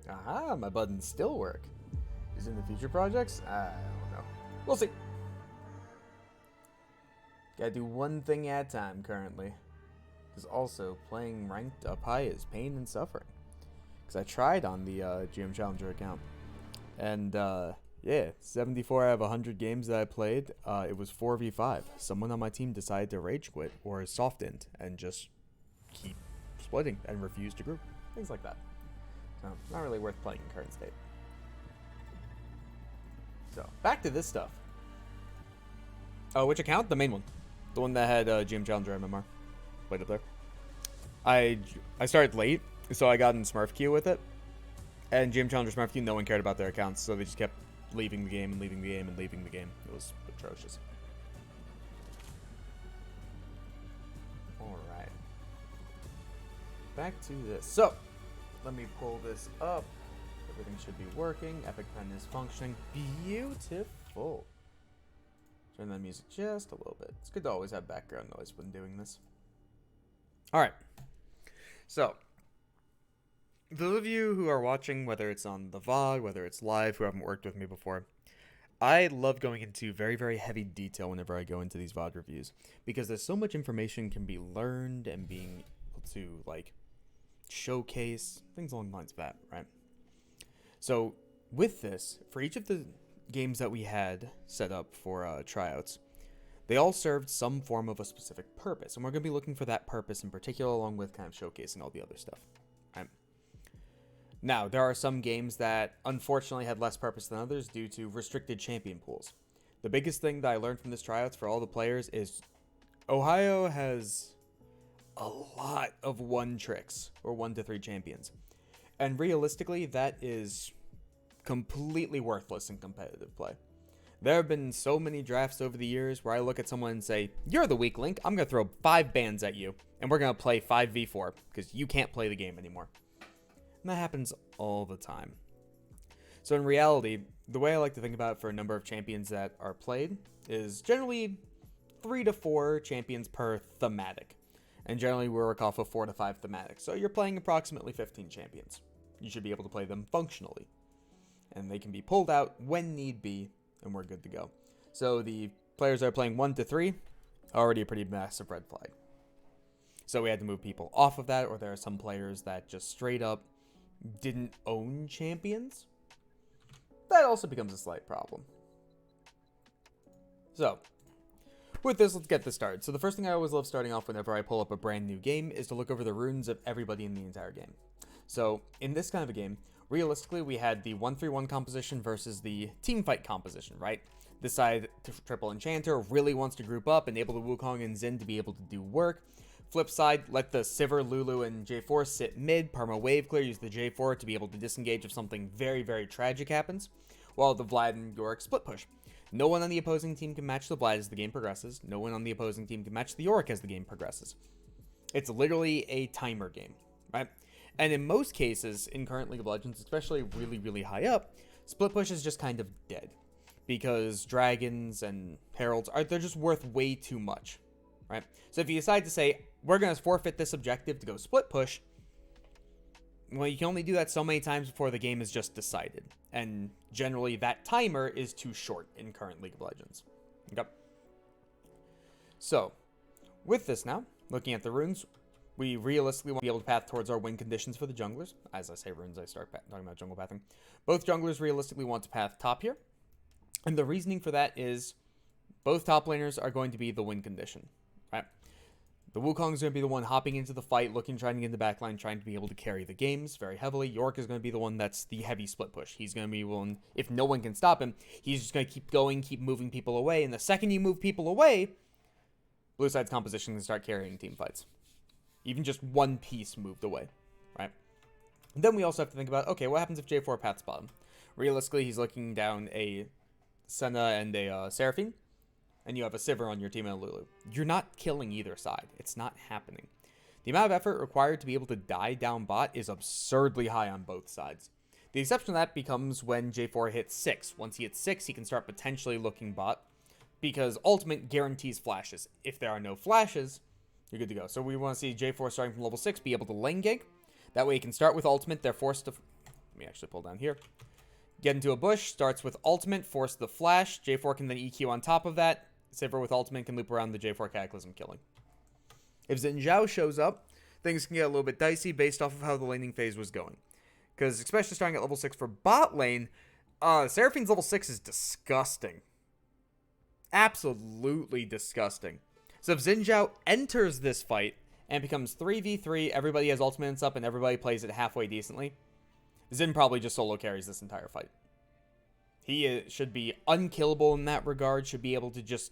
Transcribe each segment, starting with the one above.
Aha, my buttons still work. Is in the future projects? I don't know. We'll see. Gotta do one thing at a time currently. Because also, playing ranked up high is pain and suffering. Because I tried on the GM Challenger account. And, yeah, 74 out of 100 games that I played, it was 4v5. Someone on my team decided to rage quit or soft int and just keep splitting and refuse to group. Things like that. So, not really worth playing in current state. So, back to this stuff. Oh, which account? The main one. The one that had GM Challenger MMR. Played up there. I started late, so I got in Smurf queue with it. And GM Challenger Smurf queue, no one cared about their accounts, so they just kept leaving the game and leaving the game and leaving the game. It was atrocious. Alright. Back to this. So, let me pull this up. Everything should be working. Epic Pen is functioning. Beautiful. Turn that music just a little bit. It's good to always have background noise when doing this. Alright. So, those of you who are watching, whether it's on the VOD, whether it's live, who haven't worked with me before, I love going into very, very heavy detail whenever I go into these VOD reviews, because there's so much information can be learned and being able to, like, showcase, things along the lines of that, right? So, with this, for each of the games that we had set up for tryouts, they all served some form of a specific purpose, and we're going to be looking for that purpose in particular, along with kind of showcasing all the other stuff, right? Now, there are some games that unfortunately had less purpose than others due to restricted champion pools. The biggest thing that I learned from this tryouts for all the players is Ohio has a lot of 1 tricks, or 1 to 3 champions. And realistically, that is completely worthless in competitive play. There have been so many drafts over the years where I look at someone and say, you're the weak link, I'm going to throw 5 bans at you, and we're going to play 5v4, because you can't play the game anymore. And that happens all the time. So in reality, the way I like to think about it for a number of champions that are played is generally 3 to 4 champions per thematic. And generally we work off of 4 to 5 thematics. So you're playing approximately 15 champions. You should be able to play them functionally. And they can be pulled out when need be, and we're good to go. So the players that are playing 1 to 3, already a pretty massive red flag. So we had to move people off of that, or there are some players that just straight up didn't own champions. That also becomes a slight problem. So, with this, let's get this started. So the first thing I always love starting off whenever I pull up a brand new game is to look over the runes of everybody in the entire game. So, in this kind of a game, realistically, we had the 1-3-1 composition versus the team fight composition, right? This side, Triple Enchanter, really wants to group up, enable the Wukong and Xin to be able to do work. Flip side, let the Sivir, Lulu, and J4 sit mid, Parma Wave Clear, use the J4 to be able to disengage if something very, very tragic happens, while the Vlad and Yorick split push. No one on the opposing team can match the Vlad as the game progresses. No one on the opposing team can match the Yorick as the game progresses. It's literally a timer game, right? And in most cases, in current League of Legends, especially really, really high up, split push is just kind of dead. Because dragons and heralds, they're just worth way too much, right? So if you decide to say, we're going to forfeit this objective to go split push, well, you can only do that so many times before the game is just decided. And generally, that timer is too short in current League of Legends. Okay. So, with this now, looking at the runes, we realistically want to be able to path towards our win conditions for the junglers. As I say runes, I start talking about jungle pathing. Both junglers realistically want to path top here. And the reasoning for that is both top laners are going to be the win condition, right? The Wukong is going to be the one hopping into the fight, trying to get in the backline, trying to be able to carry the games very heavily. York is going to be the one that's the heavy split push. He's going to be one, if no one can stop him, he's just going to keep going, keep moving people away. And the second you move people away, blue side's composition can start carrying team fights. Even just one piece moved away, right? And then we also have to think about, okay, what happens if J4 paths bottom? Realistically, he's looking down a Senna and a Seraphine, and you have a Sivir on your team and a Lulu. You're not killing either side. It's not happening. The amount of effort required to be able to die down bot is absurdly high on both sides. The exception to that becomes when J4 hits 6. Once he hits 6, he can start potentially looking bot, because ultimate guarantees flashes. If there are no flashes, you're good to go. So we want to see J4 starting from level 6 be able to lane gank. That way he can start with ultimate. They're forced to me actually pull down here. Get into a bush, starts with ultimate, force the flash. J4 can then EQ on top of that. Sivir with ultimate can loop around the J4 Cataclysm, killing. If Xin Zhao shows up, things can get a little bit dicey based off of how the laning phase was going. Because especially starting at level 6 for bot lane, Seraphine's level 6 is disgusting. Absolutely disgusting. So if Xin Zhao enters this fight and becomes 3v3, everybody has ultimates up and everybody plays it halfway decently, Xin probably just solo carries this entire fight. He should be unkillable in that regard, should be able to just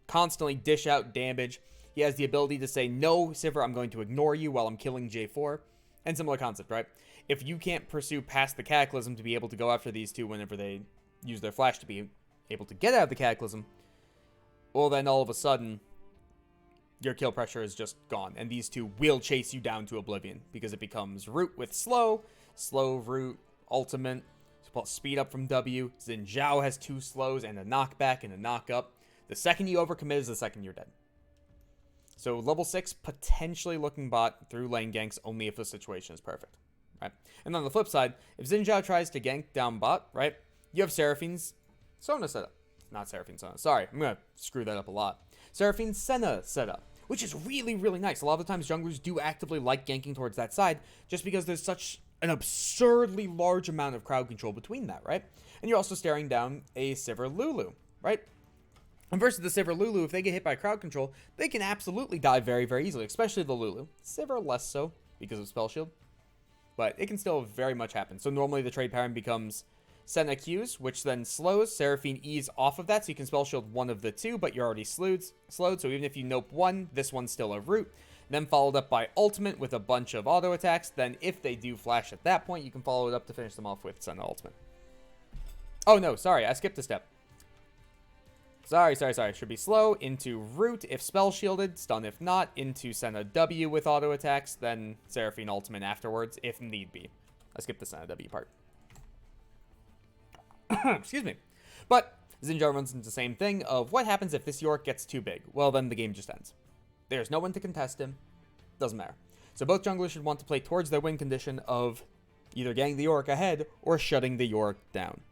constantly dish out damage. He has the ability to say, no, Sivir, I'm going to ignore you while I'm killing J4. And similar concept, right? If you can't pursue past the Cataclysm to be able to go after these two whenever they use their flash to be able to get out of the Cataclysm, well, then all of a sudden, your kill pressure is just gone. And these two will chase you down to oblivion because it becomes root with slow, root, ultimate, speed up from W. Xin Zhao has 2 slows and a knockback and a knock up. The second you overcommit is the second you're dead. So level 6, potentially looking bot through lane ganks only if the situation is perfect, right? And on the flip side, if Xin Zhao tries to gank down bot, right, you have Seraphine's Sona setup. Not Seraphine Sona, sorry, I'm going to screw that up a lot. Seraphine Senna setup, which is really, really nice. A lot of the times junglers do actively like ganking towards that side just because there's such an absurdly large amount of crowd control between that, right? And you're also staring down a Sivir Lulu, right? And versus the Sivir Lulu, if they get hit by crowd control, they can absolutely die very, very easily, especially the Lulu. Sivir less so because of Spell Shield, but it can still very much happen. So normally the trade pattern becomes Senna Qs, which then slows. Seraphine E's off of that, so you can Spell Shield one of the two, but you're already slowed. So even if you nope one, this one's still a root. Then followed up by ultimate with a bunch of auto attacks. Then if they do flash at that point, you can follow it up to finish them off with Senna ultimate. Oh no, sorry, I skipped a step. Sorry. Should be slow into root if spell shielded, stun if not, into Senna W with auto attacks, then Seraphine ultimate afterwards if need be. I skipped the Senna W part. Excuse me. But Xin Zhao runs into the same thing of what happens if this York gets too big? Well, then the game just ends. There's no one to contest him. Doesn't matter. So both junglers should want to play towards their win condition of either getting the York ahead or shutting the York down.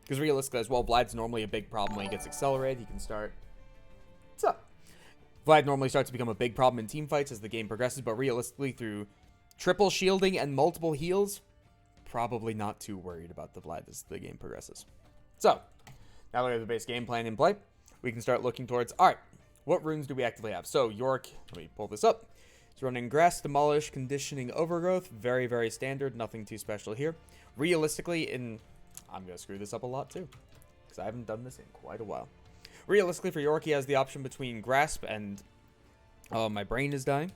Because realistically as well, Vlad's normally a big problem when he gets accelerated. He can start... What's up? Vlad normally starts to become a big problem in team fights as the game progresses, but realistically through triple shielding and multiple heals, probably not too worried about the Vlad as the game progresses. So, now that we have the base game plan in play, we can start looking towards, alright, what runes do we actively have? So, York, let me pull this up. He's running Grass, Demolish, Conditioning, Overgrowth. Very, very standard. Nothing too special here. Realistically, I'm going to screw this up a lot too, because I haven't done this in quite a while. Realistically, for York, he has the option between Grasp and... my brain is dying.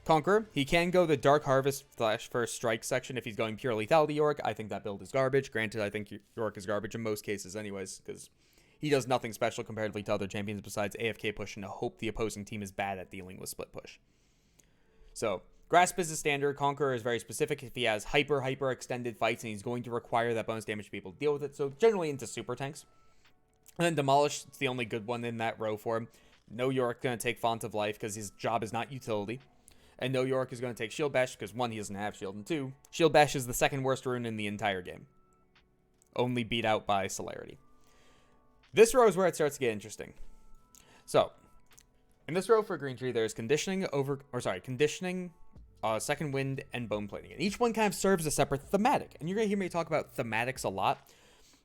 Conqueror. He can go the Dark Harvest / First Strike section if he's going pure lethality York. I think that build is garbage. Granted, I think York is garbage in most cases anyways, because he does nothing special comparatively to other champions besides AFK push and to hope the opposing team is bad at dealing with split push. So, Grasp is a standard. Conqueror is very specific if he has hyper extended fights and he's going to require that bonus damage to be able to deal with it. So, generally into super tanks. And then Demolish, it's the only good one in that row for him. No York going to take Font of Life because his job is not utility. And no York is going to take Shield Bash because 1, he doesn't have Shield, and 2, Shield Bash is the second worst rune in the entire game. Only beat out by Celerity. This row is where it starts to get interesting. So, in this row for Green Tree, there's Conditioning, Second Wind, and Bone Plating. And each one kind of serves a separate thematic. And you're going to hear me talk about thematics a lot,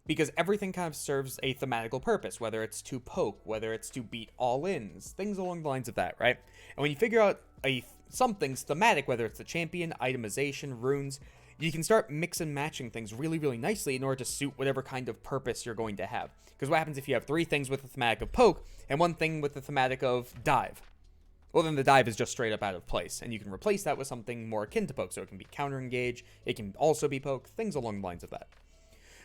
because everything kind of serves a thematical purpose, whether it's to poke, whether it's to beat all-ins, things along the lines of that, right? And when you figure out something's thematic, whether it's the champion, itemization, runes, you can start mix and matching things really, really nicely in order to suit whatever kind of purpose you're going to have. Because what happens if you have 3 things with the thematic of poke and 1 thing with the thematic of dive? Well, then the dive is just straight up out of place, and you can replace that with something more akin to poke. So it can be counter engage, it can also be poke, things along the lines of that.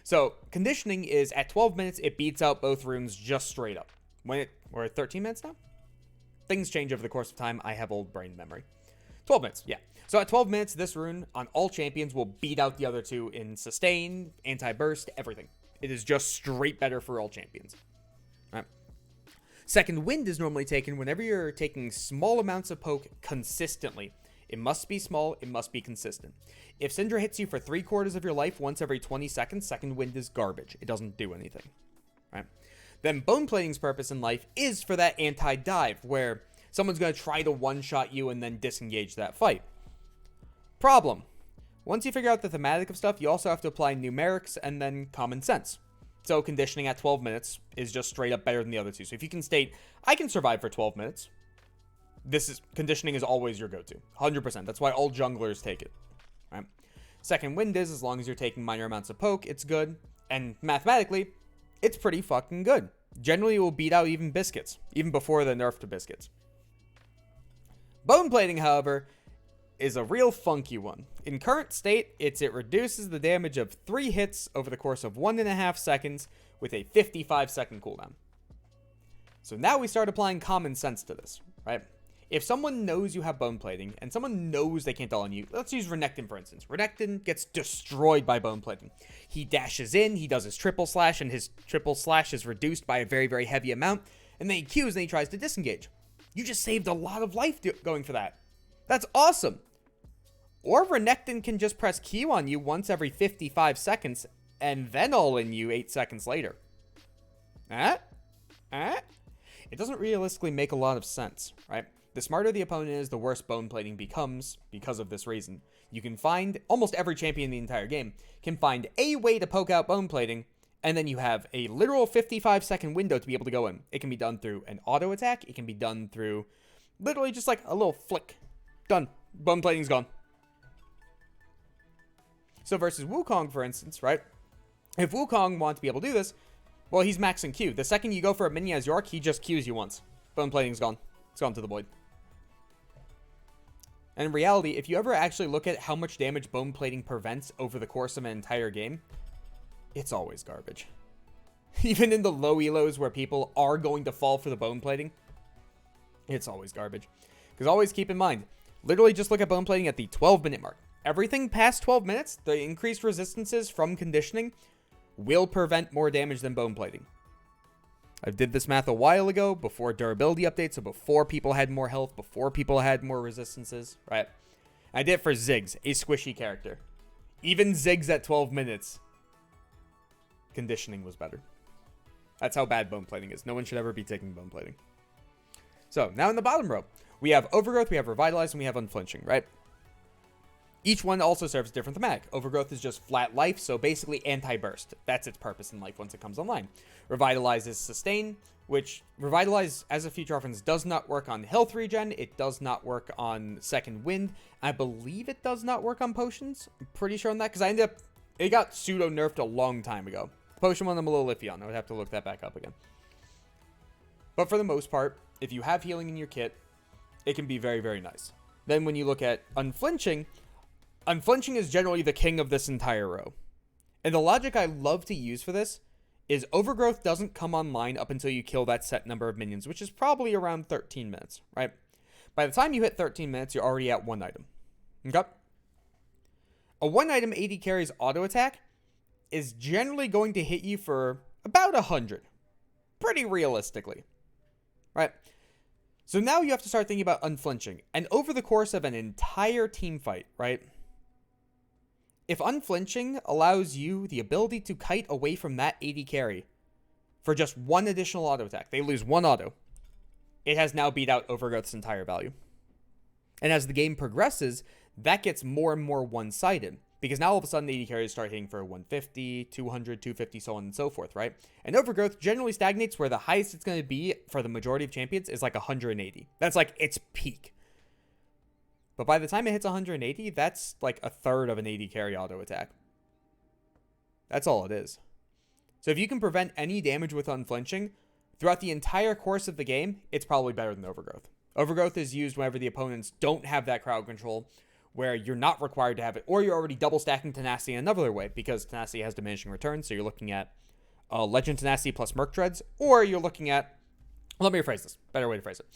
So, Conditioning is, at 12 minutes, it beats out both runes just straight up. We're at 13 minutes now? Things change over the course of time. I have old brain memory. 12 minutes, yeah. So at 12 minutes, this rune on all champions will beat out the other 2 in sustain, anti-burst, everything. It is just straight better for all champions. All right. Second Wind is normally taken whenever you're taking small amounts of poke consistently. It must be small, it must be consistent. If Syndra hits you for 3/4 of your life once every 20 seconds, second wind is garbage. It doesn't do anything, right? Then bone plating's purpose in life is for that anti-dive, where someone's going to try to one-shot you and then disengage that fight. Problem. Once you figure out the thematic of stuff, you also have to apply numerics and then common sense. So conditioning at 12 minutes is just straight up better than the other two. So if you can state, I can survive for 12 minutes, conditioning is always your go-to. 100%. That's why all junglers take it. Right? Second wind is, as long as you're taking minor amounts of poke, it's good. And mathematically, it's pretty fucking good. Generally, it will beat out even biscuits, even before the nerf to biscuits. Bone plating, however, is a real funky one. In current state, it reduces the damage of 3 hits over the course of 1.5 seconds with a 55-second cooldown. So now we start applying common sense to this, right? If someone knows you have bone plating and someone knows they can't ult on you, let's use Renekton for instance. Renekton gets destroyed by bone plating. He dashes in, he does his triple slash, and his triple slash is reduced by a very, very heavy amount, and then he Qs and he tries to disengage. You just saved a lot of life going for that. That's awesome. Or Renekton can just press Q on you once every 55 seconds and then all in you 8 seconds later. It doesn't realistically make a lot of sense, right? The smarter the opponent is, the worse bone plating becomes because of this reason. You can find, almost every champion in the entire game can find a way to poke out bone plating, and then you have a literal 55-second window to be able to go in. It can be done through an auto attack. It can be done through literally just like a little flick. Done. Bone plating's gone. So versus Wukong, for instance, right? If Wukong wants to be able to do this, well, he's maxing Q. The second you go for a minion as York, he just Qs you once. Bone plating's gone. It's gone to the void. And in reality, if you ever actually look at how much damage bone plating prevents over the course of an entire game, it's always garbage. Even in the low elos where people are going to fall for the bone plating, it's always garbage. Because always keep in mind, literally just look at bone plating at the 12-minute mark. Everything past 12 minutes, the increased resistances from conditioning will prevent more damage than bone plating. I did this math a while ago, before durability updates, so before people had more health, before people had more resistances, right? I did it for Ziggs, a squishy character. Even Ziggs at 12 minutes, conditioning was better. That's how bad bone plating is. No one should ever be taking bone plating. So, now in the bottom row, we have Overgrowth, we have Revitalize, and we have Unflinching, right? Each one also serves a different thematic. Overgrowth is just flat life, so basically anti-burst. That's its purpose in life once it comes online. Revitalize is sustain, which Revitalize as a feature offense does not work on health regen. It does not work on second wind. I believe it does not work on potions. I'm pretty sure on that, because it got pseudo nerfed a long time ago. Potion one I'm a little iffy on. I would have to look that back up again. But for the most part, if you have healing in your kit, it can be very, very nice. Then when you look at Unflinching is generally the king of this entire row. And the logic I love to use for this is Overgrowth doesn't come online up until you kill that set number of minions, which is probably around 13 minutes, right? By the time you hit 13 minutes, you're already at 1 item. Okay? A 1 item AD carry's auto attack is generally going to hit you for about 100. Pretty realistically. Right? So now you have to start thinking about Unflinching. And over the course of an entire team fight, right? If Unflinching allows you the ability to kite away from that AD carry for just 1 additional auto attack, they lose 1 auto, it has now beat out Overgrowth's entire value. And as the game progresses, that gets more and more one-sided. Because now all of a sudden the AD carries start hitting for 150, 200, 250, so on and so forth, right? And Overgrowth generally stagnates where the highest it's going to be for the majority of champions is like 180. That's like its peak. But by the time it hits 180, that's like a third of an AD carry auto attack. That's all it is. So if you can prevent any damage with Unflinching throughout the entire course of the game, it's probably better than Overgrowth. Overgrowth is used whenever the opponents don't have that crowd control, where you're not required to have it, or you're already double stacking Tenacity in another way, because Tenacity has diminishing returns, so you're looking at Legend Tenacity plus Merc Treads, or you're looking at, let me rephrase this, better way to phrase it.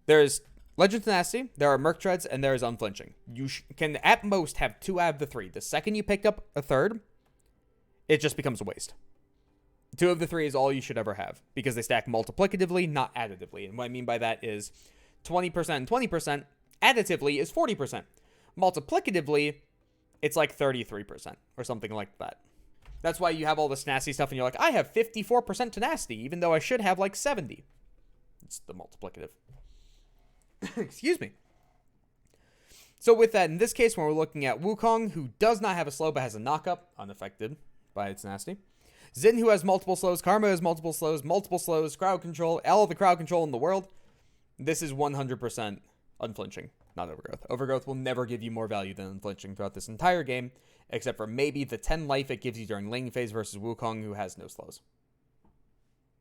There's Legend Tenacity, there are Merc Treads, and there is Unflinching. You can at most have 2 out of the 3. The second you pick up a third, it just becomes a waste. 2 of the 3 is all you should ever have, because they stack multiplicatively, not additively. And what I mean by that is 20% and 20%, additively is 40%. Multiplicatively, it's like 33% or something like that. That's why you have all this tenacity stuff and you're like, I have 54% tenacity, even though I should have like 70. It's the multiplicative. Excuse me. So with that, in this case, when we're looking at Wukong, who does not have a slow but has a knockup, unaffected by its tenacity. Xin, who has multiple slows. Karma has multiple slows, crowd control, all of the crowd control in the world. This is 100% unflinching, not overgrowth. Overgrowth will never give you more value than unflinching throughout this entire game, except for maybe the 10 life it gives you during laning phase versus Wukong, who has no slows.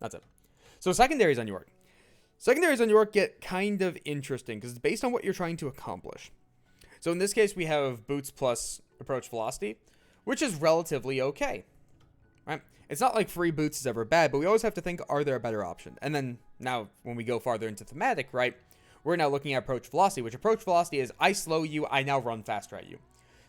That's it. So secondaries on York. Secondaries on York get kind of interesting because it's based on what you're trying to accomplish. So in this case, we have boots plus approach velocity, which is relatively okay, right? It's not like free boots is ever bad, but we always have to think, are there a better option? And then now when we go farther into thematic, right, we're now looking at approach velocity, which approach velocity is I slow you, I now run faster at you.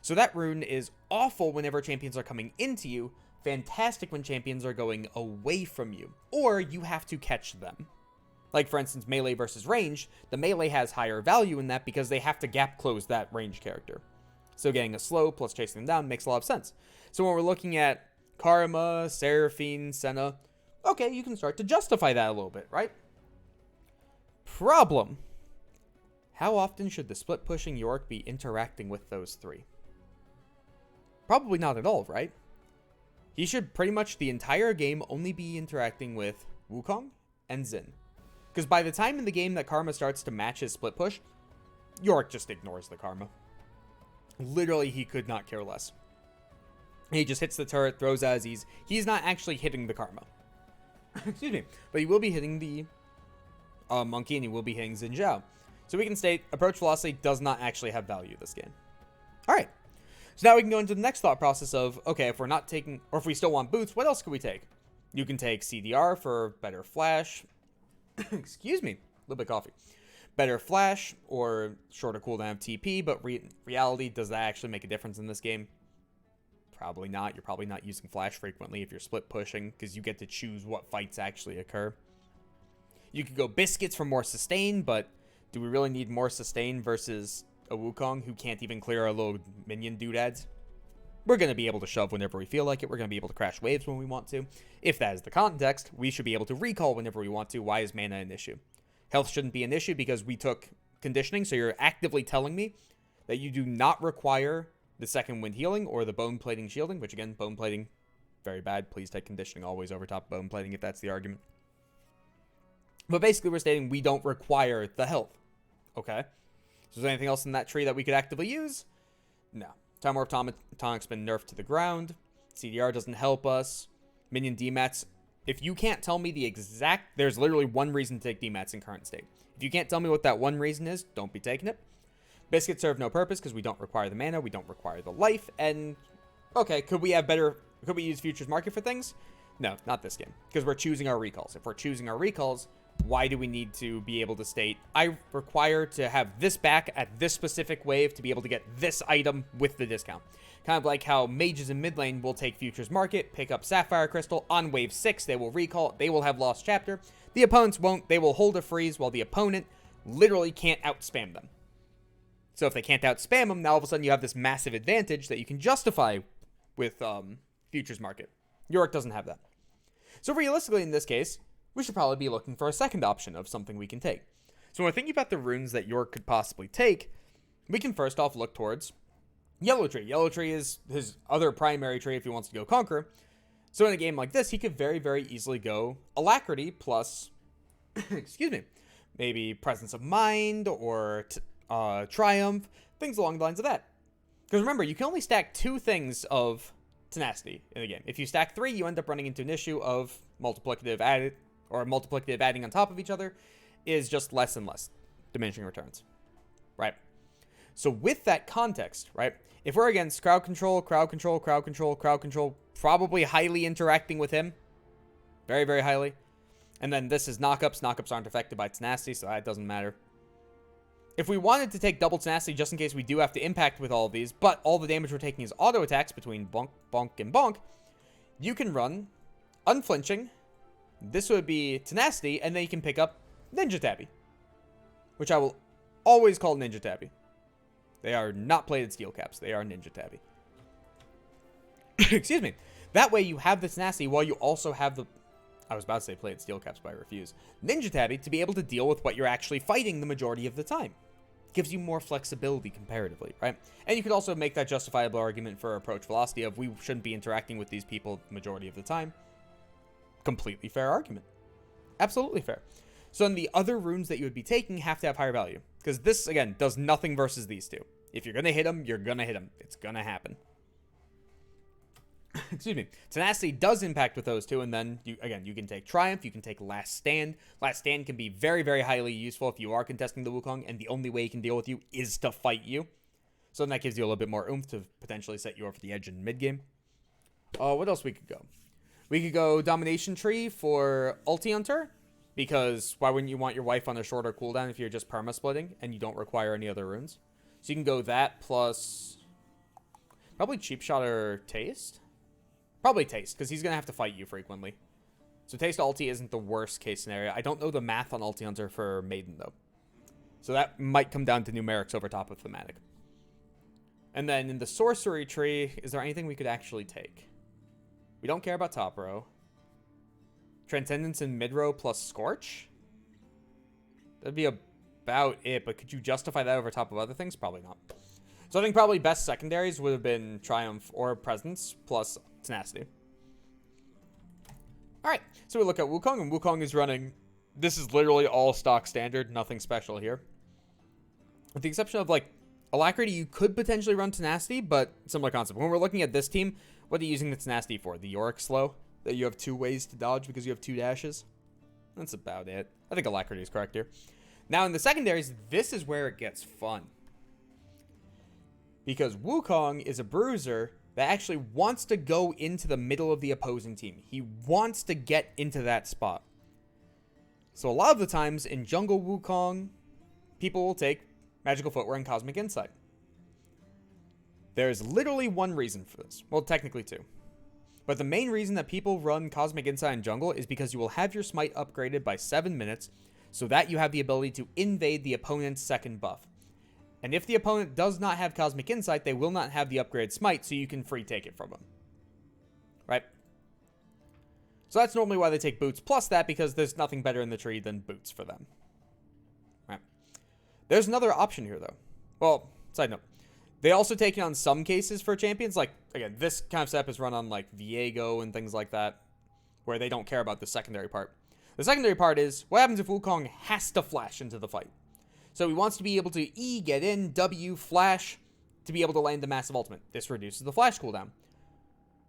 So that rune is awful whenever champions are coming into you, fantastic when champions are going away from you, or you have to catch them. Like, for instance, melee versus range, the melee has higher value in that because they have to gap close that range character. So getting a slow plus chasing them down makes a lot of sense. So when we're looking at Karma, Seraphine, Senna, okay, you can start to justify that a little bit, right? Problem. How often should the split pushing York be interacting with those three? Probably not at all, right? He should pretty much the entire game only be interacting with Wukong and Xin. Because by the time in the game that Karma starts to match his split push, York just ignores the Karma. Literally, he could not care less. He just hits the turret, throws Aziz. He's not actually hitting the Karma. Excuse me. But he will be hitting the Monkey, and he will be hitting Xin Zhao. So we can state, approach velocity does not actually have value this game. Alright. So now we can go into the next thought process of, okay, if we're not taking, or if we still want boots, what else could we take? You can take CDR for better flash. Excuse me, a little bit of coffee. Better flash or shorter cooldown of TP, but reality, does that actually make a difference in this game? Probably not. You're probably not using flash frequently if you're split pushing, because you get to choose what fights actually occur. You could go biscuits for more sustain, but do we really need more sustain versus a Wukong who can't even clear our little minion doodads? We're going to be able to shove whenever we feel like it. We're going to be able to crash waves when we want to. If that is the context, we should be able to recall whenever we want to. Why is mana an issue? Health shouldn't be an issue because we took conditioning, so you're actively telling me that you do not require the second wind healing or the bone plating shielding, which again, bone plating, very bad. Please take conditioning always over top bone plating if that's the argument. But basically, we're stating we don't require the health. Okay? So is there anything else in that tree that we could actively use? No. Time Warp Tonic's been nerfed to the ground. CDR doesn't help us. Minion DMATs. If you can't tell me the exact... There's literally one reason to take DMATs in current state. If you can't tell me what that one reason is, don't be taking it. Biscuits serve no purpose because we don't require the mana. We don't require the life. And, okay, could we use Futures Market for things? No, not this game. Because we're choosing our recalls. If we're choosing our recalls, why do we need to be able to state, I require to have this back at this specific wave to be able to get this item with the discount? Kind of like how mages in mid lane will take Futures Market, pick up Sapphire Crystal, on wave 6 they will recall, they will have Lost Chapter. The opponents won't, they will hold a freeze while the opponent literally can't outspam them. So if they can't outspam them, now all of a sudden you have this massive advantage that you can justify with Futures Market. York doesn't have that. So realistically in this case, we should probably be looking for a second option of something we can take. So when we're thinking about the runes that York could possibly take, we can first off look towards Yellow Tree. Yellow Tree is his other primary tree if he wants to go Conquer. So in a game like this, he could very, very easily go Alacrity plus, excuse me, maybe Presence of Mind or Triumph, things along the lines of that. Because remember, you can only stack 2 things of tenacity in the game. If you stack 3, you end up running into an issue of multiplicative added, or multiplicative adding on top of each other is just less and less diminishing returns, right? So with that context, right, if we're against crowd control, probably highly interacting with him, very, very highly, and then this is knockups. Knockups aren't affected by tenacity, so that doesn't matter. If we wanted to take double tenacity, just in case we do have to impact with all of these, but all the damage we're taking is auto attacks between bonk, bonk, and bonk, you can run unflinching. This would be tenacity, and then you can pick up Ninja Tabby, which I will always called Ninja Tabi. They are not plated steel caps. They are Ninja Tabi. Excuse me. That way you have the tenacity while you also have the... I was about to say plated steel caps, but I refuse. Ninja Tabi to be able to deal with what you're actually fighting the majority of the time. Gives you more flexibility comparatively, right? And you could also make that justifiable argument for approach velocity of we shouldn't be interacting with these people the majority of the time. Completely fair argument. Absolutely fair. So then the other runes that you would be taking have to have higher value. Because this, again, does nothing versus these two. If you're going to hit them, you're going to hit them. It's going to happen. Excuse me. Tenacity does impact with those two, and then, you can take Triumph, you can take Last Stand. Last Stand can be very, very highly useful if you are contesting the Wukong, and the only way he can deal with you is to fight you. So then that gives you a little bit more oomph to potentially set you over the edge in mid-game. What else we could go? We could go Domination Tree for Ulti Hunter, because why wouldn't you want your wife on a shorter cooldown if you're just perma-splitting, and you don't require any other runes? So you can go that plus... probably Cheap Shot or Taste? Probably Taste, because he's going to have to fight you frequently. So Taste Ulti isn't the worst case scenario. I don't know the math on Ulti Hunter for Maiden, though. So that might come down to numerics over top of thematic. And then in the Sorcery Tree, is there anything we could actually take? We don't care about top row. Transcendence in mid row plus Scorch? That'd be about it, but could you justify that over top of other things? Probably not. So I think probably best secondaries would have been Triumph or Presence plus Tenacity. Alright, so we look at Wukong, and Wukong is running... This is literally all stock standard, nothing special here. With the exception of, like, Alacrity, you could potentially run Tenacity, but similar concept. When we're looking at this team, what are you using the Tenacity for? The Yorick slow? That you have 2 ways to dodge because you have 2 dashes? That's about it. I think Alacrity is correct here. Now, in the secondaries, this is where it gets fun. Because Wukong is a bruiser that actually wants to go into the middle of the opposing team. He wants to get into that spot. So a lot of the times in jungle Wukong, people will take Magical Footwear and Cosmic Insight. There's literally one reason for this. Well, technically 2. But the main reason that people run Cosmic Insight in jungle is because you will have your smite upgraded by 7 minutes so that you have the ability to invade the opponent's second buff. And if the opponent does not have Cosmic Insight, they will not have the upgraded smite, so you can free take it from them. Right? So that's normally why they take boots, plus that because there's nothing better in the tree than boots for them. Right? There's another option here, though. Well, side note. They also take it on some cases for champions. Like, again, this kind of setup is run on, like, Viego and things like that, where they don't care about the secondary part. The secondary part is, what happens if Wukong has to flash into the fight? So he wants to be able to E, get in, W, flash, to be able to land the massive ultimate. This reduces the flash cooldown.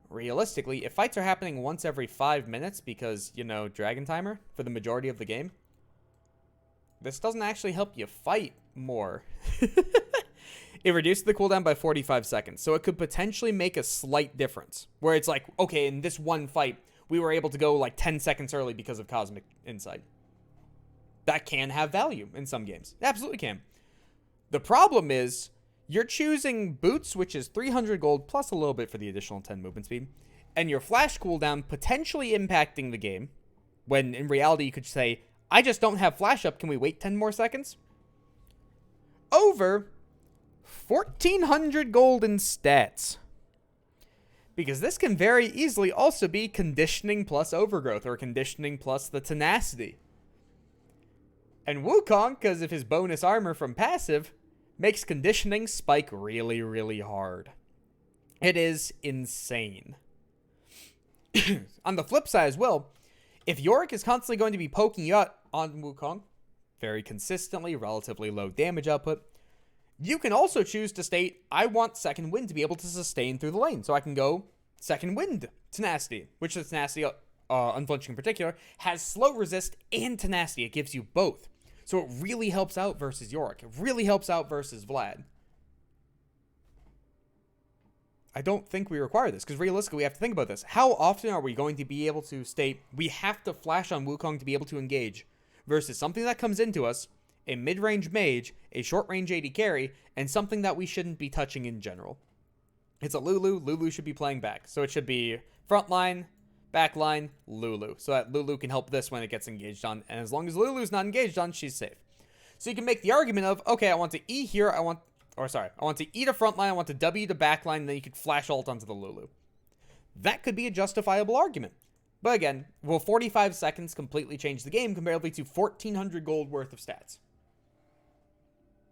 Realistically, if fights are happening once every 5 minutes because, you know, Dragon Timer for the majority of the game, this doesn't actually help you fight more. It reduces the cooldown by 45 seconds, so it could potentially make a slight difference. Where it's like, okay, in this one fight, we were able to go like 10 seconds early because of Cosmic Insight. That can have value in some games. It absolutely can. The problem is, you're choosing boots, which is 300 gold plus a little bit for the additional 10 movement speed, and your flash cooldown potentially impacting the game, when in reality you could say, I just don't have flash up, can we wait 10 more seconds? Over 1,400 gold in stats. Because this can very easily also be conditioning plus overgrowth, or conditioning plus the tenacity. And Wukong, because of his bonus armor from passive, makes conditioning spike really, really hard. It is insane. On the flip side as well, if Yorick is constantly going to be poking you out on Wukong, very consistently, relatively low damage output, you can also choose to state, I want Second Wind to be able to sustain through the lane. So I can go Second Wind Tenacity, which the Tenacity, Unflinching in particular, has slow resist and Tenacity. It gives you both. So it really helps out versus Yorick. It really helps out versus Vlad. I don't think we require this, because realistically we have to think about this. How often are we going to be able to state, we have to flash on Wukong to be able to engage, versus something that comes into us, a mid-range mage, a short-range AD carry, and something that we shouldn't be touching in general. It's a Lulu. Lulu should be playing back. So it should be front line, back line, Lulu. So that Lulu can help this when it gets engaged on. And as long as Lulu's not engaged on, she's safe. So you can make the argument of, okay, I want to E here, I want to E to front line, I want to W to back line, and then you could flash ult onto the Lulu. That could be a justifiable argument. But again, will 45 seconds completely change the game comparably to 1,400 gold worth of stats?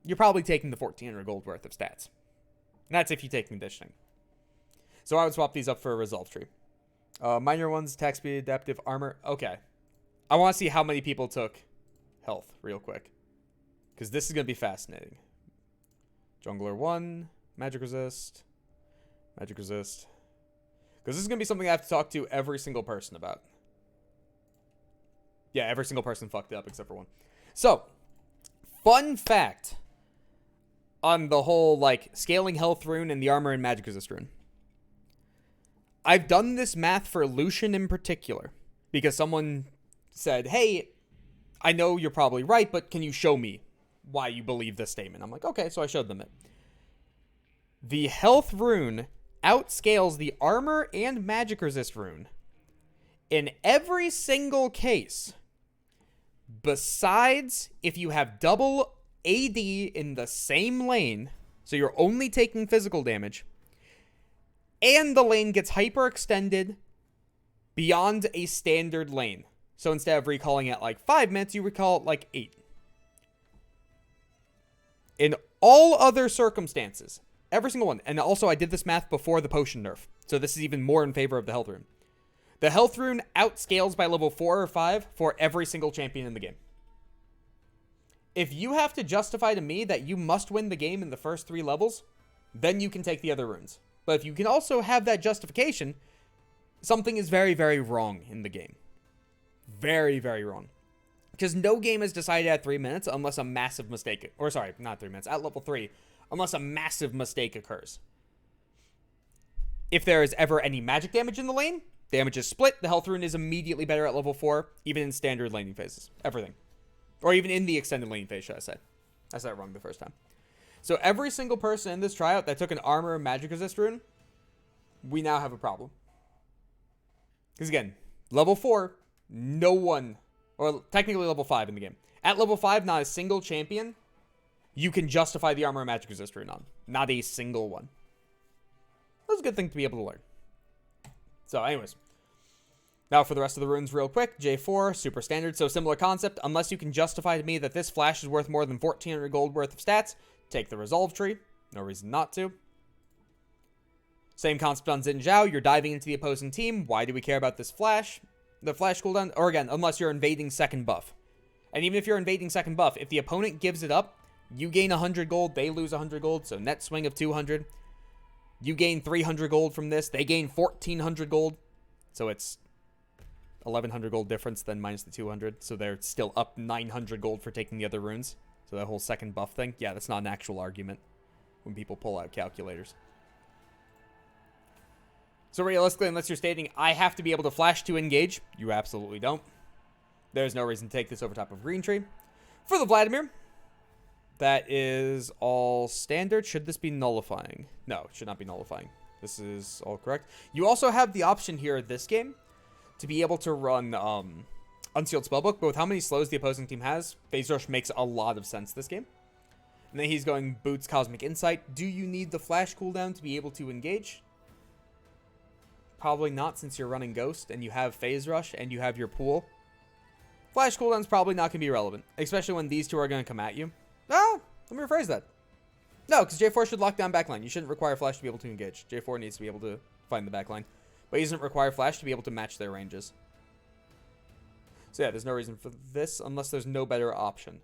You're probably taking the 1,400 gold worth of stats. And that's if you take conditioning. So I would swap these up for a resolve tree. Minor ones, attack speed, adaptive armor. Okay. I want to see how many people took health real quick, because this is going to be fascinating. Jungler 1, magic resist. Because this is going to be something I have to talk to every single person about. Yeah, every single person fucked up except for one. So, fun fact on the whole, like, scaling health rune and the armor and magic resist rune. I've done this math for Lucian in particular, because someone said, hey, I know you're probably right, but can you show me why you believe this statement? I'm like, okay, so I showed them it. The health rune outscales the armor and magic resist rune in every single case, besides if you have double AD in the same lane, so you're only taking physical damage, and the lane gets hyperextended beyond a standard lane. So instead of recalling at like 5 minutes, you recall it like 8. In all other circumstances, every single one, and also I did this math before the potion nerf, so this is even more in favor of the health rune. The health rune outscales by level 4 or 5 for every single champion in the game. If you have to justify to me that you must win the game in the first 3 levels, then you can take the other runes. But if you can also have that justification, something is very, very wrong in the game. Very, very wrong. Because no game is decided at 3 minutes unless a massive mistake, or sorry, not 3 minutes, at level 3, unless a massive mistake occurs. If there is ever any magic damage in the lane, damage is split, the health rune is immediately better at level 4, even in standard laning phases. Everything. Or even in the extended laning phase, should I say. I said it wrong the first time. So every single person in this tryout that took an armor and magic resist rune, we now have a problem. Because again, level 4, no one, or technically level 5 in the game. At level 5, not a single champion you can justify the armor and magic resist rune on. Not a single one. That's a good thing to be able to learn. So anyways. Now for the rest of the runes real quick. J4, super standard. So similar concept. Unless you can justify to me that this flash is worth more than 1,400 gold worth of stats, take the resolve tree. No reason not to. Same concept on Xin Zhao. You're diving into the opposing team. Why do we care about this flash? The flash cooldown, or again, unless you're invading second buff. And even if you're invading second buff, if the opponent gives it up, you gain 100 gold, they lose 100 gold, so net swing of 200. You gain 300 gold from this, they gain 1,400 gold. So it's 1,100 gold difference, then minus the 200. So they're still up 900 gold for taking the other runes. So that whole second buff thing, yeah, that's not an actual argument when people pull out calculators. So realistically, unless you're stating, I have to be able to flash to engage, you absolutely don't. There's no reason to take this over top of Green Tree. For the Vladimir, that is all standard. Should this be nullifying? No, it should not be nullifying. This is all correct. You also have the option here this game to be able to run Unsealed Spellbook, but with how many slows the opposing team has, Phase Rush makes a lot of sense this game. And then he's going Boots Cosmic Insight. Do you need the flash cooldown to be able to engage? Probably not, since you're running Ghost and you have Phase Rush and you have your pool. Flash cooldown's probably not going to be relevant, especially when these two are going to come at you. Ah, let me rephrase that. No, because J4 should lock down backline. You shouldn't require Flash to be able to engage. J4 needs to be able to find the backline. But he doesn't require Flash to be able to match their ranges. So yeah, there's no reason for this unless there's no better option.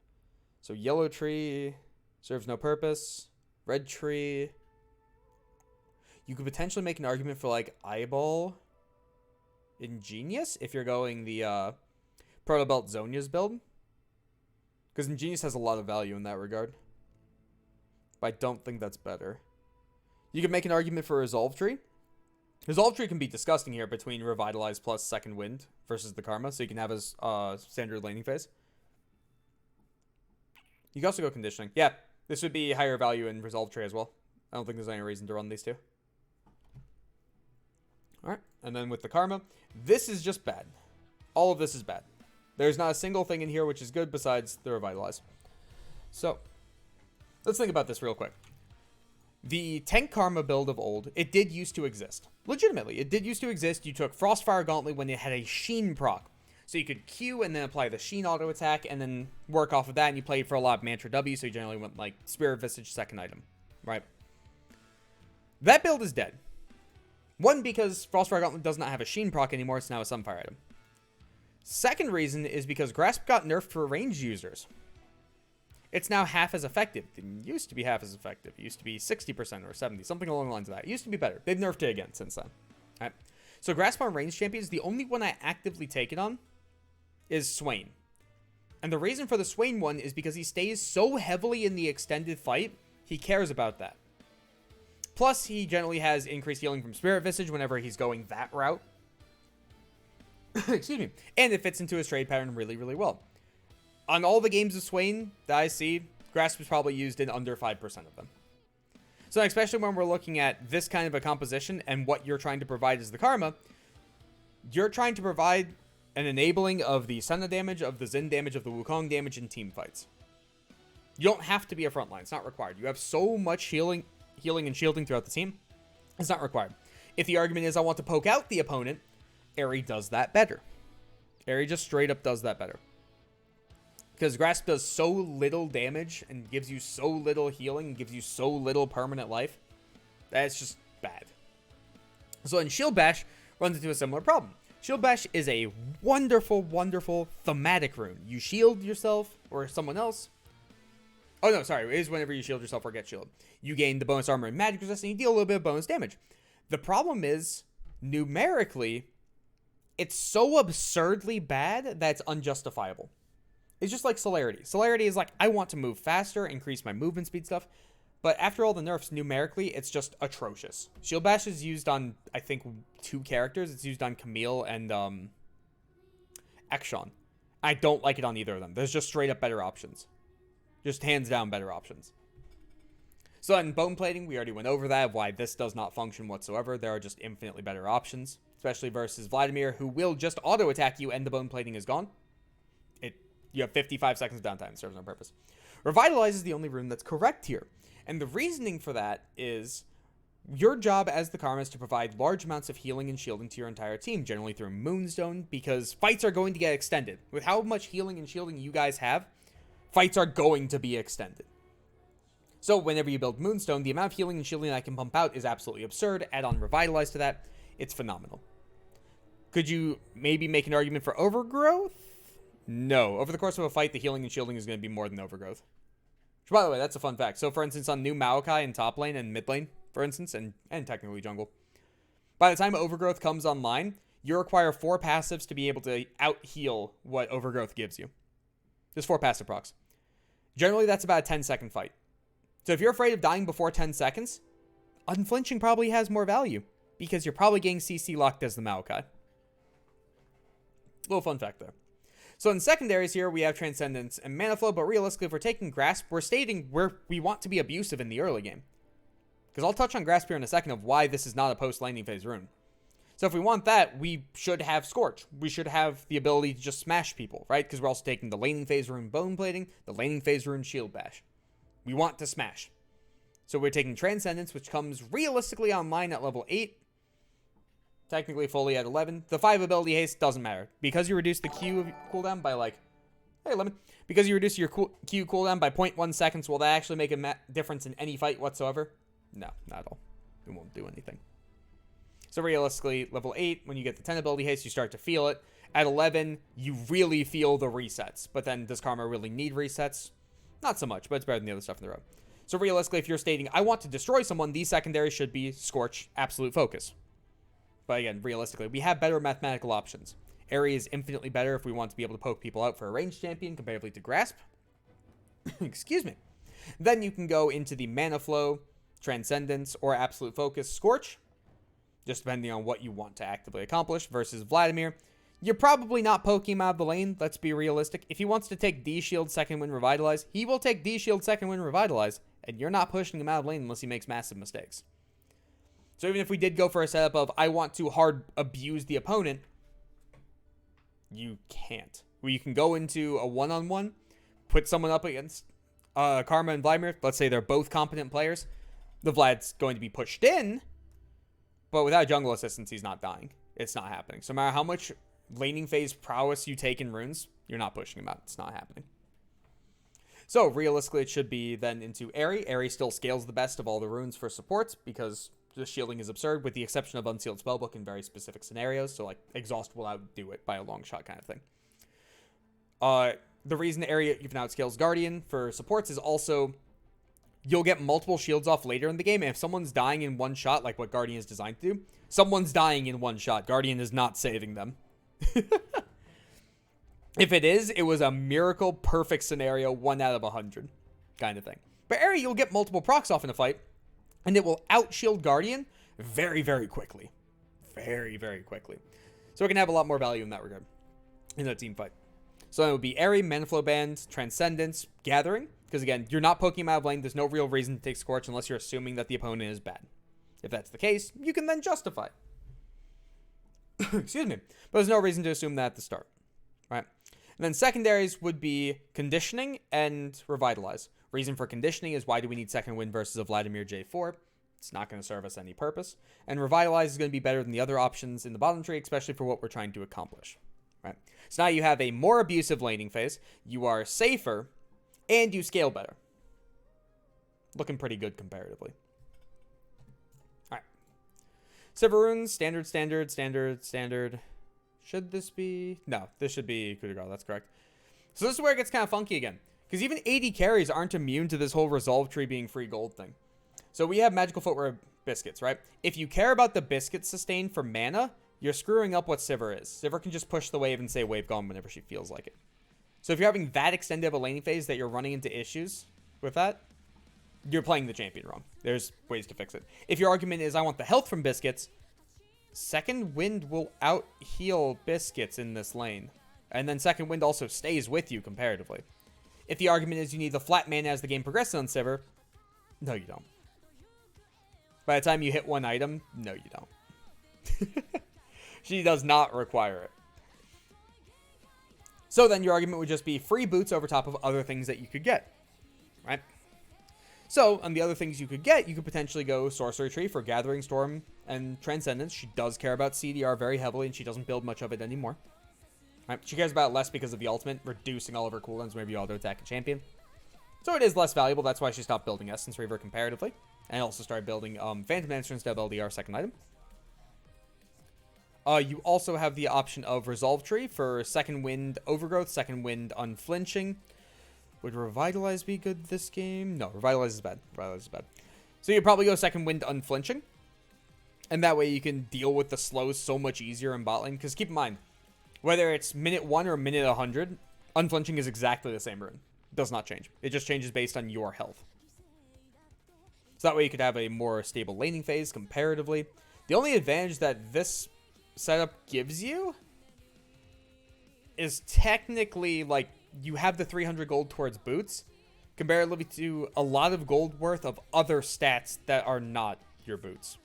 So yellow tree serves no purpose. Red tree. You could potentially make an argument for like Eyeball Ingenious if you're going the Proto Belt Zonia's build. Because Ingenious has a lot of value in that regard. But I don't think that's better. You could make an argument for Resolve Tree. Resolve Tree can be disgusting here between Revitalize plus Second Wind versus the Karma. So you can have his standard laning phase. You can also go Conditioning. Yeah, this would be higher value in Resolve Tree as well. I don't think there's any reason to run these two. Alright, and then with the Karma, this is just bad. All of this is bad. There's not a single thing in here which is good besides the Revitalize. So, let's think about this real quick. The Tank Karma build of old, it did used to exist. Legitimately, it did used to exist. You took Frostfire Gauntlet when it had a Sheen proc. So you could Q and then apply the Sheen auto attack and then work off of that, and you played for a lot of Mantra W, so you generally went like Spirit Visage second item, right? That build is dead. One, because Frostfire Gauntlet does not have a Sheen proc anymore, it's now a Sunfire item. Second reason is because Grasp got nerfed for ranged users. It's now half as effective. It used to be half as effective. It used to be 60% or 70%, something along the lines of that. It used to be better. They've nerfed it again since then. All right. So Grasp on ranged champions, the only one I actively take it on is Swain. And the reason for the Swain one is because he stays so heavily in the extended fight, he cares about that. Plus, he generally has increased healing from Spirit Visage whenever he's going that route. Excuse me. And it fits into his trade pattern really, really well. On all the games of Swain that I see, Grasp is probably used in under 5% of them. So especially when we're looking at this kind of a composition and what you're trying to provide as the Karma, you're trying to provide an enabling of the Senna damage, of the Xin damage, of the Wukong damage in team fights. You don't have to be a frontline. It's not required. You have so much healing and shielding throughout the team. It's not required. If the argument is I want to poke out the opponent, Aerie does that better. Aerie just straight up does that better. Because Grasp does so little damage and gives you so little healing and gives you so little permanent life, that's just bad. So in Shield Bash runs into a similar problem. Shield Bash is a wonderful, wonderful thematic rune. You shield yourself or someone else. Oh no, sorry. It is whenever you shield yourself or get shielded. You gain the bonus armor and magic resist and you deal a little bit of bonus damage. The problem is, numerically, it's so absurdly bad that it's unjustifiable. It's just like Celerity. Celerity is like, I want to move faster, increase my movement speed stuff. But after all the nerfs, numerically, it's just atrocious. Shield Bash is used on, I think, 2 characters. It's used on Camille and Ekshon. I don't like it on either of them. There's just straight up better options. Just hands down better options. So in Bone Plating, we already went over that, why this does not function whatsoever. There are just infinitely better options. Especially versus Vladimir, who will just auto-attack you and the Bone Plating is gone. You have 55 seconds of downtime. It serves no purpose. Revitalize is the only rune that's correct here. And the reasoning for that is your job as the Karma is to provide large amounts of healing and shielding to your entire team, generally through Moonstone, because fights are going to get extended. With how much healing and shielding you guys have, fights are going to be extended. So whenever you build Moonstone, the amount of healing and shielding I can pump out is absolutely absurd. Add on Revitalize to that. It's phenomenal. Could you maybe make an argument for Overgrowth? No. Over the course of a fight, the healing and shielding is going to be more than Overgrowth. Which, by the way, that's a fun fact. So, for instance, on new Maokai in top lane and mid lane, for instance, and technically jungle, by the time Overgrowth comes online, you require 4 passives to be able to out-heal what Overgrowth gives you. Just 4 passive procs. Generally, that's about a 10-second fight. So if you're afraid of dying before 10 seconds, Unflinching probably has more value, because you're probably getting CC locked as the Maokai. Little fun fact there. So in secondaries here, we have Transcendence and Mana Flow, but realistically, if we're taking Grasp, we're stating where we want to be abusive in the early game. Because I'll touch on Grasp here in a second of why this is not a post-landing phase rune. So if we want that, we should have Scorch. We should have the ability to just smash people, right? Because we're also taking the laning phase rune Bone Plating, the laning phase rune Shield Bash. We want to smash. So we're taking Transcendence, which comes realistically online at level 8. Technically fully at 11. The 5 ability haste doesn't matter. Because you reduce the Q cooldown by like... Hey, Lemon. Because you reduce your Q cooldown by 0.1 seconds, will that actually make a difference in any fight whatsoever? No, not at all. It won't do anything. So realistically, level 8, when you get the 10 ability haste, you start to feel it. At 11, you really feel the resets. But then, does Karma really need resets? Not so much, but it's better than the other stuff in the row. So realistically, if you're stating, I want to destroy someone, these secondaries should be Scorch, Absolute Focus. But again, realistically, we have better mathematical options. Aerie is infinitely better if we want to be able to poke people out for a ranged champion comparatively to Grasp. Excuse me. Then you can go into the Mana Flow, Transcendence, or Absolute Focus Scorch, just depending on what you want to actively accomplish, versus Vladimir. You're probably not poking him out of the lane, let's be realistic. If he wants to take D-Shield Second Wind Revitalize, he will take D-Shield Second Wind Revitalize, and you're not pushing him out of lane unless he makes massive mistakes. So even if we did go for a setup of, I want to hard abuse the opponent, you can't. Where you can go into a one-on-one, put someone up against Karma and Vladimir, let's say they're both competent players, the Vlad's going to be pushed in, but without jungle assistance, he's not dying. It's not happening. So no matter how much laning phase prowess you take in runes, you're not pushing him out. It's not happening. So realistically, it should be then into Aerie. Aerie still scales the best of all the runes for supports because the shielding is absurd, with the exception of Unsealed Spellbook in very specific scenarios. So like Exhaust will outdo it by a long shot kind of thing. The reason Aerie even outscales Guardian for supports is also you'll get multiple shields off later in the game. And if someone's dying in one shot, like what Guardian is designed to do, someone's dying in one shot. Guardian is not saving them. If it is, it was a miracle perfect scenario, 1 out of 100 kind of thing. But Aerie, you'll get multiple procs off in a fight, and it will outshield Guardian very, very quickly. Very, very quickly. So it can have a lot more value in that regard, in a team fight. So it would be Aerie, Mana Flow Band, Transcendence, Gathering. Because again, you're not poking him out of lane. There's no real reason to take Scorch unless you're assuming that the opponent is bad. If that's the case, you can then justify. Excuse me. But there's no reason to assume that at the start. Right? And then secondaries would be Conditioning and Revitalize. Reason for Conditioning is why do we need Second Wind versus a Vladimir J4? It's not going to serve us any purpose. And Revitalize is going to be better than the other options in the bottom tree, especially for what we're trying to accomplish. Right? So now you have a more abusive laning phase. You are safer. And you scale better. Looking pretty good comparatively. Alright. Sivir runes, standard. Should this be... No, this should be coup de grace. That's correct. So this is where it gets kind of funky again. Because even AD carries aren't immune to this whole resolve tree being free gold thing. So we have magical footwear biscuits, right? If you care about the biscuit sustain for mana, you're screwing up what Sivir is. Sivir can just push the wave and say wave gone whenever she feels like it. So if you're having that extended of a laning phase that you're running into issues with that, you're playing the champion wrong. There's ways to fix it. If your argument is I want the health from biscuits, Second Wind will out-heal biscuits in this lane. And then Second Wind also stays with you comparatively. If the argument is you need the flat mana as the game progresses on Sivir, no you don't. By the time you hit one item, no you don't. She does not require it. So then your argument would just be free boots over top of other things that you could get. Right? So, on the other things you could get, you could potentially go Sorcery Tree for Gathering Storm and Transcendence. She does care about CDR very heavily, and she doesn't build much of it anymore. Right? She cares about it less because of the ultimate, reducing all of her cooldowns whenever you auto-attack a champion. So it is less valuable. That's why she stopped building Essence Reaver comparatively. And also started building Phantom Dancer instead of LDR second item. You also have the option of Resolve Tree for Second Wind Overgrowth, Second Wind Unflinching. Would Revitalize be good this game? No, Revitalize is bad. So you probably go Second Wind Unflinching. And that way you can deal with the slows so much easier in bot lane. Because keep in mind, whether it's minute 1 or minute 100, Unflinching is exactly the same rune. It does not change. It just changes based on your health. So that way you could have a more stable laning phase comparatively. The only advantage that this setup gives you is technically like you have the 300 gold towards boots comparatively to a lot of gold worth of other stats that are not your boots.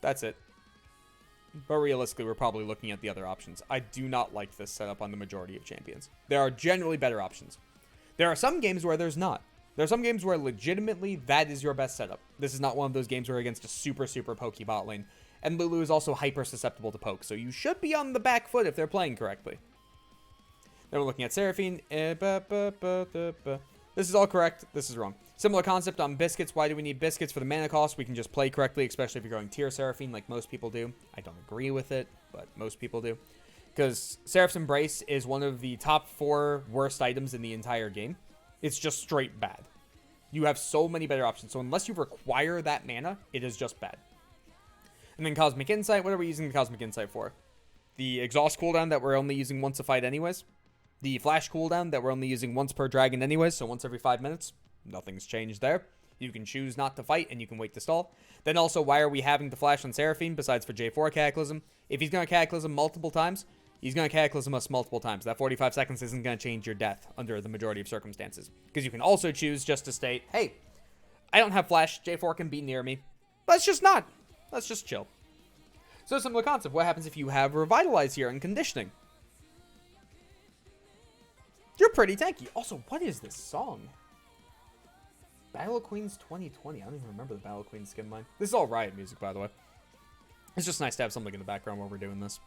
That's it. But realistically, we're probably looking at the other options. I do not like this setup on the majority of champions. There are generally better options. There are some games where there's not. There are some games where legitimately that is your best setup. This is not one of those games where you're against a super pokey bot lane. And Lulu is also hyper susceptible to poke, so you should be on the back foot if they're playing correctly. Then we're looking at Seraphine. This is all correct. This is wrong. Similar concept on biscuits. Why do we need biscuits for the mana cost? We can just play correctly, especially if you're going tier Seraphine like most people do. I don't agree with it, but most people do. Because Seraph's Embrace is one of the top 4 worst items in the entire game. It's just straight bad. You have so many better options. So unless you require that mana, it is just bad. And then Cosmic Insight. What are we using the Cosmic Insight for? The exhaust cooldown that we're only using once a fight anyways. The flash cooldown that we're only using once per dragon anyways, so once every 5 minutes. Nothing's changed there. You can choose not to fight, and you can wait to stall. Then also, why are we having the flash on Seraphine besides for J4 Cataclysm? If he's going to Cataclysm multiple times, he's going to Cataclysm us multiple times. That 45 seconds isn't going to change your death under the majority of circumstances. Because you can also choose just to state, hey, I don't have flash, J4 can be near me. Let's just not. Let's just chill. So similar concept. What happens if you have Revitalize here and Conditioning? You're pretty tanky. Also, what is this song? Battle of Queens 2020. I don't even remember the Battle of Queens skin line. This is all Riot music, by the way. It's just nice to have something in the background while we're doing this,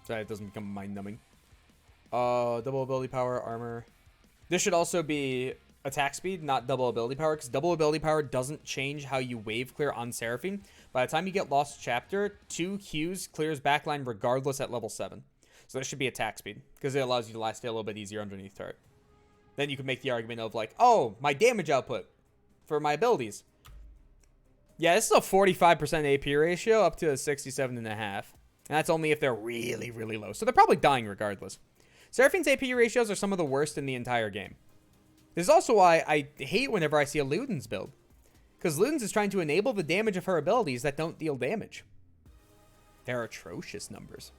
so that it doesn't become mind-numbing. Double ability power, armor. This should also be attack speed, not double ability power, because double ability power doesn't change how you wave clear on Seraphine. By the time you get Lost Chapter, 2 Qs clears backline regardless at level 7. So that should be attack speed, because it allows you to last a little bit easier underneath turret. Then you can make the argument of like, oh, my damage output for my abilities. Yeah, this is a 45% AP ratio up to a 67.5. And that's only if they're really, really low. So they're probably dying regardless. Seraphine's AP ratios are some of the worst in the entire game. This is also why I hate whenever I see a Ludens build. Because Ludens is trying to enable the damage of her abilities that don't deal damage. They're atrocious numbers.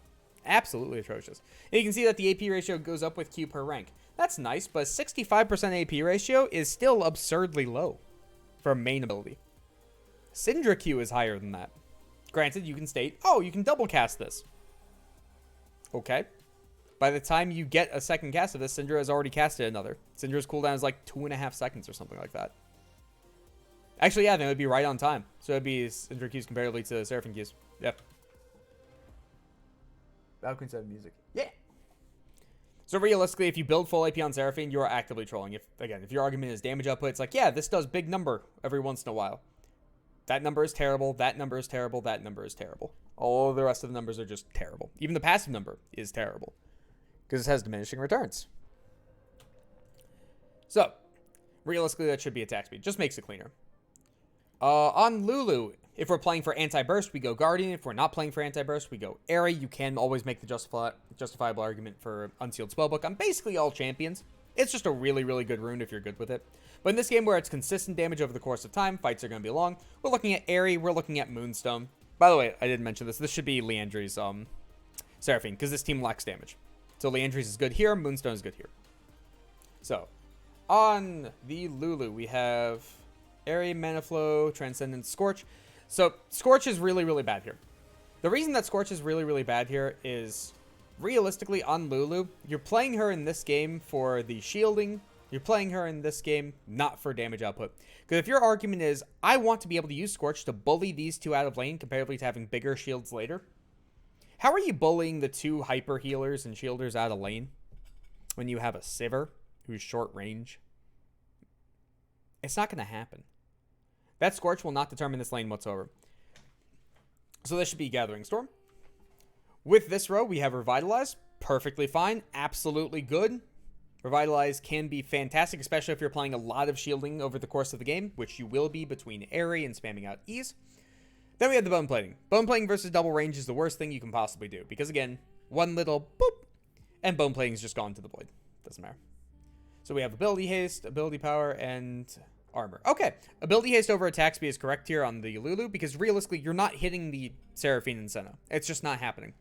Absolutely atrocious. And you can see that the AP ratio goes up with Q per rank. That's nice, but 65% AP ratio is still absurdly low for a main ability. Syndra Q is higher than that. Granted, you can state, oh, you can double cast this. Okay. By the time you get a second cast of this, Syndra has already casted another. Syndra's cooldown is like 2.5 seconds or something like that. Actually, yeah, then it would be right on time. So it would be Syndra Qs comparatively to Seraphine Qs. Yep. Battle Queen 7 music. Yeah. So realistically, if you build full AP on Seraphine, you are actively trolling. If your argument is damage output, it's like, yeah, this does big number every once in a while. That number is terrible. That number is terrible. That number is terrible. All of the rest of the numbers are just terrible. Even the passive number is terrible because it has diminishing returns. So realistically, that should be attack speed. Just makes it cleaner. On Lulu, if we're playing for anti-burst, we go Guardian. If we're not playing for anti-burst, we go Airy. You can always make the justifiable argument for Unsealed Spellbook on basically all champions. It's just a really, really good rune if you're good with it. But in this game where it's consistent damage over the course of time, fights are going to be long. We're looking at Airy. We're looking at Moonstone. By the way, I didn't mention this. This should be Leandri's Seraphine, because this team lacks damage. So Leandri's is good here. Moonstone is good here. So, on the Lulu, we have Airy, Mana Flow, Transcendence, Scorch. So, Scorch is really, really bad here. The reason that Scorch is really, really bad here is, realistically, on Lulu, you're playing her in this game for the shielding. You're playing her in this game not for damage output. Because if your argument is, I want to be able to use Scorch to bully these two out of lane comparatively to having bigger shields later, how are you bullying the two hyper healers and shielders out of lane when you have a Sivir who's short range? It's not going to happen. That Scorch will not determine this lane whatsoever. So this should be Gathering Storm. With this row, we have Revitalize. Perfectly fine. Absolutely good. Revitalize can be fantastic, especially if you're playing a lot of shielding over the course of the game, which you will be between Airy and spamming out E's. Then we have the Bone Plating. Bone Plating versus double range is the worst thing you can possibly do. Because again, one little boop, and Bone Plating is just gone to the void. Doesn't matter. So we have Ability Haste, Ability Power, and Armor. Okay, Ability Haste over Attack Speed is correct here on the Lulu, because realistically, you're not hitting the Seraphine and Senna. It's just not happening.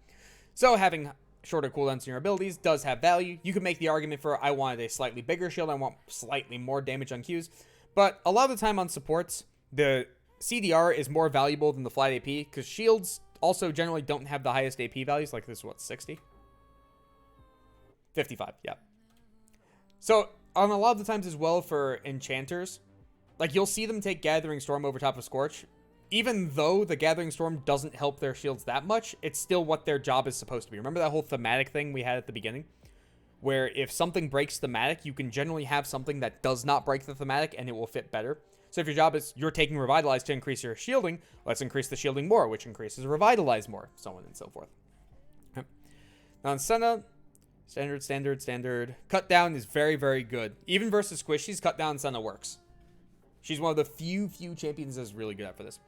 So having shorter cooldowns in your abilities does have value. You can make the argument for, I wanted a slightly bigger shield, I want slightly more damage on Qs. But a lot of the time on supports, the CDR is more valuable than the flat AP, because shields also generally don't have the highest AP values. Like this is what, 60? 55, yeah. So on a lot of the times as well for enchanters, like you'll see them take Gathering Storm over top of Scorch. Even though the Gathering Storm doesn't help their shields that much, it's still what their job is supposed to be. Remember that whole thematic thing we had at the beginning? Where if something breaks thematic, you can generally have something that does not break the thematic and it will fit better. So if your job is you're taking Revitalize to increase your shielding, let's increase the shielding more, which increases Revitalize more, so on and so forth. Okay. Now on Senna, standard. Cut down is very, very good. Even versus Squishies, cut down Senna works. She's one of the few champions that's really good at for this.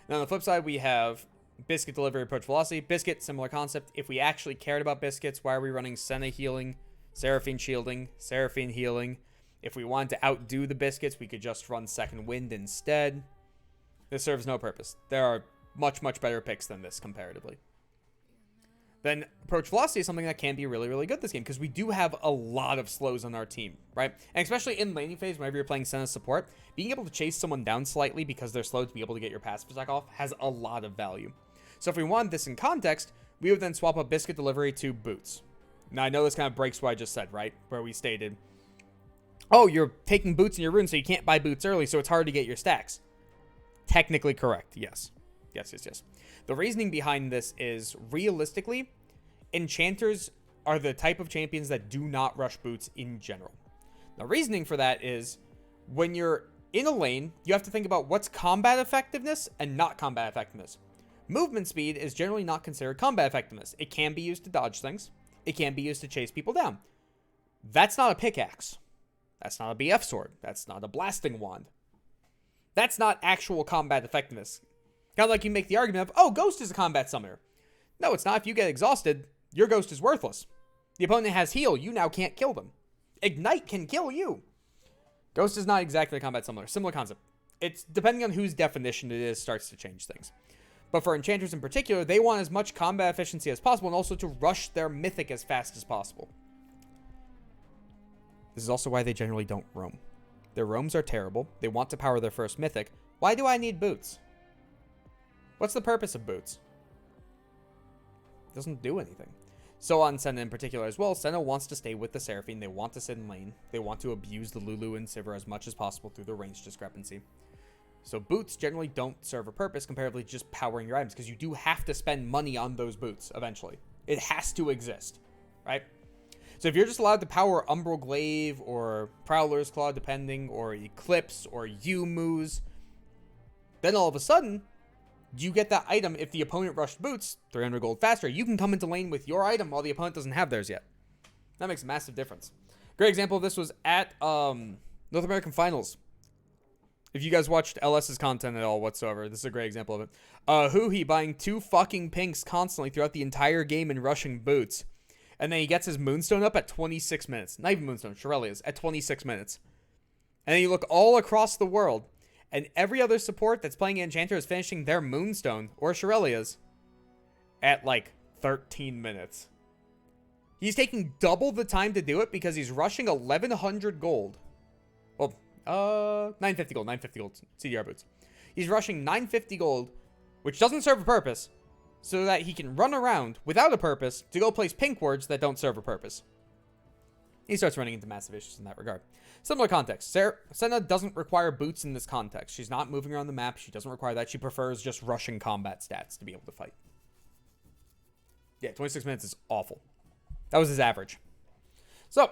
Now on the flip side, we have Biscuit Delivery, Approach Velocity. Biscuit, similar concept. If we actually cared about Biscuits, why are we running Senna healing, Seraphine shielding, Seraphine healing? If we wanted to outdo the Biscuits, we could just run Second Wind instead. This serves no purpose. There are much, much better picks than this comparatively. Then Approach Velocity is something that can be really, really good this game, because we do have a lot of slows on our team, right? And especially in laning phase, whenever you're playing Senna support, being able to chase someone down slightly because they're slow to be able to get your passive attack off has a lot of value. So if we wanted this in context, we would then swap up Biscuit Delivery to Boots. Now I know this kind of breaks what I just said, right? Where we stated, oh, you're taking boots in your rune, so you can't buy boots early, so it's hard to get your stacks. Technically correct, yes. Yes. The reasoning behind this is, realistically, enchanters are the type of champions that do not rush boots in general. The reasoning for that is, when you're in a lane, you have to think about what's combat effectiveness and not combat effectiveness. Movement speed is generally not considered combat effectiveness. It can be used to dodge things. It can be used to chase people down. That's not a pickaxe. That's not a BF sword. That's not a blasting wand. That's not actual combat effectiveness. Kind of like you make the argument of, oh, Ghost is a combat summoner. No, it's not. If you get exhausted, your Ghost is worthless. The opponent has heal. You now can't kill them. Ignite can kill you. Ghost is not exactly a combat summoner. Similar concept. It's depending on whose definition it is, starts to change things. But for enchanters in particular, they want as much combat efficiency as possible and also to rush their mythic as fast as possible. This is also why they generally don't roam. Their roams are terrible. They want to power their first mythic. Why do I need boots? What's the purpose of boots? It doesn't do anything. So on Senna in particular as well, Senna wants to stay with the Seraphine. They want to sit in lane. They want to abuse the Lulu and Sivir as much as possible through the range discrepancy. So boots generally don't serve a purpose comparatively to just powering your items, because you do have to spend money on those boots eventually. It has to exist, right? So if you're just allowed to power Umbral Glaive or Prowler's Claw depending, or Eclipse or Yumu's, then all of a sudden, you get that item. If the opponent rushed boots 300 gold faster, you can come into lane with your item while the opponent doesn't have theirs yet. That makes a massive difference. Great example of this was at North American Finals. If you guys watched LS's content at all whatsoever, this is a great example of it. Huhi buying 2 fucking pinks constantly throughout the entire game and rushing boots. And then he gets his Moonstone up at 26 minutes. Not even Moonstone, Shirelia's at 26 minutes. And then you look all across the world, and every other support that's playing Enchanter is finishing their Moonstone or Shirelia's at like 13 minutes. He's taking double the time to do it because he's rushing 1100 gold. Well, 950 gold, 950 gold CDR boots. He's rushing 950 gold, which doesn't serve a purpose, so that he can run around without a purpose to go place pink wards that don't serve a purpose. He starts running into massive issues in that regard. Similar context. Senna doesn't require boots in this context. She's not moving around the map. She doesn't require that. She prefers just rushing combat stats to be able to fight. Yeah, 26 minutes is awful. That was his average. So,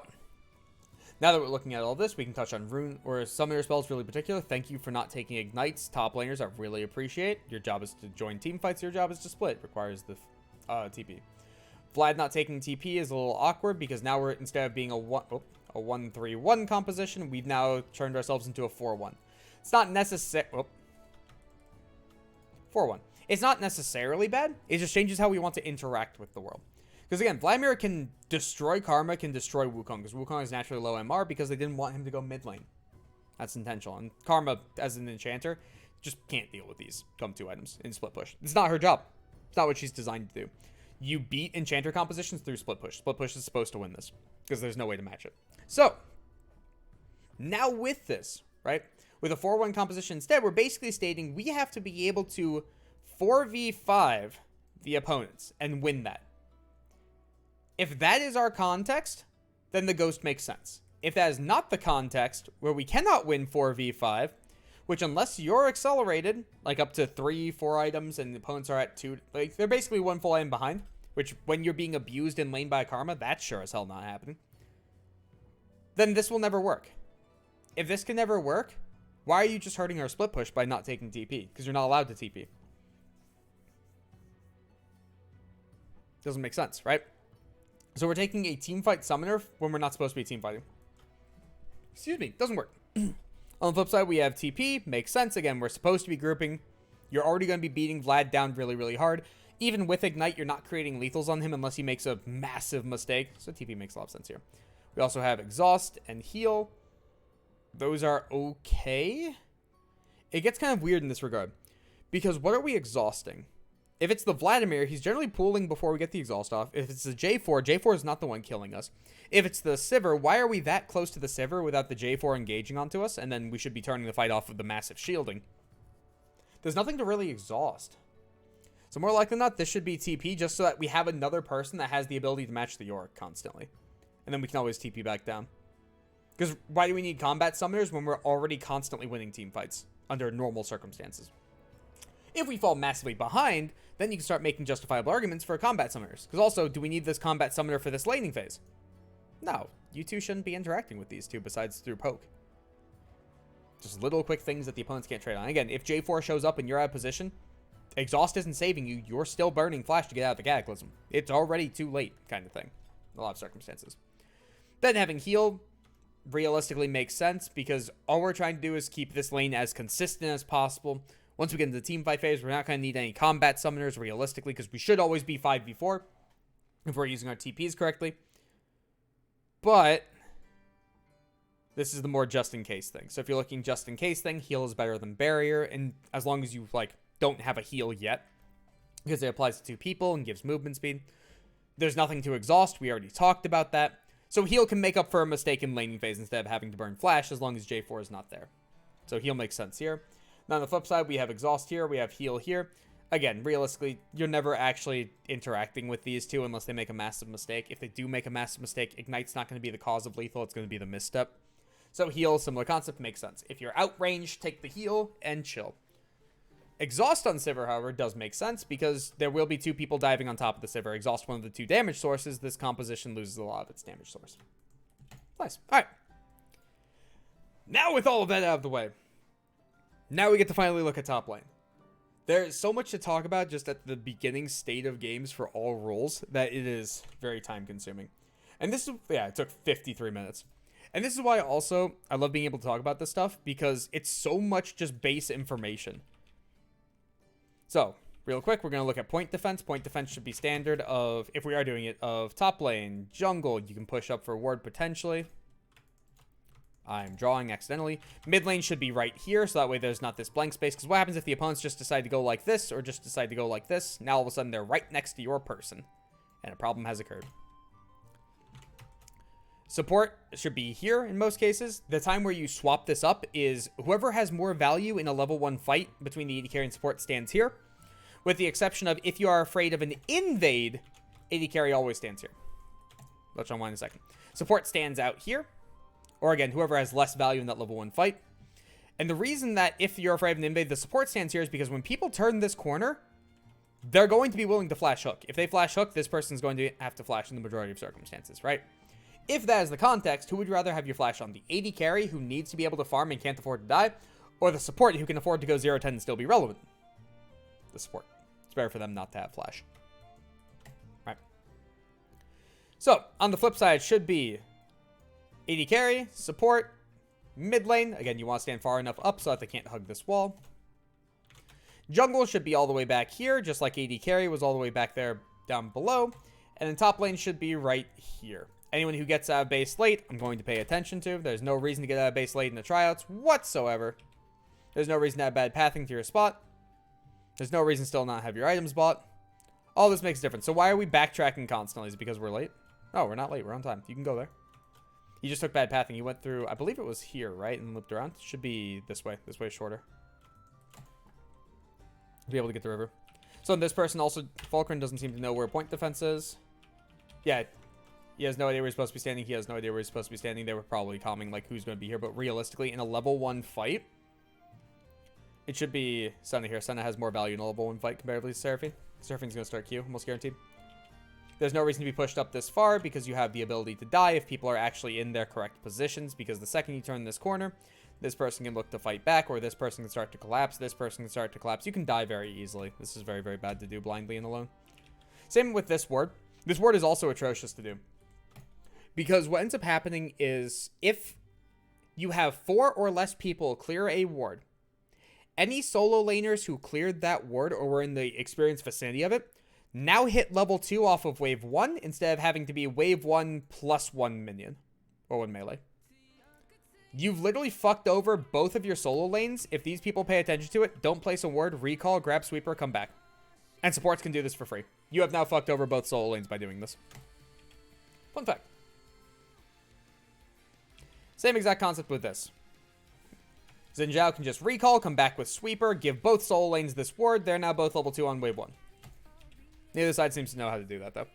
now that we're looking at all this, we can touch on rune or summoner spells really particular. Thank you for not taking ignites, top laners. I really appreciate. Your job is to join team fights. Your job is to split. Requires the TP. Vlad not taking TP is a little awkward because now we're, instead of being a 1-3-1 composition, we've now turned ourselves into a 4-1. It's not necessary. 4-1. It's not necessarily bad. It just changes how we want to interact with the world. Because again, Vladimir can destroy Karma, can destroy Wukong, because Wukong is naturally low MR because they didn't want him to go mid lane. That's intentional. And Karma, as an enchanter, just can't deal with these come 2 items in split push. It's not her job. It's not what she's designed to do. You beat enchanter compositions through split push. Split push is supposed to win this because there's no way to match it. So, now with this, right, with a 4-1 composition instead, we're basically stating we have to be able to 4v5 the opponents and win that. If that is our context, then the Ghost makes sense. If that is not the context, where we cannot win 4v5, which unless you're accelerated, like up to 3-4 items and the opponents are at 2, like they're basically 1 full item behind, which when you're being abused in lane by Karma, that's sure as hell not happening, then this will never work. If this can never work, why are you just hurting our split push by not taking TP? Because you're not allowed to TP. Doesn't make sense, right? So we're taking a teamfight summoner when we're not supposed to be teamfighting. Excuse me, doesn't work. On the flip side, we have TP. Makes sense. Again, we're supposed to be grouping. You're already going to be beating Vlad down really, really hard. Even with Ignite, you're not creating lethals on him unless he makes a massive mistake. So TP makes a lot of sense here. We also have Exhaust and Heal. Those are okay. It gets kind of weird in this regard. Because what are we exhausting? If it's the Vladimir, he's generally pooling before we get the exhaust off. If it's the J4, J4 is not the one killing us. If it's the Sivir, why are we that close to the Sivir without the J4 engaging onto us? And then we should be turning the fight off of the massive shielding. There's nothing to really exhaust. So more likely than not, this should be TP just so that we have another person that has the ability to match the Yorick constantly. And then we can always TP back down. Because why do we need combat summoners when we're already constantly winning team fights under normal circumstances? If we fall massively behind, then you can start making justifiable arguments for combat summoners. Because also, do we need this combat summoner for this laning phase? No, you two shouldn't be interacting with these two besides through poke. Just little quick things that the opponents can't trade on. Again, if J4 shows up and you're out of position, exhaust isn't saving you. You're still burning flash to get out of the cataclysm. It's already too late, kind of thing. In a lot of circumstances. Then having heal realistically makes sense because all we're trying to do is keep this lane as consistent as possible. Once we get into the team fight phase, we're not going to need any combat summoners realistically because we should always be 5v4 if we're using our TPs correctly. But this is the more just in case thing. So if you're looking just in case thing, heal is better than barrier. And as long as you don't have a heal yet, because it applies to two people and gives movement speed, there's nothing to exhaust. We already talked about that. So heal can make up for a mistake in laning phase instead of having to burn flash as long as J4 is not there. So heal makes sense here. Now on the flip side, we have exhaust here. We have heal here. Again, realistically, you're never actually interacting with these two unless they make a massive mistake. If they do make a massive mistake, Ignite's not going to be the cause of lethal. It's going to be the misstep. So heal, similar concept, makes sense. If you're outrange, take the heal and chill. Exhaust on Sivir, however, does make sense because there will be two people diving on top of the Sivir. Exhaust one of the two damage sources. This composition loses a lot of its damage source. Nice. All right. Now with all of that out of the way, now we get to finally look at top lane. There's so much to talk about just at the beginning state of games for all roles that it is very time consuming. And this is, yeah, it took 53 minutes. And this is why also I love being able to talk about this stuff because it's so much just base information. So, real quick, we're going to look at point defense. Point defense should be standard of, if we are doing it, of top lane, jungle. You can push up for a ward potentially. I'm drawing accidentally. Mid lane should be right here, so that way there's not this blank space. Because what happens if the opponents just decide to go like this or just decide to go like this? Now all of a sudden they're right next to your person. And a problem has occurred. Support should be here in most cases. The time where you swap this up is whoever has more value in a level 1 fight between the AD carry and support stands here. With the exception of if you are afraid of an invade, AD carry always stands here. Let's unwind in a second. Support stands out here. Or again, whoever has less value in that level 1 fight. And the reason that if you're afraid of an invade, the support stands here is because when people turn this corner, they're going to be willing to flash hook. If they flash hook, this person's going to have to flash in the majority of circumstances, right? If that is the context, who would you rather have your flash on? The AD carry who needs to be able to farm and can't afford to die? Or the support who can afford to go 0-10 and still be relevant? The support. It's better for them not to have flash. Right. So, on the flip side, should be AD carry, support, mid lane. Again, you want to stand far enough up so that they can't hug this wall. Jungle should be all the way back here, just like AD carry was all the way back there down below. And then top lane should be right here. Anyone who gets out of base late, I'm going to pay attention to. There's no reason to get out of base late in the tryouts whatsoever. There's no reason to have bad pathing to your spot. There's no reason still not have your items bought. All this makes a difference. So why are we backtracking constantly? Is it because we're late? No, we're not late. We're on time. You can go there. He just took bad pathing. He went through, I believe it was here, right? And looped around. Should be this way. This way is shorter. Be able to get the river. So this person also, Fulcrum doesn't seem to know where point defense is. Yeah. He has no idea where he's supposed to be standing. He has no idea where he's supposed to be standing. They were probably calming like who's going to be here. But realistically, in a level 1 fight, it should be Senna here. Senna has more value in a level 1 fight comparatively to Seraphine. Seraphine's going to start Q, almost guaranteed. There's no reason to be pushed up this far because you have the ability to die if people are actually in their correct positions. Because the second you turn this corner, this person can look to fight back, or this person can start to collapse. This person can start to collapse. You can die very easily. This is very, very bad to do blindly and alone. Same with this ward. This ward is also atrocious to do. Because what ends up happening is if you have 4 or less people clear a ward, any solo laners who cleared that ward or were in the experienced vicinity of it now hit level 2 off of wave 1 instead of having to be wave 1 plus 1 minion or 1 melee. You've literally fucked over both of your solo lanes. If these people pay attention to it, don't place a ward, recall, grab sweeper, come back. And supports can do this for free. You have now fucked over both solo lanes by doing this. Fun fact. Same exact concept with this. Xin Zhao can just recall, come back with sweeper, give both solo lanes this ward. They're now both level 2 on wave 1. Neither side seems to know how to do that, though.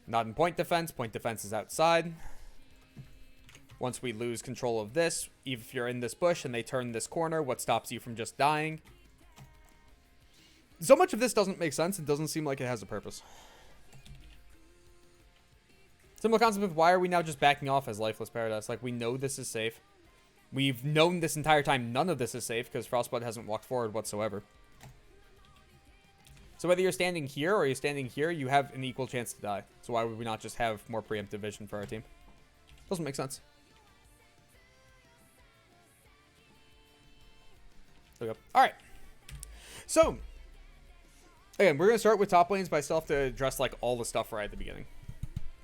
Not in point defense. Point defense is outside. Once we lose control of this, if you're in this bush and they turn this corner, what stops you from just dying? So much of this doesn't make sense. It doesn't seem like it has a purpose. Similar concept with why are we now just backing off as Lifeless Paradise? Like, we know this is safe. We've known this entire time none of this is safe because Frostblood hasn't walked forward whatsoever. So whether you're standing here or you're standing here, you have an equal chance to die. So why would we not just have more preemptive vision for our team? Doesn't make sense. There we go. All right. So, again, we're going to start with top lanes, but I still have to address, like, all the stuff right at the beginning.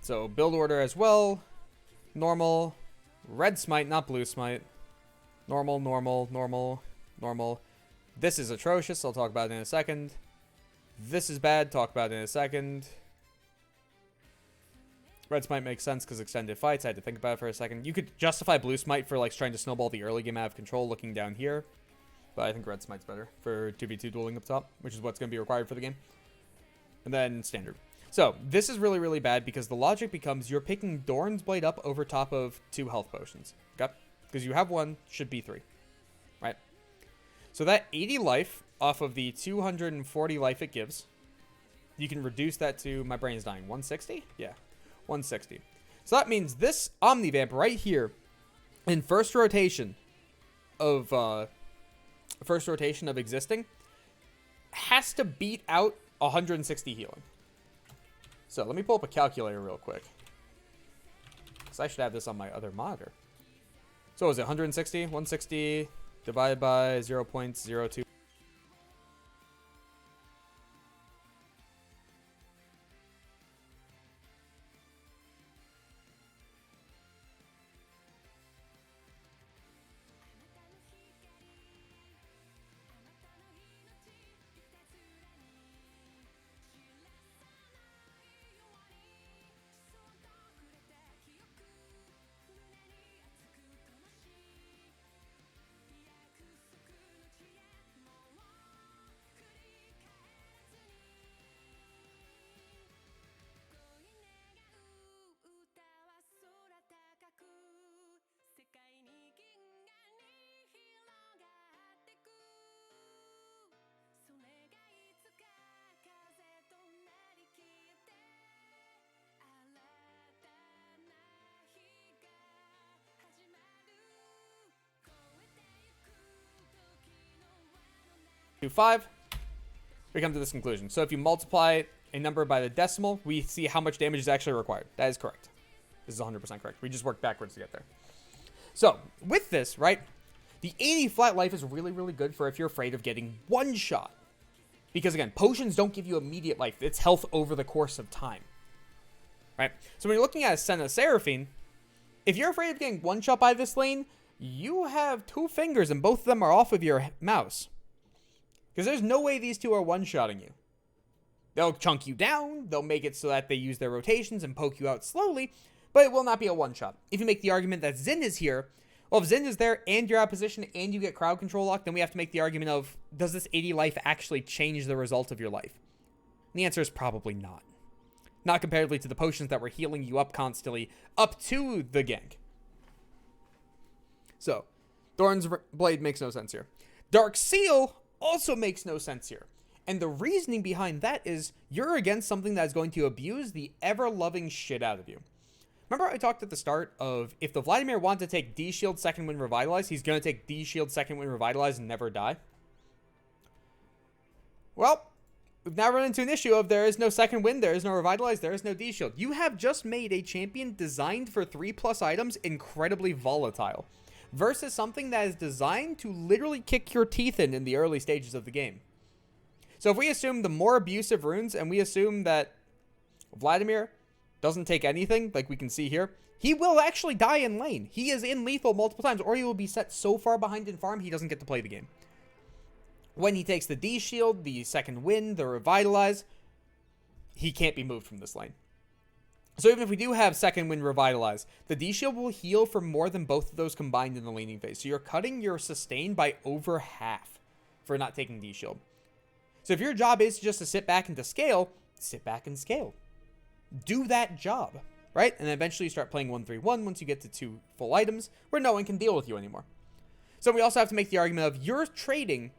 So, build order as well. Normal. Red smite, not blue smite. Normal, normal, normal, normal. This is atrocious. I'll talk about it in a second. This is bad. Talk about it in a second. Red smite makes sense because extended fights. I had to think about it for a second. You could justify blue smite for, like, trying to snowball the early game out of control looking down here. But I think red smite's better for 2v2 dueling up top, which is what's going to be required for the game. And then standard. So, this is really, really bad because the logic becomes you're picking Doran's Blade up over top of 2 health potions. Okay? Because you have 1, should be 3. Right? So that 80 life off of the 240 life it gives, you can reduce that to, my brain is dying, 160? Yeah, 160. So that means this Omnivamp right here, in first rotation of existing, has to beat out 160 healing. So let me pull up a calculator real quick, because I should have this on my other monitor. So is it 160? 160 divided by 0.02. 5, we come to this conclusion. So if you multiply a number by the decimal, we see how much damage is actually required. That is correct. This is 100% correct. We just worked backwards to get there. So with this, right, the 80 flat life is really, really good for if you're afraid of getting one shot. Because again, potions don't give you immediate life. It's health over the course of time. Right? So when you're looking at a Senna Seraphine, if you're afraid of getting one shot by this lane, you have 2 fingers and both of them are off of your mouse. Because there's no way these 2 are one-shotting you. They'll chunk you down, they'll make it so that they use their rotations and poke you out slowly, but it will not be a one-shot. If you make the argument that Xin is here, well, if Xin is there and you're out of position and you get crowd control locked, then we have to make the argument of, does this 80 life actually change the result of your life? And the answer is probably not. Not comparatively to the potions that were healing you up constantly up to the gank. So, Doran's Blade makes no sense here. Dark Seal also makes no sense here. And the reasoning behind that is you're against something that is going to abuse the ever-loving shit out of you. Remember I talked at the start of if the Vladimir wanted to take D-Shield Second Wind Revitalize, he's going to take D-Shield Second Wind Revitalize and never die? Well, we've now run into an issue of there is no Second Wind, there is no Revitalize, there is no D-Shield. You have just made a champion designed for 3+ items incredibly volatile, versus something that is designed to literally kick your teeth in the early stages of the game. So if we assume the more abusive runes, and we assume that Vladimir doesn't take anything, like we can see here, he will actually die in lane. He is in lethal multiple times, or he will be set so far behind in farm, he doesn't get to play the game. When he takes the D-Shield, the Second Wind, the Revitalize, he can't be moved from this lane. So even if we do have Second Wind Revitalize, the D-Shield will heal for more than both of those combined in the laning phase. So you're cutting your sustain by over half for not taking D-Shield. So if your job is just to sit back and to scale, sit back and scale. Do that job. right? And then eventually you start playing 1-3-1 once you get to 2 full items where no one can deal with you anymore. So we also have to make the argument of you're trading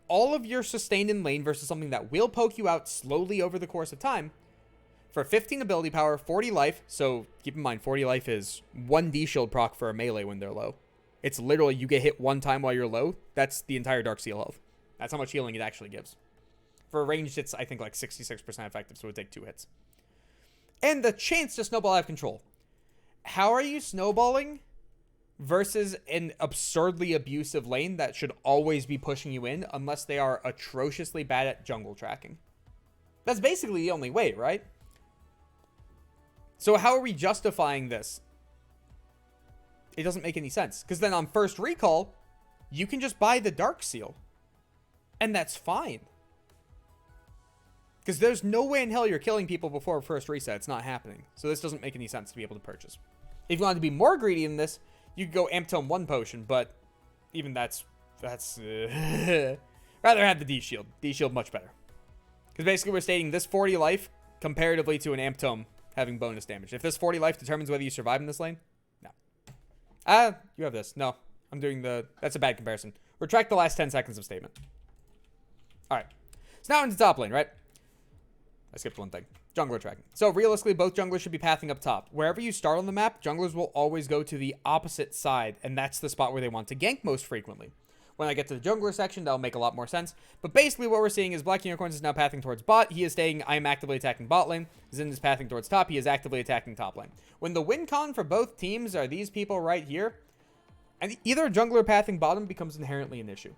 all of your sustain in lane versus something that will poke you out slowly over the course of time for 15 ability power, 40 life. So keep in mind, 40 life is 1 D shield proc for a melee when they're low. It's literally you get hit 1 time while you're low. That's the entire Dark Seal health. That's how much healing it actually gives. For ranged, it's I think like 66% effective, so it would take 2 hits. And the chance to snowball out of control. How are you snowballing versus an absurdly abusive lane that should always be pushing you in unless they are atrociously bad at jungle tracking? That's basically the only way, right? So how are we justifying this? It doesn't make any sense. Because then on first recall, you can just buy the Dark Seal. And that's fine. Because there's no way in hell you're killing people before first reset. It's not happening. So this doesn't make any sense to be able to purchase. If you wanted to be more greedy than this, you could go Amp Tome 1 potion. But even that's rather have the D-Shield. D-Shield much better. Because basically we're stating this 40 life comparatively to an Amp Tome having bonus damage. If this 40 life determines whether you survive in this lane, no. You have this. No, I'm doing that's a bad comparison. Retract the last 10 seconds of statement. All right. So now into top lane, right? I skipped one thing. Jungler tracking. So realistically, both junglers should be pathing up top. Wherever you start on the map, junglers will always go to the opposite side, and that's the spot where they want to gank most frequently. When I get to the jungler section, that'll make a lot more sense. But basically what we're seeing is Black Unicorns is now pathing towards bot. He is saying, I am actively attacking bot lane. Zin is pathing towards top. He is actively attacking top lane. When the win con for both teams are these people right here, and either jungler pathing bottom becomes inherently an issue.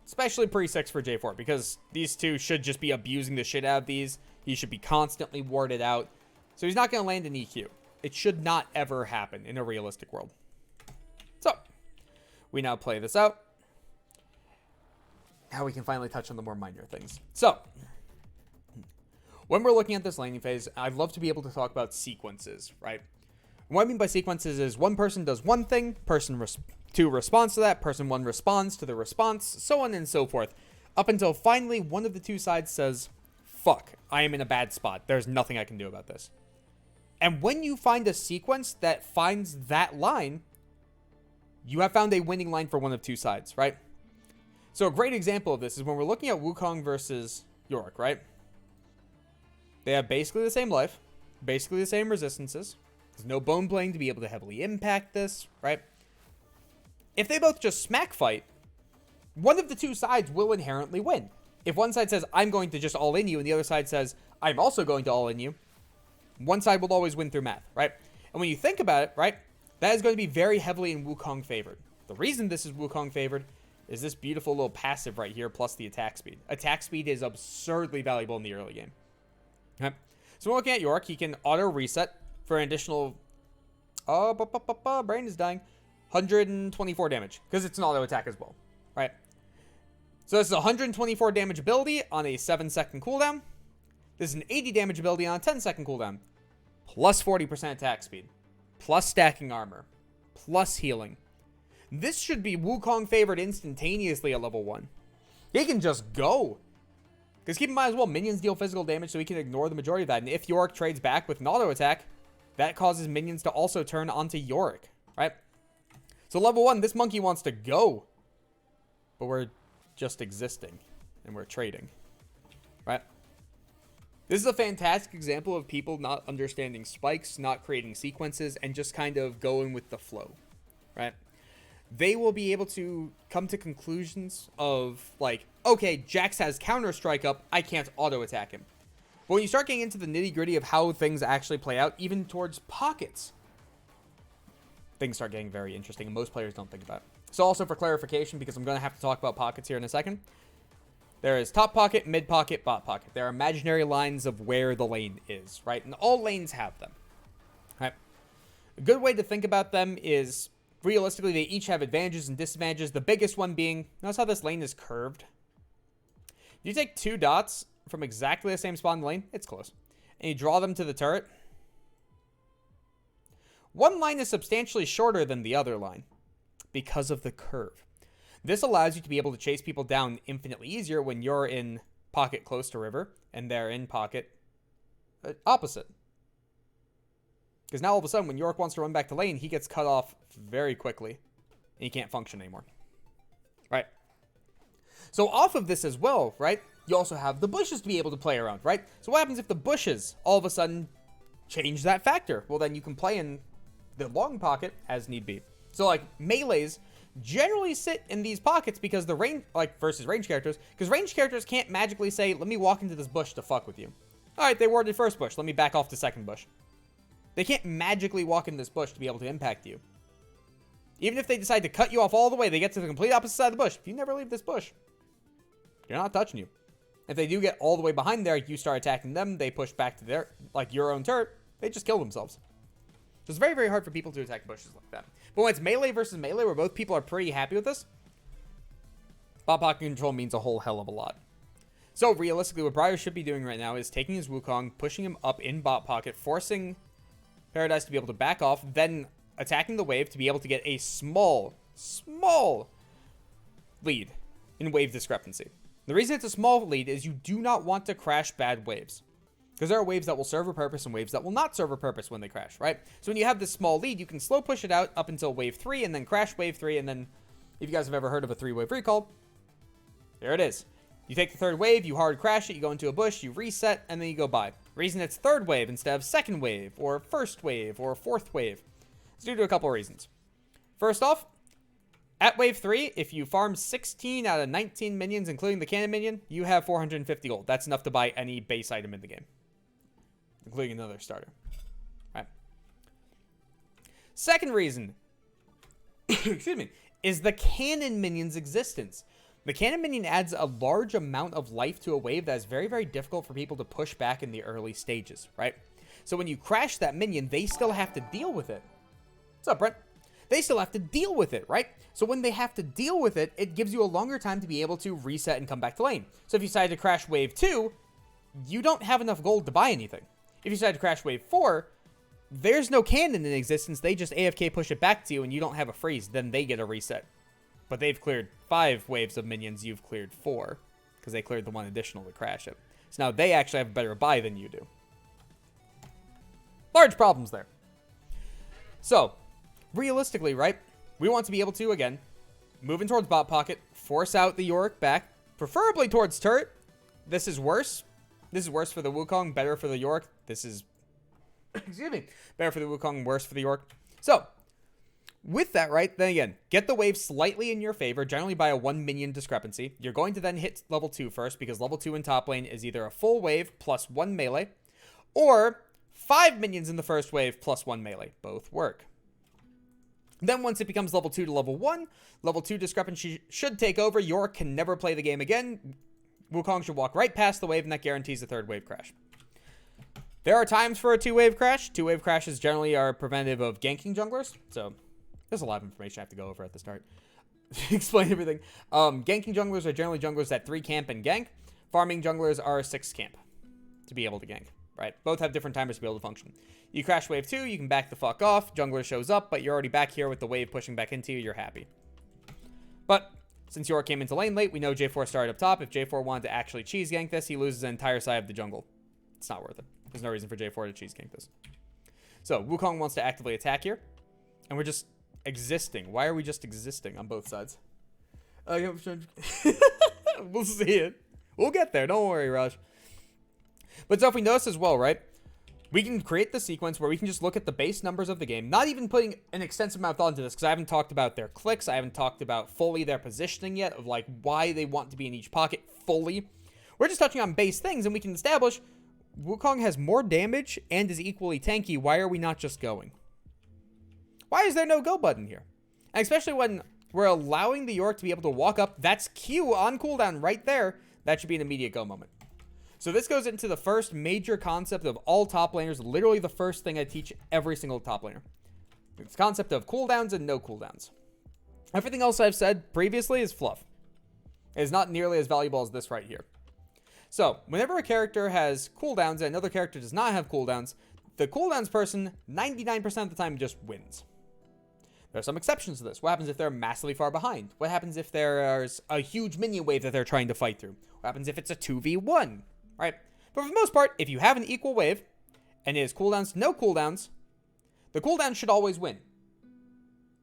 Especially pre-6 for J4, because these two should just be abusing the shit out of these. He should be constantly warded out. So he's not going to land an EQ. It should not ever happen in a realistic world. So, we now play this out. Now we can finally touch on the more minor things. So, when we're looking at this laning phase, I'd love to be able to talk about sequences, right? What I mean by sequences is one person does one thing, person 2 responds to that, person 1 responds to the response, so on and so forth. Up until finally one of the two sides says, fuck, I am in a bad spot. There's nothing I can do about this. And when you find a sequence that finds that line, you have found a winning line for one of two sides, right? So a great example of this is when we're looking at Wukong versus Yorick, right? They have basically the same life, basically the same resistances. There's no bone playing to be able to heavily impact this, right? If they both just smack fight, one of the two sides will inherently win. If one side says, I'm going to just all in you, and the other side says, I'm also going to all in you, one side will always win through math, right? And when you think about it, right, that is going to be very heavily in Wukong favored. The reason this is Wukong favored is this beautiful little passive right here, plus the attack speed. Attack speed is absurdly valuable in the early game. Okay. So we're looking at Yorick. He can auto reset for an additional, brain is dying, 124 damage, because it's an auto attack as well, right? So this is a 124 damage ability on a 7-second cooldown. This is an 80 damage ability on a 10-second cooldown, plus 40% attack speed, plus stacking armor, plus healing. This should be Wukong favored instantaneously at level 1. He can just go. Because keep in mind as well, minions deal physical damage, so he can ignore the majority of that. And if Yorick trades back with an auto attack, that causes minions to also turn onto Yorick, right? So level 1, this monkey wants to go. But we're just existing. And we're trading. Right? This is a fantastic example of people not understanding spikes, not creating sequences, and just kind of going with the flow. Right? They will be able to come to conclusions of, like, okay, Jax has Counter-Strike up, I can't auto-attack him. But when you start getting into the nitty-gritty of how things actually play out, even towards pockets, things start getting very interesting, and most players don't think about it. So also for clarification, because I'm going to have to talk about pockets here in a second, there is top pocket, mid pocket, bot pocket. There are imaginary lines of where the lane is, right? And all lanes have them. Right? A good way to think about them is, realistically, they each have advantages and disadvantages. The biggest one being, notice how this lane is curved? If you take 2 dots from exactly the same spot in the lane, it's close, and you draw them to the turret, one line is substantially shorter than the other line because of the curve. This allows you to be able to chase people down infinitely easier when you're in pocket close to river and they're in pocket opposite. Because now all of a sudden, when York wants to run back to lane, he gets cut off very quickly. And he can't function anymore. Right? So off of this as well, right, you also have the bushes to be able to play around, right? So what happens if the bushes all of a sudden change that factor? Well, then you can play in the long pocket as need be. So, like, melees generally sit in these pockets because the range, like, versus range characters, because range characters can't magically say, let me walk into this bush to fuck with you. All right, they warded first bush. Let me back off to second bush. They can't magically walk in this bush to be able to impact you. Even if they decide to cut you off all the way, they get to the complete opposite side of the bush. If you never leave this bush, they're not touching you. If they do get all the way behind there, you start attacking them, they push back to their, like, your own turret, they just kill themselves. So it's very, very hard for people to attack bushes like that. But when it's melee versus melee, where both people are pretty happy with this, bot pocket control means a whole hell of a lot. So realistically, what Briar should be doing right now is taking his Wukong, pushing him up in bot pocket, forcing Paradise to be able to back off, then attacking the wave to be able to get a small lead in wave discrepancy. The reason it's a small lead is you do not want to crash bad waves. Because there are waves that will serve a purpose and waves that will not serve a purpose when they crash, right? So when you have this small lead, you can slow push it out up until wave 3 and then crash wave 3. And then if you guys have ever heard of a 3-wave recall, there it is. You take the third wave, you hard crash it, you go into a bush, you reset, and then you go by. Reason it's third wave instead of second wave or first wave or fourth wave. It's due to a couple of reasons. First off, at wave 3, if you farm 16 out of 19 minions, including the cannon minion, you have 450 gold. That's enough to buy any base item in the game, including another starter. Right. Second reason, excuse me, is the cannon minion's existence. The cannon minion adds a large amount of life to a wave that is very, very difficult for people to push back in the early stages, right? So when you crash that minion, they still have to deal with it. What's up, Brent? They still have to deal with it, right? So when they have to deal with it, it gives you a longer time to be able to reset and come back to lane. So if you decide to crash wave 2, you don't have enough gold to buy anything. If you decide to crash wave 4, there's no cannon in existence. They just AFK push it back to you and you don't have a freeze. Then they get a reset. But they've cleared 5 waves of minions. You've cleared 4 because they cleared the one additional to crash it. So now they actually have a better buy than you do. Large problems there. So, realistically, right, we want to be able to, again, move in towards bot pocket, force out the Yorick back, preferably towards turret. This is worse. This is worse for the Wukong, better for the Yorick. This is, excuse me, better for the Wukong, worse for the Yorick. So, with that, right, then again, get the wave slightly in your favor, generally by a 1 minion discrepancy. You're going to then hit level 2 first, because level 2 in top lane is either a full wave plus 1 melee, or 5 minions in the first wave plus 1 melee. Both work. Then once it becomes level 2 to level 1, level 2 discrepancy should take over. Yorick can never play the game again. Wukong should walk right past the wave, and that guarantees a third wave crash. There are times for a 2-wave crash. 2-wave crashes generally are preventative of ganking junglers, so there's a lot of information I have to go over at the start. Explain everything. Ganking junglers are generally junglers that 3 camp and gank. Farming junglers are 6 camp to be able to gank, right? Both have different timers to be able to function. You crash wave 2, you can back the fuck off. Jungler shows up, but you're already back here with the wave pushing back into you. You're happy. But since Yorick came into lane late, we know J4 started up top. If J4 wanted to actually cheese gank this, he loses the entire side of the jungle. It's not worth it. There's no reason for J4 to cheese gank this. So Wukong wants to actively attack here, and we're just existing. Why are we just existing on both sides? We'll see it. We'll get there. Don't worry, Raj. But so if we notice as well, right, we can create the sequence where we can just look at the base numbers of the game, not even putting an extensive amount of thought into this, because I haven't talked about their clicks. I haven't talked about fully their positioning yet, of like why they want to be in each pocket fully. We're just touching on base things, and we can establish Wukong has more damage and is equally tanky. Why are we not just going? Why is there no go button here? And especially when we're allowing the Yorick to be able to walk up. That's Q on cooldown right there. That should be an immediate go moment. So this goes into the first major concept of all top laners. Literally the first thing I teach every single top laner. It's the concept of cooldowns and no cooldowns. Everything else I've said previously is fluff. It is not nearly as valuable as this right here. So whenever a character has cooldowns and another character does not have cooldowns, the cooldowns person 99% of the time just wins. There are some exceptions to this. What happens if they're massively far behind? What happens if there's a huge minion wave that they're trying to fight through? What happens if it's a 2v1? Right? But for the most part, if you have an equal wave, and it is cooldowns to no cooldowns, the cooldown should always win.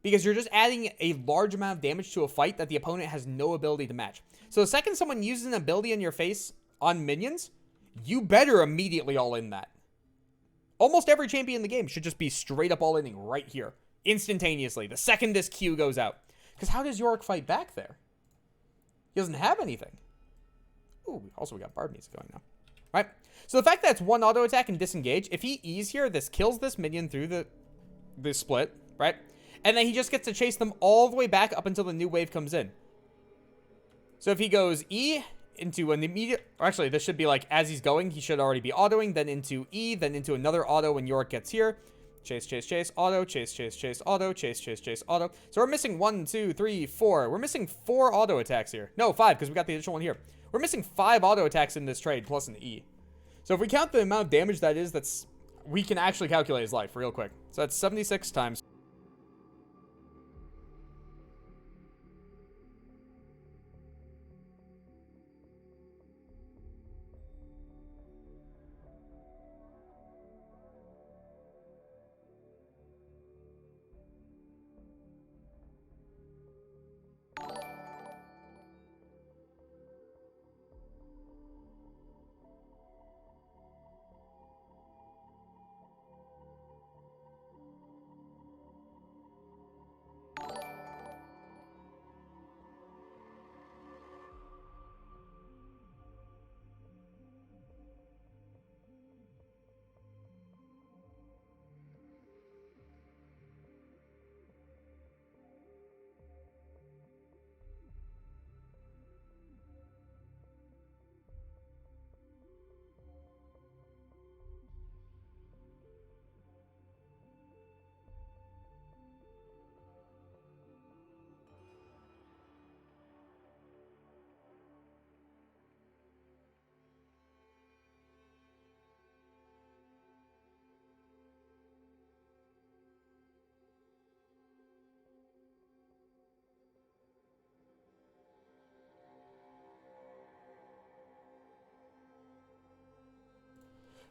Because you're just adding a large amount of damage to a fight that the opponent has no ability to match. So the second someone uses an ability in your face on minions, you better immediately all in that. Almost every champion in the game should just be straight up all-inning right here. Instantaneously. The second this Q goes out. Because how does Yorick fight back there? He doesn't have anything. Ooh, also we got Bard music going now. Right? So the fact that it's one auto attack and disengage, if he E's here, this kills this minion through the split, right? And then he just gets to chase them all the way back up until the new wave comes in. So if he goes E into an immediate... Actually, this should be like, as he's going, he should already be autoing, then into E, then into another auto when Yorick gets here. Chase, chase, chase, auto, chase, chase, chase, auto, chase, chase, chase, auto. So we're missing 1, 2, 3, 4. We're missing 4 auto attacks here. No, 5, because we got the additional one here. We're missing 5 auto attacks in this trade, plus an E. So if we count the amount of damage that is, we can actually calculate his life real quick. So that's 76 times...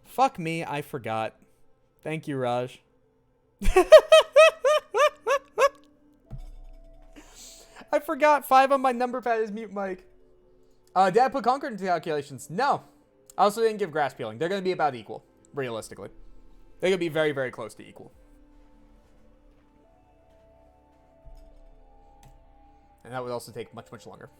Fuck me, I forgot. Thank you, Raj. I forgot 5 on my number pad is mute mic. Did I put Conquer into calculations? No. I also didn't give Grass Peeling. They're going to be about equal, realistically. They're going to be very, very close to equal. And that would also take much, much longer.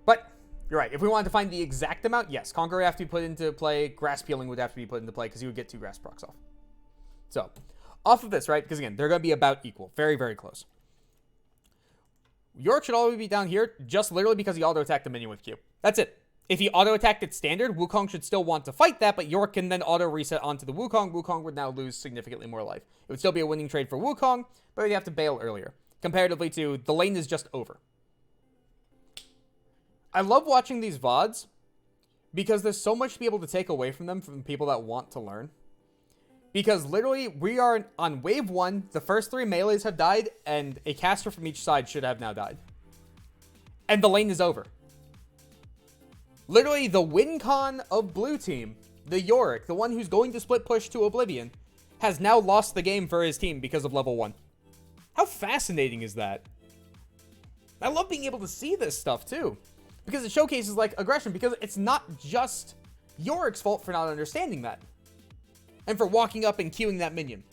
But... you're right. If we wanted to find the exact amount, yes, Conquer would have to be put into play. Grass Peeling would have to be put into play because you would get 2 grass procs off. So, off of this, right? Because again, they're going to be about equal. Very, very close. Yorick should always be down here just literally because he auto-attacked the minion with Q. That's it. If he auto-attacked it standard, Wukong should still want to fight that, but Yorick can then auto-reset onto the Wukong. Wukong would now lose significantly more life. It would still be a winning trade for Wukong, but he'd have to bail earlier. Comparatively to the lane is just over. I love watching these VODs because there's so much to be able to take away from them from people that want to learn. Because literally, we are on wave 1, the first 3 melees have died, and a caster from each side should have now died. And the lane is over. Literally, the win con of blue team, the Yorick, the one who's going to split push to Oblivion, has now lost the game for his team because of level 1. How fascinating is that? I love being able to see this stuff, too. Because it showcases, like, aggression. Because it's not just Yorick's fault for not understanding that. And for walking up and queuing that minion.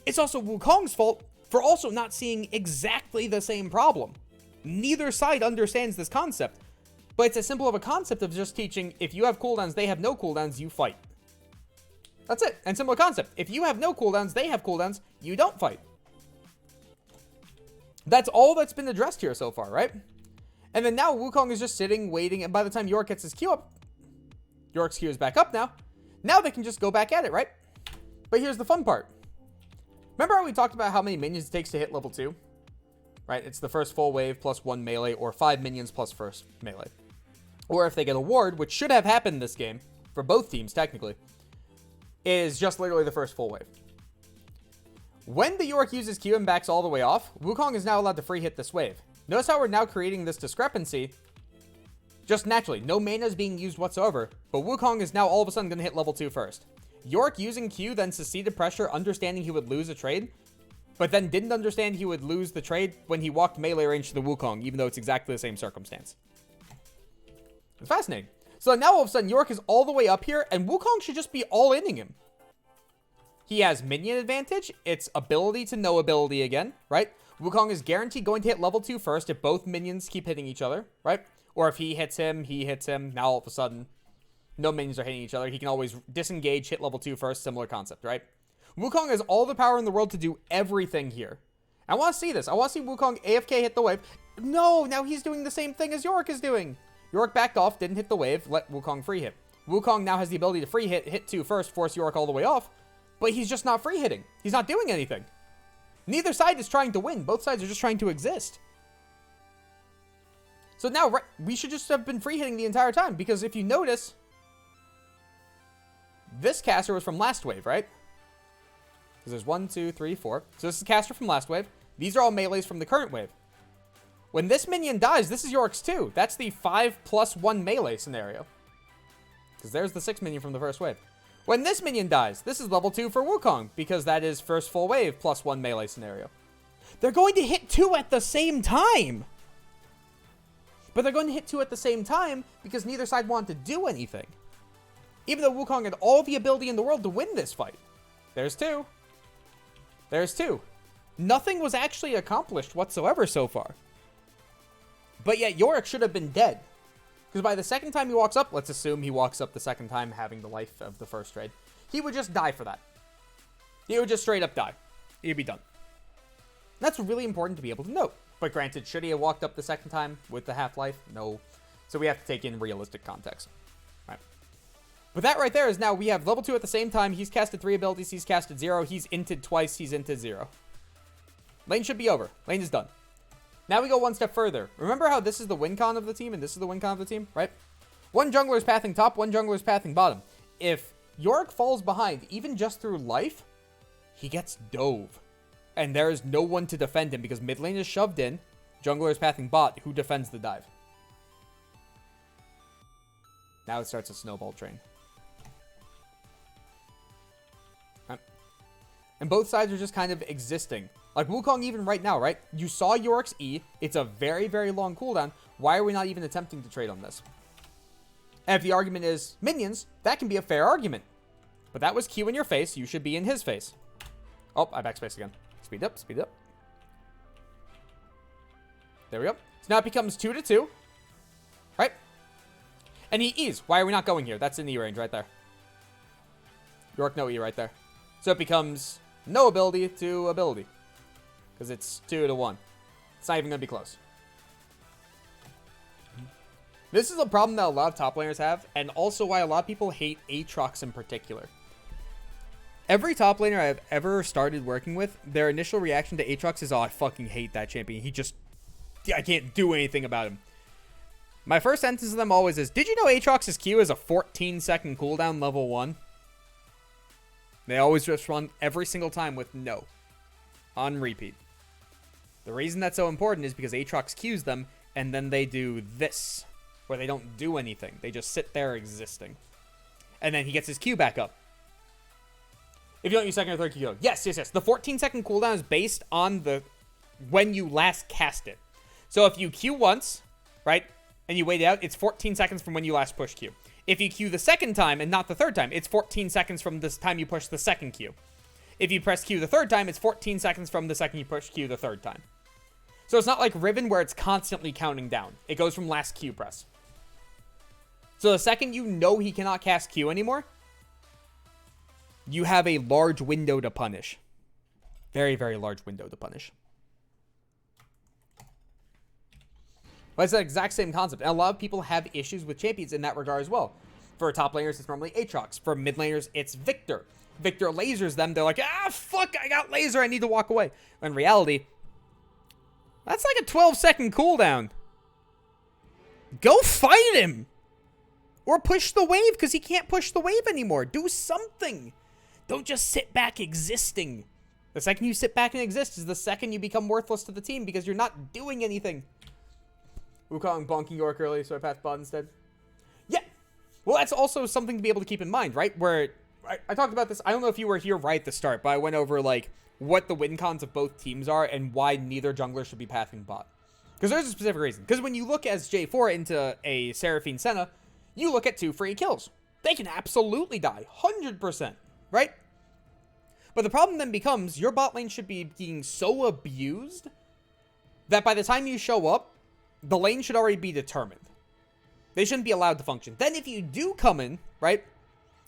It's also Wukong's fault for also not seeing exactly the same problem. Neither side understands this concept. But it's as simple of a concept of just teaching, if you have cooldowns, they have no cooldowns, you fight. That's it. And similar concept. If you have no cooldowns, they have cooldowns, you don't fight. That's all that's been addressed here so far, right? And then now Wukong is just sitting, waiting, and by the time Yorick gets his Q up, Yorick's Q is back up now. Now they can just go back at it, right? But here's the fun part. Remember how we talked about how many minions it takes to hit level 2? Right? It's the first full wave plus 1 melee, or 5 minions plus first melee. Or if they get a ward, which should have happened this game, for both teams technically, is just literally the first full wave. When the Yorick uses Q and backs all the way off, Wukong is now allowed to free hit this wave. Notice how we're now creating this discrepancy. Just naturally, no mana is being used whatsoever, but Wukong is now all of a sudden going to hit level 2 first. Yorick using Q, then succeeded pressure, understanding he would lose a trade, but then didn't understand he would lose the trade when he walked melee range to the Wukong, even though it's exactly the same circumstance. It's fascinating. So now all of a sudden, Yorick is all the way up here, and Wukong should just be all-inning him. He has minion advantage. It's ability to no ability again, right? Wukong is guaranteed going to hit level 2 first if both minions keep hitting each other, right? Or if he hits him, he hits him. Now all of a sudden, no minions are hitting each other. He can always disengage, hit level 2 first. Similar concept, right? Wukong has all the power in the world to do everything here. I want to see this. I want to see Wukong AFK hit the wave. No, now he's doing the same thing as Yorick is doing. Yorick backed off, didn't hit the wave, let Wukong free hit. Wukong now has the ability to free hit 2 first, force Yorick all the way off. But he's just not free hitting. He's not doing anything. Neither side is trying to win. Both sides are just trying to exist. So now, we should just have been free hitting the entire time. Because if you notice, this caster was from last wave, right? Because there's 1, 2, 3, 4. So this is caster from last wave. These are all melees from the current wave. When this minion dies, this is Yorick's too. That's the 5+1 melee scenario. Because there's the 6 minion from the first wave. When this minion dies, this is level 2 for Wukong, because that is first full wave +1 melee scenario. They're going to hit 2 at the same time! But they're going to hit 2 at the same time because neither side wanted to do anything. Even though Wukong had all the ability in the world to win this fight. There's 2. There's 2. Nothing was actually accomplished whatsoever so far. But yet Yorick should have been dead. Because by the second time he walks up, let's assume he walks up the second time having the life of the first trade, he would just die for that. He would just straight up die. He'd be done. That's really important to be able to note. But granted, should he have walked up the second time with the half-life? No. So we have to take in realistic context. Right. But that right there is now we have level 2 at the same time. He's casted 3 abilities. He's casted 0. He's inted twice. He's inted 0. Lane should be over. Lane is done. Now we go one step further. Remember how this is the win con of the team and this is the win con of the team, right? One jungler is pathing top, one jungler is pathing bottom. If Yorick falls behind, even just through life, he gets dove. And there is no one to defend him because mid lane is shoved in. Jungler is pathing bot. Who defends the dive? Now it starts a snowball train. And both sides are just kind of existing. Like Wukong even right now, right? You saw Yorick's E. It's a very, very long cooldown. Why are we not even attempting to trade on this? And if the argument is minions, that can be a fair argument. But that was Q in your face. You should be in his face. Oh, I backspace again. Speed up, speed up. There we go. So now it becomes 2-2. Right? And he E's. Why are we not going here? That's in E range right there. Yorick no E right there. So it becomes no ability to ability. Because it's 2-1. It's not even going to be close. This is a problem that a lot of top laners have, and also why a lot of people hate Aatrox in particular. Every top laner I've ever started working with, their initial reaction to Aatrox is, oh, I fucking hate that champion. I can't do anything about him. My first sentence to them always is, did you know Aatrox's Q is a 14-second cooldown level 1? They always respond every single time with no. On repeat. The reason that's so important is because Aatrox Qs them, and then they do this, where they don't do anything. They just sit there existing. And then he gets his Q back up. If you don't use second or third Q, yes. The 14-second cooldown is based on when you last cast it. So if you Q once, right, and you wait it out, it's 14 seconds from when you last push Q. If you Q the second time and not the third time, it's 14 seconds from this time you push the second Q. If you press Q the third time, it's 14 seconds from the second you push Q the third time. So it's not like Riven where it's constantly counting down. It goes from last Q press. So the second you know he cannot cast Q anymore, you have a large window to punish. Very, very large window to punish. But it's the exact same concept. And a lot of people have issues with champions in that regard as well. For top laners, it's normally Aatrox. For mid laners, it's Victor. Victor lasers them. They're like, ah, fuck, I got laser. I need to walk away. In reality, that's like a 12-second cooldown. Go fight him. Or push the wave because he can't push the wave anymore. Do something. Don't just sit back existing. The second you sit back and exist is the second you become worthless to the team because you're not doing anything. Wukong bonking Yorick early, so I passed bot instead. Yeah. Well, that's also something to be able to keep in mind, right? Where I talked about this. I don't know if you were here right at the start, but I went over, like, what the win cons of both teams are and why neither jungler should be pathing bot. Because there's a specific reason. Because when you look as J4 into a Seraphine Senna, you look at 2 free kills. They can absolutely die. 100%. Right? But the problem then becomes your bot lane should be being so abused that by the time you show up, the lane should already be determined. They shouldn't be allowed to function. Then if you do come in, right,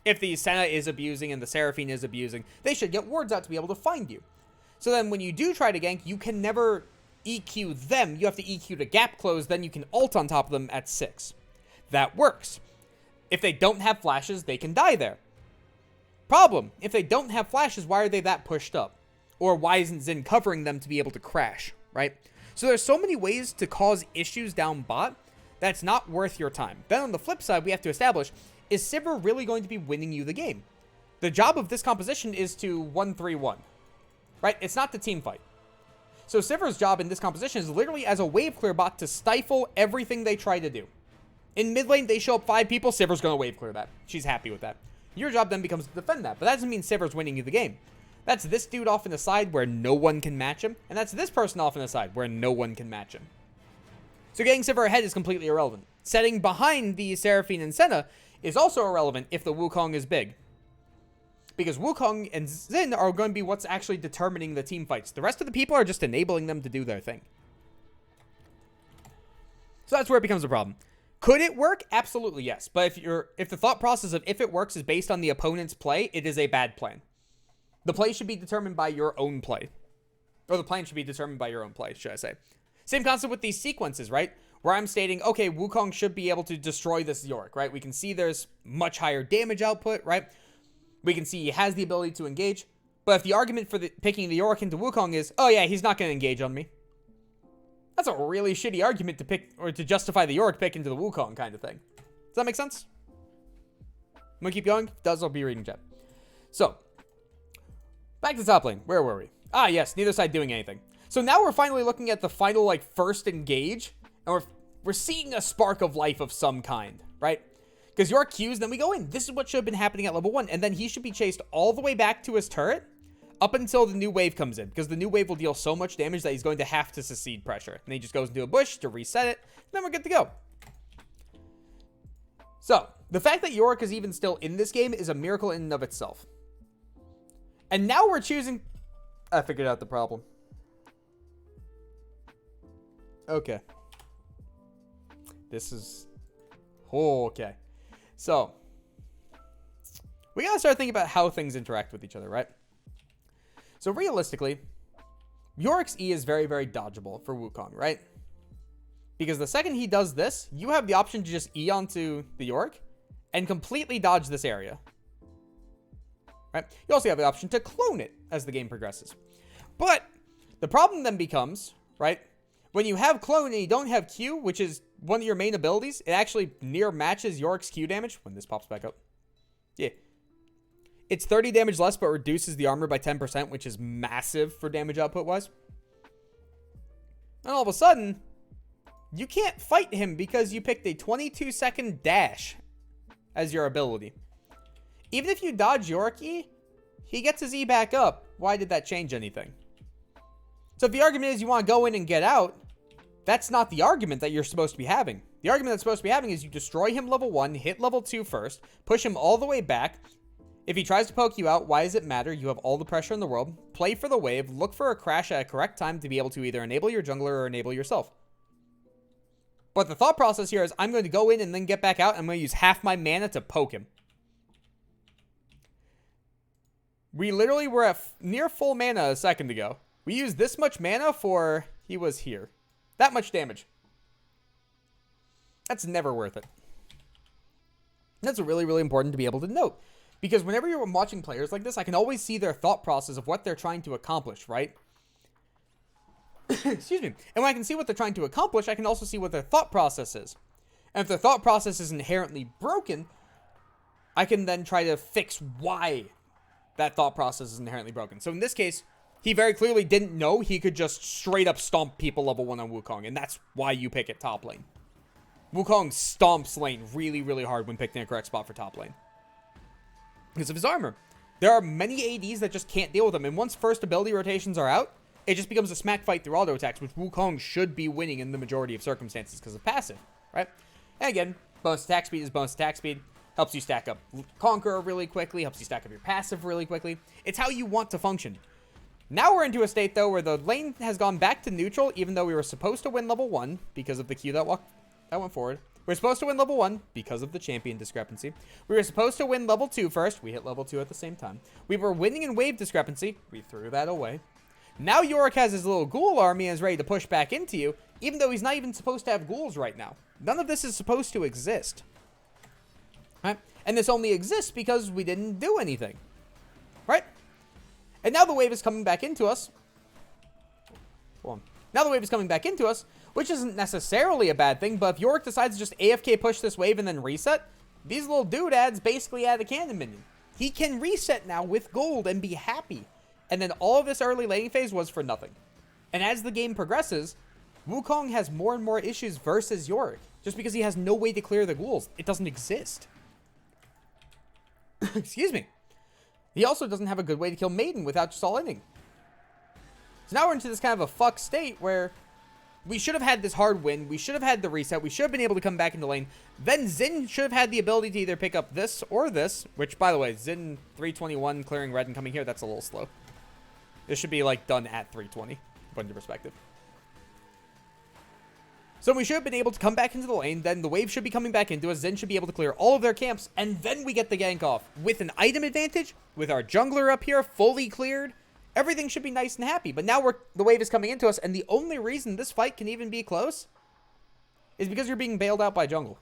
if the Senna is abusing and the Seraphine is abusing, they should get wards out to be able to find you. So then when you do try to gank, you can never EQ them. You have to EQ to gap close, then you can ult on top of them at 6. That works. If they don't have flashes, they can die there. Problem, if they don't have flashes, why are they that pushed up? Or why isn't Xin covering them to be able to crash, right? So there's so many ways to cause issues down bot that's not worth your time. Then on the flip side, we have to establish, is Sivir really going to be winning you the game? The job of this composition is to 1-3-1, right? It's not the team fight. So Sivir's job in this composition is literally as a wave clear bot to stifle everything they try to do. In mid lane, they show up 5 people, Sivir's going to wave clear that. She's happy with that. Your job then becomes to defend that, but that doesn't mean Sivir's winning you the game. That's this dude off in the side where no one can match him, and that's this person off in the side where no one can match him. So getting Sivir ahead is completely irrelevant. Setting behind the Seraphine and Senna is also irrelevant if the Wukong is big. Because Wukong and Xin are going to be what's actually determining the team fights. The rest of the people are just enabling them to do their thing. So that's where it becomes a problem. Could it work? Absolutely, yes. But if the thought process of if it works is based on the opponent's play, it is a bad plan. The play should be determined by your own play. Or the plan should be determined by your own play, should I say. Same concept with these sequences, right? Where I'm stating, okay, Wukong should be able to destroy this Yorick, right? We can see there's much higher damage output, right? We can see he has the ability to engage. But if the argument for picking the Yorick into Wukong is, oh yeah, he's not going to engage on me. That's a really shitty argument to pick, or to justify the Yorick pick into the Wukong kind of thing. Does that make sense? I'm going to keep going. If it does, I'll be reading chat. So, back to top lane. Where were we? Ah, yes, neither side doing anything. So now we're finally looking at the final, like, first engage, and we're seeing a spark of life of some kind, right? Because Yorick Qs, then we go in. This is what should have been happening at level 1, and then he should be chased all the way back to his turret, up until the new wave comes in, because the new wave will deal so much damage that he's going to have to succeed pressure. And he just goes into a bush to reset it, and then we're good to go. So, the fact that Yorick is even still in this game is a miracle in and of itself. And now we're choosing... I figured out the problem. Okay. This is... okay. So, we gotta start thinking about how things interact with each other, right? So realistically, Yorick's E is very, very dodgeable for Wukong, right? Because the second he does this, you have the option to just E onto the Yorick and completely dodge this area. Right? You also have the option to clone it as the game progresses. But the problem then becomes, right? When you have clone and you don't have Q, which is one of your main abilities, it actually near matches Yorick's Q damage when this pops back up. Yeah. It's 30 damage less, but reduces the armor by 10%, which is massive for damage output-wise. And all of a sudden, you can't fight him because you picked a 22-second dash as your ability. Even if you dodge Yorick E, he gets his E back up. Why did that change anything? So if the argument is you want to go in and get out, that's not the argument that you're supposed to be having. The argument that's supposed to be having is you destroy him level 1, hit level 2 first, push him all the way back. If he tries to poke you out, why does it matter? You have all the pressure in the world. Play for the wave. Look for a crash at a correct time to be able to either enable your jungler or enable yourself. But the thought process here is I'm going to go in and then get back out. And I'm going to use half my mana to poke him. We literally were at near full mana a second ago. We used this much mana for he was here. That much damage. That's never worth it. That's really, really important to be able to note. Because whenever you're watching players like this, I can always see their thought process of what they're trying to accomplish, right? Excuse me. And when I can see what they're trying to accomplish, I can also see what their thought process is. And if their thought process is inherently broken, I can then try to fix why that thought process is inherently broken. So in this case, he very clearly didn't know he could just straight up stomp people level 1 on Wukong. And that's why you pick it top lane. Wukong stomps lane really, really hard when picked in a correct spot for top lane. because of his armor. There are many ADs that just can't deal with him, and once first ability rotations are out, it just becomes a smack fight through auto attacks, which Wukong should be winning in the majority of circumstances because of passive, right? And again, bonus attack speed is bonus attack speed. Helps you stack up Conqueror really quickly, helps you stack up your passive really quickly. It's how you want to function. Now we're into a state, though, where the lane has gone back to neutral, even though we were supposed to win level 1 because of the Q that went forward. We were supposed to win level 1 because of the champion discrepancy. We were supposed to win level 2 first. We hit level 2 at the same time. We were winning in wave discrepancy. We threw that away. Now Yorick has his little ghoul army and is ready to push back into you, even though he's not even supposed to have ghouls right now. None of this is supposed to exist. Right? And this only exists because we didn't do anything. Right? And now the wave is coming back into us. Hold on. Now the wave is coming back into us, which isn't necessarily a bad thing, but if Yorick decides to just AFK push this wave and then reset, these little doodads basically add a cannon minion. He can reset now with gold and be happy. And then all of this early laning phase was for nothing. And as the game progresses, Wukong has more and more issues versus Yorick, just because he has no way to clear the ghouls. It doesn't exist. Excuse me. He also doesn't have a good way to kill Maiden without just all inning. So now we're into this kind of a fuck state where we should have had this hard win. We should have had the reset. We should have been able to come back into lane. Then Xin should have had the ability to either pick up this or this, which, by the way, Xin 321 clearing red and coming here, that's a little slow. This should be, like, done at 320, put into perspective. So we should have been able to come back into the lane, then the wave should be coming back into us, Zen should be able to clear all of their camps, and then we get the gank off. With an item advantage, with our jungler up here fully cleared, everything should be nice and happy. But now the wave is coming into us, and the only reason this fight can even be close is because you're being bailed out by jungle.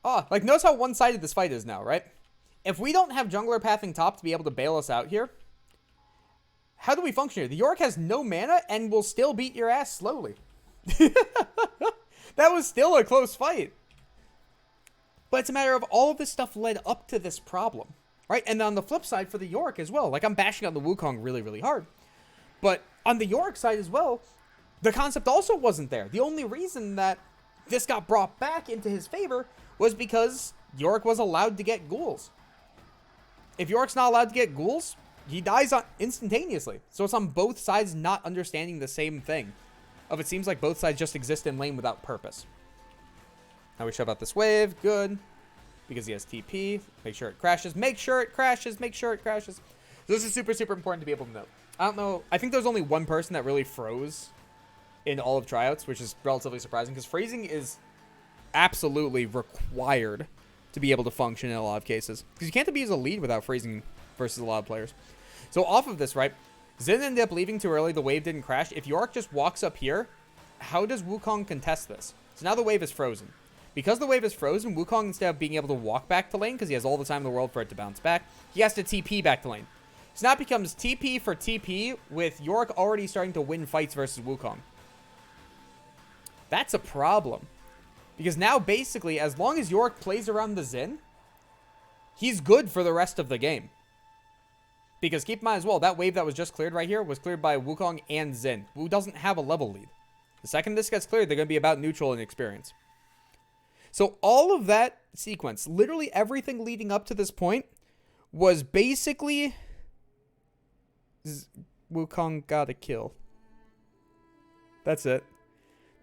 Oh, like, notice how one-sided this fight is now, right? If we don't have jungler pathing top to be able to bail us out here, how do we function here? The Yorick has no mana and will still beat your ass slowly. That was still a close fight. But it's a matter of all of this stuff led up to this problem, right? And on the flip side for the Yorick as well, like I'm bashing on the Wukong really, really hard. But on the Yorick side as well, the concept also wasn't there. The only reason that this got brought back into his favor was because Yorick was allowed to get ghouls. If Yorick's not allowed to get ghouls, he dies instantaneously. So it's on both sides not understanding the same thing. It seems like both sides just exist in lane without purpose. Now we shove out this wave. Good. Because he has TP. Make sure it crashes. Make sure it crashes. Make sure it crashes. So this is super, super important to be able to know. I don't know. I think there's only one person that really froze in all of tryouts, which is relatively surprising because freezing is absolutely required to be able to function in a lot of cases. Because you can't abuse a lead without freezing versus a lot of players. So off of this, right, Xin ended up leaving too early. The wave didn't crash. If Yorick just walks up here, how does Wukong contest this? So now the wave is frozen. Because the wave is frozen, Wukong, instead of being able to walk back to lane, because he has all the time in the world for it to bounce back, he has to TP back to lane. So now it becomes TP for TP, with Yorick already starting to win fights versus Wukong. That's a problem. Because now, basically, as long as Yorick plays around the Xin, he's good for the rest of the game. Because keep in mind as well, that wave that was just cleared right here was cleared by Wukong and Xin, who doesn't have a level lead. The second this gets cleared, they're going to be about neutral in experience. So all of that sequence, literally everything leading up to this point, was basically Wukong got a kill. That's it.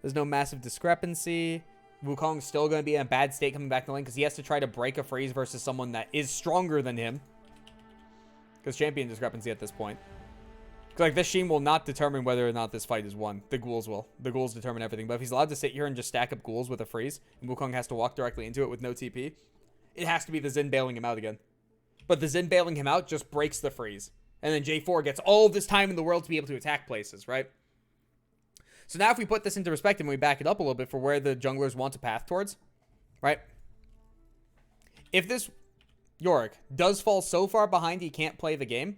There's no massive discrepancy. Wukong's still going to be in a bad state coming back to lane because he has to try to break a freeze versus someone that is stronger than him. Because champion discrepancy at this point. Like, this Sheen will not determine whether or not this fight is won. The ghouls will. The ghouls determine everything. But if he's allowed to sit here and just stack up ghouls with a freeze, and Wukong has to walk directly into it with no TP, it has to be the Xin bailing him out again. But the Xin bailing him out just breaks the freeze. And then J4 gets all this time in the world to be able to attack places, right? So now if we put this into perspective and we back it up a little bit for where the junglers want to path towards, right? If this Yorick does fall so far behind he can't play the game,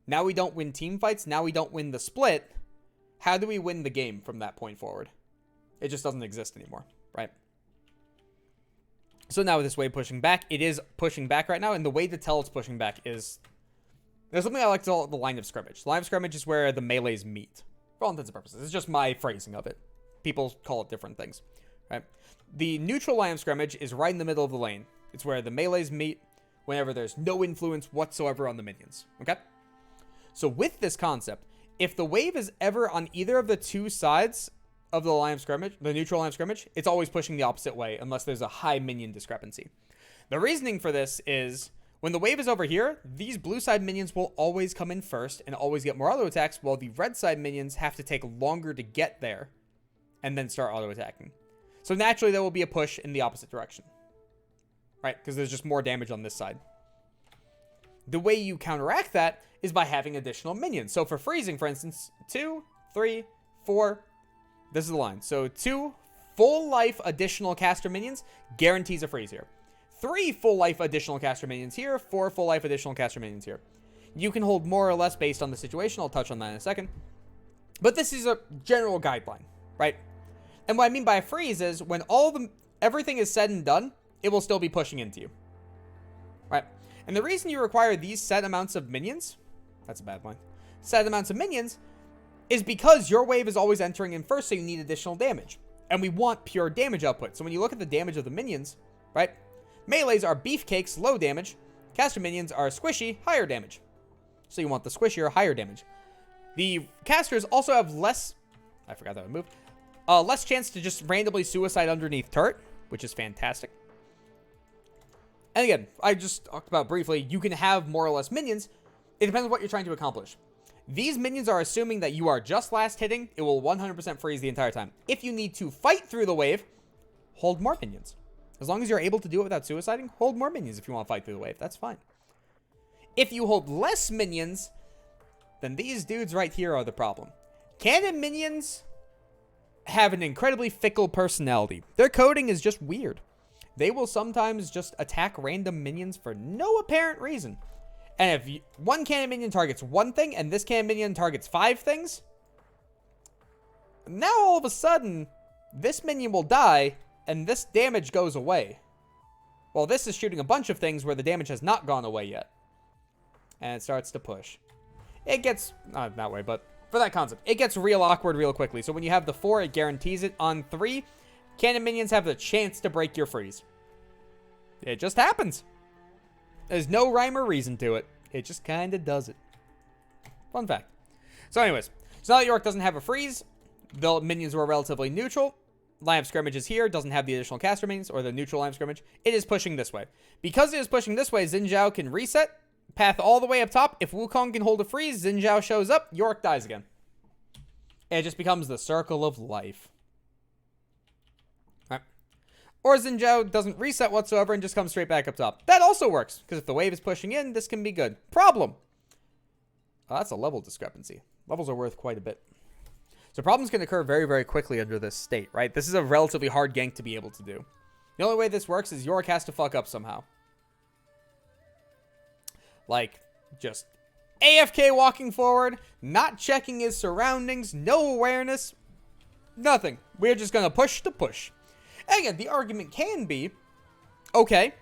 now we don't win team fights, now we don't win the split, how do we win the game from that point forward? It just doesn't exist anymore, right? So now with this wave pushing back, it is pushing back right now, and the way to tell it's pushing back is, there's something I like to call the line of scrimmage. The line of scrimmage is where the melees meet. For all intents and purposes. It's just my phrasing of it. People call it different things. right? The neutral line of scrimmage is right in the middle of the lane. It's where the melees meet whenever there's no influence whatsoever on the minions, okay? So with this concept, if the wave is ever on either of the two sides of the line of scrimmage, the neutral line of scrimmage, it's always pushing the opposite way unless there's a high minion discrepancy. The reasoning for this is when the wave is over here, these blue side minions will always come in first and always get more auto attacks, while the red side minions have to take longer to get there and then start auto attacking. So naturally, there will be a push in the opposite direction, right? Because there's just more damage on this side. The way you counteract that is by having additional minions. So for freezing, for instance, 2, 3, 4, this is the line. So 2 full life additional caster minions guarantees a freeze here. 3 full life additional caster minions here, 4 full life additional caster minions here. You can hold more or less based on the situation. I'll touch on that in a second. But this is a general guideline, right? And what I mean by a freeze is when everything is said and done, it will still be pushing into you, right? And the reason you require these set amounts of minions, that's a bad line, set amounts of minions, is because your wave is always entering in first, so you need additional damage. And we want pure damage output. So when you look at the damage of the minions, right? Melees are beefcakes, low damage. Caster minions are squishy, higher damage. So you want the squishier, higher damage. The casters also have less, I forgot that move, less chance to just randomly suicide underneath turret, which is fantastic. And again, I just talked about briefly, you can have more or less minions. It depends on what you're trying to accomplish. These minions are assuming that you are just last hitting. It will 100% freeze the entire time. If you need to fight through the wave, hold more minions. As long as you're able to do it without suiciding, hold more minions if you want to fight through the wave. That's fine. If you hold less minions, then these dudes right here are the problem. Cannon minions have an incredibly fickle personality. Their coding is just weird. They will sometimes just attack random minions for no apparent reason. And if one cannon minion targets one thing and this cannon minion targets 5 things, now all of a sudden, this minion will die and this damage goes away. Well, this is shooting a bunch of things where the damage has not gone away yet. And it starts to push. It gets, not that way, but for that concept, it gets real awkward real quickly. So when you have the 4, it guarantees it. On 3, cannon minions have the chance to break your freeze. It just happens. There's no rhyme or reason to it. It just kind of does it. Fun fact. So anyways, so now that York doesn't have a freeze, the minions were relatively neutral. Line of scrimmage is here, doesn't have the additional caster minions, or the neutral line of scrimmage. It is pushing this way. Because it is pushing this way, Xin Zhao can reset, path all the way up top. If Wukong can hold a freeze, Xin Zhao shows up, York dies again. And it just becomes the circle of life. All right. Or Xin Zhao doesn't reset whatsoever and just comes straight back up top. That also works, because if the wave is pushing in, this can be good. Problem. Oh, that's a level discrepancy. Levels are worth quite a bit. So problems can occur very, very quickly under this state, right? This is a relatively hard gank to be able to do. The only way this works is York has to fuck up somehow. Like, just AFK walking forward, not checking his surroundings, no awareness, nothing. We're just going to push to push. And again, the argument can be, okay,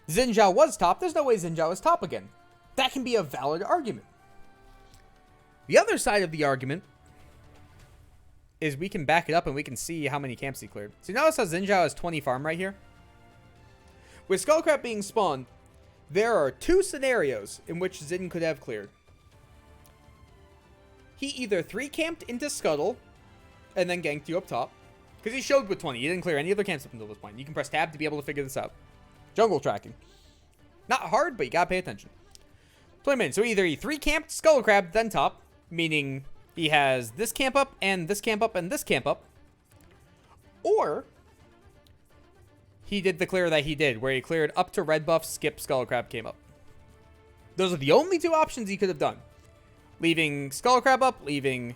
Xin Zhao was top. There's no way Xin Zhao is top again. That can be a valid argument. The other side of the argument is we can back it up and we can see how many camps he cleared. So you notice how Xin Zhao has 20 farm right here? With Skullcrab being spawned, there are 2 scenarios in which Xin could have cleared. He either 3-camped into Scuttle and then ganked you up top. Because he showed with 20. He didn't clear any other camps up until this point. You can press tab to be able to figure this out. Jungle tracking. Not hard, but you gotta pay attention. 20 minutes. So either he 3-camped Skullcrab, then top, meaning he has this camp up, and this camp up, and this camp up. Or he did the clear that he did, where he cleared up to red buff, skip Skullcrab, came up. Those are the only 2 options he could have done. Leaving Skullcrab up, leaving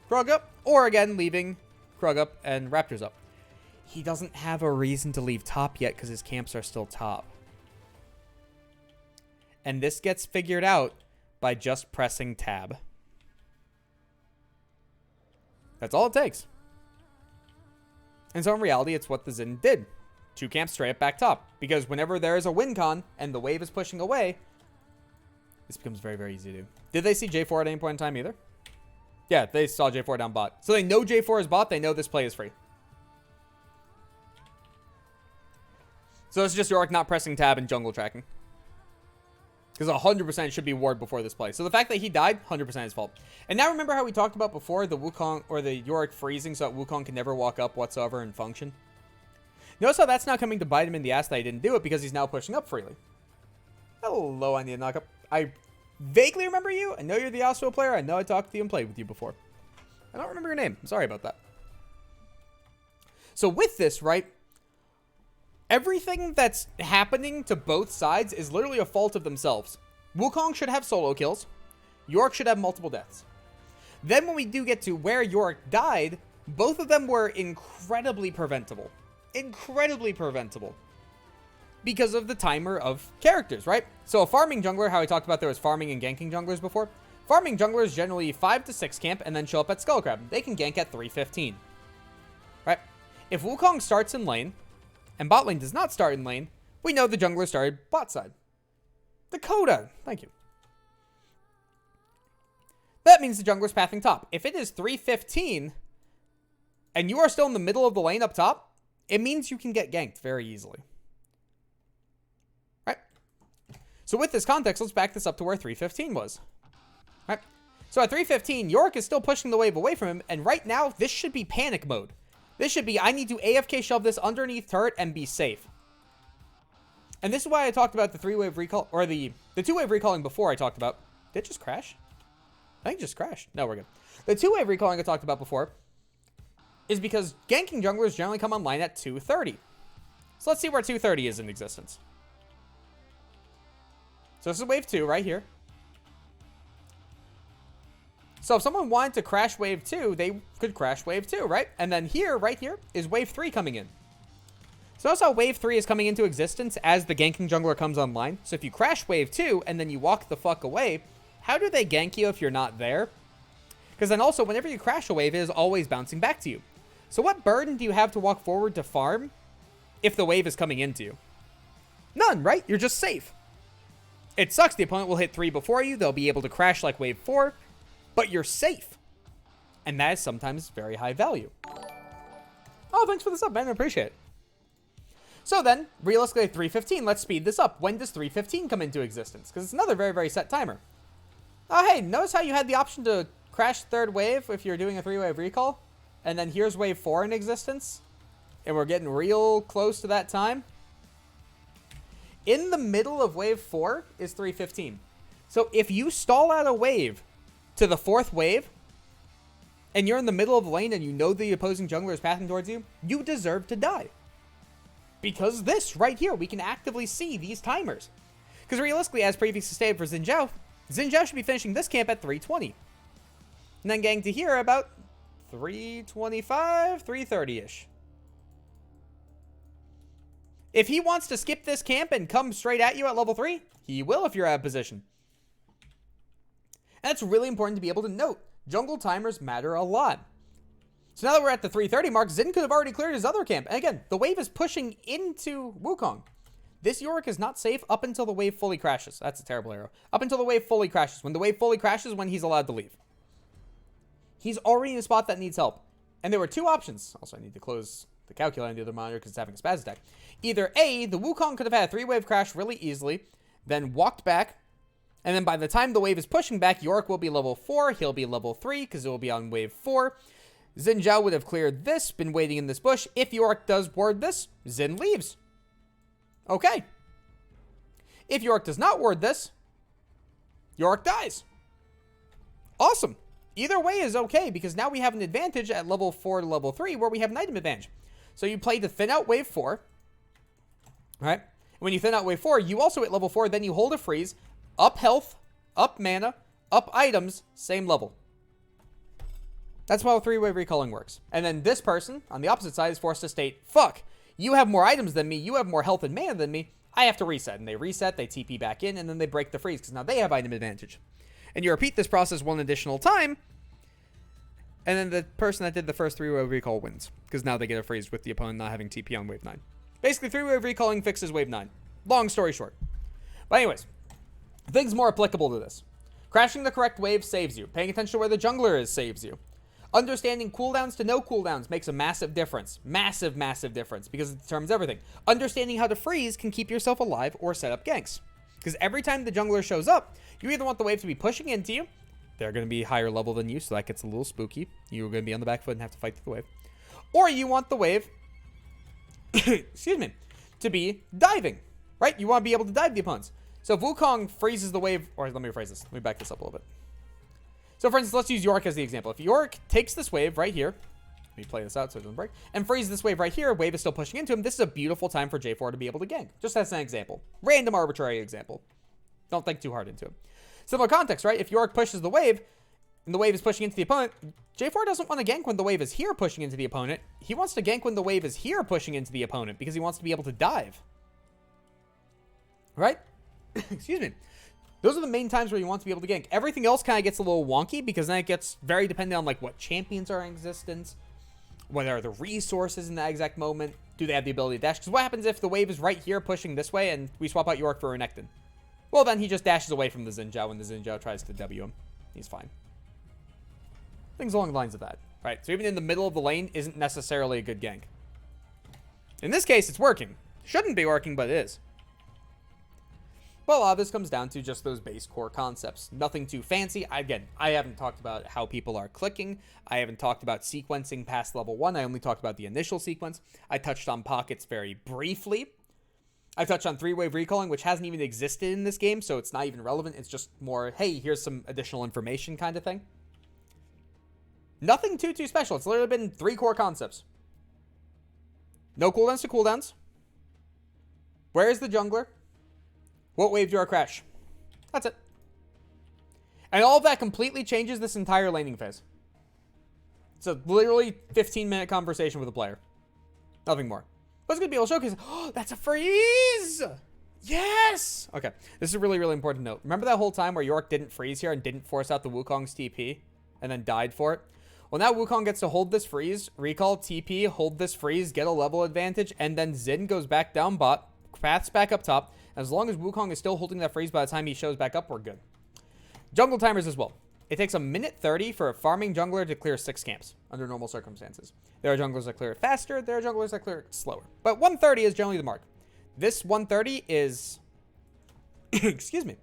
Krug up, or again, leaving Krug up and Raptors up. He doesn't have a reason to leave top yet because his camps are still top. And this gets figured out by just pressing tab. That's all it takes. And so in reality, it's what the Xin did. 2 camps straight up back top. Because whenever there is a win con and the wave is pushing away, this becomes very, very easy to do. Did they see J4 at any point in time either? Yeah, they saw J4 down bot. So they know J4 is bot. They know this play is free. So it's just Yorick not pressing tab and jungle tracking. Because 100% should be ward before this play. So the fact that he died, 100% his fault. And now remember how we talked about before the Wukong or the Yorick freezing so that Wukong can never walk up whatsoever and function? Notice how that's now coming to bite him in the ass that he didn't do it because he's now pushing up freely. Hello, I need a knock up. I vaguely remember you. I know you're the Yasuo player. I know I talked to you and played with you before. I don't remember your name. I'm sorry about that. So with this, right? Everything that's happening to both sides is literally a fault of themselves. Wukong should have solo kills. Yorick should have multiple deaths. Then when we do get to where Yorick died, both of them were incredibly preventable. Incredibly preventable. Because of the timer of characters, right? So a farming jungler, how I talked about there was farming and ganking junglers before. Farming junglers generally 5 to 6 camp and then show up at Skullcrab. They can gank at 3:15. Right? If Wukong starts in lane, and bot lane does not start in lane, we know the jungler started bot side. Dakota, thank you. That means the jungler's pathing top. If it is 3:15, and you are still in the middle of the lane up top, it means you can get ganked very easily. Right? So with this context, let's back this up to where 3:15 was. Right? So at 3:15, Yorick is still pushing the wave away from him, and right now, this should be panic mode. This should be, I need to AFK shove this underneath turret and be safe. And this is why I talked about the 3-wave recall, or the 2-wave recalling before I talked about. Did it just crash? I think it just crashed. No, we're good. The 2-wave recalling I talked about before is because ganking junglers generally come online at 2:30. So let's see where 2:30 is in existence. So this is wave 2 right here. So if someone wanted to crash wave 2, they could crash wave 2, right? And then here, right here, is wave 3 coming in. So notice how wave 3 is coming into existence as the ganking jungler comes online. So if you crash wave 2 and then you walk the fuck away, how do they gank you if you're not there? Because then also, whenever you crash a wave, it is always bouncing back to you. So what burden do you have to walk forward to farm if the wave is coming into you? None, right? You're just safe. It sucks. The opponent will hit 3 before you. They'll be able to crash like wave 4. But you're safe. And that is sometimes very high value. Oh, thanks for the sub, man. I appreciate it. So then, realistically, 3:15. Let's speed this up. When does 3:15 come into existence? Because it's another very, very set timer. Oh, hey, notice how you had the option to crash third wave if you're doing a 3-wave recall? And then here's wave 4 in existence. And we're getting real close to that time. In the middle of wave 4 is 3:15. So if you stall out a wave to the 4th wave, and you're in the middle of the lane and you know the opposing jungler is passing towards you, you deserve to die. Because this, right here, we can actively see these timers. Because realistically, as previously stated for Xin Zhao, Xin Zhao should be finishing this camp at 3:20. And then getting to here about 3:25, 3:30-ish. If he wants to skip this camp and come straight at you at level 3, he will if you're out of position. And it's really important to be able to note, jungle timers matter a lot. So now that we're at the 3:30 mark, Xin could have already cleared his other camp. And again, the wave is pushing into Wukong. This Yorick is not safe up until the wave fully crashes. That's a terrible arrow. Up until the wave fully crashes. When the wave fully crashes, when he's allowed to leave. He's already in a spot that needs help. And there were 2 options. Also, I need to close the calculator on the other monitor because it's having a spaz attack. Either A, the Wukong could have had a 3-wave crash really easily, then walked back, and then by the time the wave is pushing back, Yorick will be level 4, he'll be level 3, because it will be on wave 4. Xin Zhao would have cleared this, been waiting in this bush. If Yorick does ward this, Xin leaves. Okay. If Yorick does not ward this, Yorick dies. Awesome. Either way is okay, because now we have an advantage at level 4 to level 3, where we have an item advantage. So you play to thin out wave 4, right? When you thin out wave 4, you also hit level 4, then you hold a freeze, up health, up mana, up items, same level. That's how 3-wave recalling works. And then this person, on the opposite side, is forced to state, fuck, you have more items than me, you have more health and mana than me, I have to reset. And they reset, they TP back in, and then they break the freeze, because now they have item advantage. And you repeat this process 1 additional time, and then the person that did the first 3-wave recall wins, because now they get a freeze with the opponent not having TP on wave 9. Basically, 3-wave recalling fixes wave 9. Long story short. But anyways, things more applicable to this. Crashing the correct wave saves you. Paying attention to where the jungler is saves you. Understanding cooldowns to no cooldowns makes a massive difference. Massive, massive difference, because it determines everything. Understanding how to freeze can keep yourself alive or set up ganks. Because every time the jungler shows up, you either want the wave to be pushing into you. They're going to be higher level than you, so that gets a little spooky. You're going to be on the back foot and have to fight through the wave. Or you want the wave, excuse me, to be diving, right? You want to be able to dive the opponents. So if Wukong freezes the wave, or let me rephrase this. Let me back this up a little bit. So for instance, let's use Yorick as the example. If Yorick takes this wave right here, let me play this out so it doesn't break, and freezes this wave right here, wave is still pushing into him, this is a beautiful time for J4 to be able to gank. Just as an example. Random arbitrary example. Don't think too hard into it. Similar context, right? If Yorick pushes the wave, and the wave is pushing into the opponent, J4 doesn't want to gank when the wave is here pushing into the opponent. He wants to gank when the wave is here pushing into the opponent, because he wants to be able to dive. Right? Excuse me. Those are the main times where you want to be able to gank. Everything else kind of gets a little wonky, because then it gets very dependent on like what champions are in existence, what are the resources in that exact moment, do they have the ability to dash? Because what happens if the wave is right here pushing this way and we swap out Yorick for Renekton? Well, then he just dashes away from the Xin Zhao when the Xin Zhao tries to W him. He's fine. Things along the lines of that. Right? So even in the middle of the lane isn't necessarily a good gank. In this case, it's working. Shouldn't be working, but it is. Well, a lot of this comes down to just those base core concepts. Nothing too fancy. Again, I haven't talked about how people are clicking. I haven't talked about sequencing past level 1. I only talked about the initial sequence. I touched on pockets very briefly. I touched on 3-wave recalling, which hasn't even existed in this game, so it's not even relevant. It's just more, hey, here's some additional information kind of thing. Nothing too special. It's literally been 3 core concepts. No cooldowns to cooldowns. Where is the jungler? What wave do you crash? That's it. And all of that completely changes this entire laning phase. It's a literally 15-minute conversation with a player. Nothing more. What's going to be able to showcase? Oh, that's a freeze! Yes! Okay, this is a really, really important note. Remember that whole time where Yorick didn't freeze here and didn't force out the Wukong's TP and then died for it? Well, now Wukong gets to hold this freeze, recall TP, hold this freeze, get a level advantage, and then Xin goes back down bot, paths back up top. As long as Wukong is still holding that freeze by the time he shows back up, we're good. Jungle timers as well. It takes a minute 30 for a farming jungler to clear 6 camps under normal circumstances. There are junglers that clear it faster. There are junglers that clear it slower. But 130 is generally the mark. This 130 is... Excuse me.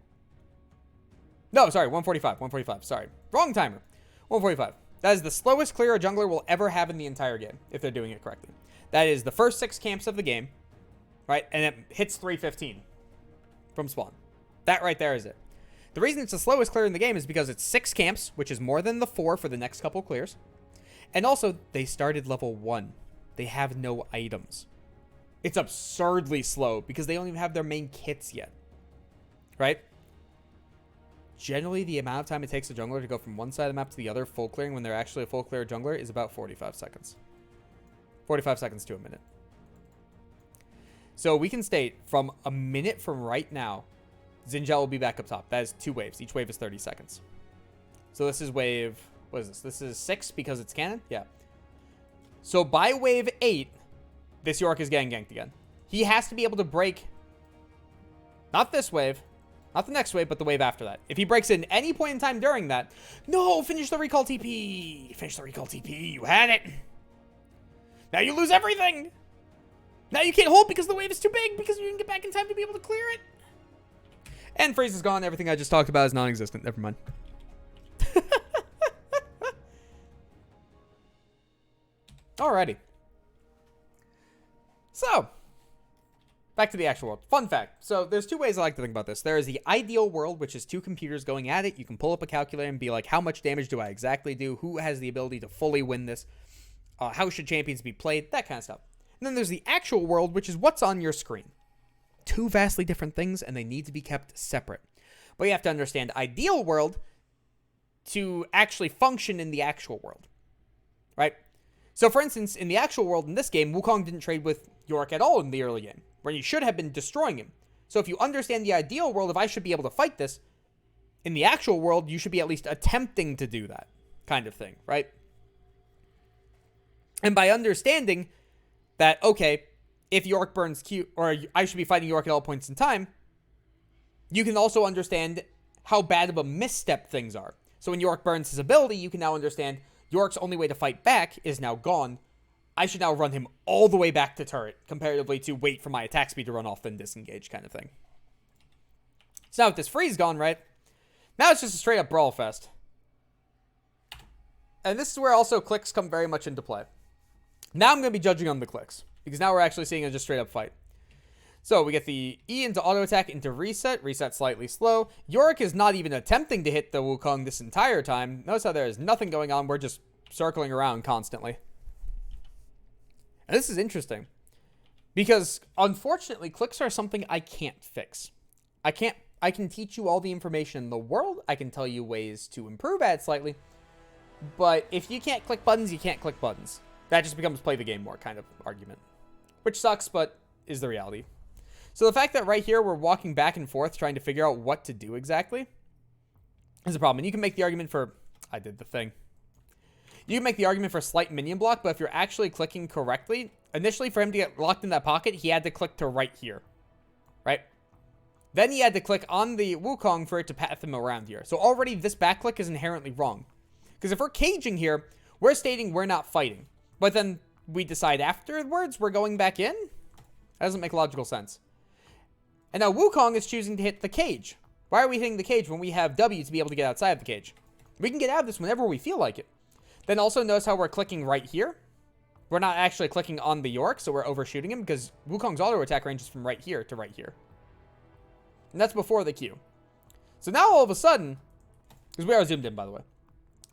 No, sorry, 145. 145. Sorry. Wrong timer. 145. That is the slowest clear a jungler will ever have in the entire game, if they're doing it correctly. That is the first 6 camps of the game, right? And it hits 315 from spawn. That right there is it. The reason it's the slowest clear in the game is because it's 6 camps, which is more than the 4 for the next couple clears. And also, they started level 1. They have no items. It's absurdly slow because they don't even have their main kits yet. Right? Generally, the amount of time it takes a jungler to go from one side of the map to the other full clearing when they're actually a full clear jungler is about 45 seconds. 45 seconds to a minute. So we can state from a minute from right now, Xin Zhao will be back up top. That is 2 waves. Each wave is 30 seconds. So this is wave... What is this? This is 6 because it's canon? Yeah. So by wave 8, this Yorick is getting ganked again. He has to be able to break... Not this wave. Not the next wave, but the wave after that. If he breaks in any point in time during that... No! Finish the recall TP! Finish the recall TP! You had it! Now you lose everything! Now you can't hold because the wave is too big because you didn't get back in time to be able to clear it. And freeze is gone. Everything I just talked about is non-existent. Never mind. Alrighty. So, back to the actual world. Fun fact. So, there's 2 ways I like to think about this. There is the ideal world, which is 2 computers going at it. You can pull up a calculator and be like, how much damage do I exactly do? Who has the ability to fully win this? How should champions be played? That kind of stuff. And then there's the actual world, which is what's on your screen. 2 vastly different things, and they need to be kept separate. But you have to understand ideal world to actually function in the actual world. Right? So, for instance, in the actual world in this game, Wukong didn't trade with Yorick at all in the early game, where you should have been destroying him. So if you understand the ideal world, if I should be able to fight this, in the actual world, you should be at least attempting to do that kind of thing, right? And by understanding that, okay, if Yorick burns Q, or I should be fighting Yorick at all points in time, you can also understand how bad of a misstep things are. So when Yorick burns his ability, you can now understand Yorick's only way to fight back is now gone. I should now run him all the way back to turret, comparatively to wait for my attack speed to run off, then disengage kind of thing. So now with this freeze gone, right? Now it's just a straight up brawl fest. And this is where also clicks come very much into play. Now I'm going to be judging on the clicks, because now we're actually seeing a just straight up fight. So we get the E into auto attack into reset. Reset slightly slow. Yorick is not even attempting to hit the Wukong this entire time. Notice how there is nothing going on. We're just circling around constantly. And this is interesting. Because unfortunately, clicks are something I can't fix. I can teach you all the information in the world. I can tell you ways to improve at it slightly. But if you can't click buttons, you can't click buttons. That just becomes play the game more kind of argument. Which sucks, but is the reality. So the fact that right here we're walking back and forth trying to figure out what to do exactly is a problem. And you can make the argument for... I did the thing. You can make the argument for slight minion block, but if you're actually clicking correctly, initially for him to get locked in that pocket, he had to click to right here. Right? Then he had to click on the Wukong for it to path him around here. So already this back click is inherently wrong. Because if we're caging here, we're stating we're not fighting. But then we decide afterwards we're going back in? That doesn't make logical sense. And now Wukong is choosing to hit the cage. Why are we hitting the cage when we have W to be able to get outside of the cage? We can get out of this whenever we feel like it. Then also notice how we're clicking right here. We're not actually clicking on the Yorick, so we're overshooting him because Wukong's auto attack range is from right here to right here. And that's before the Q. So now all of a sudden, because we are zoomed in by the way.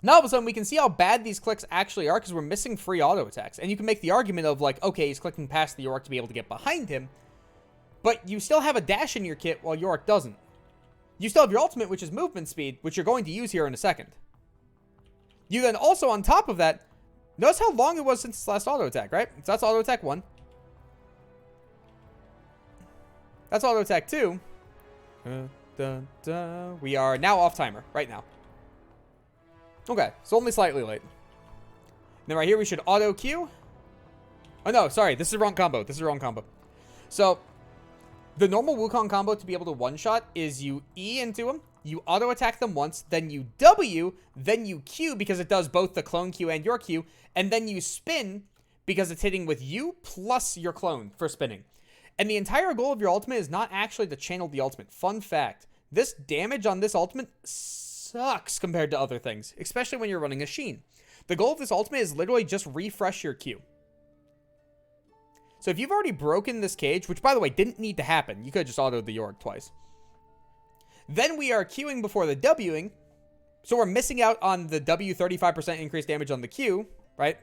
Now all of a sudden we can see how bad these clicks actually are because we're missing free auto attacks. And you can make the argument of like, okay, he's clicking past the Yorick to be able to get behind him. But you still have a dash in your kit while Yorick doesn't. You still have your ultimate, which is movement speed, which you're going to use here in a second. You then also, on top of that, notice how long it was since this last auto attack, right? So that's auto attack 1. That's auto attack 2. We are now off timer, right now. Okay, so only slightly late. And then right here, we should auto Q. Oh no, sorry, this is the wrong combo. This is the wrong combo. So... the normal Wukong combo to be able to one-shot is you E into them, you auto-attack them once, then you W, then you Q because it does both the clone Q and your Q, and then you spin because it's hitting with you plus your clone for spinning. And the entire goal of your ultimate is not actually to channel the ultimate. Fun fact, this damage on this ultimate sucks compared to other things, especially when you're running a Sheen. The goal of this ultimate is literally just refresh your Q. So if you've already broken this cage, which by the way didn't need to happen, you could have just autoed the Yorick twice. Then we are Qing before the Wing, so we're missing out on the W 35% increased damage on the Q, right?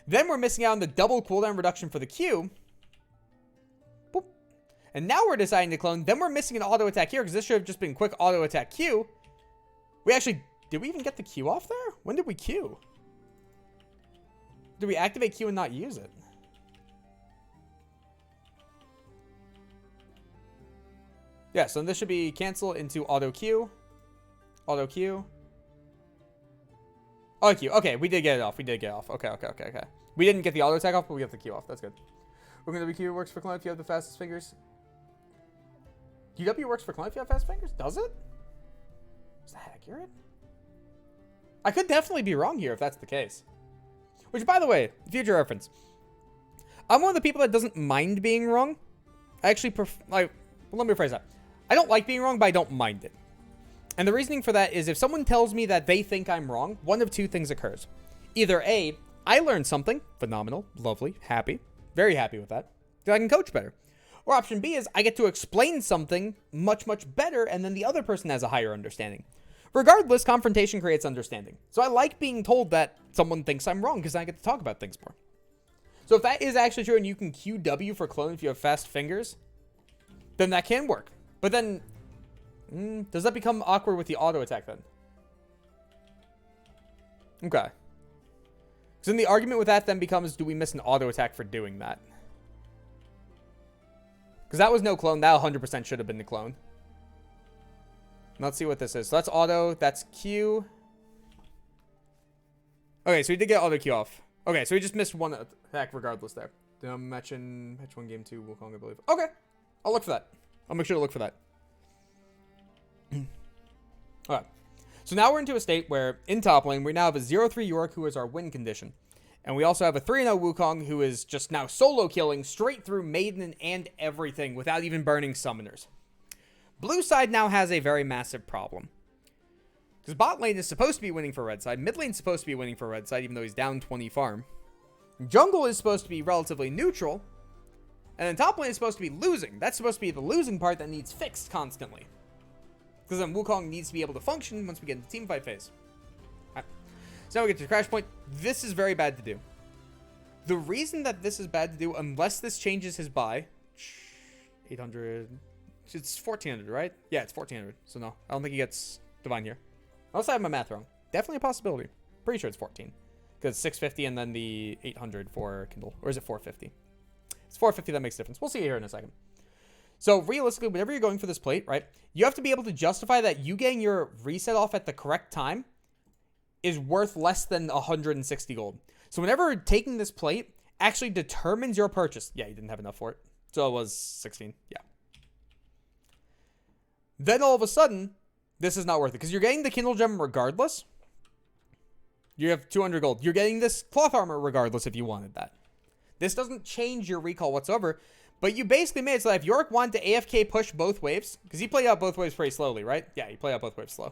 Then we're missing out on the double cooldown reduction for the Q. Boop. And now we're deciding to clone. Then we're missing an auto attack here because this should have just been quick auto attack Q. We actually, did we even get the Q off there? When did we Q? Did we activate Q and not use it? Yeah, so this should be cancel into auto Q. Auto Q. Auto Q. Okay, we did get it off. We did get it off. Okay. We didn't get the auto attack off, but we got the Q off. That's good. We're going to be Q works for clone if you have the fastest fingers. UW works for clone if you have fast fingers? Does it? Is that accurate? I could definitely be wrong here if that's the case. Which, by the way, future reference. I'm one of the people that doesn't mind being wrong. I actually prefer... well, let me rephrase that. I don't like being wrong, but I don't mind it. And the reasoning for that is if someone tells me that they think I'm wrong, one of two things occurs. Either A, I learned something, phenomenal, lovely, happy, very happy with that, that I can coach better. Or option B is I get to explain something much, much better, and then the other person has a higher understanding. Regardless, confrontation creates understanding. So I like being told that someone thinks I'm wrong because I get to talk about things more. So if that is actually true and you can QW for clone if you have fast fingers, then that can work. But then, does that become awkward with the auto attack then? Okay. So then the argument with that then becomes, do we miss an auto attack for doing that? Because that was no clone. That 100% should have been the clone. Let's see what this is. So that's auto. That's Q. Okay, so we did get auto Q off. Okay, so we just missed one attack regardless there. Match 1 game 2 Wukong, I believe. Okay. I'll look for that. I'll make sure to look for that. Alright. So now we're into a state where, in top lane, we now have a 0-3 Yorick, who is our win condition. And we also have a 3-0 Wukong, who is just now solo killing straight through Maiden and everything without even burning summoners. Blue side now has a very massive problem. Because bot lane is supposed to be winning for red side. Mid lane is supposed to be winning for red side, even though he's down 20 farm. Jungle is supposed to be relatively neutral. And then top lane is supposed to be losing. That's supposed to be the losing part that needs fixed constantly. Because then Wukong needs to be able to function once we get into team fight phase. Alright. So now we get to the crash point. This is very bad to do. The reason that this is bad to do, unless this changes his buy, 800, it's 1400, right? Yeah, it's 1400. So no, I don't think he gets divine here. Unless I have my math wrong. Definitely a possibility. Pretty sure it's 14. Because 650 and then the 800 for Kindle. Or is it 450? It's 450 that makes a difference. We'll see here in a second. So realistically, whenever you're going for this plate, right, you have to be able to justify that you getting your reset off at the correct time is worth less than 160 gold. So whenever taking this plate actually determines your purchase. Yeah, you didn't have enough for it. So it was 16. Yeah. Then all of a sudden, this is not worth it. Because you're getting the Kindle Gem regardless. You have 200 gold. You're getting this cloth armor regardless if you wanted that. This doesn't change your recall whatsoever. But you basically made it so that if Yorick wanted to AFK push both waves, because he played out both waves pretty slowly, right? Yeah, he played out both waves slow.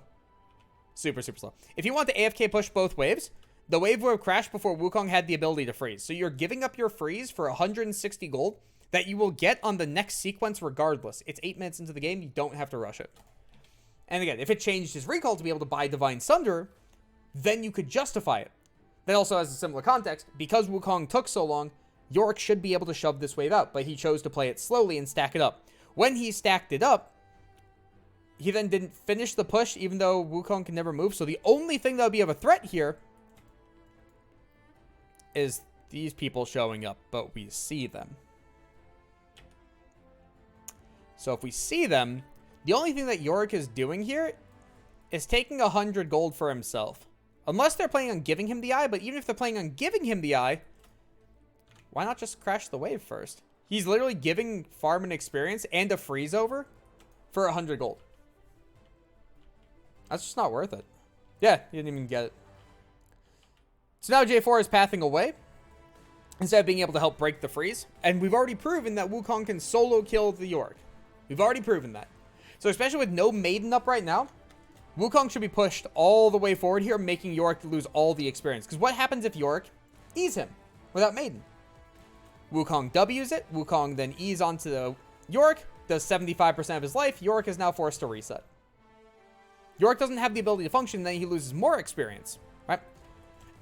Super, super slow. If you want to AFK push both waves, the wave would have crashed before Wukong had the ability to freeze. So you're giving up your freeze for 160 gold that you will get on the next sequence regardless. It's 8 minutes into the game. You don't have to rush it. And again, if it changed his recall to be able to buy Divine Sunder, then you could justify it. That also has a similar context. Because Wukong took so long, Yorick should be able to shove this wave out, but he chose to play it slowly and stack it up. When he stacked it up, he then didn't finish the push, even though Wukong can never move. So the only thing that would be of a threat here is these people showing up, but we see them. So if we see them, the only thing that Yorick is doing here is taking 100 gold for himself. Unless they're planning on giving him the eye, but even if they're planning on giving him the eye, why not just crash the wave first? He's literally giving farm and experience and a freeze over for 100 gold. That's just not worth it. Yeah, he didn't even get it. So now J4 is pathing away instead of being able to help break the freeze. And we've already proven that Wukong can solo kill the Yorick. We've already proven that. So especially with no Maiden up right now, Wukong should be pushed all the way forward here, making Yorick lose all the experience. Because what happens if Yorick E's him without Maiden? Wukong W's it. Wukong then E's onto the Yorick, does 75% of his life. Yorick is now forced to reset. Yorick doesn't have the ability to function, then he loses more experience, right?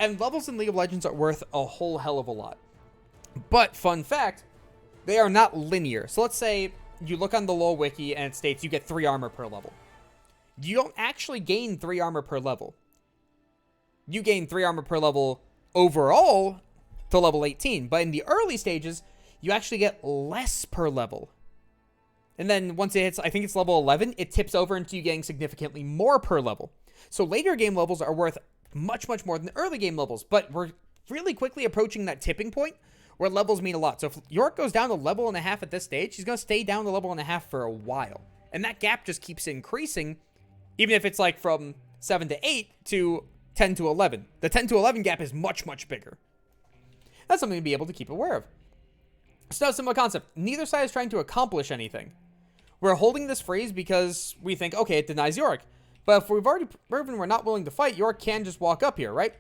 And levels in League of Legends are worth a whole hell of a lot. But, fun fact, they are not linear. So let's say you look on the LoL wiki and it states you get 3 armor per level. You don't actually gain 3 armor per level. You gain 3 armor per level overall to level 18. But in the early stages, you actually get less per level. And then once it hits, I think it's level 11, it tips over into you getting significantly more per level. So later game levels are worth much, much more than early game levels. But we're really quickly approaching that tipping point where levels mean a lot. So if Yorick goes down to level and a half at this stage, he's going to stay down to level and a half for a while. And that gap just keeps increasing, even if it's like from 7 to 8 to 10 to 11. The 10 to 11 gap is much, much bigger. That's something to be able to keep aware of. So now, similar concept. Neither side is trying to accomplish anything. We're holding this freeze because we think, okay, it denies Yorick. But if we've already proven we're not willing to fight, Yorick can just walk up here, right?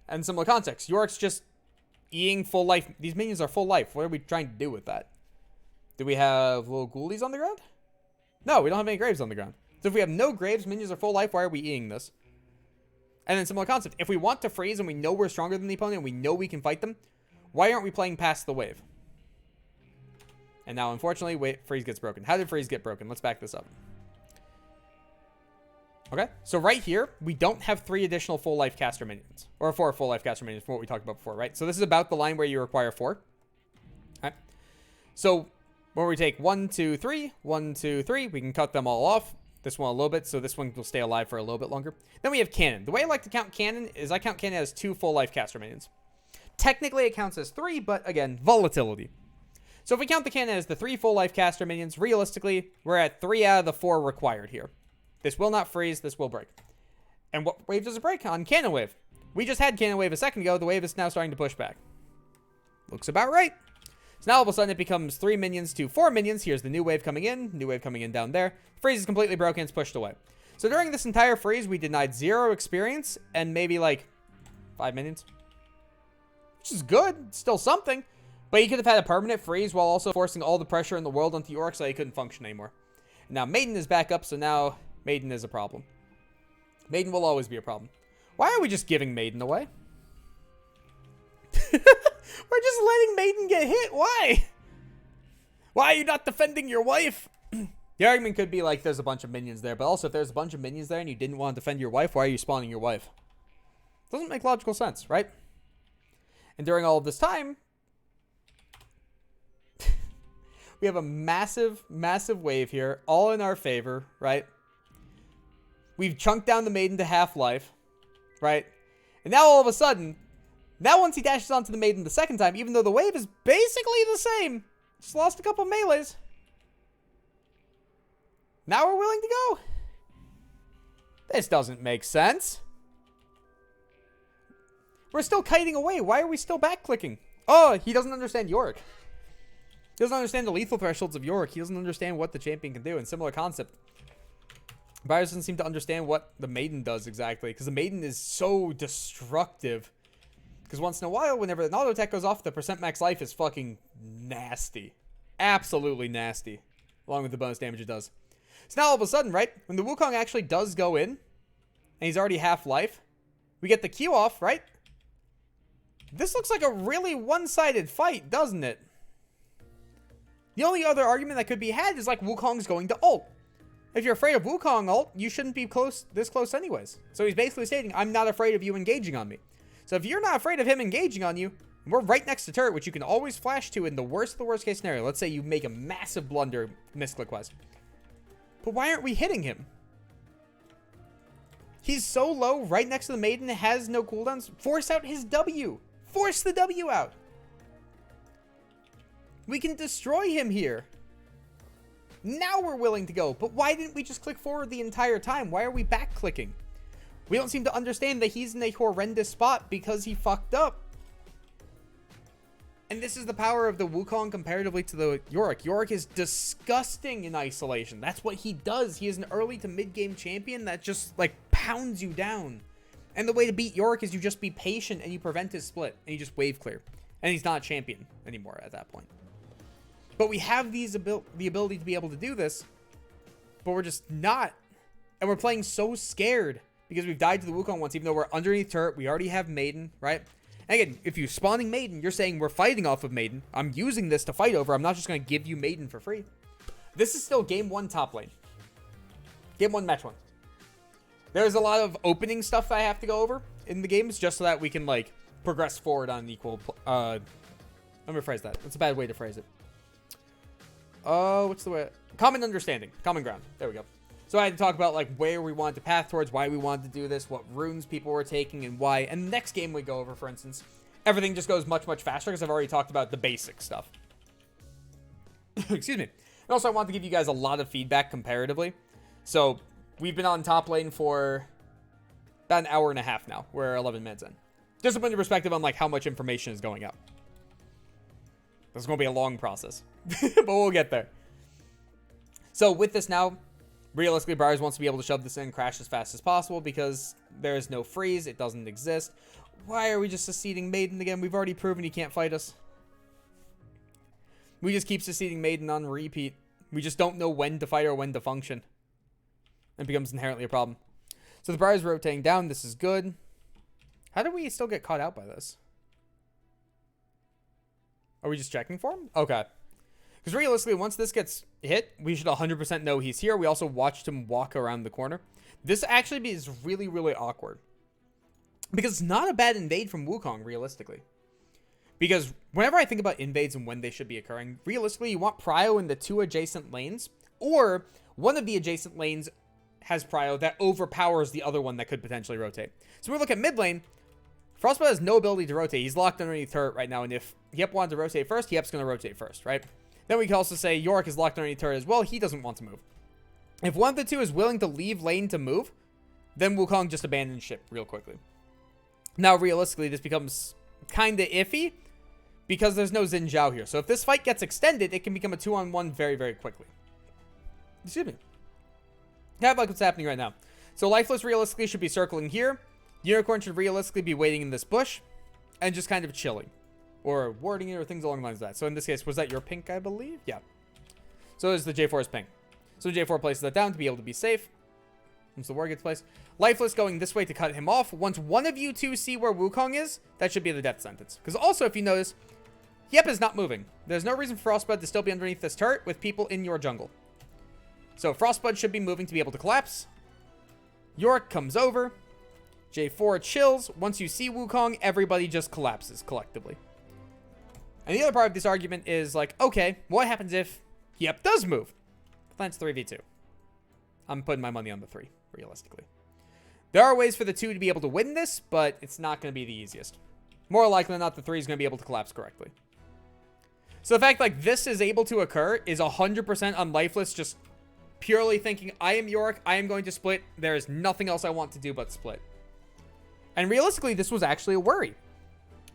And similar context. Yorick's just Eing full life. These minions are full life. What are we trying to do with that? Do we have little ghoulies on the ground? No, we don't have any graves on the ground. So if we have no graves, minions are full life, why are we Eing this? And then similar concept. If we want to freeze and we know we're stronger than the opponent and we know we can fight them, why aren't we playing past the wave? And now, unfortunately, freeze gets broken. How did freeze get broken? Let's back this up. Okay, so right here, we don't have 3 additional full life caster minions. Or 4 full life caster minions from what we talked about before, right? So this is about the line where you require 4. Okay. So when we take 1, 2, 3, 1, 2, 3, we can cut them all off. This one a little bit, so this one will stay alive for a little bit longer. Then we have cannon. The way I like to count cannon is I count cannon as 2 full life caster minions. Technically, it counts as 3, but again, volatility. So if we count the cannon as the 3 full life caster minions, realistically, we're at 3 out of the 4 required here. This will not freeze, this will break. And what wave does it break? On Cannon Wave. We just had Cannon Wave a second ago. The wave is now starting to push back. Looks about right. So now all of a sudden it becomes 3 minions to 4 minions. Here's the new wave coming in down there. Freeze is completely broken. It's pushed away. So during this entire freeze, we denied 0 experience and maybe like 5 minions. Which is good. Still something. But he could have had a permanent freeze while also forcing all the pressure in the world onto Yorick so he couldn't function anymore. And now Maiden is back up, so now Maiden is a problem. Maiden will always be a problem. Why are we just giving Maiden away? We're just letting Maiden get hit. Why? Why are you not defending your wife? The argument could be like there's a bunch of minions there, but also if there's a bunch of minions there and you didn't want to defend your wife, why are you spawning your wife? Doesn't make logical sense, right? And during all of this time, we have a massive, massive wave here, all in our favor, right? We've chunked down the Maiden to half-life, right? And now all of a sudden, now once he dashes onto the Maiden the second time, even though the wave is basically the same, just lost a couple of melees. Now we're willing to go. This doesn't make sense. We're still kiting away. Why are we still back-clicking? Oh, he doesn't understand Yorick. He doesn't understand the lethal thresholds of Yorick. He doesn't understand what the champion can do. And similar concept. Byers doesn't seem to understand what the Maiden does exactly. Because the Maiden is so destructive. Because once in a while, whenever an auto attack goes off, the percent max life is fucking nasty. Absolutely nasty. Along with the bonus damage it does. So now all of a sudden, right? When the Wukong actually does go in. And he's already half life. We get the Q off, right? This looks like a really one-sided fight, doesn't it? The only other argument that could be had is like Wukong's going to ult. If you're afraid of Wukong ult, you shouldn't be this close anyways. So he's basically stating, I'm not afraid of you engaging on me. So if you're not afraid of him engaging on you, we're right next to turret, which you can always flash to in the worst of the worst case scenario. Let's say you make a massive blunder misclick wise. But why aren't we hitting him? He's so low, right next to the Maiden, has no cooldowns. Force out his W. Force the W out. We can destroy him here. Now we're willing to go. But why didn't we just click forward the entire time? Why are we back clicking? We don't seem to understand that he's in a horrendous spot because he fucked up. And this is the power of the Wukong comparatively to the Yorick. Yorick is disgusting in isolation. That's what he does. He is an early to mid-game champion that just, like, pounds you down. And the way to beat Yorick is you just be patient and you prevent his split. And you just wave clear. And he's not a champion anymore at that point. But we have the ability to be able to do this. But we're just not. And we're playing so scared. Because we've died to the Wukong once, even though we're underneath turret. We already have Maiden, right? And again, if you're spawning Maiden, you're saying we're fighting off of Maiden. I'm using this to fight over. I'm not just going to give you Maiden for free. This is still game 1 top lane. Game 1 match 1. There's a lot of opening stuff that I have to go over in the games just so that we can, like, progress forward on an equal... let me rephrase that. That's a bad way to phrase it. What's the way? Common understanding. Common ground. There we go. So I had to talk about, like, where we wanted to path towards, why we wanted to do this, what runes people were taking, and why. And the next game we go over, for instance, everything just goes much, much faster because I've already talked about the basic stuff. Excuse me. And also, I want to give you guys a lot of feedback comparatively. So, we've been on top lane for about an hour and a half now. We're 11 minutes in. Just to put into perspective on, like, how much information is going out. This is going to be a long process. But we'll get there. So, with this now... Realistically, Briars wants to be able to shove this in and crash as fast as possible because there is no freeze. It doesn't exist. Why are we just seceding Maiden again? We've already proven he can't fight us. We just keep seceding Maiden on repeat. We just don't know when to fight or when to function. It becomes inherently a problem. So the Briars rotating down. This is good. How do we still get caught out by this? Are we just checking for him? Okay. Because realistically, once this gets hit, we should 100% know he's here. We also watched him walk around the corner. This actually is really, really awkward. Because it's not a bad invade from Wukong, realistically. Because whenever I think about invades and when they should be occurring, realistically, you want prio in the 2 adjacent lanes. Or one of the adjacent lanes has prio that overpowers the other one that could potentially rotate. So when we look at mid lane, Frostbite has no ability to rotate. He's locked underneath turret right now. And if Yep wanted to rotate first, Yep's going to rotate first, right? Then we can also say Yorick is locked underneath turret as well. He doesn't want to move. If one of the two is willing to leave lane to move, then Wukong just abandons ship real quickly. Now, realistically, this becomes kind of iffy because there's no Xin Zhao here. So if this fight gets extended, it can become a 2-on-1 very, very quickly. Excuse me. Kind of like what's happening right now. So Lifeless realistically should be circling here. Unicorn should realistically be waiting in this bush and just kind of chilling. Or warding it or things along the lines of that. So in this case, was that your pink, I believe? Yeah. So there's the J4's pink. So J4 places that down to be able to be safe. Once the ward gets placed. Lifeless going this way to cut him off. Once one of you two see where Wukong is, that should be the death sentence. Because also, if you notice, Yep is not moving. There's no reason for Frostbud to still be underneath this turret with people in your jungle. So Frostbud should be moving to be able to collapse. Yorick comes over. J4 chills. Once you see Wukong, everybody just collapses collectively. And the other part of this argument is like, okay, what happens if Yep does move? That's 3v2. I'm putting my money on the 3, realistically. There are ways for the 2 to be able to win this, but it's not going to be the easiest. More likely than not, the 3 is going to be able to collapse correctly. So the fact like this is able to occur is 100% on Lifeless just purely thinking, I am Yorick, I am going to split. There is nothing else I want to do but split. And realistically, this was actually a worry.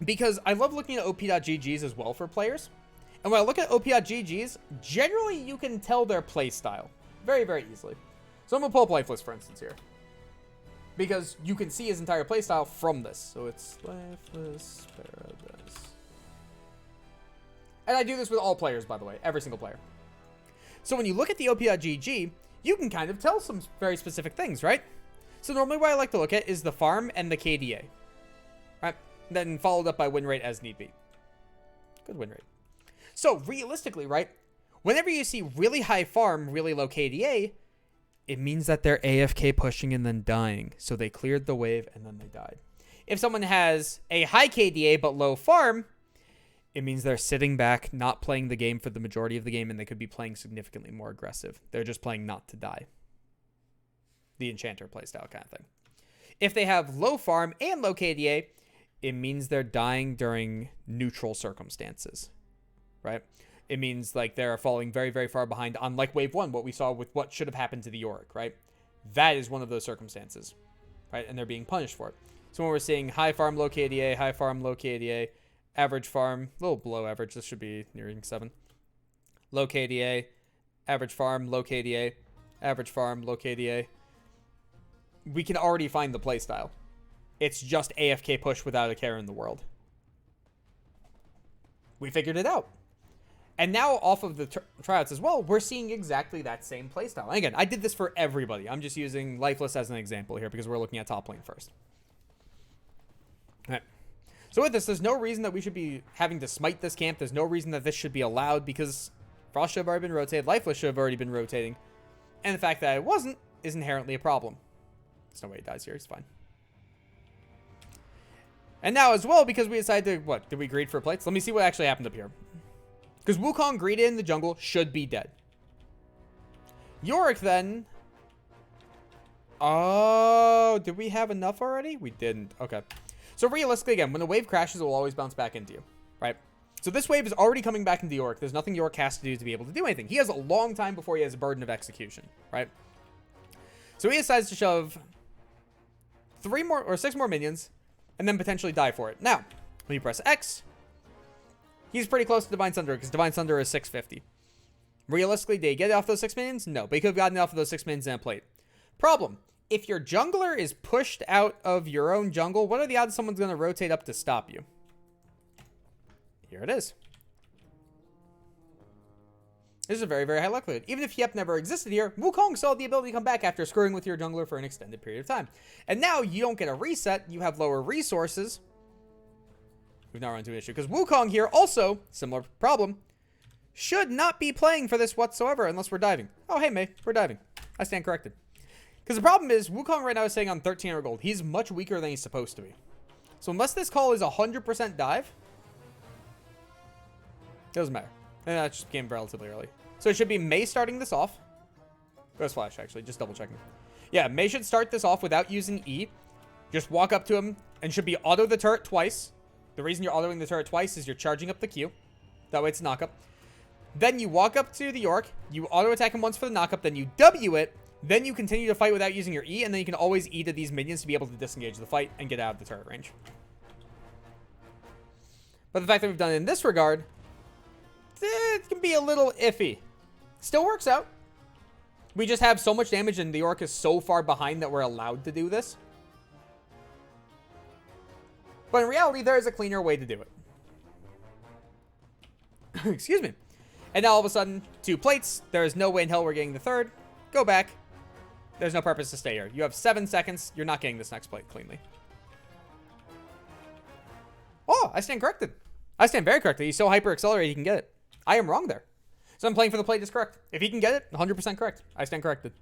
Because I love looking at OP.GGs as well for players. And when I look at OP.GGs, generally you can tell their play style very, very easily. So I'm going to pull up Lifeless, for instance, here. Because you can see his entire playstyle from this. So it's Lifeless Paradise. And I do this with all players, by the way. Every single player. So when you look at the OP.GG, you can kind of tell some very specific things, right? So normally what I like to look at is the farm and the KDA. Right? Then followed up by win rate as need be. Good win rate. So realistically, right? Whenever you see really high farm, really low KDA, it means that they're AFK pushing and then dying. So they cleared the wave and then they died. If someone has a high KDA but low farm, it means they're sitting back, not playing the game for the majority of the game, and they could be playing significantly more aggressive. They're just playing not to die. The Enchanter playstyle kind of thing. If they have low farm and low KDA, it means they're dying during neutral circumstances. Right? It means like they're falling very, very far behind on like wave 1, what we saw with what should have happened to the Yorick, right? That is one of those circumstances, right? And they're being punished for it. So when we're seeing high farm, low KDA, high farm, low KDA, average farm, a little below average, this should be nearing 7. Low KDA, average farm, low KDA, average farm, low KDA. We can already find the playstyle. It's just AFK push without a care in the world. We figured it out. And now, off of the tryouts as well, we're seeing exactly that same playstyle. And again, I did this for everybody. I'm just using Lifeless as an example here because we're looking at top lane first. All right. So with this, there's no reason that we should be having to smite this camp. There's no reason that this should be allowed because Frost should have already been rotated. Lifeless should have already been rotating. And the fact that it wasn't is inherently a problem. There's no way he dies here. He's fine. And now as well, because we decided to, what? Did we greed for plates? Let me see what actually happened up here. Because Wukong greeted in the jungle should be dead. Yorick then. Oh, did we have enough already? We didn't. Okay. So realistically, again, when the wave crashes, it will always bounce back into you. Right? So this wave is already coming back into Yorick. There's nothing Yorick has to do to be able to do anything. He has a long time before he has a burden of execution. Right? So he decides to shove 3 more or 6 more minions and then potentially die for it. Now, when you press X, he's pretty close to Divine Sunder because Divine Sunder is 650. Realistically, did he get it off those 6 minions? No, but he could have gotten it off of those 6 minions in a plate. Problem, if your jungler is pushed out of your own jungle, what are the odds someone's going to rotate up to stop you? Here it is. This is a very, very high likelihood. Even if Yep never existed here, Wukong still had the ability to come back after screwing with your jungler for an extended period of time. And now you don't get a reset. You have lower resources. We've now run into an issue because Wukong here also, similar problem, should not be playing for this whatsoever unless we're diving. Oh, hey, May, we're diving. I stand corrected. Because the problem is Wukong right now is sitting on 1300 gold. He's much weaker than he's supposed to be. So unless this call is 100% dive, it doesn't matter. And that just came relatively early. So it should be May starting this off. Ghost Flash, actually, just double checking. Yeah, May should start this off without using E. Just walk up to him and should be auto the turret twice. The reason you're autoing the turret twice is you're charging up the Q. That way it's a knockup. Then you walk up to the Yorick. You auto attack him once for the knockup. Then you W it. Then you continue to fight without using your E, and then you can always E to these minions to be able to disengage the fight and get out of the turret range. But the fact that we've done it in this regard, it can be a little iffy. Still works out. We just have so much damage, and the Orc is so far behind that we're allowed to do this. But in reality, there is a cleaner way to do it. Excuse me. And now all of a sudden, 2 plates. There is no way in hell we're getting the third. Go back. There's no purpose to stay here. You have 7 seconds. You're not getting this next plate cleanly. Oh, I stand corrected. I stand very corrected. He's so hyper accelerated he can get it. I am wrong there. So I'm playing for the plate is correct. If he can get it, 100% correct. I stand corrected.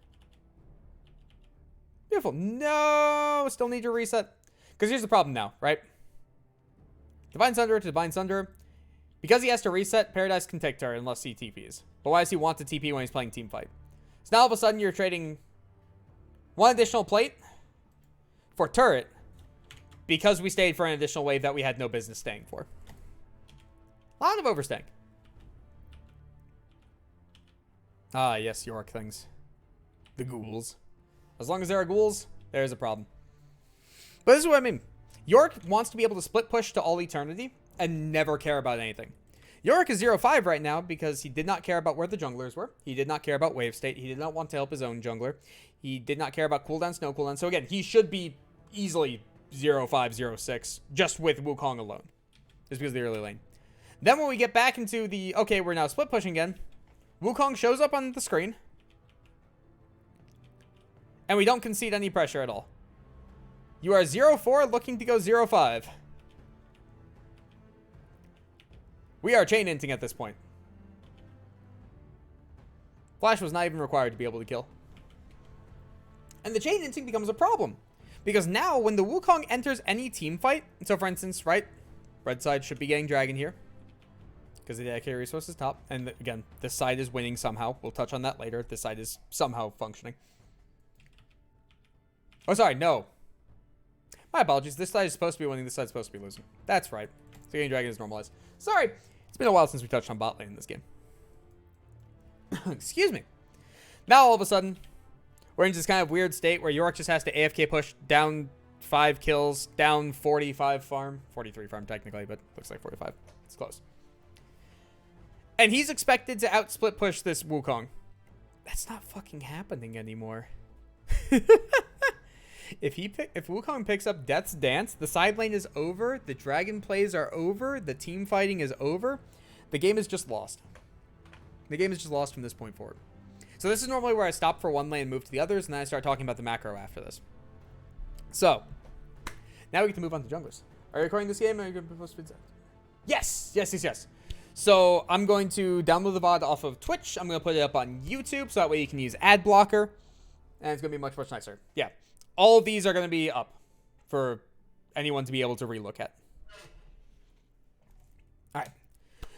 Beautiful. No, still need to reset. Because here's the problem now, right? Divine Sunder to Divine Sunder. Because he has to reset, Paradise can take turret unless he TPs. But why does he want to TP when he's playing team fight? So now all of a sudden you're trading 1 additional plate for turret because we stayed for an additional wave that we had no business staying for. A lot of overstaying. Ah, yes, York things. The ghouls. As long as there are ghouls, there's a problem. But this is what I mean. York wants to be able to split push to all eternity and never care about anything. York is 0-5 right now because he did not care about where the junglers were. He did not care about wave state. He did not want to help his own jungler. He did not care about cooldown, snow cooldown. So again, he should be easily 0-5, 0-6 just with Wukong alone. Just because of the early lane. Then when we get back into the, okay, we're now split pushing again. Wukong shows up on the screen. And we don't concede any pressure at all. You are 0-4 looking to go 0-5. We are chain inting at this point. Flash was not even required to be able to kill. And the chain inting becomes a problem. Because now when the Wukong enters any team fight, so for instance, right, red side should be getting dragon here. Because the dedicated resource is top. And again, this side is winning somehow. We'll touch on that later. This side is somehow functioning. Oh, sorry, no. My apologies. This side is supposed to be winning. This side is supposed to be losing. That's right. So getting dragon is normalized. Sorry. It's been a while since we touched on bot lane in this game. Excuse me. Now, all of a sudden, we're in this kind of weird state where York just has to AFK push down 5 kills, down 45 farm. 43 farm, technically, but looks like 45. It's close. And he's expected to outsplit push this Wukong. That's not fucking happening anymore. If Wukong picks up Death's Dance, the side lane is over, the dragon plays are over, the team fighting is over. The game is just lost. The game is just lost from this point forward. So this is normally where I stop for one lane and move to the others, and then I start talking about the macro after this. So, now we get to move on to junglers. Are you recording this game? Or are you going to post it? Yes! Yes, yes, yes. So, I'm going to download the VOD off of Twitch. I'm going to put it up on YouTube, so that way you can use ad blocker. And it's going to be much, much nicer. Yeah. All of these are going to be up for anyone to be able to relook at. All right.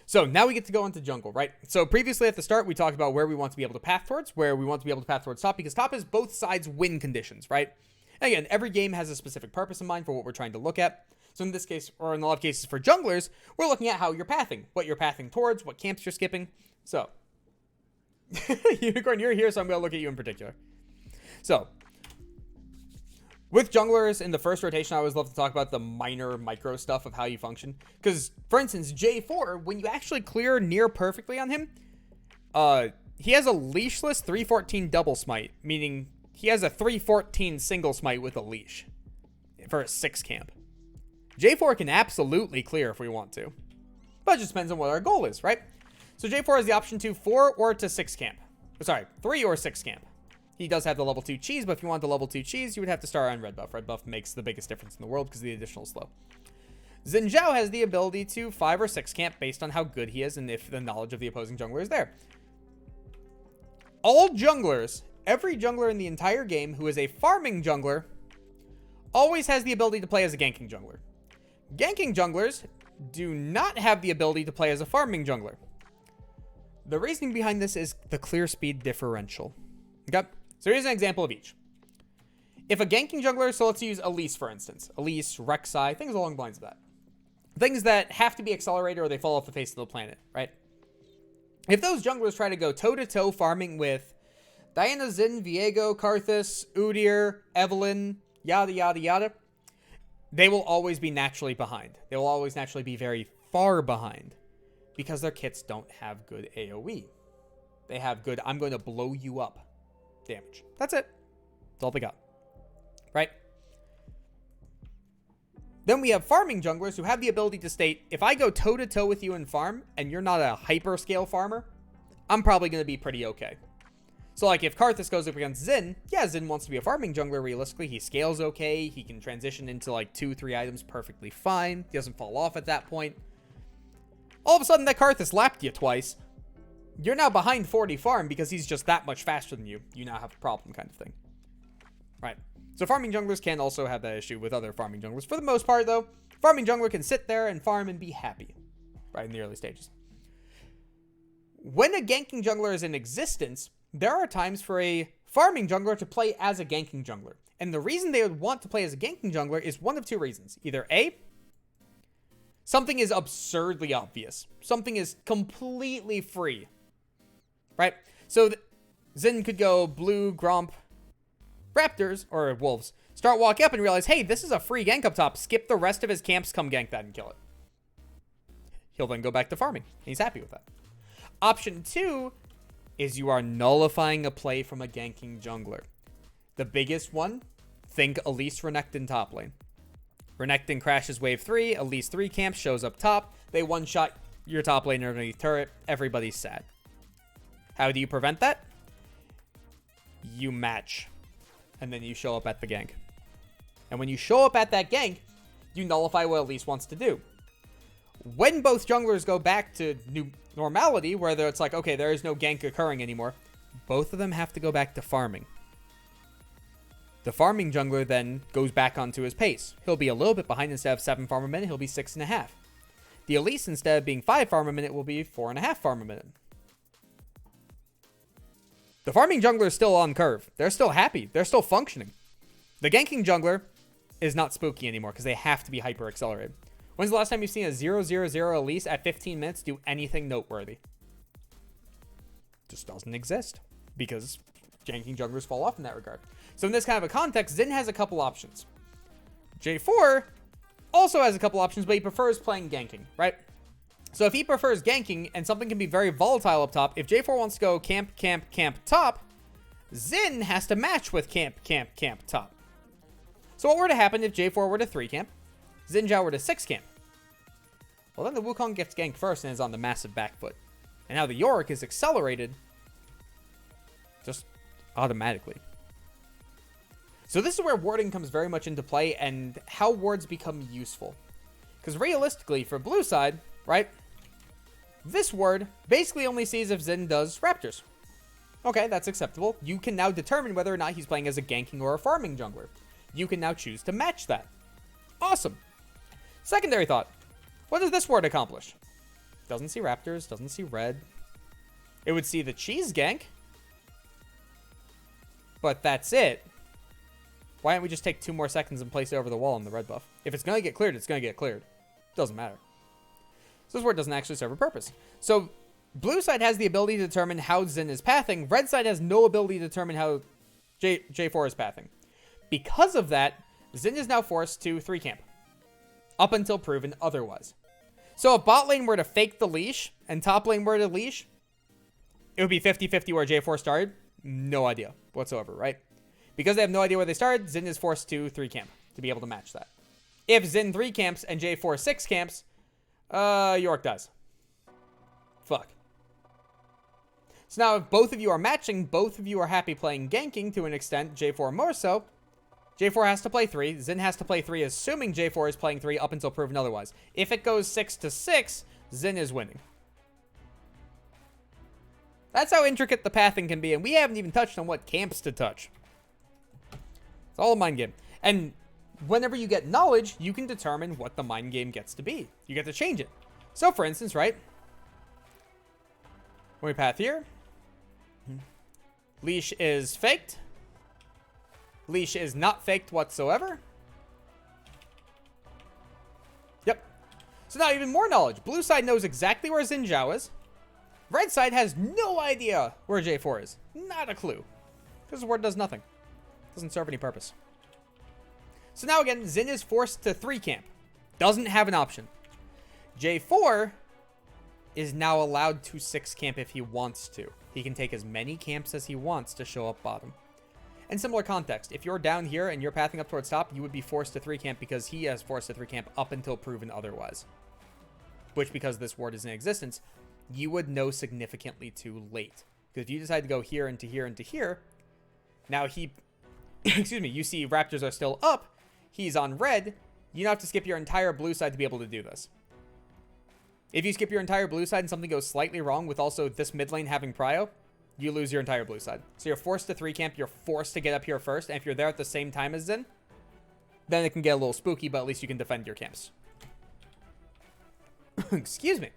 So now we get to go into jungle, right? So previously at the start, we talked about where we want to be able to path towards, where we want to be able to path towards top, because top is both sides win conditions, right? And again, every game has a specific purpose in mind for what we're trying to look at. So in this case, or in a lot of cases for junglers, we're looking at how you're pathing, what you're pathing towards, what camps you're skipping. So, Unicorn, you're here, so I'm going to look at you in particular. So, with junglers in the first rotation, I always love to talk about the minor micro stuff of how you function. Because, for instance, J4, when you actually clear near perfectly on him, he has a leashless 314 double smite, meaning he has a 314 single smite with a leash for a 6 camp. J4 can absolutely clear if we want to. But it just depends on what our goal is, right? So J4 has the option to 4 or to 6 camp. Sorry, 3 or 6 camp. He does have the level 2 cheese, but if you want the level 2 cheese, you would have to start on red buff. Red buff makes the biggest difference in the world because of the additional slow. Xin Zhao has the ability to 5 or 6 camp based on how good he is and if the knowledge of the opposing jungler is there. All junglers, every jungler in the entire game who is a farming jungler, always has the ability to play as a ganking jungler. Ganking junglers do not have the ability to play as a farming jungler. The reasoning behind this is the clear speed differential. Okay? So here's an example of each. If a ganking jungler, so let's use Elise for instance. Elise, Rek'Sai, things along the lines of that. Things that have to be accelerated or they fall off the face of the planet, right? If those junglers try to go toe-to-toe farming with Diana, Zin, Viego, Karthus, Udyr, Evelyn, yada, yada, yada. They will always be naturally behind. They will always naturally be very far behind because their kits don't have good AoE. They have good, I'm going to blow you up damage. That's it. That's all they got. Right? Then we have farming junglers who have the ability to state, if I go toe-to-toe with you in farm and you're not a hyper-scale farmer, I'm probably going to be pretty okay. So, like, if Karthus goes up against Zin, yeah, Zin wants to be a farming jungler realistically. He scales okay. He can transition into, like, 2-3 items perfectly fine. He doesn't fall off at that point. All of a sudden, that Karthus lapped you twice. You're now behind 40 farm because he's just that much faster than you. You now have a problem kind of thing. Right. So farming junglers can also have that issue with other farming junglers. For the most part, though, farming jungler can sit there and farm and be happy. Right, in the early stages. When a ganking jungler is in existence, there are times for a farming jungler to play as a ganking jungler. And the reason they would want to play as a ganking jungler is one of two reasons. Either A, something is absurdly obvious. Something is completely free. Right? So Zin could go blue, Gromp, Raptors, or Wolves. Start walking up and realize, hey, this is a free gank up top. Skip the rest of his camps, come gank that and kill it. He'll then go back to farming. He's happy with that. Option 2 is you are nullifying a play from a ganking jungler. The biggest one, think Elise Renekton top lane. Renekton crashes wave 3, Elise 3 camp shows up top. They one-shot your top laner underneath turret. Everybody's sad. How do you prevent that? You match. And then you show up at the gank. And when you show up at that gank, you nullify what Elise wants to do. When both junglers go back to new normality, where it's like, okay, there is no gank occurring anymore, both of them have to go back to farming. The farming jungler then goes back onto his pace. He'll be a little bit behind. Instead of 7 farm a minute, he'll be 6.5. The Elise, instead of being 5 farm a minute, will be 4.5 farm a minute. The farming jungler is still on curve. They're still happy. They're still functioning. The ganking jungler is not spooky anymore because they have to be hyper accelerated. When's the last time you've seen a 0-0-0 Elise at 15 minutes do anything noteworthy? Just doesn't exist because ganking junglers fall off in that regard. So in this kind of a context, Zin has a couple options. J4 also has a couple options, but he prefers playing ganking, right? So if he prefers ganking and something can be very volatile up top, if J4 wants to go camp, camp, camp top, Zin has to match with camp, camp, camp top. So what were to happen if J4 were to 3 camp, Xin Zhao were to 6 camp? Well, then the Wukong gets ganked first and is on the massive back foot. And now the Yorick is accelerated just automatically. So this is where warding comes very much into play and how wards become useful. Because realistically, for blue side, right, this ward basically only sees if Zin does Raptors. Okay, that's acceptable. You can now determine whether or not he's playing as a ganking or a farming jungler. You can now choose to match that. Awesome. Secondary thought. What does this ward accomplish? Doesn't see Raptors, doesn't see red. It would see the cheese gank. But that's it. Why don't we just take 2 more seconds and place it over the wall on the red buff? If it's going to get cleared, it's going to get cleared. Doesn't matter. So this ward doesn't actually serve a purpose. So blue side has the ability to determine how Zin is pathing. Red side has no ability to determine how J4 is pathing. Because of that, Zin is now forced to 3 camp. Up until proven otherwise. So if bot lane were to fake the leash and top lane were to leash, it would be 50-50 where J4 started. No idea whatsoever, right? Because they have no idea where they started, Zin is forced to 3 camp to be able to match that. If Zin 3 camps and J4 6 camps, York does. Fuck. So now if both of you are matching, both of you are happy playing ganking to an extent, J4 more so, J4 has to play 3, Zin has to play 3, assuming J4 is playing 3 up until proven otherwise. If it goes 6-6, Zin is winning. That's how intricate the pathing can be, and we haven't even touched on what camps to touch. It's all a mind game. And whenever you get knowledge, you can determine what the mind game gets to be. You get to change it. So, for instance, right? When we path here, leash is faked. Leash is not faked whatsoever. Yep. So now even more knowledge. Blue side knows exactly where Xin Zhao is. Red side has no idea where J4 is. Not a clue. Because the ward does nothing. Doesn't serve any purpose. So now again, Xin is forced to 3 camp. Doesn't have an option. J4 is now allowed to 6 camp if he wants to. He can take as many camps as he wants to show up bottom. In similar context, if you're down here and you're pathing up towards top, you would be forced to 3 camp because he has forced to 3 camp up until proven otherwise. Which, because this ward is in existence, you would know significantly too late. Because if you decide to go here into here into here, now he, excuse me, you see Raptors are still up, he's on red, you don't have to skip your entire blue side to be able to do this. If you skip your entire blue side and something goes slightly wrong with also this mid lane having prio, you lose your entire blue side. So you're forced to 3 camp, you're forced to get up here first, and if you're there at the same time as Xin, then it can get a little spooky, but at least you can defend your camps. Excuse me.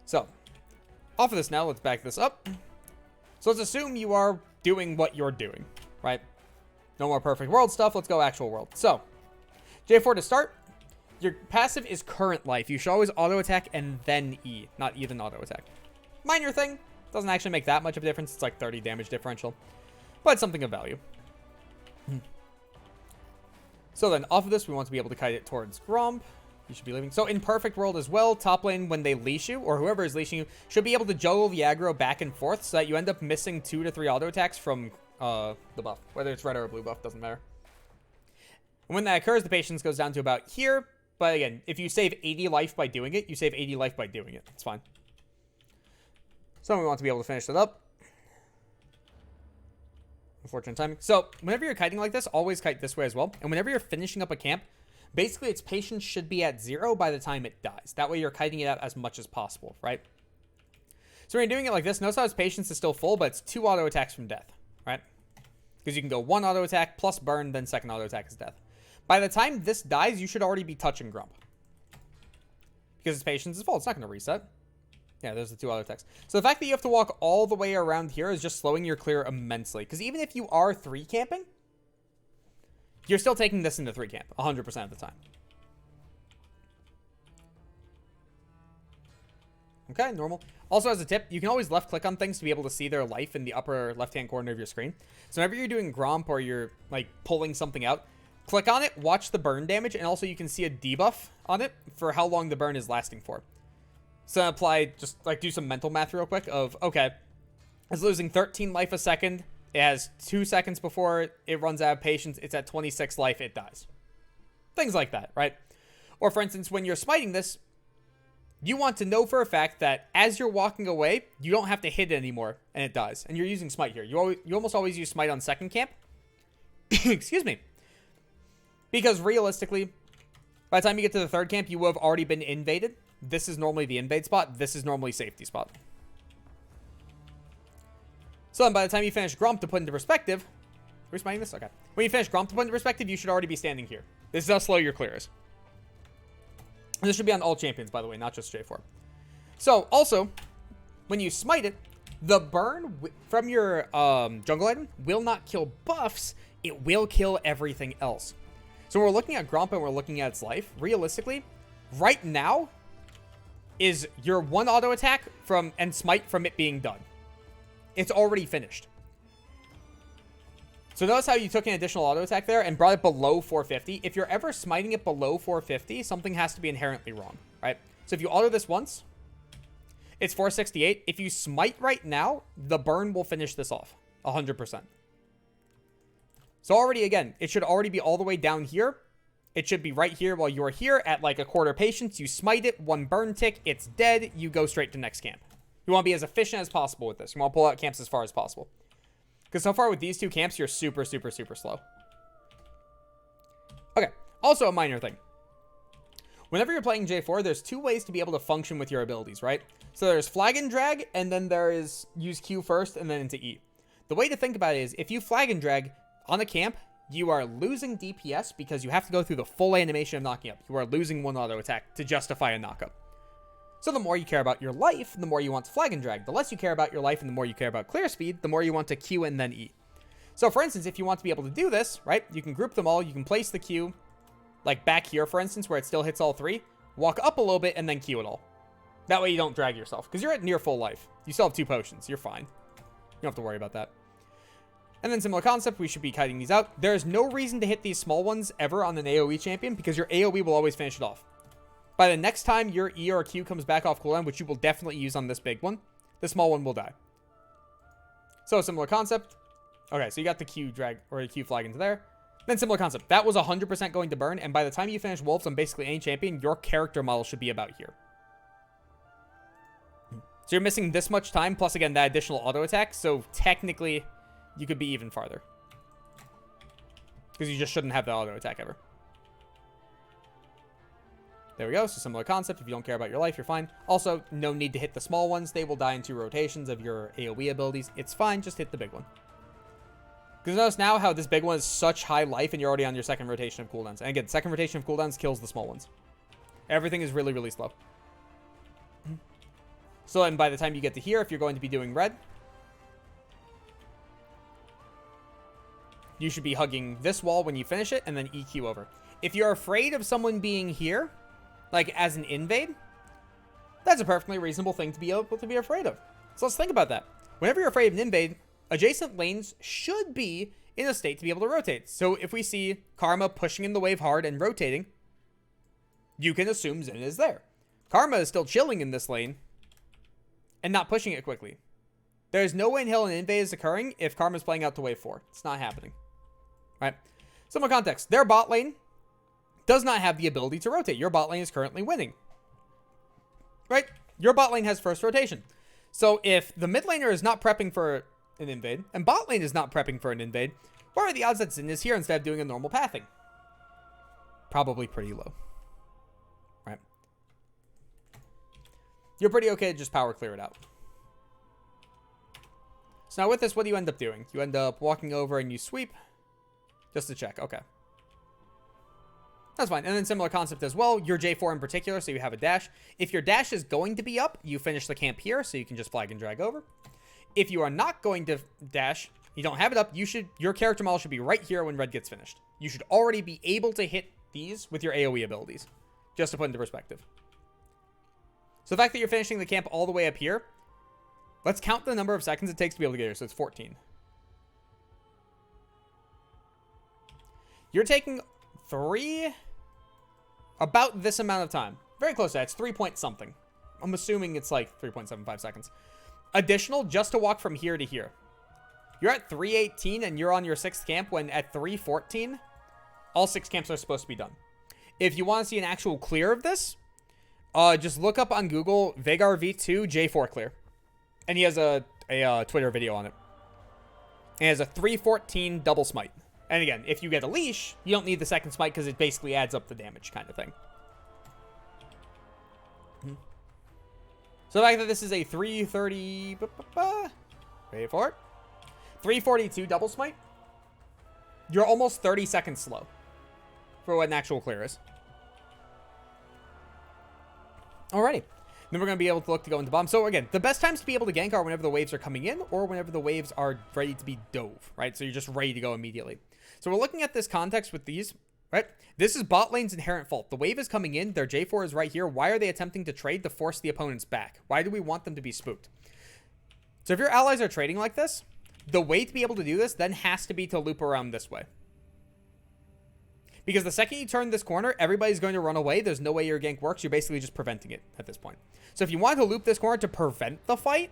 So, off of this now, let's back this up. So let's assume you are doing what you're doing, right? No more perfect world stuff, let's go actual world. So, J4 to start. Your passive is current life. You should always auto attack and then E, not E then auto attack. Minor thing. Doesn't actually make that much of a difference. It's like 30 damage differential. But it's something of value. So then, off of this, we want to be able to kite it towards Gromp. You should be leaving. So in perfect world as well, top lane, when they leash you, or whoever is leashing you, should be able to juggle the aggro back and forth so that you end up missing 2 to 3 auto attacks from the buff. Whether it's red or blue buff, doesn't matter. And when that occurs, the patience goes down to about here. But again, if you save 80 life by doing it, you save 80 life by doing it. It's fine. So we want to be able to finish that up. Unfortunate timing. So whenever you're kiting like this, always kite this way as well. And whenever you're finishing up a camp, basically its patience should be at 0 by the time it dies. That way you're kiting it out as much as possible, right? So when you're doing it like this, notice how its patience is still full, but it's 2 auto attacks from death, right? Because you can go 1 auto attack plus burn, then second auto attack is death. By the time this dies, you should already be touching Grump. Because its patience is full. It's not going to reset. Yeah, there's the 2 auto attacks. So the fact that you have to walk all the way around here is just slowing your clear immensely. Because even if you are 3 camping, you're still taking this into 3 camp 100% of the time. Okay, normal. Also, as a tip, you can always left click on things to be able to see their life in the upper left-hand corner of your screen. So whenever you're doing Gromp or you're like pulling something out, click on it, watch the burn damage, and also you can see a debuff on it for how long the burn is lasting for. So apply, just like do some mental math real quick of, okay, it's losing 13 life a second. It has 2 seconds before it runs out of patience. It's at 26 life. It dies. Things like that, right? Or for instance, when you're smiting this, you want to know for a fact that as you're walking away, you don't have to hit it anymore, and it dies. And you're using smite here. You almost always use smite on second camp. Excuse me. Because realistically, by the time you get to the 3rd camp, you will have already been invaded. This is normally the invade spot. This is normally safety spot. So then by the time you finish Gromp, to put into perspective, are we smiting this? Okay. When you finish Gromp, to put into perspective, you should already be standing here. This is how slow your clear is. And this should be on all champions, by the way, not just J4. So also, when you smite it, the burn from your jungle item will not kill buffs. It will kill everything else. So when we're looking at Gromp and we're looking at its life, realistically, right now is your 1 auto attack from and smite from it being done. It's already finished. So notice how you took an additional auto attack there and brought it below 450. If you're ever smiting it below 450, something has to be inherently wrong, right? So if you auto this once, it's 468. If you smite right now, the burn will finish this off 100%. So already, again, it should already be all the way down here. It should be right here while you're here at like a quarter patience. You smite it, 1 burn tick, it's dead. You go straight to next camp. You want to be as efficient as possible with this. You want to pull out camps as far as possible. Because so far with these 2 camps, you're super, super, super slow. Okay, also a minor thing. Whenever you're playing J4, there's 2 ways to be able to function with your abilities, right? So there's flag and drag, and then there is use Q first and then into E. The way to think about it is if you flag and drag on a camp, you are losing DPS because you have to go through the full animation of knocking up. You are losing 1 auto attack to justify a knockup. So the more you care about your life, the more you want to flag and drag. The less you care about your life and the more you care about clear speed, the more you want to Q and then E. So for instance, if you want to be able to do this, right, you can group them all. You can place the Q like back here, for instance, where it still hits all 3. Walk up a little bit and then Q it all. That way you don't drag yourself because you're at near full life. You still have 2 potions. You're fine. don't have to worry about that. And then similar concept, we should be kiting these out. There's no reason to hit these small ones ever on an AoE champion because your AoE will always finish it off. By the next time your E or Q comes back off cooldown, which you will definitely use on this big one, the small one will die. So similar concept. Okay, so you got the Q drag or the Q flag into there. Then similar concept. That was 100% going to burn, and by the time you finish wolves on basically any champion, your character model should be about here. So you're missing this much time, plus again that additional auto attack. So technically, you could be even farther. Because you just shouldn't have the auto attack ever. There we go. So similar concept. If you don't care about your life, you're fine. Also, no need to hit the small ones. They will die in 2 rotations of your AoE abilities. It's fine. Just hit the big one. Because notice now how this big one is such high life and you're already on your second rotation of cooldowns. And again, second rotation of cooldowns kills the small ones. Everything is really, really slow. So then by the time you get to here, if you're going to be doing red, you should be hugging this wall when you finish it and then EQ over. If you're afraid of someone being here, like as an invade, that's a perfectly reasonable thing to be able to be afraid of. So let's think about that. Whenever you're afraid of an invade, adjacent lanes should be in a state to be able to rotate. So if we see Karma pushing in the wave hard and rotating, you can assume Zen is there. Karma is still chilling in this lane and not pushing it quickly. There's no way in hell an invade is occurring if Karma's playing out to wave 4. It's not happening. Right? Similar context. Their bot lane does not have the ability to rotate. Your bot lane is currently winning. Right? Your bot lane has first rotation. So if the mid laner is not prepping for an invade, and bot lane is not prepping for an invade, what are the odds that Xin is here instead of doing a normal pathing? Probably pretty low. Right? You're pretty okay to just power clear it out. So now with this, what do you end up doing? You end up walking over and you sweep. Just to check. Okay. That's fine. And then similar concept as well. Your J4 in particular, so you have a dash. If your dash is going to be up, you finish the camp here, so you can just flag and drag over. If you are not going to dash, you don't have it up, your character model should be right here when red gets finished. You should already be able to hit these with your AoE abilities. Just to put into perspective. So the fact that you're finishing the camp all the way up here, let's count the number of seconds it takes to be able to get here. So it's 14. You're taking about this amount of time. Very close to that. It's 3 point something. I'm assuming it's like 3.75 seconds. Additional just to walk from here to here. You're at 3:18 and you're on your 6th camp when at 3:14, all 6 camps are supposed to be done. If you want to see an actual clear of this, just look up on Google Vagar V2 J4 clear. And he has a Twitter video on it. And he has a 3:14 double smite. And again, if you get a leash, you don't need the second smite because it basically adds up the damage kind of thing. So the fact that this is a 330... Wait for it. 342 double smite. You're almost 30 seconds slow for what an actual clear is. Alrighty. Then we're going to be able to look to go into bomb. So again, the best times to be able to gank are whenever the waves are coming in or whenever the waves are ready to be dove, right? So you're just ready to go immediately. So we're looking at this context with these, right? This is bot lane's inherent fault. The wave is coming in. Their J4 is right here. Why are they attempting to trade to force the opponents back? Why do we want them to be spooked? So if your allies are trading like this, the way to be able to do this then has to be to loop around this way. Because the second you turn this corner, everybody's going to run away. There's no way your gank works. You're basically just preventing it at this point. So if you want to loop this corner to prevent the fight,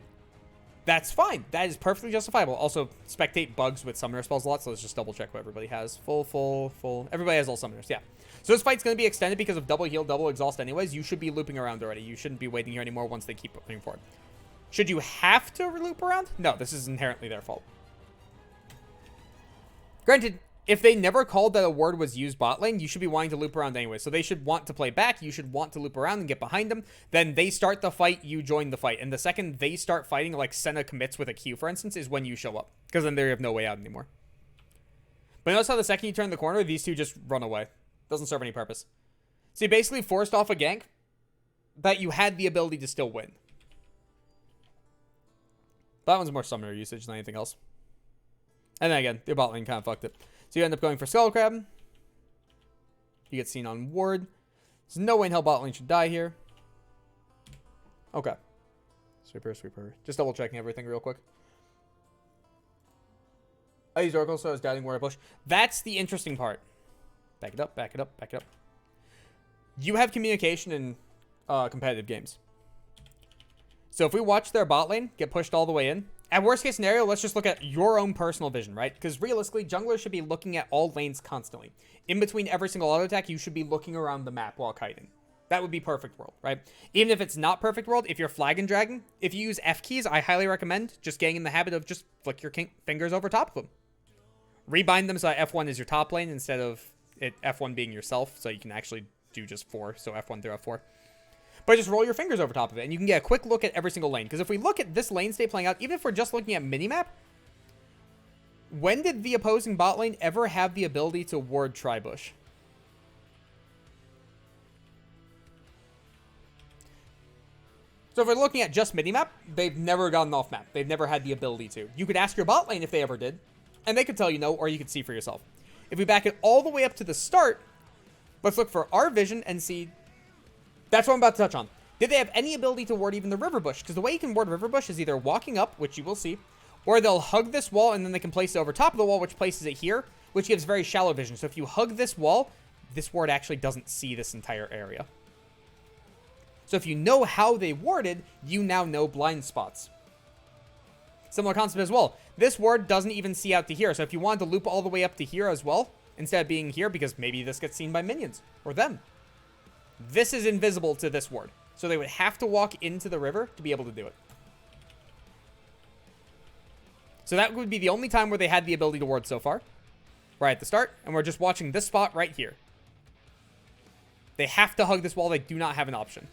that's fine. That is perfectly justifiable. Also, spectate bugs with summoner spells a lot, so let's just double check what everybody has. Full. Everybody has all summoners, yeah. So this fight's going to be extended because of double heal, double exhaust anyways. You should be looping around already. You shouldn't be waiting here anymore once they keep moving forward. Should you have to loop around? No, this is inherently their fault. Granted, if they never called that a word was used bot lane, you should be wanting to loop around anyway. So they should want to play back. You should want to loop around and get behind them. Then they start the fight, you join the fight. And the second they start fighting, like Senna commits with a Q, for instance, is when you show up. Because then they have no way out anymore. But notice how the second you turn the corner, these two just run away. Doesn't serve any purpose. So you basically forced off a gank that you had the ability to still win. That one's more summoner usage than anything else. And then again, your bot lane kind of fucked it. So you end up going for Skull Crab. You get seen on ward. There's no way in hell bot lane should die here. Okay. Sweeper. Just double checking everything real quick. I used Oracle, so I was doubting where I push. That's the interesting part. Back it up, back it up, back it up. You have communication in competitive games. So if we watch their bot lane get pushed all the way in, at worst case scenario, let's just look at your own personal vision, right? Because realistically, junglers should be looking at all lanes constantly. In between every single auto attack, you should be looking around the map while kiting. That would be perfect world, right? Even if it's not perfect world, if you're flag and dragging, if you use F keys, I highly recommend just getting in the habit of just flick your fingers over top of them. Rebind them so that F1 is your top lane instead of F1 being yourself, so you can actually do just 4, so F1 through F4. But just roll your fingers over top of it, and you can get a quick look at every single lane. Because if we look at this lane state playing out, even if we're just looking at minimap, when did the opposing bot lane ever have the ability to ward Tribush? So if we're looking at just minimap, they've never gotten off map. They've never had the ability to. You could ask your bot lane if they ever did, and they could tell you no, or you could see for yourself. If we back it all the way up to the start, let's look for our vision and see. That's what I'm about to touch on. Did they have any ability to ward even the river bush? Because the way you can ward river bush is either walking up, which you will see, or they'll hug this wall and then they can place it over top of the wall, which places it here, which gives very shallow vision. So if you hug this wall, this ward actually doesn't see this entire area. So if you know how they warded, you now know blind spots. Similar concept as well. This ward doesn't even see out to here. So if you wanted to loop all the way up to here as well, instead of being here, because maybe this gets seen by minions or them, this is invisible to this ward. So they would have to walk into the river to be able to do it. So that would be the only time where they had the ability to ward so far. Right at the start. And we're just watching this spot right here. They have to hug this wall. They do not have an option.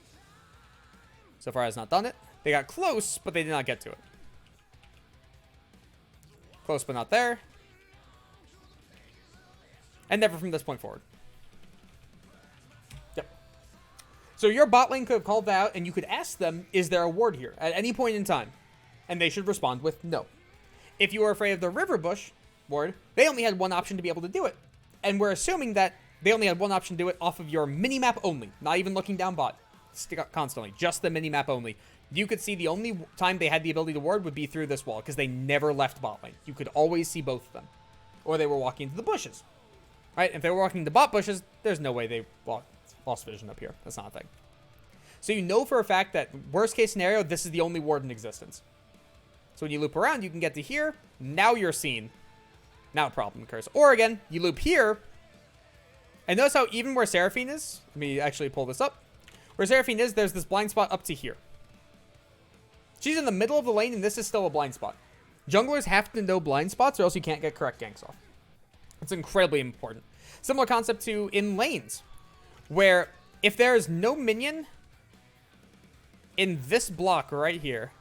So far has not done it. They got close, but they did not get to it. Close, but not there. And never from this point forward. Yep. So your bot lane could have called that out, and you could ask them, is there a ward here at any point in time? And they should respond with no. If you were afraid of the river bush ward, they only had one option to be able to do it. And we're assuming that they only had one option to do it off of your minimap only, not even looking down bot constantly, just the minimap only. You could see the only time they had the ability to ward would be through this wall, because they never left bot lane. You could always see both of them. Or they were walking into the bushes. Right? If they were walking into bot bushes, there's no way they lost vision up here. That's not a thing. So you know for a fact that worst case scenario, this is the only ward in existence. So when you loop around, you can get to here. Now you're seen. Now a problem occurs. Or again, you loop here. And notice how even where Seraphine is, let me actually pull this up. Where Seraphine is, there's this blind spot up to here. She's in the middle of the lane, and this is still a blind spot. Junglers have to know blind spots, or else you can't get correct ganks off. It's incredibly important. Similar concept to in lanes, where if there is no minion in this block right here.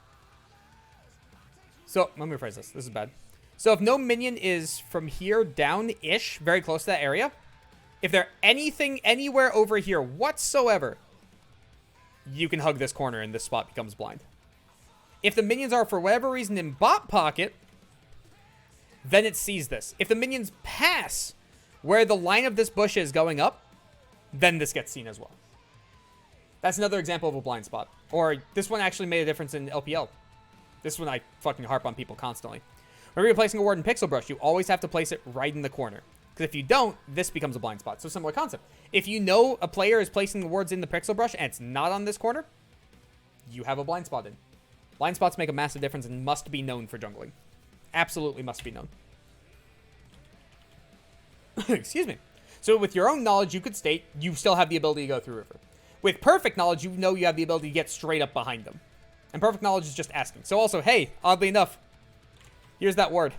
So, let me rephrase this. This is bad. So, if no minion is from here down-ish, very close to that area, if they're anything anywhere over here whatsoever, you can hug this corner and this spot becomes blind. If the minions are, for whatever reason, in bot pocket, then it sees this. If the minions pass where the line of this bush is going up, then this gets seen as well. That's another example of a blind spot. Or this one actually made a difference in LPL. This one I fucking harp on people constantly. Whenever you're placing a ward in Pixel Brush, you always have to place it right in the corner. Because if you don't, this becomes a blind spot. So similar concept. If you know a player is placing the wards in the Pixel Brush and it's not on this corner, you have a blind spot in. Blind spots make a massive difference and must be known for jungling. Absolutely must be known. Excuse me. So with your own knowledge, you could state you still have the ability to go through river. With perfect knowledge, you know you have the ability to get straight up behind them. And perfect knowledge is just asking. So also, hey, oddly enough, here's that word.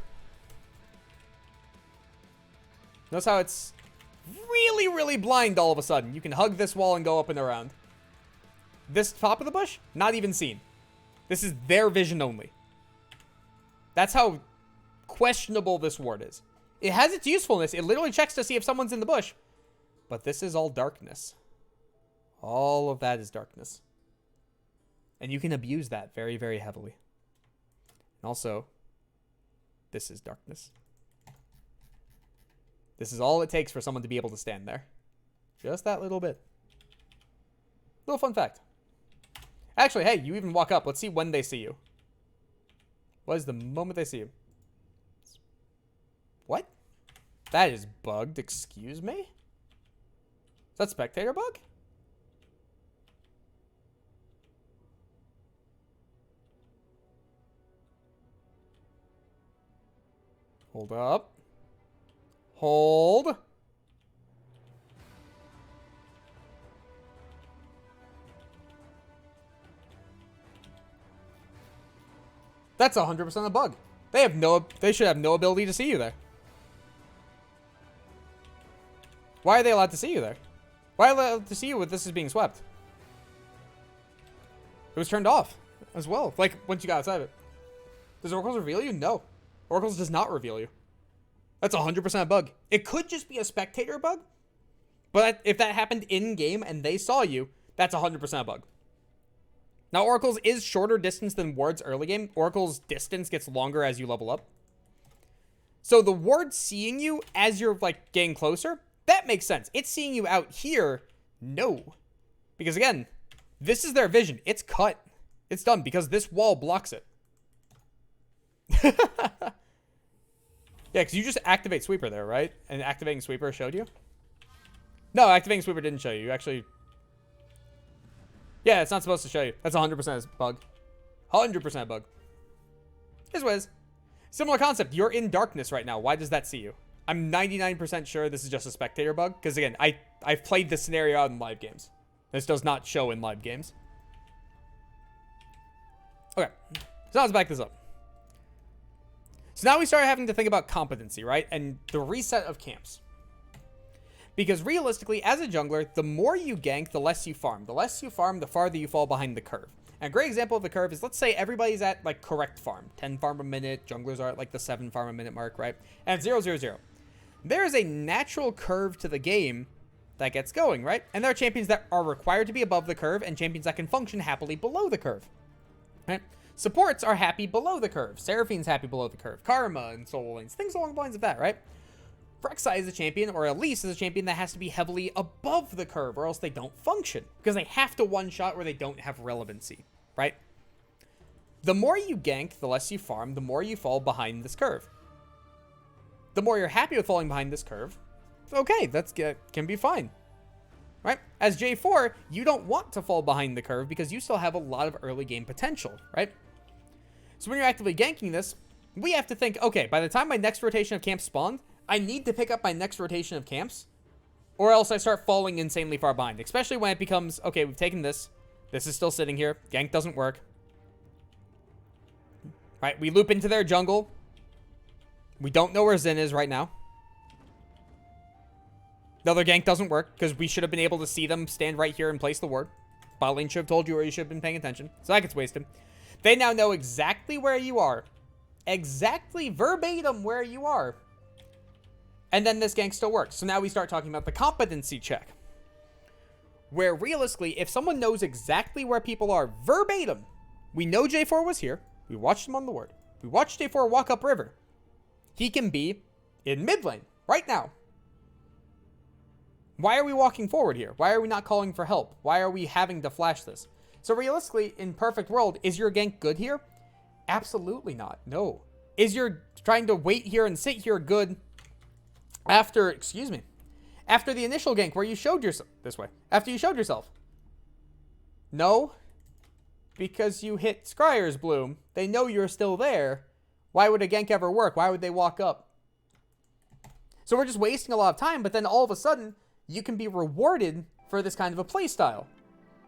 Notice how it's really, really blind all of a sudden. You can hug this wall and go up and around. This top of the bush, not even seen. This is their vision only. That's how questionable this ward is. It has its usefulness. It literally checks to see if someone's in the bush. But this is all darkness. All of that is darkness. And you can abuse that very, very heavily. And also, this is darkness. This is all it takes for someone to be able to stand there. Just that little bit. Little fun fact. Actually, hey, you even walk up. Let's see when they see you. What is the moment they see you? What? That is bugged. Excuse me? Is that spectator bug? Hold up. Hold. That's 100% a bug. They should have no ability to see you there. Why are they allowed to see you there? Why are they allowed to see you with this is being swept? It was turned off as well. Like, once you got outside of it. Does Oracles reveal you? No. Oracles does not reveal you. That's 100% a bug. It could just be a spectator bug. But if that happened in-game and they saw you, that's 100% a bug. Now, Oracles is shorter distance than Ward's early game. Oracle's distance gets longer as you level up. So the Ward seeing you as you're, like, getting closer, that makes sense. It's seeing you out here. No. Because, again, this is their vision. It's cut. It's done because this wall blocks it. Yeah, because you just activate Sweeper there, right? And activating Sweeper showed you? No, activating Sweeper didn't show you. You actually... Yeah, it's not supposed to show you. That's 100% a bug. 100% bug. Here's what it is. Similar concept. You're in darkness right now. Why does that see you? I'm 99% sure this is just a spectator bug. Because, again, I've played this scenario out in live games. This does not show in live games. Okay. So now let's back this up. So now we start having to think about competency, right? And the reset of camps. Because realistically, as a jungler, the more you gank, the less you farm. The less you farm, the farther you fall behind the curve. And a great example of the curve is, let's say everybody's at, like, correct farm. 10 farm a minute. Junglers are at, like, the 7 farm a minute mark, right? And it's 0, 0, 0. There is a natural curve to the game that gets going, right? And there are champions that are required to be above the curve and champions that can function happily below the curve, right? Supports are happy below the curve. Seraphine's happy below the curve. Karma and Soul Lanes. Things along the lines of that, right? Rek'Sai is a champion, or Elise is a champion that has to be heavily above the curve, or else they don't function. Because they have to one-shot or they don't have relevancy, right? The more you gank, the less you farm, the more you fall behind this curve. The more you're happy with falling behind this curve, okay, that can be fine, right? As J4, you don't want to fall behind the curve because you still have a lot of early game potential, right? So when you're actively ganking this, we have to think, okay, by the time my next rotation of camps spawned, I need to pick up my next rotation of camps, or else I start falling insanely far behind, especially when it becomes, okay, we've taken this. This is still sitting here. Gank doesn't work. Right, we loop into their jungle. We don't know where Xin is right now. The other gank doesn't work because we should have been able to see them stand right here and place the ward. Bot lane should have told you, or you should have been paying attention. So that gets wasted. They now know exactly where you are. Exactly verbatim where you are. And then this gank still works. So now we start talking about the competency check. Where realistically, if someone knows exactly where people are verbatim, we know J4 was here. We watched him on the ward. We watched J4 walk up river. He can be in mid lane right now. Why are we walking forward here? Why are we not calling for help? Why are we having to flash this? So realistically, in perfect world, is your gank good here? Absolutely not. No. Is your trying to wait here and sit here good after, after the initial gank where you showed yourself, this way, after you showed yourself? No. Because you hit Scryer's Bloom. They know you're still there. Why would a gank ever work? Why would they walk up? So we're just wasting a lot of time, but then all of a sudden, you can be rewarded for this kind of a play style,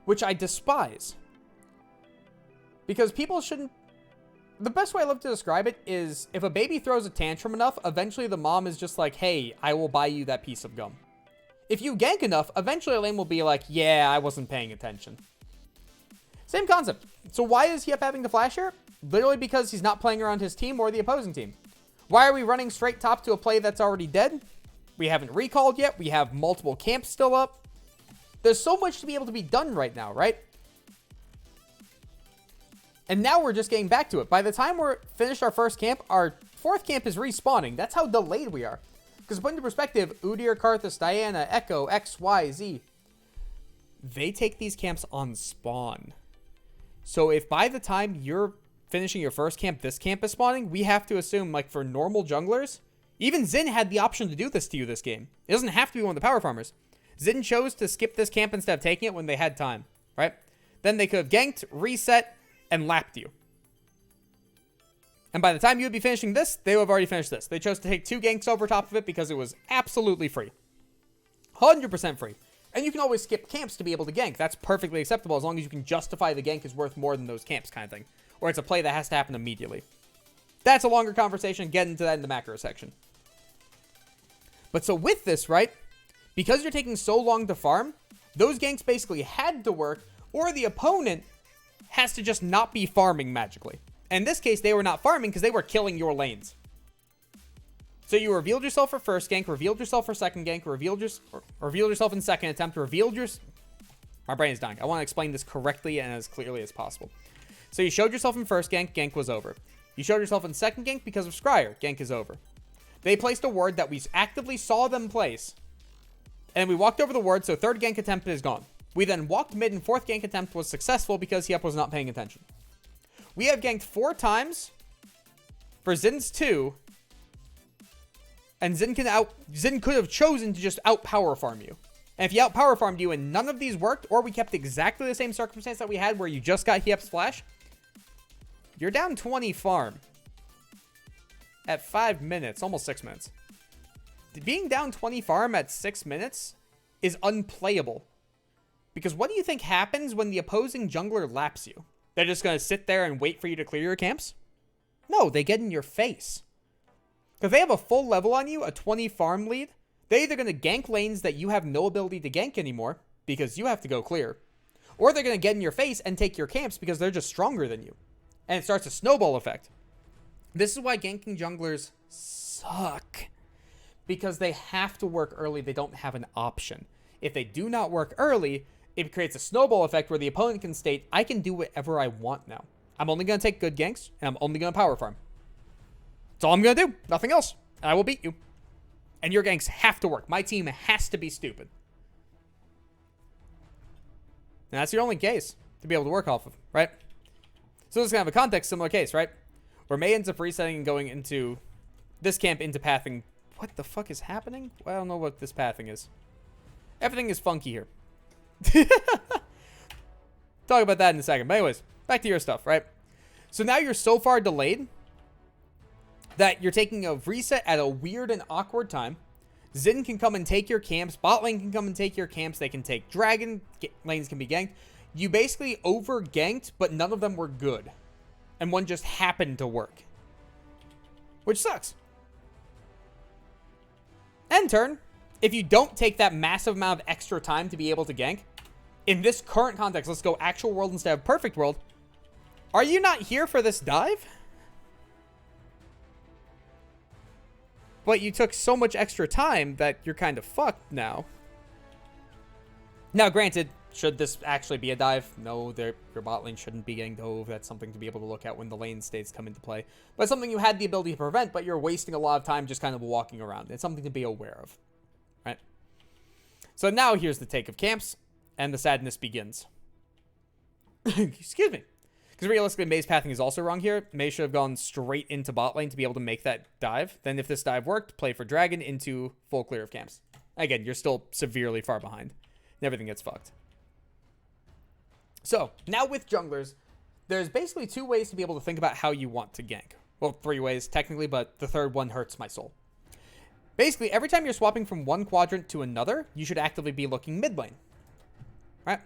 which I despise. Because people shouldn't... The best way I love to describe it is if a baby throws a tantrum enough, eventually the mom is just like, hey, I will buy you that piece of gum. If you gank enough, eventually a lane will be like, yeah, I wasn't paying attention. Same concept. So why is he up having to flash here? Literally because he's not playing around his team or the opposing team. Why are we running straight top to a play that's already dead? We haven't recalled yet. We have multiple camps still up. There's so much to be able to be done right now, right? And now we're just getting back to it. By the time we're finished our first camp, our fourth camp is respawning. That's how delayed we are. Because to put into perspective, Udyr, Karthus, Diana, Echo, X, Y, Z, they take these camps on spawn. So if by the time you're finishing your first camp, this camp is spawning, we have to assume, like, for normal junglers, Even Xin had the option to do this to you this game. It doesn't have to be one of the power farmers. Xin chose to skip this camp instead of taking it when they had time, right? Then they could have ganked, reset, and lapped you. And by the time you would be finishing this, they would have already finished this. They chose to take 2 ganks over top of it because it was absolutely free. 100% free. And you can always skip camps to be able to gank. That's perfectly acceptable as long as you can justify the gank is worth more than those camps kind of thing. Or it's a play that has to happen immediately. That's a longer conversation. Get into that in the macro section. But so with this, right, because you're taking so long to farm, those ganks basically had to work, or the opponent has to just not be farming magically. And in this case, they were not farming because they were killing your lanes. So you revealed yourself for first gank, revealed yourself for second gank, revealed yourself in second attempt, My brain is dying. I want to explain this correctly and as clearly as possible. So you showed yourself in first gank, gank was over. You showed yourself in second gank because of Scryer, gank is over. They placed a ward that we actively saw them place. And we walked over the ward, so third gank attempt is gone. We then walked mid and fourth gank attempt was successful because Hiep was not paying attention. We have ganked 4 times for Zin's 2. And Xin could have chosen to just outpower farm you. And if he outpower farmed you and none of these worked, or we kept exactly the same circumstance that we had where you just got Hiep's flash, you're down 20 farm. At 5 minutes, almost 6 minutes. Being down 20 farm at 6 minutes is unplayable. Because what do you think happens when the opposing jungler laps you? They're just going to sit there and wait for you to clear your camps? No, they get in your face. Because they have a full level on you, a 20 farm lead, they're either going to gank lanes that you have no ability to gank anymore, because you have to go clear, or they're going to get in your face and take your camps because they're just stronger than you. And it starts a snowball effect. This is why ganking junglers suck. Because they have to work early, they don't have an option. If they do not work early, it creates a snowball effect where the opponent can state, I can do whatever I want now. I'm only going to take good ganks, and I'm only going to power farm. That's all I'm going to do. Nothing else. And I will beat you. And your ganks have to work. My team has to be stupid. And that's your only case to be able to work off of, right? So this is kind of a context similar case, right? Where Mei ends up resetting and going into this camp into pathing. What the fuck is happening? Well, I don't know what this pathing is. Everything is funky here. Talk about that in a second. But anyways, back to your stuff, right? So now you're so far delayed that you're taking a reset at a weird and awkward time. Xin can come and take your camps. Bot lane can come and take your camps. They can take dragon. Lanes can be ganked. You basically over-ganked, but none of them were good. And one just happened to work. Which sucks. End turn. If you don't take that massive amount of extra time to be able to gank, in this current context, let's go actual world instead of perfect world. Are you not here for this dive? But you took so much extra time that you're kind of fucked now. Now, granted, should this actually be a dive? No, your bot lane shouldn't be getting dove. That's something to be able to look at when the lane states come into play. But it's something you had the ability to prevent, but you're wasting a lot of time just kind of walking around. It's something to be aware of, right? So now here's the take of camps, and the sadness begins. Excuse me. Because realistically, Mei's pathing is also wrong here. Mei should have gone straight into bot lane to be able to make that dive. Then if this dive worked, play for dragon into full clear of camps. Again, you're still severely far behind. And everything gets fucked. So, now with junglers, there's basically 2 ways to be able to think about how you want to gank. Well, 3 ways technically, but the third one hurts my soul. Basically, every time you're swapping from one quadrant to another, you should actively be looking mid lane. Right?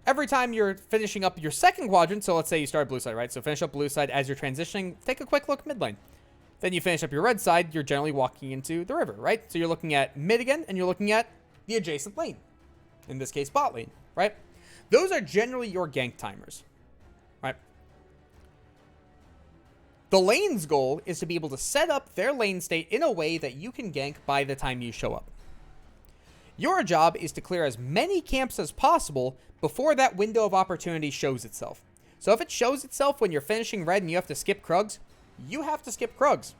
Every time you're finishing up your second quadrant, so let's say you start blue side, right? So finish up blue side as you're transitioning, take a quick look mid lane. Then you finish up your red side, you're generally walking into the river, right? So you're looking at mid again, and you're looking at the adjacent lane. In this case, bot lane, right? Those are generally your gank timers, right? The lane's goal is to be able to set up their lane state in a way that you can gank by the time you show up. Your job is to clear as many camps as possible before that window of opportunity shows itself. So if it shows itself when you're finishing red and you have to skip Krugs, you have to skip Krugs.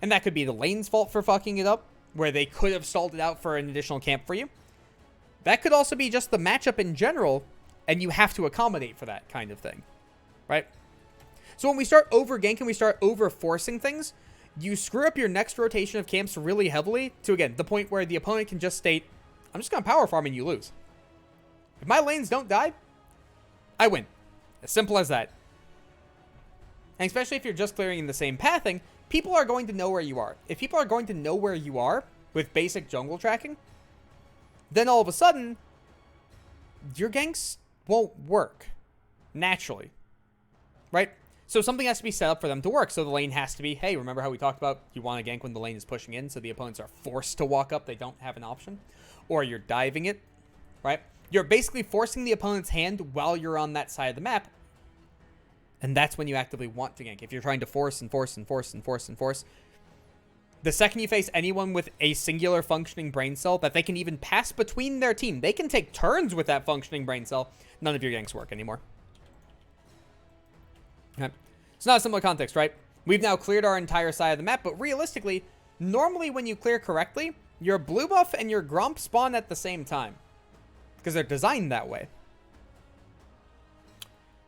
And that could be the lane's fault for fucking it up, where they could have stalled it out for an additional camp for you. That could also be just the matchup in general, and you have to accommodate for that kind of thing, right? So when we start over-ganking, we start over-forcing things, you screw up your next rotation of camps really heavily to, again, the point where the opponent can just state, I'm just going to power farm and you lose. If my lanes don't die, I win. As simple as that. And especially if you're just clearing in the same pathing, people are going to know where you are. If people are going to know where you are with basic jungle tracking, then all of a sudden, your ganks won't work naturally, right? So something has to be set up for them to work. So the lane has to be, hey, remember how we talked about you want to gank when the lane is pushing in, so the opponents are forced to walk up. They don't have an option. Or you're diving it, right? You're basically forcing the opponent's hand while you're on that side of the map. And that's when you actively want to gank. If you're trying to force and force and force and force and force, the second you face anyone with a singular functioning brain cell that they can even pass between their team, they can take turns with that functioning brain cell, none of your ganks work anymore. Okay. It's not a similar context, right? We've now cleared our entire side of the map, but realistically, normally when you clear correctly, your blue buff and your grump spawn at the same time. Because they're designed that way.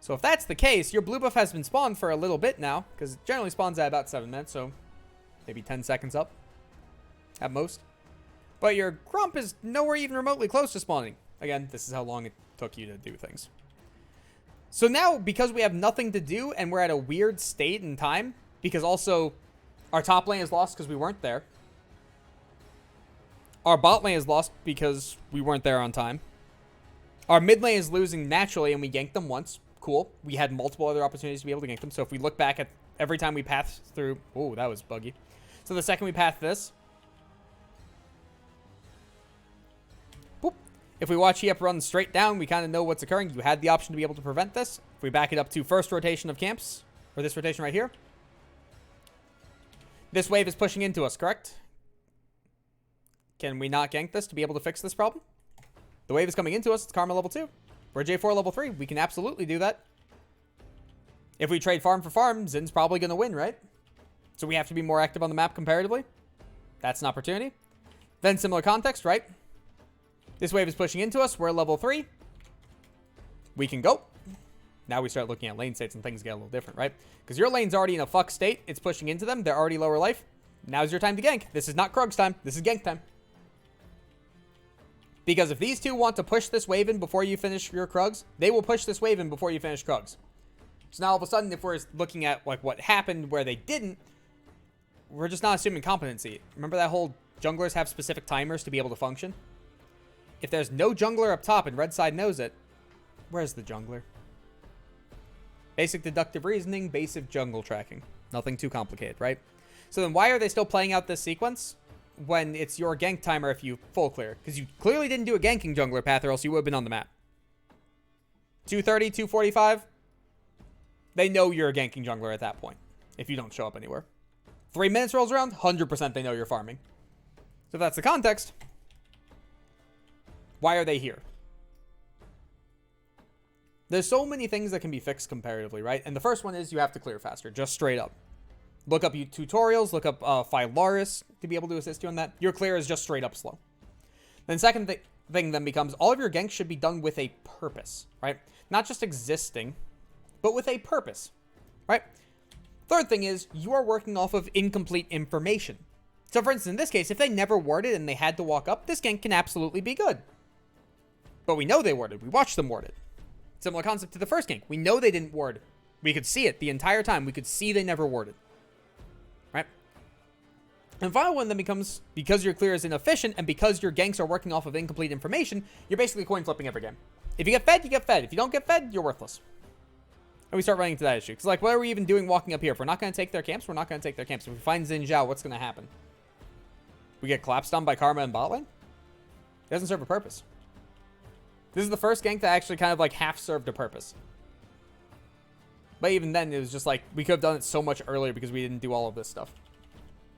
So if that's the case, your blue buff has been spawned for a little bit now, because it generally spawns at about 7 minutes, so maybe 10 seconds up at most. But your grump is nowhere even remotely close to spawning. Again, this is how long it took you to do things. So now, because we have nothing to do and we're at a weird state in time, because also our top lane is lost because we weren't there. Our bot lane is lost because we weren't there on time. Our mid lane is losing naturally and we ganked them once. Cool. We had multiple other opportunities to be able to gank them. So if we look back at every time we path through... Oh, that was buggy. So the second we path this... Boop. If we watch Hiep run straight down, we kind of know what's occurring. You had the option to be able to prevent this. If we back it up to first rotation of camps, or this rotation right here. This wave is pushing into us, correct? Can we not gank this to be able to fix this problem? The wave is coming into us. It's Karma level 2. We're J4 level 3. We can absolutely do that. If we trade farm for farm, Zin's probably going to win, right? So we have to be more active on the map comparatively. That's an opportunity. Then similar context, right? This wave is pushing into us. We're level 3. We can go. Now we start looking at lane states and things get a little different, right? Because your lane's already in a fuck state. It's pushing into them. They're already lower life. Now's your time to gank. This is not Krug's time. This is gank time. Because if these two want to push this wave in before you finish your Krugs, they will push this wave in before you finish Krugs. So now all of a sudden, if we're looking at like what happened where they didn't, we're just not assuming competency. Remember that whole junglers have specific timers to be able to function? If there's no jungler up top and red side knows it, where's the jungler? Basic deductive reasoning, basic jungle tracking. Nothing too complicated, right? So then why are they still playing out this sequence when it's your gank timer if you full clear? Because you clearly didn't do a ganking jungler path or else you would have been on the map. 230, 245. They know you're a ganking jungler at that point if you don't show up anywhere. 3 minutes rolls around, 100% they know you're farming. So if that's the context, why are they here? There's so many things that can be fixed comparatively, right? And the first one is you have to clear faster, just straight up. Look up tutorials, look up Phylaris to be able to assist you on that. Your clear is just straight up slow. Then second thing then becomes all of your ganks should be done with a purpose, right? Not just existing, but with a purpose, right? Third thing is you are working off of incomplete information. So for instance, in this case, if they never warded and they had to walk up, this gank can absolutely be good. But we know they warded. We watched them warded. Similar concept to the first gank. We know they didn't ward. We could see it the entire time. We could see they never warded. Right? And the final one then becomes, because your clear is inefficient and because your ganks are working off of incomplete information, you're basically coin flipping every game. If you get fed, you get fed. If you don't get fed, you're worthless. And we start running into that issue. Because like, what are we even doing walking up here? If we're not going to take their camps, we're not going to take their camps. If we find Xin Zhao, what's going to happen? We get collapsed on by Karma and bot lane? It doesn't serve a purpose. This is the first gank that actually kind of like half served a purpose. But even then, it was just like, we could have done it so much earlier because we didn't do all of this stuff.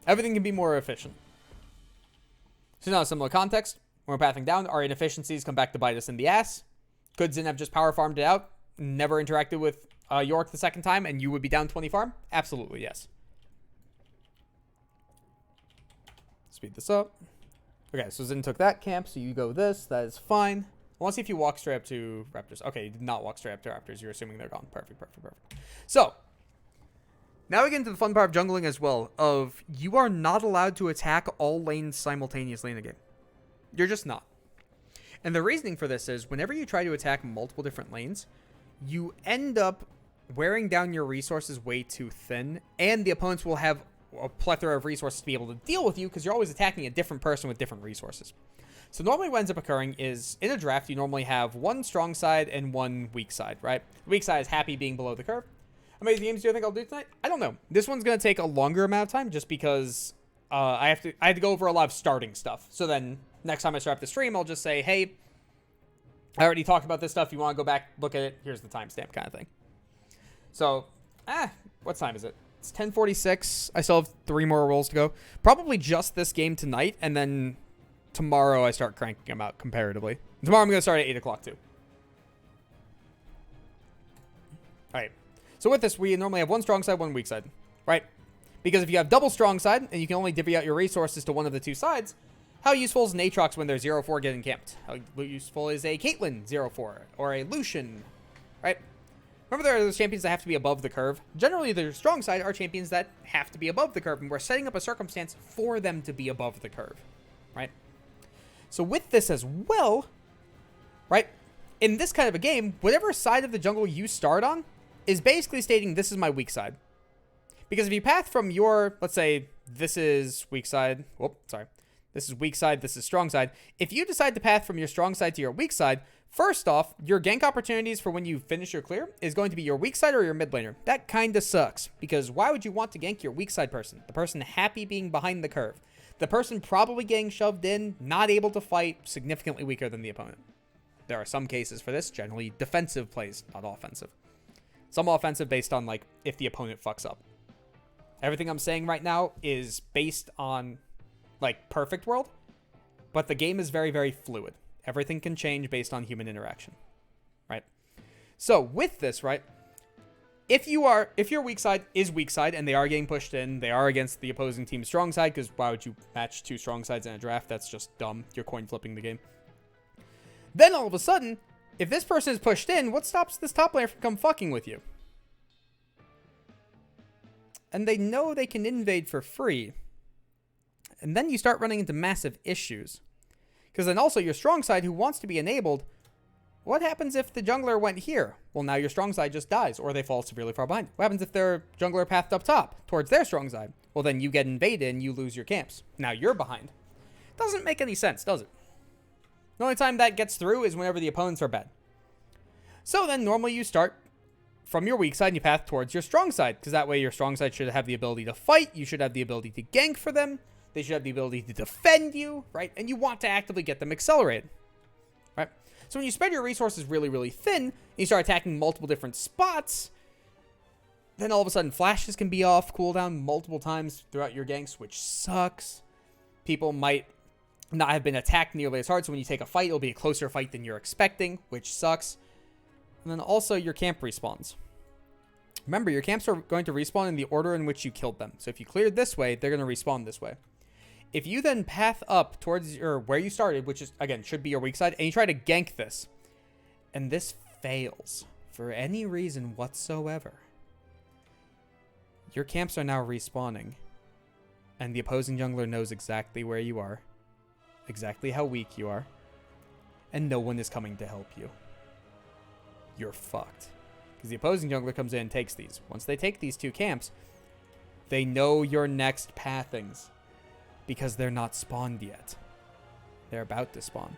Everything can be more efficient. So now, similar context. When we're pathing down, our inefficiencies come back to bite us in the ass. Could Xin have just power farmed it out, never interacted with York the second time, and you would be down 20 farm? Absolutely, yes. Speed this up. Okay, so Xin took that camp, so you go this. That is fine. I want to see if you walk straight up to Raptors. Okay, you did not walk straight up to Raptors. You're assuming they're gone. Perfect, perfect, perfect. So, Now we get into the fun part of jungling as well, of you are not allowed to attack all lanes simultaneously in the game. You're just not. And the reasoning for this is whenever you try to attack multiple different lanes, you end up wearing down your resources way too thin, and the opponents will have a plethora of resources to be able to deal with you because you're always attacking a different person with different resources. So normally what ends up occurring is in a draft, you normally have one strong side and one weak side, right? The weak side is happy being below the curve. How many games do you think I'll do tonight? I don't know. This one's going to take a longer amount of time just because I had to go over a lot of starting stuff. So then next time I start up the stream, I'll just say, hey, I already talked about this stuff. You want to go back, look at it. Here's the timestamp kind of thing. So, what time is it? It's 10:46. I still have 3 more rolls to go. Probably just this game tonight, and then tomorrow I start cranking them out comparatively. Tomorrow I'm going to start at 8 o'clock too. All right. So with this, we normally have one strong side, one weak side, right? Because if you have double strong side, and you can only divvy out your resources to one of the two sides, how useful is an Aatrox when they're 0-4 getting camped? How useful is a Caitlyn 0-4 or a Lucian, right? Remember, there are those champions that have to be above the curve. Generally, the strong side are champions that have to be above the curve, and we're setting up a circumstance for them to be above the curve, right? So with this as well, right, in this kind of a game, whatever side of the jungle you start on is basically stating this is my weak side. Because if you path from your, let's say, this is weak side. Whoop, sorry. This is weak side. This is strong side. If you decide to path from your strong side to your weak side, first off, your gank opportunities for when you finish your clear is going to be your weak side or your mid laner. That kind of sucks. Because why would you want to gank your weak side person? The person happy being behind the curve. The person probably getting shoved in, not able to fight, significantly weaker than the opponent. There are some cases for this, generally defensive plays, not offensive. Some offensive based on, like, if the opponent fucks up. Everything I'm saying right now is based on, like, perfect world, but the game is very, very fluid. Everything can change based on human interaction, right? So with this, right, if your weak side is weak side and they are getting pushed in, they are against the opposing team's strong side, because why would you match 2 strong sides in a draft? That's just dumb. You're coin flipping the game. Then all of a sudden, if this person is pushed in, what stops this top laner from come fucking with you? And they know they can invade for free. And then you start running into massive issues. Because then also your strong side who wants to be enabled, what happens if the jungler went here? Well, now your strong side just dies, or they fall severely far behind. What happens if their jungler pathed up top towards their strong side? Well, then you get invaded and you lose your camps. Now you're behind. Doesn't make any sense, does it? The only time that gets through is whenever the opponents are bad. So then normally you start from your weak side and you path towards your strong side, because that way your strong side should have the ability to fight. You should have the ability to gank for them. They should have the ability to defend you, right? And you want to actively get them accelerated, right? So when you spread your resources really, really thin, and you start attacking multiple different spots, then all of a sudden flashes can be off cooldown multiple times throughout your ganks, which sucks. People might not have been attacked nearly as hard, so when you take a fight, it'll be a closer fight than you're expecting, which sucks. And then also your camp respawns. Remember, your camps are going to respawn in the order in which you killed them. So if you cleared this way, they're going to respawn this way. If you then path up towards where you started, which is, again, should be your weak side, and you try to gank this, and this fails for any reason whatsoever, your camps are now respawning, and the opposing jungler knows exactly where you are, exactly how weak you are, and no one is coming to help you. You're fucked. Because the opposing jungler comes in and takes these. Once they take these 2 camps, they know your next pathings. Because they're not spawned yet. They're about to spawn.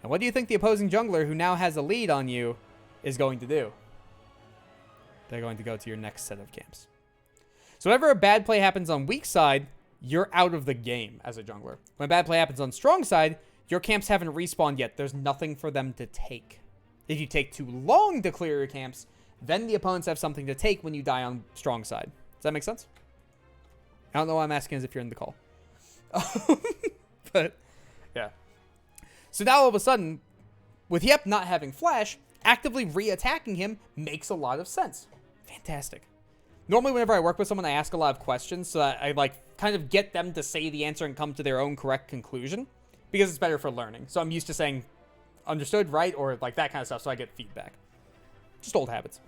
And what do you think the opposing jungler, who now has a lead on you, is going to do? They're going to go to your next set of camps. So whenever a bad play happens on weak side, you're out of the game as a jungler. When a bad play happens on strong side, your camps haven't respawned yet. There's nothing for them to take. If you take too long to clear your camps, then the opponents have something to take when you die on strong side. Does that make sense? I don't know why I'm asking as if you're in the call. But, yeah. So now all of a sudden, with Yep not having flash, actively re-attacking him makes a lot of sense. Fantastic. Normally, whenever I work with someone, I ask a lot of questions so that I, like, kind of get them to say the answer and come to their own correct conclusion. Because it's better for learning. So I'm used to saying, understood, right? Or, like, that kind of stuff, so I get feedback. Just old habits.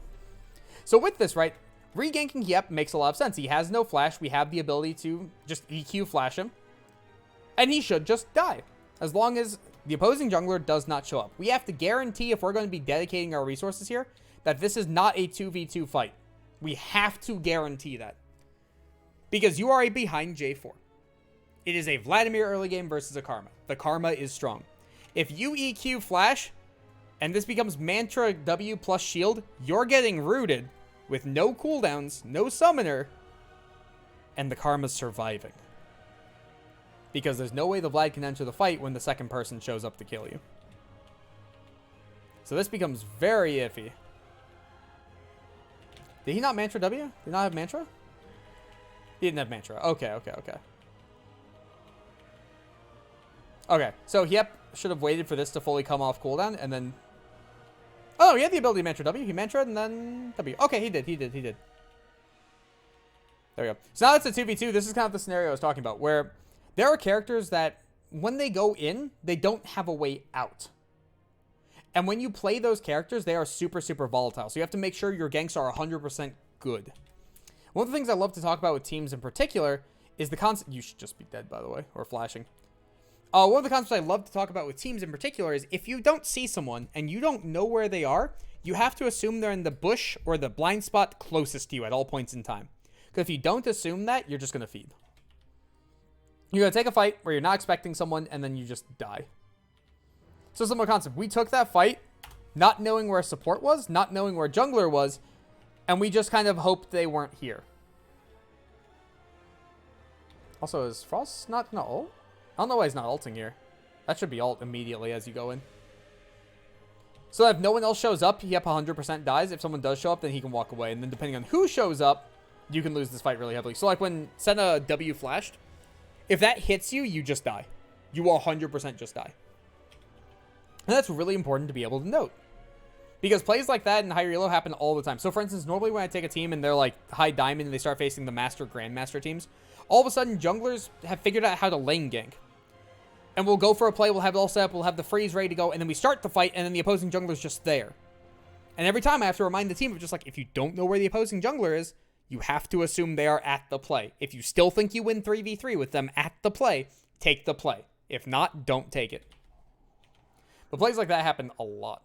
So with this, right, Reganking, yep, makes a lot of sense. He has no flash. We have the ability to just EQ flash him. And he should just die. As long as the opposing jungler does not show up. We have to guarantee, if we're going to be dedicating our resources here, that this is not a 2v2 fight. We have to guarantee that. Because you are a behind J4. It is a Vladimir early game versus a Karma. The Karma is strong. If you EQ flash, and this becomes Mantra W plus shield, you're getting rooted with no cooldowns, no summoner, and the Karma's surviving. Because there's no way the Vlad can enter the fight when the second person shows up to kill you. So this becomes very iffy. Did he not Mantra W? Did he not have Mantra? He didn't have Mantra. Okay. Okay, so yep, should have waited for this to fully come off cooldown, and then... Oh, he had the ability to Mantra W. He Mantra and then W. Okay, he did. There we go. So now it's a 2v2. This is kind of the scenario I was talking about, where there are characters that, when they go in, they don't have a way out. And when you play those characters, they are super, super volatile. So you have to make sure your ganks are 100% good. One of the things I love to talk about with teams in particular is the concept... You should just be dead, by the way, or flashing. One of the concepts I love to talk about with teams in particular is if you don't see someone and you don't know where they are, you have to assume they're in the bush or the blind spot closest to you at all points in time. Because if you don't assume that, you're just going to feed. You're going to take a fight where you're not expecting someone and then you just die. So similar concept. We took that fight not knowing where support was, not knowing where jungler was, and we just kind of hoped they weren't here. Also, is Frost not going to ult? I don't know why he's not ulting here. That should be ult immediately as you go in. So if no one else shows up, he up 100% dies. If someone does show up, then he can walk away. And then depending on who shows up, you can lose this fight really heavily. So like when Senna W flashed, if that hits you, you just die. You will 100% just die. And that's really important to be able to note. Because plays like that in higher elo happen all the time. So for instance, normally when I take a team and they're like high diamond and they start facing the master grandmaster teams, all of a sudden junglers have figured out how to lane gank. And we'll go for a play, we'll have it all set up, we'll have the freeze ready to go, and then we start the fight, and then the opposing jungler's just there. And every time I have to remind the team of just like, if you don't know where the opposing jungler is, you have to assume they are at the play. If you still think you win 3v3 with them at the play, take the play. If not, don't take it. But plays like that happen a lot.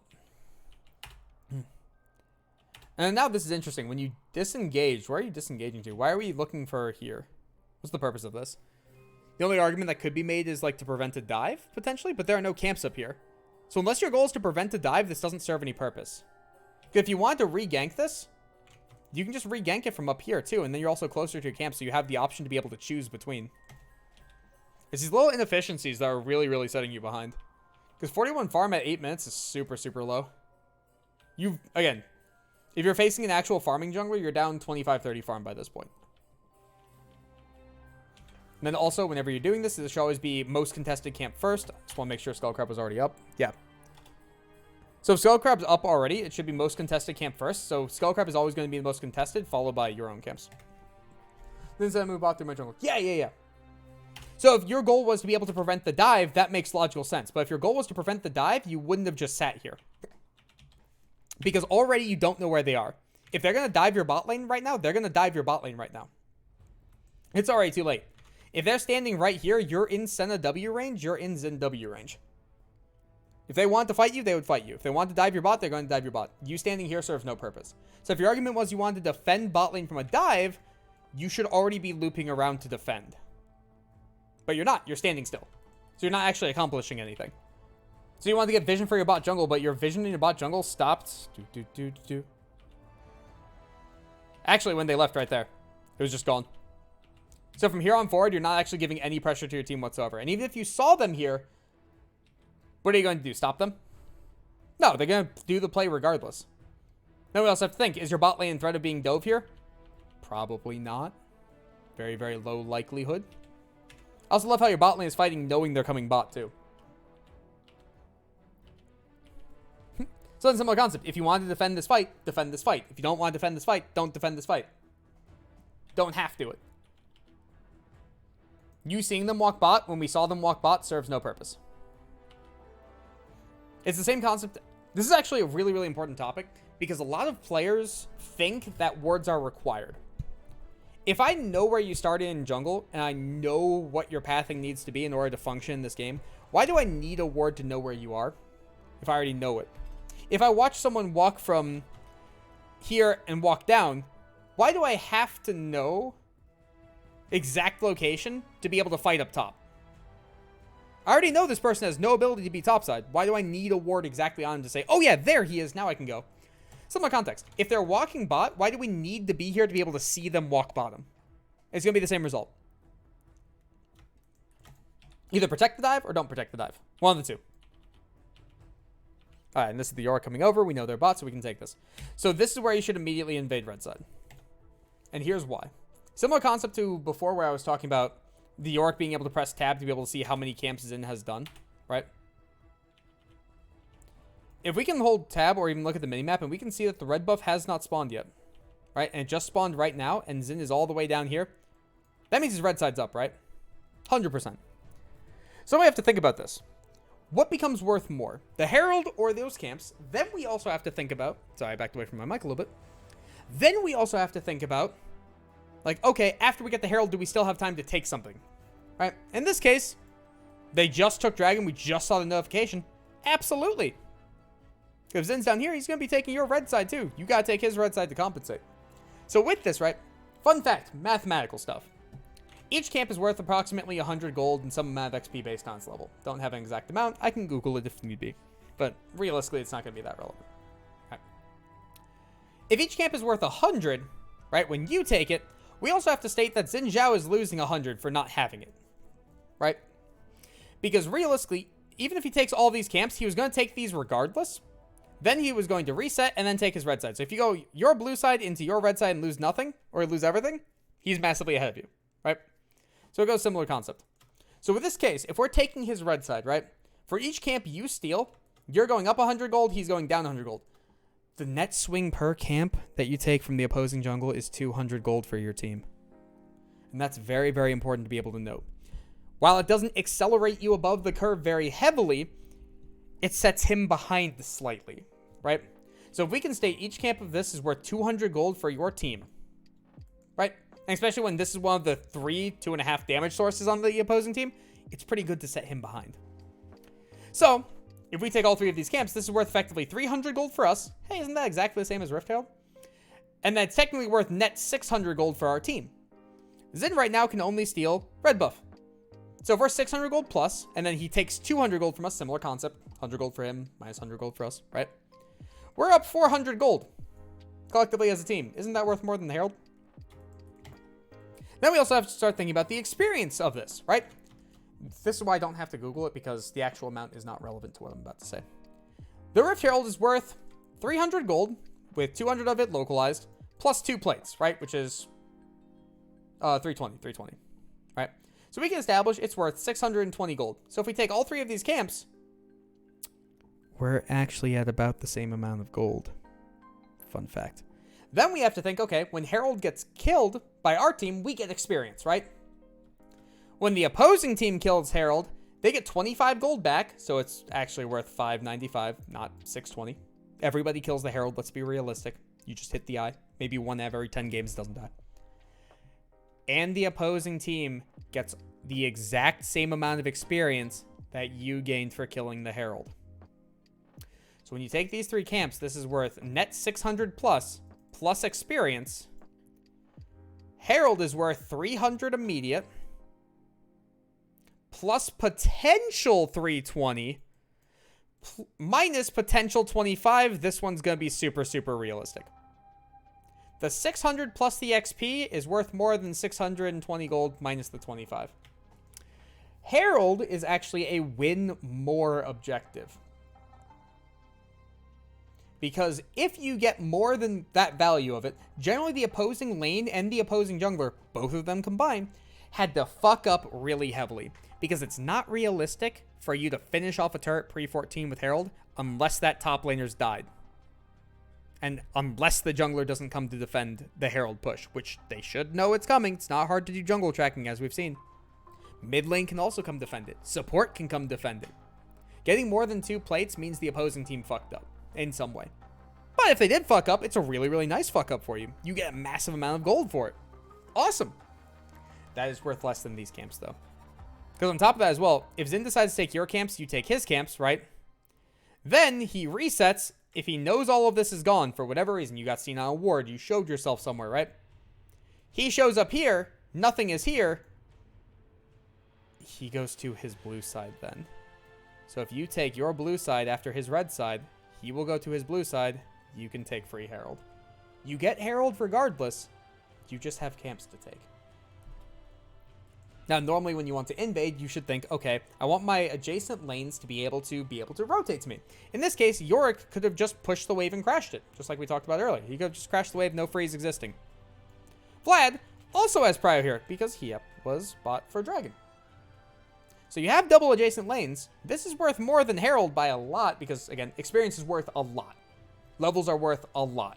And now this is interesting. When you disengage, where are you disengaging to? Why are we looking for here? What's the purpose of this? The only argument that could be made is like to prevent a dive, potentially, but there are no camps up here. So unless your goal is to prevent a dive, this doesn't serve any purpose. If you want to re-gank this, you can just re-gank it from up here too, and then you're also closer to your camp, so you have the option to be able to choose between. It's these little inefficiencies that are really, really setting you behind. Because 41 farm at 8 minutes is super, super low. Again, if you're facing an actual farming jungler, you're down 25-30 farm by this point. And then also, whenever you're doing this, should always be most contested camp first. Just want to make sure Skullcrab was already up. Yeah. So if Skullcrab's up already, it should be most contested camp first. So Skullcrab is always going to be the most contested, followed by your own camps. Then I move out through my jungle. Yeah. So if your goal was to be able to prevent the dive, that makes logical sense. But if your goal was to prevent the dive, you wouldn't have just sat here. Because already you don't know where they are. If they're going to dive your bot lane right now, they're going to dive your bot lane right now. It's already too late. If they're standing right here, you're in Senna W range, you're in Zen W range. If they want to fight you, they would fight you. If they want to dive your bot, they're going to dive your bot. You standing here serves no purpose. So if your argument was you wanted to defend bot lane from a dive, you should already be looping around to defend. But you're not. You're standing still. So you're not actually accomplishing anything. So you want to get vision for your bot jungle, but your vision in your bot jungle stopped. Actually, when they left right there, it was just gone. So from here on forward, you're not actually giving any pressure to your team whatsoever. And even if you saw them here, what are you going to do? Stop them? No, they're going to do the play regardless. Then we also have to think, is your bot lane in threat of being dove here? Probably not. Very, very low likelihood. I also love how your bot lane is fighting knowing they're coming bot too. So it's a similar concept. If you want to defend this fight, defend this fight. If you don't want to defend this fight, don't defend this fight. Don't have to it. You seeing them walk bot when we saw them walk bot serves no purpose. It's the same concept. This is actually a really, really important topic because a lot of players think that wards are required. If I know where you started in jungle, and I know what your pathing needs to be in order to function in this game, why do I need a ward to know where you are if I already know it? If I watch someone walk from here and walk down, why do I have to know exact location to be able to fight up top? I already know this person has no ability to be topside. Why do I need a ward exactly on him to say, oh yeah, there he is, now I can go? Similar context. If they're walking bot, why do we need to be here to be able to see them walk bottom? It's going to be the same result. Either protect the dive or don't protect the dive. One of the two. All right, and this is the York coming over. We know they're bots, so we can take this. So this is where you should immediately invade red side. And here's why. Similar concept to before where I was talking about the York being able to press tab to be able to see how many camps Zin has done, right? If we can hold tab or even look at the minimap and we can see that the red buff has not spawned yet, right? And it just spawned right now and Zin is all the way down here. That means his red side's up, right? 100%. So we have to think about this. What becomes worth more? The Herald or those camps? Then we also have to think about... Sorry, I backed away from my mic a little bit. Then we also have to think about... Like, okay, after we get the Herald, do we still have time to take something? Right? In this case, they just took Dragon. We just saw the notification. Absolutely. If Zin's down here, he's going to be taking your red side too. You got to take his red side to compensate. So with this, right? Fun fact, mathematical stuff. Each camp is worth approximately 100 gold and some amount of XP based on its level. Don't have an exact amount. I can Google it if need be. But realistically, it's not going to be that relevant. Right. If each camp is worth 100, right, when you take it, we also have to state that Xin Zhao is losing 100 for not having it. Right? Because realistically, even if he takes all these camps, he was going to take these regardless. Then he was going to reset and then take his red side. So if you go your blue side into your red side and lose nothing, or lose everything, he's massively ahead of you, right? So it goes similar concept. So with this case, if we're taking his red side, right? For each camp you steal, you're going up 100 gold, he's going down 100 gold. The net swing per camp that you take from the opposing jungle is 200 gold for your team. And that's very, very important to be able to note. While it doesn't accelerate you above the curve very heavily, it sets him behind slightly, right? So if we can state each camp of this is worth 200 gold for your team, right? And especially when this is one of the 2.5 damage sources on the opposing team, it's pretty good to set him behind. So if we take all three of these camps, this is worth effectively 300 gold for us. Hey, isn't that exactly the same as Rift Herald? And that's technically worth net 600 gold for our team. Zin right now can only steal red buff. So if we're 600 gold plus, and then he takes 200 gold from us, similar concept, 100 gold for him, minus 100 gold for us, right? We're up 400 gold collectively as a team. Isn't that worth more than the Herald? Then we also have to start thinking about the experience of this, right? This is why I don't have to Google it, because the actual amount is not relevant to what I'm about to say. The Rift Herald is worth 300 gold, with 200 of it localized, plus 2 plates, right? Which is 320, right? So we can establish it's worth 620 gold. So if we take all three of these camps, we're actually at about the same amount of gold. Fun fact. Then we have to think, okay, when Herald gets killed by our team, we get experience, right? When the opposing team kills Herald, they get 25 gold back, so it's actually worth 595, not 620. Everybody kills the Herald, let's be realistic. You just hit the eye. Maybe one out of every 10 games doesn't die. And the opposing team gets the exact same amount of experience that you gained for killing the Herald. So when you take these three camps, this is worth net 600 plus experience. Herald is worth 300 immediate, plus potential 320, minus potential 25. This one's going to be super, super realistic. The 600 plus the XP is worth more than 620 gold minus the 25. Herald is actually a win more objective. Because if you get more than that value of it, generally the opposing lane and the opposing jungler, both of them combined, had to fuck up really heavily. Because it's not realistic for you to finish off a turret pre-14 with Herald unless that top laner's died. And unless the jungler doesn't come to defend the Herald push, which they should know it's coming. It's not hard to do jungle tracking, as we've seen. Mid lane can also come defend it. Support can come defend it. Getting more than 2 plates means the opposing team fucked up in some way. But if they did fuck up, it's a really, really nice fuck up for you. You get a massive amount of gold for it. Awesome. That is worth less than these camps, though. Because on top of that as well, if Zin decides to take your camps, you take his camps, right? Then he resets. If he knows all of this is gone for whatever reason, you got seen on a ward, you showed yourself somewhere, right? He shows up here, nothing is here. He goes to his blue side then. So if you take your blue side after his red side, he will go to his blue side. You can take free Herald. You get Herald regardless. You just have camps to take. Now, normally when you want to invade, you should think, okay, I want my adjacent lanes to be able to rotate to me. In this case, Yorick could have just pushed the wave and crashed it, just like we talked about earlier. He could have just crashed the wave, no freeze existing. Vlad also has prio here because he was bought for Dragon. So you have double adjacent lanes. This is worth more than Herald by a lot because, again, experience is worth a lot. Levels are worth a lot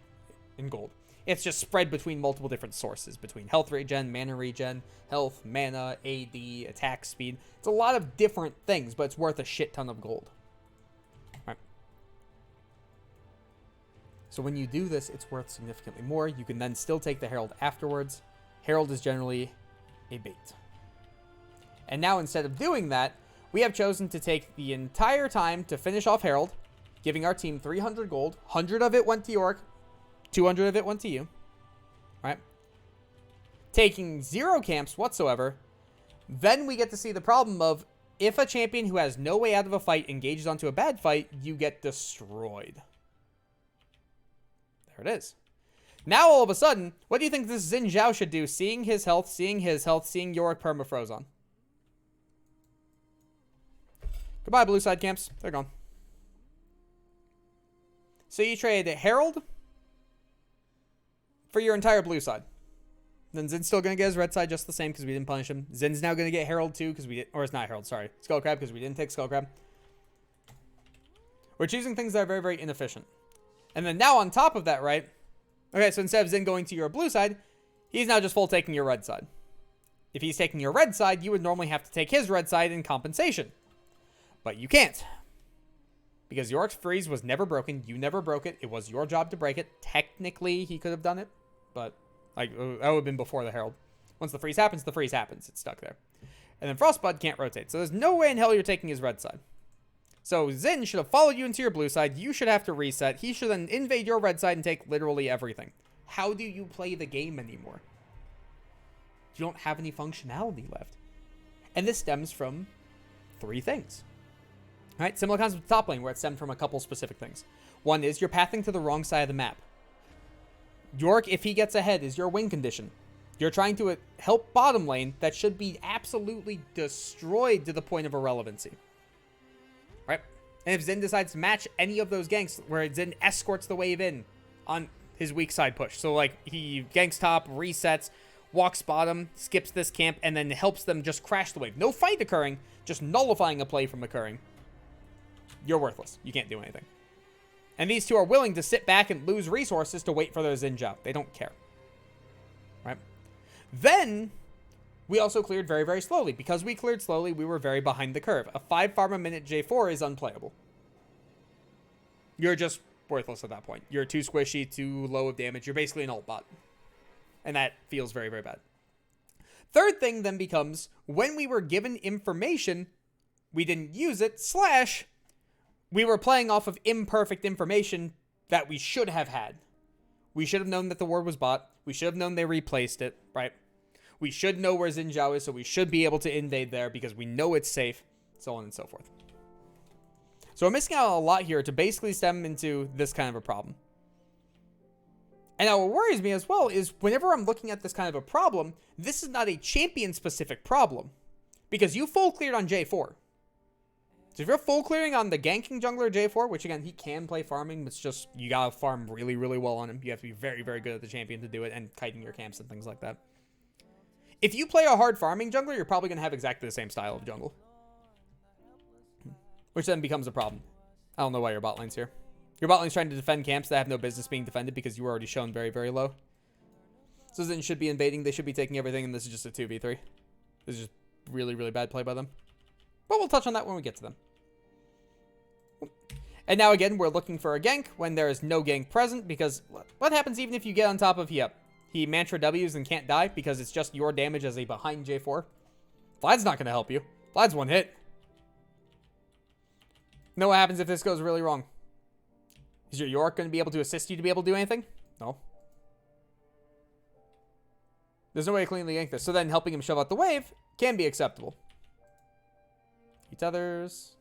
in gold. It's just spread between multiple different sources, between health regen, mana regen, health, mana, AD, attack speed. It's a lot of different things, but it's worth a shit ton of gold. All right. So when you do this, it's worth significantly more. You can then still take the Herald afterwards. Herald is generally a bait. And now instead of doing that, we have chosen to take the entire time to finish off Herald, giving our team 300 gold. 100 of it went to Yorick. 200 of it went to you, right? Taking 0 camps whatsoever. Then we get to see the problem of if a champion who has no way out of a fight engages onto a bad fight, you get destroyed. There it is. Now, all of a sudden, what do you think this Xin Zhao should do? Seeing his health, seeing Yorick permafroze on. Goodbye, blue side camps. They're gone. So you trade Herald for your entire blue side. Then Zin's still going to get his red side just the same because we didn't punish him. Zin's now going to get Herald too because we did, or it's not Herald, sorry. Skullcrab because we didn't take Skullcrab. We're choosing things that are very, very inefficient. And then now on top of that, right? Okay, so instead of Zin going to your blue side, he's now just full taking your red side. If he's taking your red side, you would normally have to take his red side in compensation. But you can't. Because Yorick's freeze was never broken. You never broke it. It was your job to break it. Technically, he could have done it. But like that would have been before the Herald. Once the freeze happens, the freeze happens. It's stuck there. And then Frostbud can't rotate. So there's no way in hell you're taking his red side. So Zin should have followed you into your blue side. You should have to reset. He should then invade your red side and take literally everything. How do you play the game anymore? You don't have any functionality left. And this stems from 3 things. All right, similar concept to top lane, where it stemmed from a couple specific things. One is you're pathing to the wrong side of the map. Yorick, if he gets ahead, is your win condition. You're trying to help bottom lane that should be absolutely destroyed to the point of irrelevancy. Right? And if Zin decides to match any of those ganks, where Zin escorts the wave in on his weak side push. So, like, he ganks top, resets, walks bottom, skips this camp, and then helps them just crash the wave. No fight occurring, just nullifying a play from occurring. You're worthless. You can't do anything. And these two are willing to sit back and lose resources to wait for their Xin Zhao. They don't care. Right? Then, we also cleared very, very slowly. Because we cleared slowly, we were very behind the curve. A 5 farm a minute J4 is unplayable. You're just worthless at that point. You're too squishy, too low of damage. You're basically an ult bot. And that feels very, very bad. Third thing then becomes, when we were given information, we didn't use it, / we were playing off of imperfect information that we should have had. We should have known that the ward was bought. We should have known they replaced it, right? We should know where Xin Zhao is, so we should be able to invade there because we know it's safe, so on and so forth. So we're missing out on a lot here to basically stem into this kind of a problem. And now what worries me as well is whenever I'm looking at this kind of a problem, this is not a champion-specific problem. Because you full cleared on J4. So if you're full clearing on the ganking jungler J4, which again, he can play farming, it's just, you gotta farm really, really well on him. You have to be very, very good at the champion to do it, and kiting your camps and things like that. If you play a hard farming jungler, you're probably gonna have exactly the same style of jungle. Which then becomes a problem. I don't know why your bot lane's here. Your bot lane's trying to defend camps that have no business being defended because you were already shown very, very low. So Zen should be invading, they should be taking everything, and this is just a 2v3. This is just really, really bad play by them. But we'll touch on that when we get to them. And now again, we're looking for a gank when there is no gank present, because what happens even if you get on top of he Mantra W's and can't die because it's just your damage as a behind J4? Vlad's not going to help you. Vlad's one hit. Know what happens if this goes really wrong? Is your Yorick going to be able to assist you to be able to do anything? No. There's no way to cleanly gank this. So then helping him shove out the wave can be acceptable. He tethers.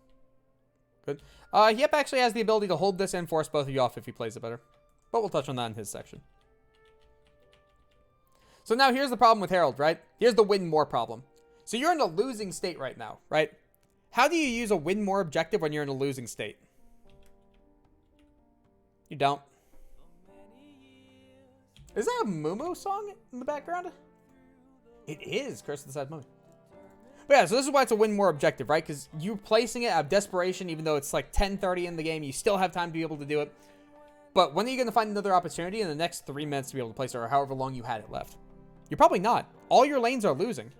Good. Yep, actually has the ability to hold this and force both of you off if he plays it better. But we'll touch on that in his section. So now here's the problem with Herald, right? Here's the win more problem. So you're in a losing state right now, right? How do you use a win more objective when you're in a losing state? You don't. Is that a Mumu song in the background? It is. Curse of the Sad Mummy. But yeah, so this is why it's a win more objective, right? Because you're placing it out of desperation, even though it's like 10:30 in the game. You still have time to be able to do it. But when are you going to find another opportunity in the next 3 minutes to be able to place it, or however long you had it left? You're probably not. All your lanes are losing.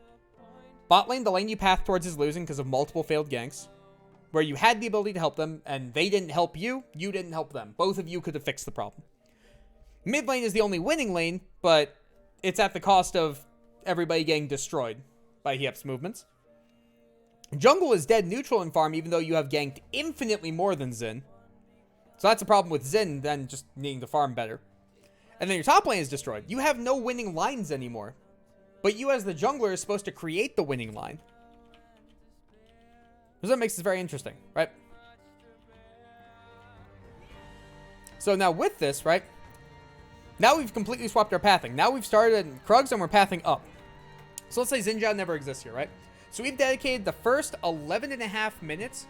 Bot lane, the lane you path towards is losing because of multiple failed ganks, where you had the ability to help them, and they didn't help you, you didn't help them. Both of you could have fixed the problem. Mid lane is the only winning lane, but it's at the cost of everybody getting destroyed by Hiep's movements. Jungle is dead neutral in farm, even though you have ganked infinitely more than Xin. So that's a problem with Xin than just needing to farm better. And then your top lane is destroyed. You have no winning lines anymore. But you as the jungler is supposed to create the winning line. So that makes this very interesting, right? So now with this, right? Now we've completely swapped our pathing. Now we've started in Krugs and we're pathing up. So let's say Xin Zhao never exists here, right? So we've dedicated the first 11.5 minutes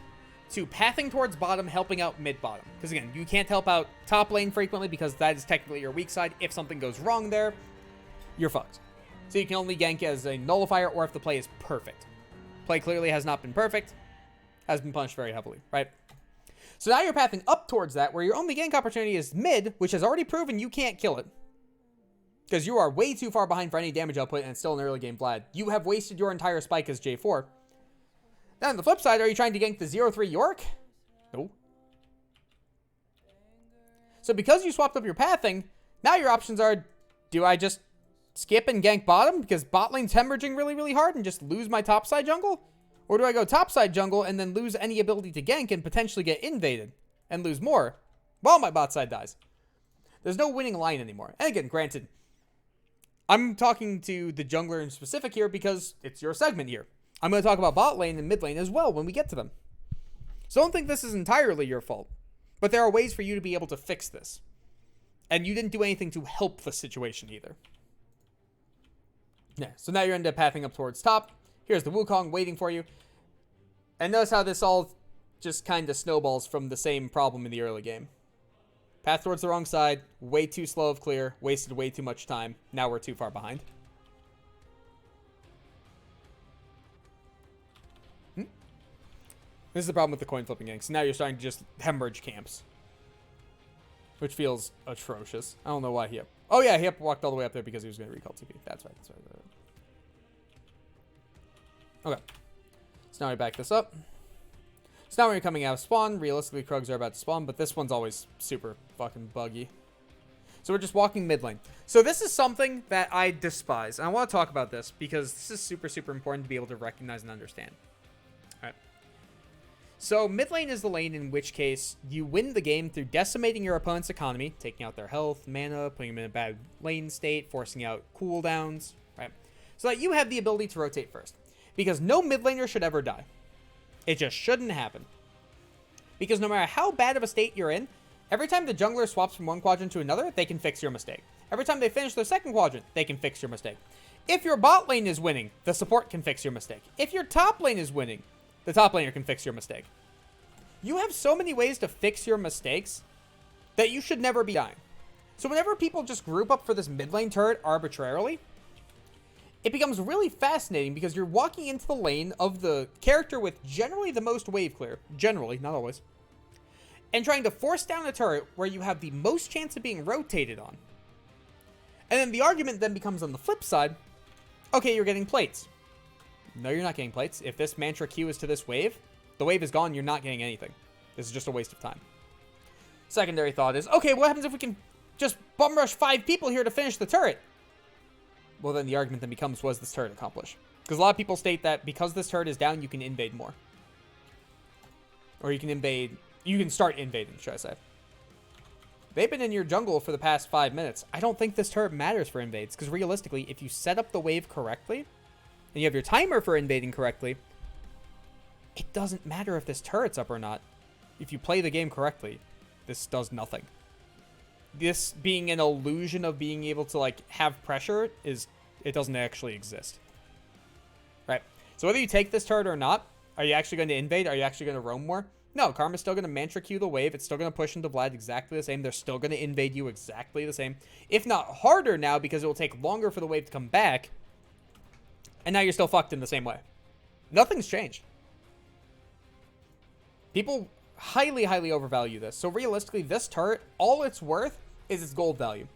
to pathing towards bottom, helping out mid-bottom. Because again, you can't help out top lane frequently because that is technically your weak side. If something goes wrong there, you're fucked. So you can only gank as a nullifier or if the play is perfect. Play clearly has not been perfect. Has been punished very heavily, right? So now you're pathing up towards that, where your only gank opportunity is mid, which has already proven you can't kill it. Because you are way too far behind for any damage output, and it's still an early game Vlad. You have wasted your entire spike as J4. Now on the flip side, are you trying to gank the 0-3 York? No. So because you swapped up your pathing, now your options are, do I just skip and gank bottom because bot lane's hemorrhaging really, really hard and just lose my topside jungle? Or do I go topside jungle and then lose any ability to gank and potentially get invaded and lose more while my bot side dies? There's no winning line anymore. And again, granted, I'm talking to the jungler in specific here because it's your segment here. I'm going to talk about bot lane and mid lane as well when we get to them. So don't think this is entirely your fault. But there are ways for you to be able to fix this. And you didn't do anything to help the situation either. Yeah, so now you're into pathing up towards top. Here's the Wukong waiting for you. And notice how this all just kind of snowballs from the same problem in the early game. Path towards the wrong side, way too slow of clear, wasted way too much time. Now we're too far behind. This is the problem with the coin flipping ganks. Now you're starting to just hemorrhage camps. Which feels atrocious. I don't know why Hiep. Oh yeah, Hiep walked all the way up there because he was going to recall TP. That's right, that's right. Okay. So now we back this up. So now when you're coming out of spawn, realistically Krugs are about to spawn, but this one's always super fucking buggy. So we're just walking mid lane. So this is something that I despise. And I want to talk about this because this is super, super important to be able to recognize and understand. Alright. So mid lane is the lane in which case you win the game through decimating your opponent's economy, taking out their health, mana, putting them in a bad lane state, forcing out cooldowns, right? So that you have the ability to rotate first. Because no mid laner should ever die. It just shouldn't happen. Because no matter how bad of a state you're in, every time the jungler swaps from one quadrant to another, they can fix your mistake. Every time they finish their second quadrant, they can fix your mistake. If your bot lane is winning, the support can fix your mistake. If your top lane is winning, the top laner can fix your mistake. You have so many ways to fix your mistakes that you should never be dying. So whenever people just group up for this mid lane turret arbitrarily, it becomes really fascinating because you're walking into the lane of the character with generally the most wave clear. Generally, not always. And trying to force down a turret where you have the most chance of being rotated on. And then the argument then becomes on the flip side, okay, you're getting plates. No, you're not getting plates. If this mantra Q is to this wave, the wave is gone, you're not getting anything. This is just a waste of time. Secondary thought is, okay, what happens if we can just bum rush 5 people here to finish the turret? Well, then the argument then becomes, what does this turret accomplish? Because a lot of people state that because this turret is down, you can invade more. Or you can start invading, should I say. They've been in your jungle for the past 5 minutes. I don't think this turret matters for invades, because realistically, if you set up the wave correctly, and you have your timer for invading correctly, it doesn't matter if this turret's up or not. If you play the game correctly, this does nothing. This being an illusion of being able to, like, have pressure it doesn't actually exist. Right? So whether you take this turret or not, are you actually going to invade? Are you actually going to roam more? No, Karma's still going to mantra Q the wave. It's still going to push into Vlad exactly the same. They're still going to invade you exactly the same. If not harder now, because it will take longer for the wave to come back. And now you're still fucked in the same way. Nothing's changed. People highly, highly overvalue this. So realistically, this turret, all it's worth is its gold value.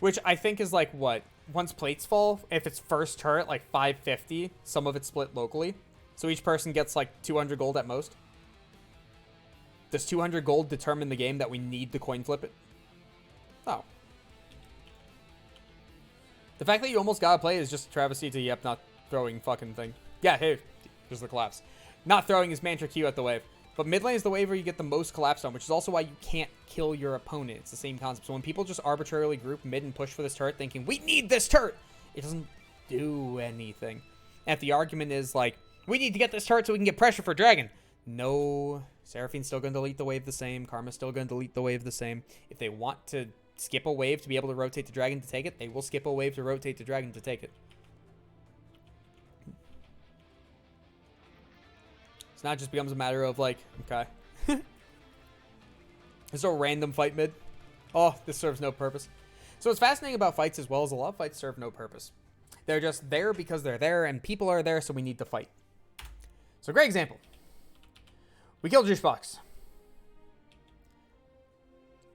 Which I think is like, what? Once plates fall, if it's first turret, like 550, some of it's split locally. So each person gets like 200 gold at most. Does 200 gold determine the game that we need to coin flip it? Oh. The fact that you almost gotta play is just a travesty to, yep, not throwing fucking thing. Yeah, hey, there's the collapse. Not throwing his mantra Q at the wave. But mid lane is the wave where you get the most collapse on, which is also why you can't kill your opponent. It's the same concept. So when people just arbitrarily group mid and push for this turret thinking, we need this turret, it doesn't do anything. And if the argument is like, we need to get this turret so we can get pressure for Dragon. No, Seraphine's still going to delete the wave the same. Karma's still going to delete the wave the same. If they want to skip a wave to be able to rotate the Dragon to take it, they will skip a wave to rotate the Dragon to take it. It's not just becomes a matter of like, okay. There's a random fight mid. Oh, this serves no purpose. So what's fascinating about fights as well is a lot of fights serve no purpose. They're just there because they're there and people are there, so we need to fight. So great example. We killed Juicebox.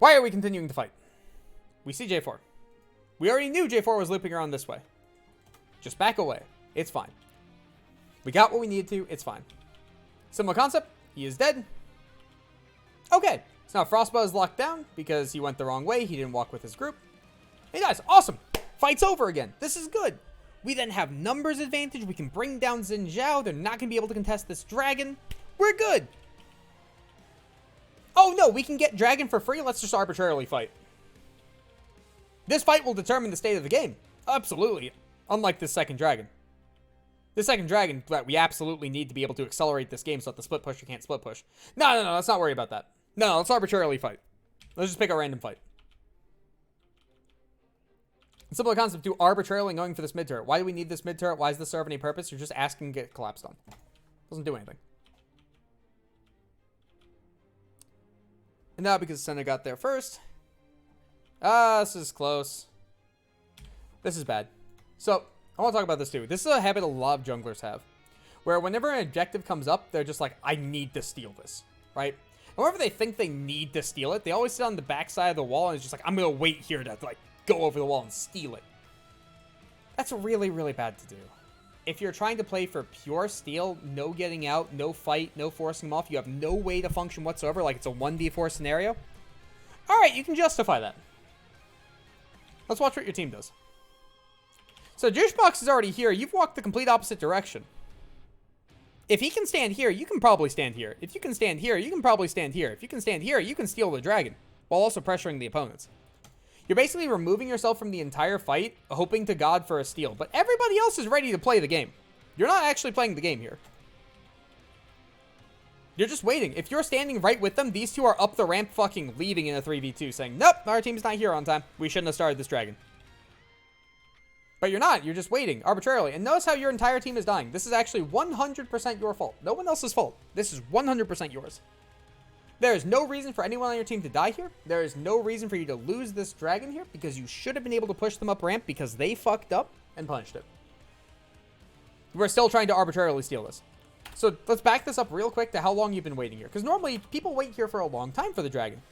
Why are we continuing to fight? We see J4. We already knew J4 was looping around this way. Just back away. It's fine. We got what we needed to. It's fine. Similar concept. He is dead. Okay. So now Frostbow is locked down because he went the wrong way. He didn't walk with his group. Hey guys, awesome. Fight's over again. This is good. We then have numbers advantage. We can bring down Xin Zhao. They're not going to be able to contest this dragon. We're good. Oh no, we can get dragon for free. Let's just arbitrarily fight. This fight will determine the state of the game. Absolutely. Unlike this second dragon. This second dragon that we absolutely need to be able to accelerate this game so that the split pusher can't split push. No, let's not worry about that. No, let's arbitrarily fight. Let's just pick a random fight. Similar concept to arbitrarily going for this mid turret. Why do we need this mid turret? Why does this serve any purpose? You're just asking to get collapsed on. Doesn't do anything. And now because Senna got there first. This is close. This is bad. So, I want to talk about this too. This is a habit a lot of junglers have. Where whenever an objective comes up, they're just like, I need to steal this. Right? And whenever they think they need to steal it, they always sit on the backside of the wall and it's just like, I'm going to wait here to like go over the wall and steal it. That's really, really bad to do. If you're trying to play for pure steal, no getting out, no fight, no forcing them off, you have no way to function whatsoever, like it's a 1v4 scenario. Alright, you can justify that. Let's watch what your team does. So Juicebox is already here. You've walked the complete opposite direction. If he can stand here, you can probably stand here. If you can stand here, you can probably stand here. If you can stand here, you can steal the dragon, while also pressuring the opponents. You're basically removing yourself from the entire fight, hoping to God for a steal. But everybody else is ready to play the game. You're not actually playing the game here. You're just waiting. If you're standing right with them, these two are up the ramp fucking leaving in a 3v2 saying, nope, our team's not here on time. We shouldn't have started this dragon. But you're not. You're just waiting arbitrarily. And notice how your entire team is dying. This is actually 100% your fault. No one else's fault. This is 100% yours. There is no reason for anyone on your team to die here. There is no reason for you to lose this dragon here because you should have been able to push them up ramp because they fucked up and punished it. We're still trying to arbitrarily steal this. So let's back this up real quick to how long you've been waiting here. Because normally people wait here for a long time for the dragon.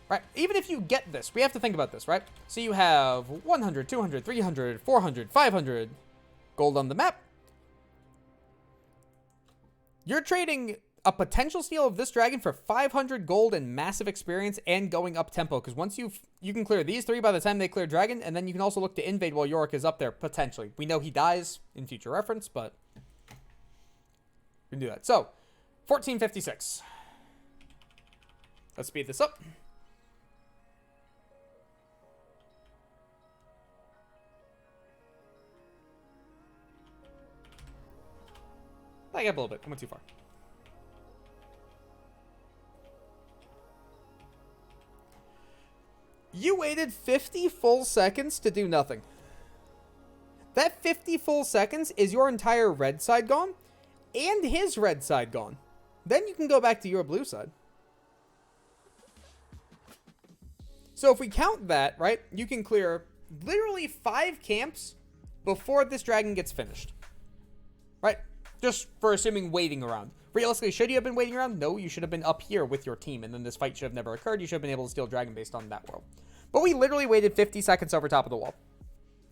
Right? Even if you get this, we have to think about this, right? So you have 100, 200, 300, 400, 500 gold on the map. You're trading a potential steal of this dragon for 500 gold and massive experience and going up tempo. Because once you can clear these 3 by the time they clear dragon, and then you can also look to invade while Yorick is up there, potentially. We know he dies in future reference, but we can do that. So, 1456. Let's speed this up. Back up a little bit. I went too far. You waited 50 full seconds to do nothing. That 50 full seconds is your entire red side gone and his red side gone. Then you can go back to your blue side. So if we count that, right, you can clear literally 5 camps before this dragon gets finished. Right? Just for assuming waiting around. Realistically, should you have been waiting around? No, you should have been up here with your team, and then this fight should have never occurred. You should have been able to steal dragon based on that world. But we literally waited 50 seconds over top of the wall.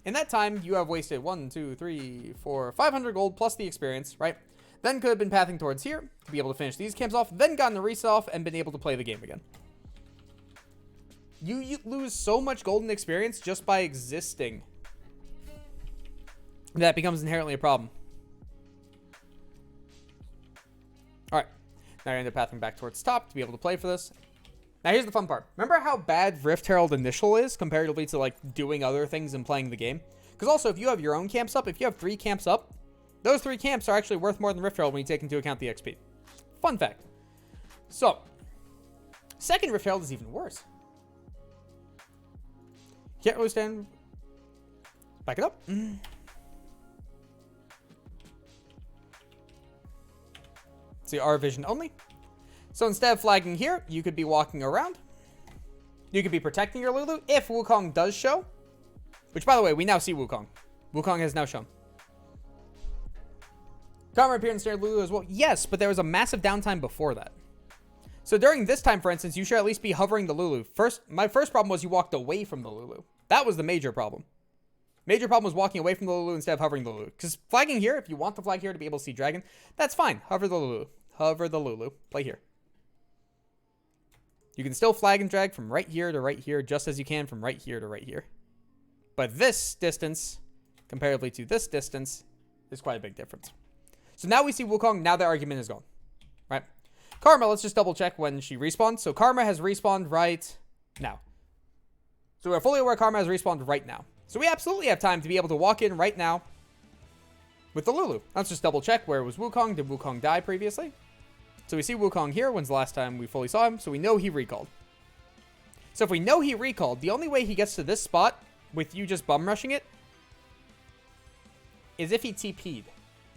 In that time, you have wasted 1, 2, 3, 4, 500 gold plus the experience, right? Then could have been pathing towards here to be able to finish these camps off, then gotten a reset off and been able to play the game again. You lose so much golden experience just by existing. That becomes inherently a problem. Alright, now you're end up pathing back towards top to be able to play for this. Now here's the fun part. Remember how bad Rift Herald Initial is comparatively to like doing other things and playing the game? Because also if you have your own camps up, if you have 3 camps up, those 3 camps are actually worth more than Rift Herald when you take into account the XP. Fun fact. So, second Rift Herald is even worse. Can't really stand. Back it up. See, our vision only. So instead of flagging here, you could be walking around. You could be protecting your Lulu if Wukong does show. Which, by the way, we now see Wukong. Wukong has now shown. Karma appearance near Lulu as well. Yes, but there was a massive downtime before that. So during this time, for instance, you should at least be hovering the Lulu. My first problem was you walked away from the Lulu. That was the major problem. Major problem was walking away from the Lulu instead of hovering the Lulu. Because flagging here, if you want the flag here to be able to see dragon, that's fine. Hover the Lulu. Hover the Lulu. Play here. You can still flag and drag from right here to right here, just as you can from right here to right here. But this distance, comparatively to this distance, is quite a big difference. So now we see Wukong. Now the argument is gone. Right? Karma, let's just double check when she respawned. So Karma has respawned right now. So we're fully aware Karma has respawned right now. So we absolutely have time to be able to walk in right now with the Lulu. Let's just double check. Where was Wukong? Did Wukong die previously? So we see Wukong here. When's the last time we fully saw him? So we know he recalled. So if we know he recalled, the only way he gets to this spot with you just bum rushing it is if he TP'd.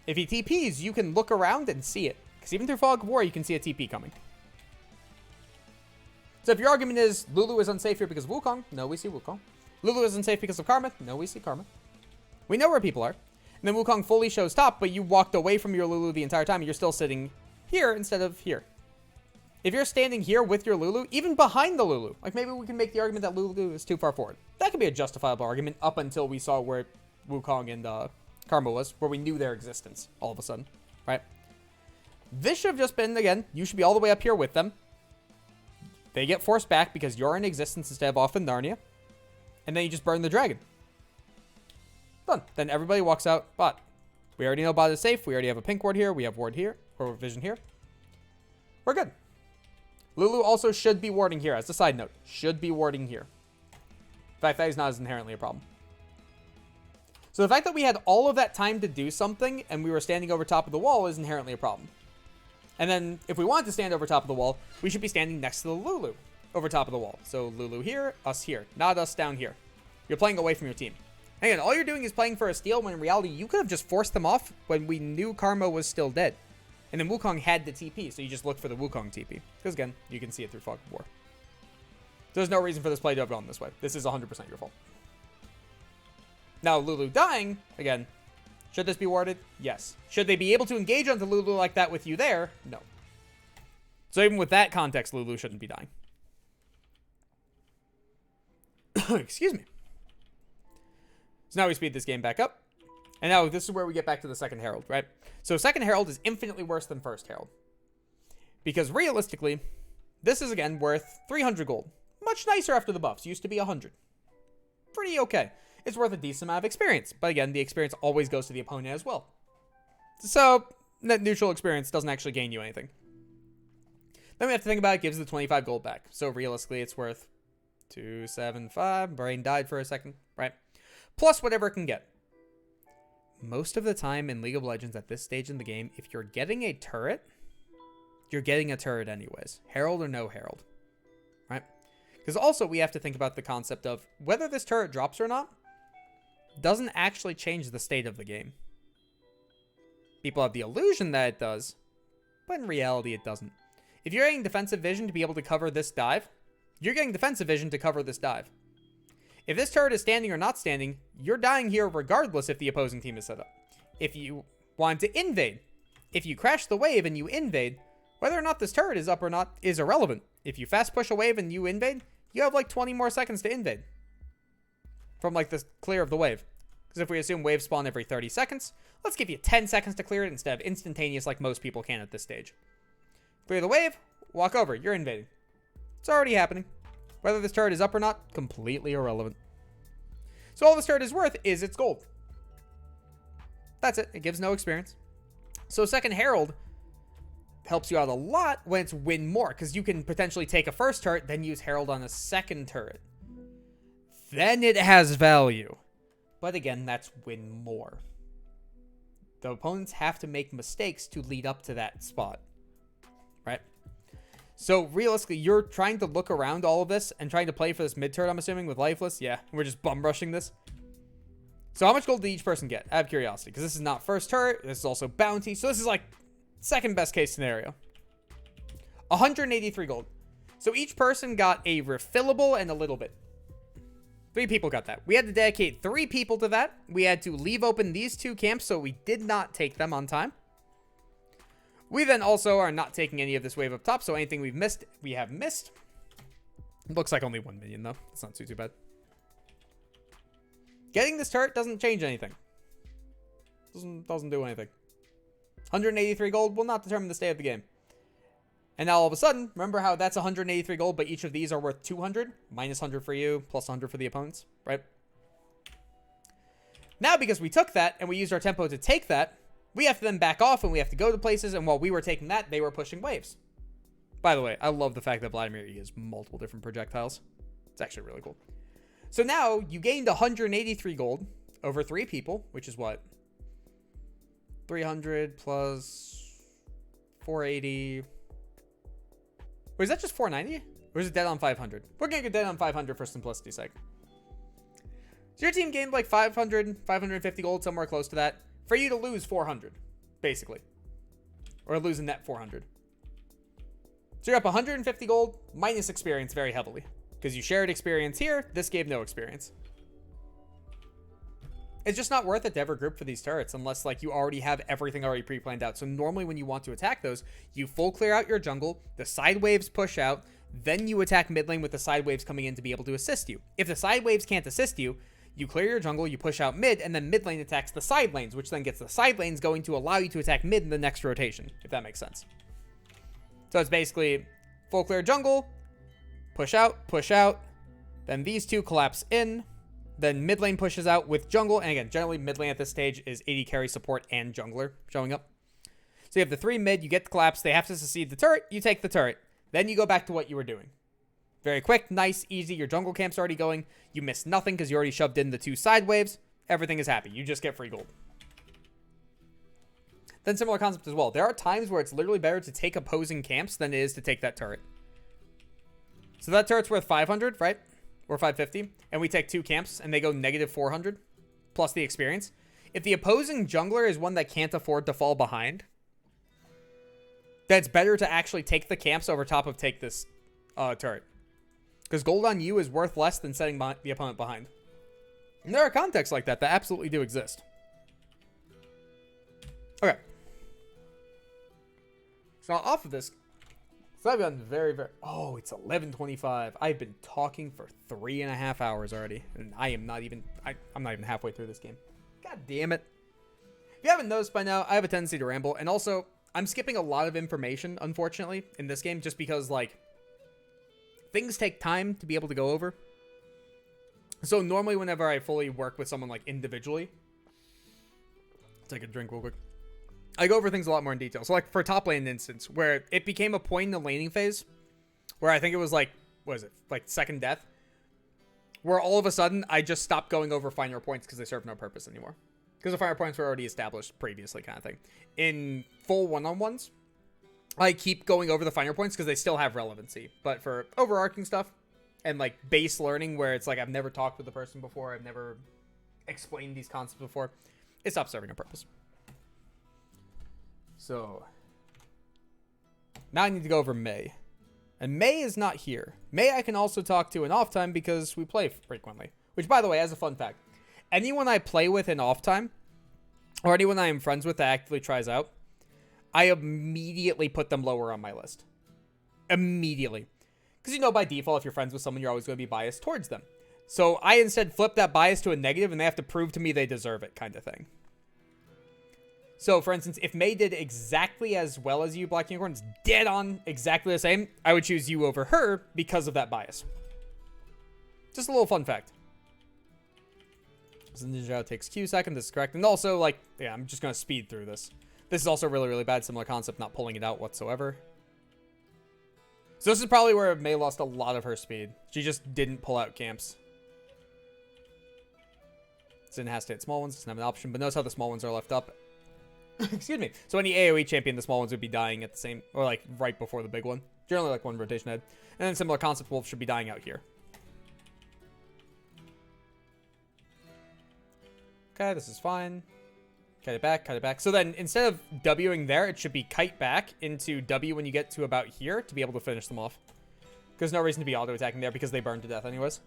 If he TPs, you can look around and see it. Because even through Fog of War, you can see a TP coming. So if your argument is Lulu is unsafe here because of Wukong, no, we see Wukong. Lulu is unsafe because of Karma, no, we see Karma. We know where people are. And then Wukong fully shows top, but you walked away from your Lulu the entire time, and you're still sitting here instead of here. If you're standing here with your Lulu, even behind the Lulu, like maybe we can make the argument that Lulu is too far forward. That could be a justifiable argument up until we saw where Wukong and Karma was, where we knew their existence all of a sudden, right? This should have just been, again, you should be all the way up here with them. They get forced back because you're in existence instead of off in Narnia. And then you just burn the dragon. Done. Then everybody walks out. Bot. We already know bot is safe. We already have a pink ward here. We have ward here. Or vision here. We're good. Lulu also should be warding here. As a side note. Should be warding here. The fact that he's not is inherently a problem. So the fact that we had all of that time to do something and we were standing over top of the wall is inherently a problem. And then if we wanted to stand over top of the wall, we should be standing next to the Lulu over top of the wall. So Lulu here, us here, not us down here. You're playing away from your team. And again, all you're doing is playing for a steal when in reality you could have just forced them off when we knew Karma was still dead. And then Wukong had the TP, so you just look for the Wukong TP. Because again, you can see it through Fog of War. There's no reason for this play to have gone this way. This is 100% your fault. Now, Lulu dying, again, should this be warded? Yes. Should they be able to engage onto Lulu like that with you there? No. So even with that context, Lulu shouldn't be dying. Excuse me. So now we speed this game back up. And now this is where we get back to the second Herald, right? So second Herald is infinitely worse than first Herald. Because realistically, this is again worth 300 gold. Much nicer after the buffs. Used to be 100. Pretty okay. It's worth a decent amount of experience. But again, the experience always goes to the opponent as well. So, net neutral experience doesn't actually gain you anything. Then we have to think about it gives the 25 gold back. So realistically, it's worth 275. Brain died for a second, right? Plus whatever it can get. Most of the time in League of Legends at this stage in the game, if you're getting a turret, you're getting a turret anyways. Herald or no Herald, right? Because also we have to think about the concept of whether this turret drops or not doesn't actually change the state of the game. People have the illusion that it does, but in reality it doesn't. If you're getting defensive vision to be able to cover this dive, you're getting defensive vision to cover this dive. If this turret is standing or not standing, you're dying here regardless if the opposing team is set up. If you want to invade, if you crash the wave and you invade, whether or not this turret is up or not is irrelevant. If you fast push a wave and you invade, you have like 20 more seconds to invade from like the clear of the wave. Because if we assume waves spawn every 30 seconds, let's give you 10 seconds to clear it instead of instantaneous like most people can at this stage. Clear the wave, walk over, you're invading. It's already happening. Whether this turret is up or not, completely irrelevant. So all this turret is worth is its gold. That's it. It gives no experience. So second Herald helps you out a lot when it's win more, because you can potentially take a first turret, then use Herald on a second turret. Then it has value. But again, that's win more. The opponents have to make mistakes to lead up to that spot. Right? So realistically, you're trying to look around all of this and trying to play for this mid turret, I'm assuming, with Lifeless. Yeah, we're just bum rushing this. So how much gold did each person get? Out of curiosity, because this is not first turret. This is also bounty. So this is like second best case scenario. 183 gold. So each person got a refillable and a little bit. 3 people got that. We had to dedicate 3 people to that. We had to leave open these 2 camps, so we did not take them on time. We then also are not taking any of this wave up top, so anything we've missed, we have missed. Looks like only 1 million, though. It's not too bad. Getting this turret doesn't change anything. Doesn't do anything. 183 gold will not determine the state of the game. And now all of a sudden, remember how that's 183 gold, but each of these are worth 200? Minus 100 for you, plus 100 for the opponents, right? Now, because we took that, and we used our tempo to take that, we have to then back off, and we have to go to places, and while we were taking that, they were pushing waves. By the way, I love the fact that Vladimir E has multiple different projectiles. It's actually really cool. So now, you gained 183 gold over 3 people, which is what? 300 plus 480... Or is that just 490? Or is it dead on 500? We're going to get dead on 500 for simplicity's sake. So your team gained like 500, 550 gold, somewhere close to that. For you to lose 400, basically. Or lose a net 400. So you're up 150 gold, minus experience very heavily. Because you shared experience here, this gave no experience. It's just not worth it to ever group for these turrets unless like you already have everything already pre-planned out. So normally when you want to attack those, you full clear out your jungle, the side waves push out, then you attack mid lane with the side waves coming in to be able to assist you. If the side waves can't assist you, you clear your jungle, you push out mid, and then mid lane attacks the side lanes, which then gets the side lanes going to allow you to attack mid in the next rotation, if that makes sense. So it's basically full clear jungle, push out, then these two collapse in, then mid lane pushes out with jungle, and again, generally mid lane at this stage is AD carry support and jungler showing up. So you have the 3 mid, you get the collapse, they have to succeed the turret, you take the turret. Then you go back to what you were doing. Very quick, nice, easy, your jungle camp's already going, you missed nothing because you already shoved in the 2 side waves, everything is happy, you just get free gold. Then similar concept as well, there are times where it's literally better to take opposing camps than it is to take that turret. So that turret's worth 500, right? Or 550, and we take 2 camps, and they go negative 400, plus the experience. If the opposing jungler is one that can't afford to fall behind, then it's better to actually take the camps over top of take this turret. Because gold on you is worth less than setting the opponent behind. And there are contexts like that that absolutely do exist. Okay. So now off of this, so I've gotten very, very... Oh, it's 11:25. I've been talking for 3.5 hours already. And I am not even... I'm not even halfway through this game. God damn it. If you haven't noticed by now, I have a tendency to ramble. And also, I'm skipping a lot of information, unfortunately, in this game, just because, like, things take time to be able to go over. So normally whenever I fully work with someone, like, individually, take a drink real quick, I go over things a lot more in detail. So, like, for top lane instance, where it became a point in the laning phase, where I think it was, like, what is it, like, second death, where all of a sudden I just stopped going over finer points because they serve no purpose anymore. Because the finer points were already established previously, kind of thing. In full one-on-ones, I keep going over the finer points because they still have relevancy. But for overarching stuff and, like, base learning where it's like I've never talked with the person before, I've never explained these concepts before, it stops serving a purpose. So, now I need to go over Mei. And Mei is not here. Mei I can also talk to in off time because we play frequently. Which, by the way, as a fun fact, anyone I play with in off time, or anyone I am friends with that actively tries out, I immediately put them lower on my list. Immediately. Because, you know, by default, if you're friends with someone, you're always going to be biased towards them. So I instead flip that bias to a negative, and they have to prove to me they deserve it, kind of thing. So, for instance, if Mei did exactly as well as you, Black Unicorns, dead on exactly the same, I would choose you over her because of that bias. Just a little fun fact. So Ninja takes Q second, this is correct. And also, like, yeah, I'm just going to speed through this. This is also really, really bad. Similar concept, not pulling it out whatsoever. So this is probably where Mei lost a lot of her speed. She just didn't pull out camps. Sin has to hit small ones, doesn't have an option, but notice how the small ones are left up. Excuse me. So any AoE champion, the small ones would be dying at the same, or like right before the big one. Generally like one rotation ahead. And then similar concept, Wolf should be dying out here. Okay, this is fine. Cut it back, cut it back. So then instead of Wing there, it should be kite back into W when you get to about here to be able to finish them off. There's no reason to be auto-attacking there because they burn to death anyways.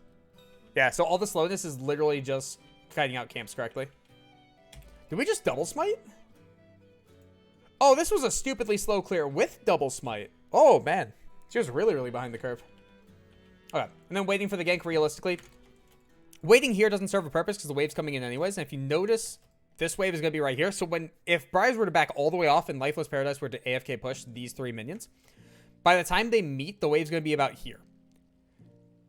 Yeah, so all the slowness is literally just kiting out camps correctly. Did we just double smite? Oh, this was a stupidly slow clear with double smite. Oh, man. She was really, really behind the curve. Okay. And then waiting for the gank realistically. Waiting here doesn't serve a purpose because the wave's coming in anyways. And if you notice, this wave is going to be right here. So if Briars were to back all the way off and Lifeless Paradise were to AFK push these 3 minions, by the time they meet, the wave's going to be about here.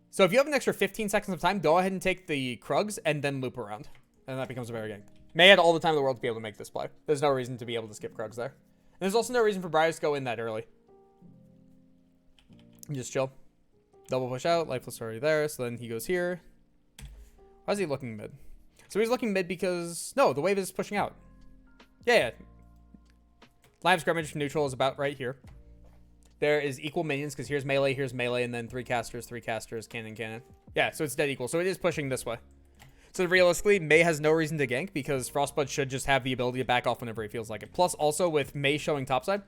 So if you have an extra 15 seconds of time, go ahead and take the Krugs and then loop around. And that becomes a better gank. May had all the time in the world to be able to make this play. There's no reason to be able to skip Krugs there. And there's also no reason for Briars to go in that early. Just chill. Double push out. Lifeless already there. So then he goes here. Why is he looking mid? So he's looking mid because... No, the wave is pushing out. Yeah. Live scrimmage neutral is about right here. There is equal minions because here's melee, and then 3 casters, cannon. Yeah, so it's dead equal. So it is pushing this way. So realistically, Mei has no reason to gank because Frostbud should just have the ability to back off whenever he feels like it. Plus, also with Mei showing topside,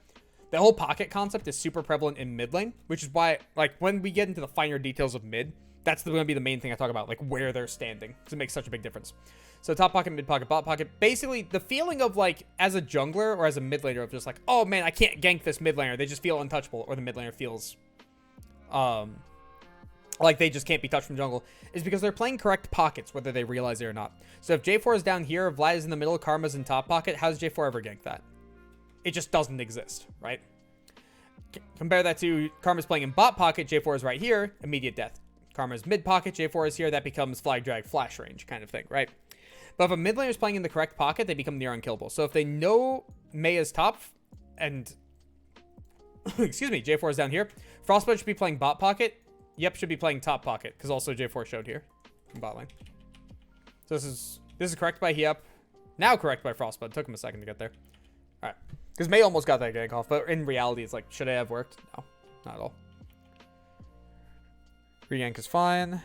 the whole pocket concept is super prevalent in mid lane, which is why, like, when we get into the finer details of mid, that's going to be the main thing I talk about, like, where they're standing, because it makes such a big difference. So top pocket, mid pocket, bot pocket. Basically, the feeling of, like, as a jungler or as a mid laner of just like, oh, man, I can't gank this mid laner. They just feel untouchable, or the mid laner feels, like they just can't be touched from jungle, is because they're playing correct pockets, whether they realize it or not. So if J4 is down here, Vlad is in the middle, Karma's in top pocket, how does J4 ever gank that? It just doesn't exist, right? Compare that to Karma's playing in bot pocket, J4 is right here, immediate death. Karma's mid pocket, J4 is here, that becomes flag drag flash range kind of thing, right? But if a mid laner is playing in the correct pocket, they become near unkillable. So if they know Mei is top and excuse me, J4 is down here, Frostbite should be playing bot pocket. Yep, should be playing top pocket because also J4 showed here in bot lane. So this is correct by Yep. Now correct by Frostbud. Took him a second to get there. All right, because Mei almost got that gank off, but in reality, it's like, should it have worked? No, not at all. Regank is fine.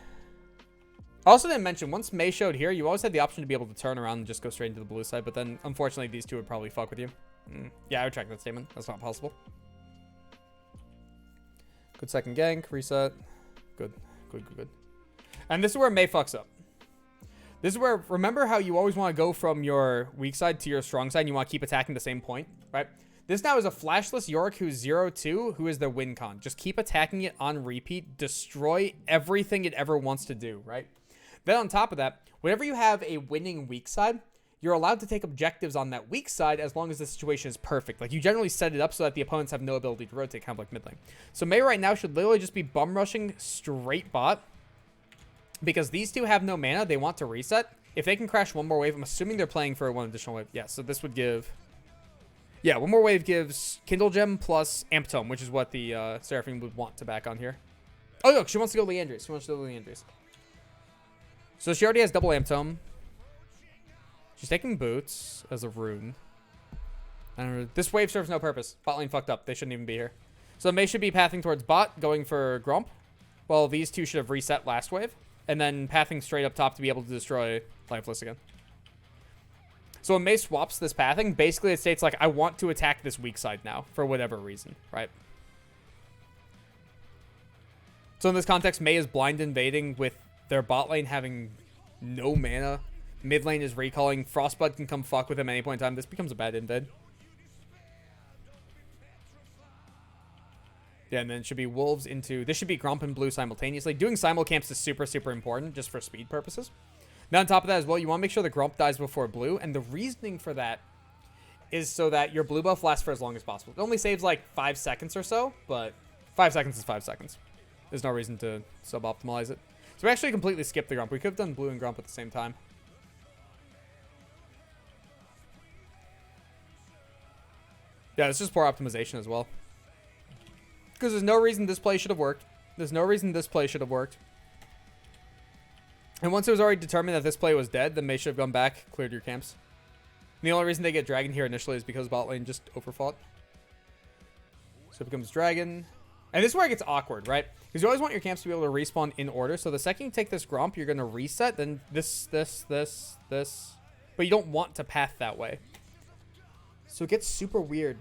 I also didn't mention, once Mei showed here, you always had the option to be able to turn around and just go straight into the blue side, but then unfortunately these two would probably fuck with you. Yeah, I would track that statement. That's not possible. Good second gank, reset. Good. And this is where Mei fucks up. This is where, remember how you always want to go from your weak side to your strong side and you want to keep attacking the same point, right? This now is a flashless Yorick who's 0-2, who is the win con. Just keep attacking it on repeat, destroy everything it ever wants to do, right? Then on top of that, whenever you have a winning weak side, you're allowed to take objectives on that weak side as long as the situation is perfect. Like, you generally set it up so that the opponents have no ability to rotate, kind of like mid lane. So Mei right now should literally just be bum rushing straight bot. Because these two have no mana, they want to reset. If they can crash one more wave, I'm assuming they're playing for one additional wave. Yeah, so this would give... Yeah, one more wave gives Kindle Gem plus Amp Tome, which is what the Seraphine would want to back on here. Oh, look, she wants to go Leandries. She wants to go Leandries. So she already has double Amp Tome. She's taking boots as a rune. I don't know. This wave serves no purpose. Bot lane fucked up. They shouldn't even be here. So Mei should be pathing towards bot, going for Gromp. Well, these two should have reset last wave. And then pathing straight up top to be able to destroy Lifeless again. So when Mei swaps this pathing, basically it states like, I want to attack this weak side now, for whatever reason, right? So in this context, Mei is blind invading with their bot lane having no mana. Mid lane is recalling. Frostbud can come fuck with him at any point in time. This becomes a bad invade. Yeah, and then it should be Wolves into... This should be Gromp and Blue simultaneously. Doing simulcamps is super, super important just for speed purposes. Now on top of that as well, you want to make sure the Gromp dies before Blue. And the reasoning for that is so that your Blue buff lasts for as long as possible. It only saves like 5 seconds or so, but 5 seconds is 5 seconds. There's no reason to sub-optimize it. So we actually completely skipped the Gromp. We could have done Blue and Gromp at the same time. Yeah, it's just poor optimization as well. Because there's no reason this play should have worked. There's no reason this play should have worked. And once it was already determined that this play was dead, then they should have gone back, cleared your camps. And the only reason they get Dragon here initially is because bot lane just overfought. So it becomes Dragon. And this is where it gets awkward, right? Because you always want your camps to be able to respawn in order. So the second you take this Gromp, you're going to reset. Then this. But you don't want to path that way. So it gets super weird.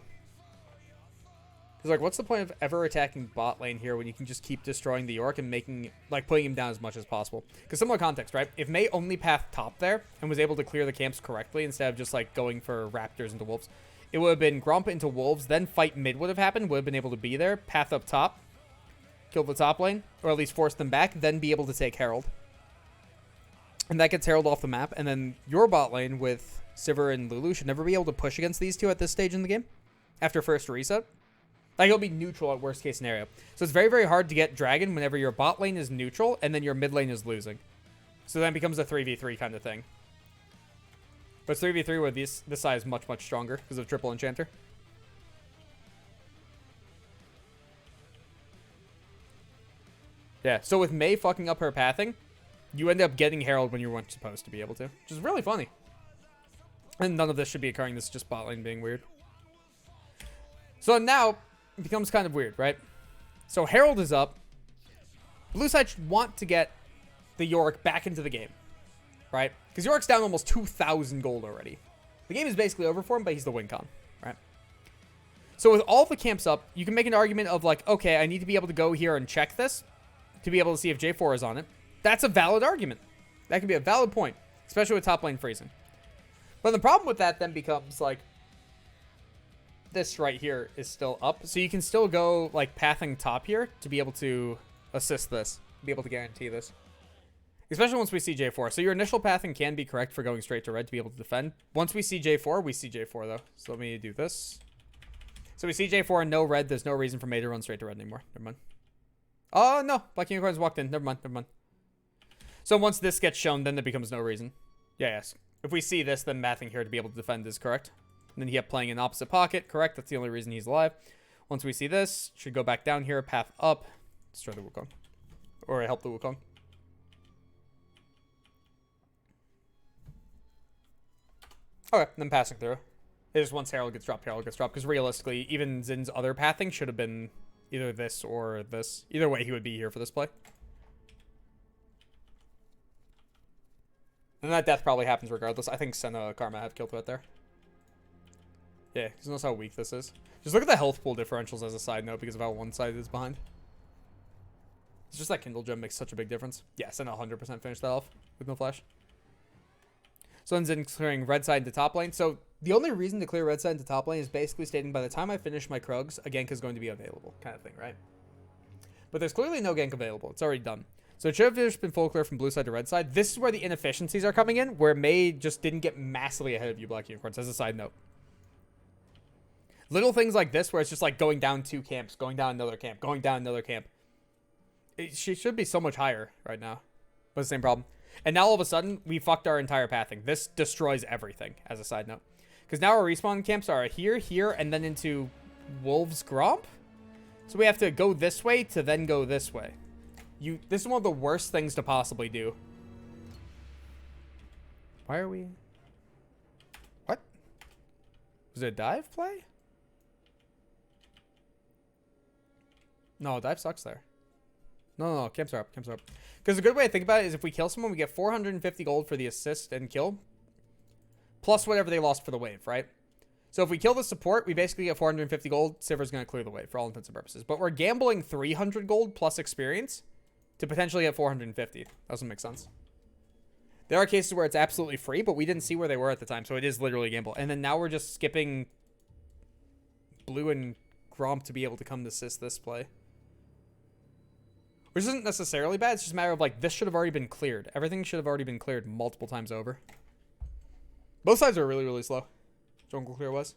Because, like, what's the point of ever attacking bot lane here when you can just keep destroying the York and making, like, putting him down as much as possible? Because similar context, right? If Mei only pathed top there and was able to clear the camps correctly instead of just, like, going for Raptors into Wolves, it would have been Gromp into Wolves, then fight mid would have happened, would have been able to be there, path up top, kill the top lane, or at least force them back, then be able to take Herald. And that gets Herald off the map, and then your bot lane with Sivir and Lulu should never be able to push against these two at this stage in the game after first reset. Like, it'll be neutral at worst case scenario. So it's very, very hard to get Dragon whenever your bot lane is neutral and then your mid lane is losing. So then it becomes a 3v3 kind of thing. But it's 3v3 where this side is much, much stronger because of triple enchanter. Yeah, so with Mei fucking up her pathing, you end up getting Herald when you weren't supposed to be able to. Which is really funny. And none of this should be occurring. This is just bot lane being weird. So now... it becomes kind of weird, right? So Herald is up. Blue side should want to get the Yorick back into the game, right? Because Yorick's down almost 2,000 gold already. The game is basically over for him, but he's the win con, right? So with all the camps up, you can make an argument of like, okay, I need to be able to go here and check this to be able to see if J4 is on it. That's a valid argument. That can be a valid point, especially with top lane freezing. But the problem with that then becomes like, this right here is still up. So you can still go like pathing top here to be able to assist this, be able to guarantee this. Especially once we see J4. So your initial pathing can be correct for going straight to red to be able to defend. Once we see J4, we see J4 though. So let me do this. So we see J4 and no red. There's no reason for Mei to run straight to red anymore. Never mind. Oh no, Black Unicorns walked in. Never mind, never mind. So once this gets shown, then there becomes no reason. Yeah, yes. If we see this, then pathing here to be able to defend is correct. And then he kept playing in opposite pocket. Correct. That's the only reason he's alive. Once we see this, should go back down here, path up, destroy the Wukong. Or help the Wukong. Okay, then passing through. It just once Herald gets dropped, because realistically, even Zin's other pathing should have been either this or this. Either way, he would be here for this play. And that death probably happens regardless. I think Senna Karma have kill threat there. Yeah, because notice how weak this is. Just look at the health pool differentials as a side note because of how one side is behind. It's just that Kindle Gem makes such a big difference. Yes, and 100% finish that off with no flash. So then Zin's clearing red side into top lane. So the only reason to clear red side into top lane is basically stating by the time I finish my Krugs, a gank is going to be available kind of thing, right? But there's clearly no gank available. It's already done. So it should have just been full clear from blue side to red side. This is where the inefficiencies are coming in, where May just didn't get massively ahead of you, Black Unicorns, as a side note. Little things like this, where it's just like going down 2 camps, going down another camp, going down another camp. She should be so much higher right now. But the same problem. And now all of a sudden, we fucked our entire pathing. This destroys everything, as a side note. Because now our respawn camps are here, here, and then into Wolves Gromp. So we have to go this way to then go this way. This is one of the worst things to possibly do. Why are we... What? Was it a dive play? No, dive sucks there. No, camps are up, camps are up. Because a good way to think about it is if we kill someone, we get 450 gold for the assist and kill. Plus whatever they lost for the wave, right? So if we kill the support, we basically get 450 gold. Sivir's going to clear the wave for all intents and purposes. But we're gambling 300 gold plus experience to potentially get 450. That doesn't make sense. There are cases where it's absolutely free, but we didn't see where they were at the time. So it is literally a gamble. And then now we're just skipping blue and Gromp to be able to come to assist this play. Which isn't necessarily bad. It's just a matter of like, this should have already been cleared. Everything should have already been cleared multiple times over. Both sides are really, really slow. Jungle clear was.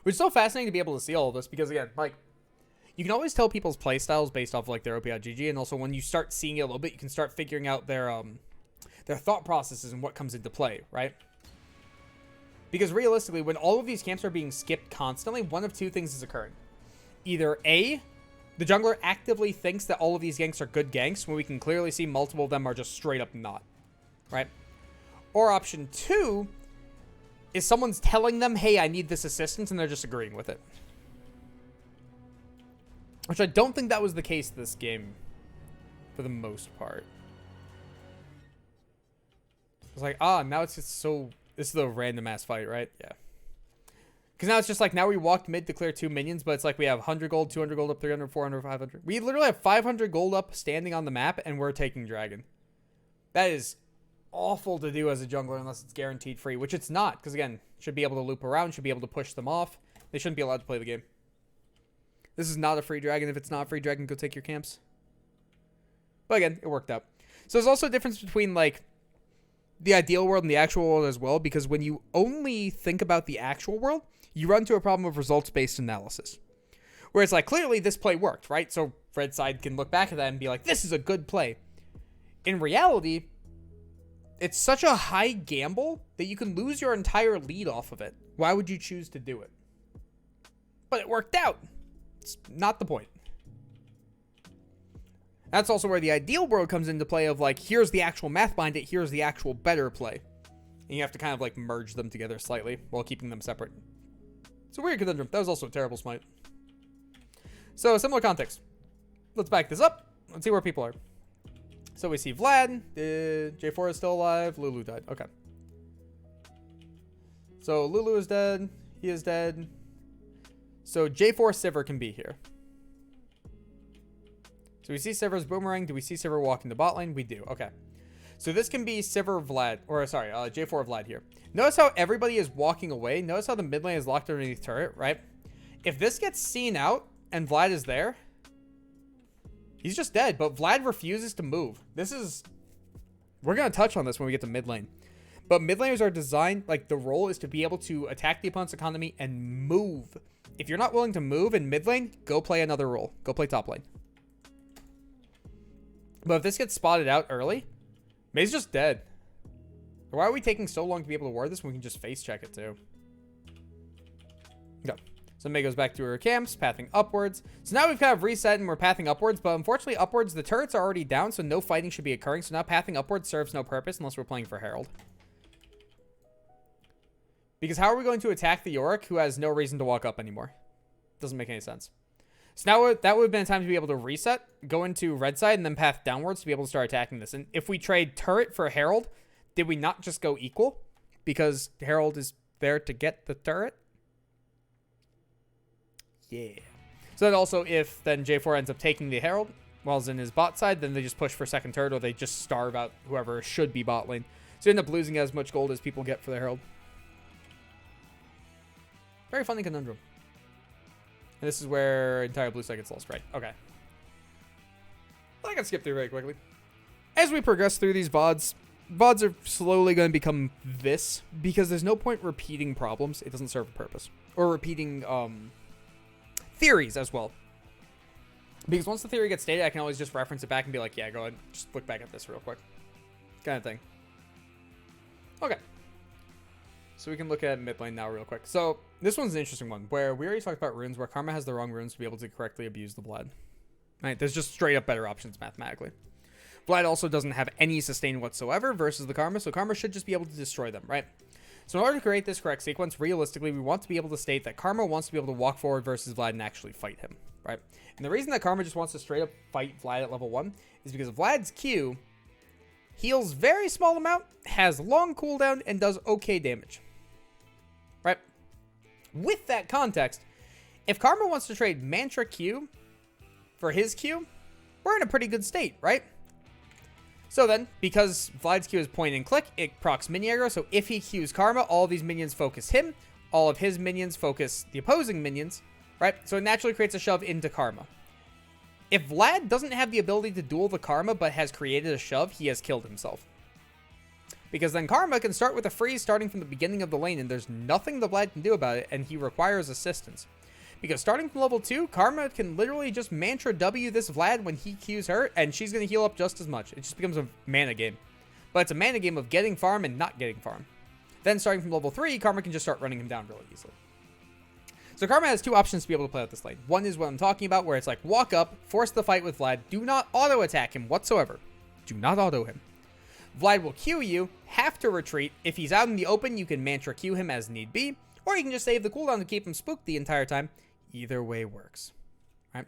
Which is so fascinating to be able to see all of this because again, like, you can always tell people's play styles based off like their OP.GG, and also when you start seeing it a little bit, you can start figuring out their thought processes and what comes into play, right? Because realistically, when all of these camps are being skipped constantly, one of two things is occurring. Either A, the jungler actively thinks that all of these ganks are good ganks, when we can clearly see multiple of them are just straight up not, right? Or option 2 is someone's telling them, hey, I need this assistance, and they're just agreeing with it. Which I don't think that was the case this game, for the most part. It's like, now it's just so... This is the random ass fight, right? Yeah. Because now it's just like, now we walked mid to clear 2 minions, but it's like we have 100 gold, 200 gold up, 300, 400, 500. We literally have 500 gold up standing on the map, and we're taking dragon. That is awful to do as a jungler unless it's guaranteed free, which it's not, because again, should be able to loop around, should be able to push them off. They shouldn't be allowed to play the game. This is not a free dragon. If it's not a free dragon, go take your camps. But again, it worked out. So there's also a difference between like the ideal world and the actual world as well, because when you only think about the actual world, you run into a problem of results-based analysis. Where it's like, clearly this play worked, right? So red side can look back at that and be like, this is a good play. In reality, it's such a high gamble that you can lose your entire lead off of it. Why would you choose to do it? But it worked out. It's not the point. That's also where the ideal world comes into play of like, here's the actual math behind it, here's the actual better play. And you have to kind of like merge them together slightly while keeping them separate. It's a weird conundrum. That was also a terrible smite. So, similar context. Let's back this up. Let's see where people are. So we see Vlad. J4 is still alive. Lulu died. Okay. So Lulu is dead. He is dead. So J4 Sivir can be here. So we see Sivir's boomerang. Do we see Sivir walking the bot lane? We do. Okay. So this can be Sivir Vlad, or sorry, J4 Vlad here. Notice how everybody is walking away. Notice how the mid lane is locked underneath turret, right? If this gets seen out and Vlad is there, he's just dead, but Vlad refuses to move. We're going to touch on this when we get to mid lane. But mid laners are designed, like the role is to be able to attack the opponent's economy and move. If you're not willing to move in mid lane, go play another role. Go play top lane. But if this gets spotted out early, May's just dead. Why are we taking so long to be able to ward this when we can just face check it too? Go. So May goes back to her camps, pathing upwards. So now we've kind of reset and we're pathing upwards, but unfortunately upwards, the turrets are already down, so no fighting should be occurring. So now pathing upwards serves no purpose unless we're playing for Herald. Because how are we going to attack the Yorick who has no reason to walk up anymore? Doesn't make any sense. So now that would have been a time to be able to reset, go into red side, and then path downwards to be able to start attacking this. And if we trade turret for Herald, did we not just go equal? Because Herald is there to get the turret? Yeah. So then also if then J4 ends up taking the Herald while he's in his bot side, then they just push for second turret or they just starve out whoever should be bot lane. So you end up losing as much gold as people get for the Herald. Very funny conundrum. And this is where entire blue side gets lost, right? Okay. I can skip through very quickly. As we progress through these VODs are slowly going to become this, because there's no point repeating problems. It doesn't serve a purpose. Or repeating theories as well. Because once the theory gets stated, I can always just reference it back and be like, yeah, go ahead, just look back at this real quick. Kind of thing. Okay. So we can look at mid lane now real quick. So this one's an interesting one, where we already talked about runes, where Karma has the wrong runes to be able to correctly abuse the Vlad. Right? There's just straight up better options mathematically. Vlad also doesn't have any sustain whatsoever versus the Karma, so Karma should just be able to destroy them, right? So in order to create this correct sequence, realistically, we want to be able to state that Karma wants to be able to walk forward versus Vlad and actually fight him, right? And the reason that Karma just wants to straight up fight Vlad at level 1 is because Vlad's Q heals very small amount, has long cooldown, and does okay damage, right? With that context, if Karma wants to trade Mantra Q for his Q, we're in a pretty good state, right? So then, because Vlad's Q is point and click, it procs minion aggro, so if he Qs Karma, all of these minions focus him, all of his minions focus the opposing minions, right? So it naturally creates a shove into Karma. If Vlad doesn't have the ability to duel the Karma, but has created a shove, he has killed himself. Because then Karma can start with a freeze starting from the beginning of the lane, and there's nothing the Vlad can do about it, and he requires assistance. Because starting from level 2, Karma can literally just Mantra W this Vlad when he Qs her, and she's going to heal up just as much. It just becomes a mana game. But it's a mana game of getting farm and not getting farm. Then starting from level 3, Karma can just start running him down really easily. So Karma has two options to be able to play out this lane. One is what I'm talking about, where it's like, walk up, force the fight with Vlad, do not auto-attack him whatsoever. Do not auto him. Vlad will Q you, have to retreat. If he's out in the open, you can Mantra Q him as need be, or you can just save the cooldown to keep him spooked the entire time. Either way works. Right?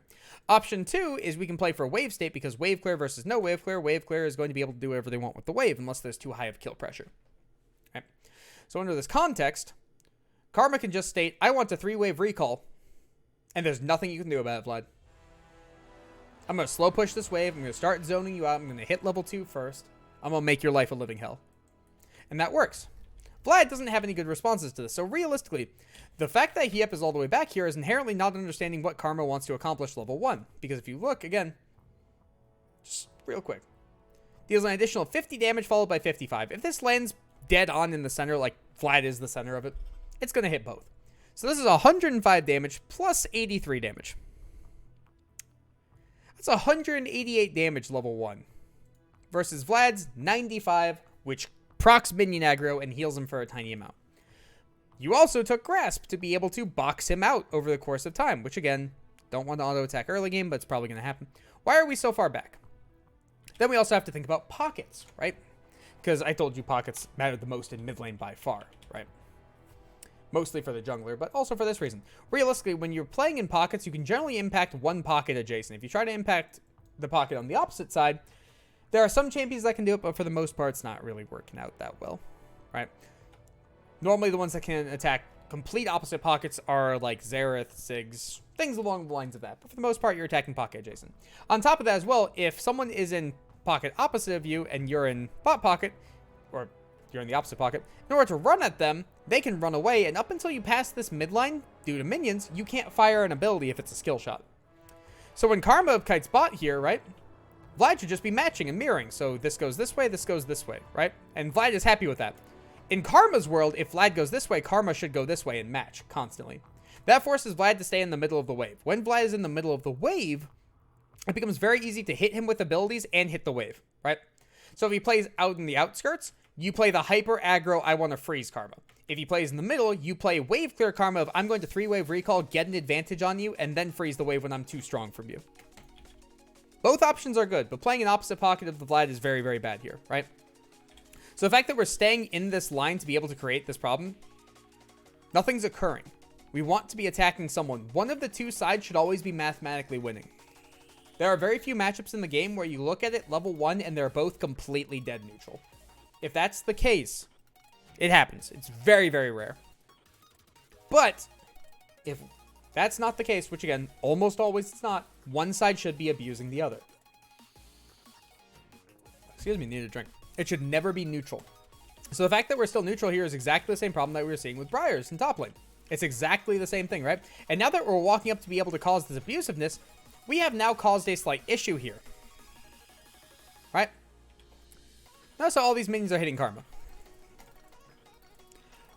Option 2 is we can play for wave state, because wave clear versus no wave clear. Wave clear is going to be able to do whatever they want with the wave unless there's too high of kill pressure. Right? So under this context, Karma can just state, I want a 3-wave recall, and there's nothing you can do about it, Vlad. I'm going to slow push this wave. I'm going to start zoning you out. I'm going to hit level 2 first. I'm going to make your life a living hell. And that works. Vlad doesn't have any good responses to this, so realistically, the fact that he up is all the way back here is inherently not understanding what Karma wants to accomplish level 1. Because if you look, again, just real quick, deals an additional 50 damage followed by 55. If this lands dead on in the center, like Vlad is the center of it, it's going to hit both. So this is 105 damage plus 83 damage. That's 188 damage level 1. Versus Vlad's 95, which procs minion aggro and heals him for a tiny amount. You also took Grasp to be able to box him out over the course of time, which again, don't want to auto-attack early game, but it's probably going to happen. Why are we so far back? Then we also have to think about pockets, right? Because I told you pockets matter the most in mid lane by far, right? Mostly for the jungler, but also for this reason. Realistically, when you're playing in pockets, you can generally impact one pocket adjacent. If you try to impact the pocket on the opposite side, there are some champions that can do it, but for the most part, it's not really working out that well, right? Normally, the ones that can attack complete opposite pockets are like Xerath, Ziggs, things along the lines of that. But for the most part, you're attacking pocket adjacent. On top of that as well, if someone is in pocket opposite of you and you're in bot pocket, or you're in the opposite pocket, in order to run at them, they can run away. And up until you pass this midline, due to minions, you can't fire an ability if it's a skill shot. So when Karma kites bot here, right? Vlad should just be matching and mirroring. So this goes this way, right? And Vlad is happy with that. In Karma's world, if Vlad goes this way, Karma should go this way and match constantly. That forces Vlad to stay in the middle of the wave. When Vlad is in the middle of the wave, it becomes very easy to hit him with abilities and hit the wave, right? So if he plays out in the outskirts, you play the hyper aggro, I want to freeze Karma. If he plays in the middle, you play wave clear Karma of I'm going to 3-wave recall, get an advantage on you, and then freeze the wave when I'm too strong from you. Both options are good, but playing an opposite pocket of the Vlad is very, very bad here, right? So the fact that we're staying in this line to be able to create this problem, nothing's occurring. We want to be attacking someone. One of the two sides should always be mathematically winning. There are very few matchups in the game where you look at it level 1 and they're both completely dead neutral. If that's the case, it happens. It's very, very rare. But if that's not the case, which again, almost always it's not, one side should be abusing the other. Excuse me, need a drink. It should never be neutral. So the fact that we're still neutral here is exactly the same problem that we were seeing with Briars in top lane. It's exactly the same thing, right? And now that we're walking up to be able to cause this abusiveness, we have now caused a slight issue here. right? Notice how all these minions are hitting Karma.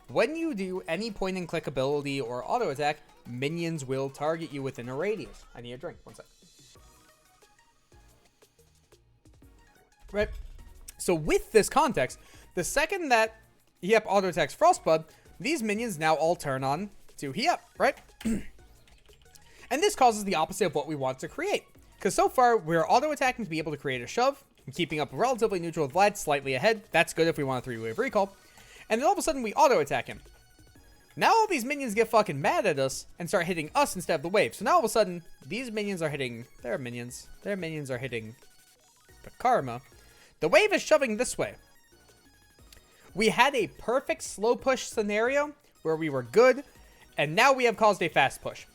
When you do any point and click ability or auto attack, minions will target you within a radius. I need a drink. One sec. Right? So with this context, the second that Yep auto attacks Frostbud, these minions now all turn on to Yep, right? And this causes the opposite of what we want to create. Because so far, we're auto attacking to be able to create a shove, and keeping up relatively neutral with Vlad, slightly ahead. That's good if we want a 3-wave recall. And then all of a sudden, we auto attack him. Now all these minions get fucking mad at us and start hitting us instead of the wave. So now all of a sudden, these minions are hitting their minions. Their minions are hitting the Karma. The wave is shoving this way. We had a perfect slow push scenario where we were good, and now we have caused a fast push.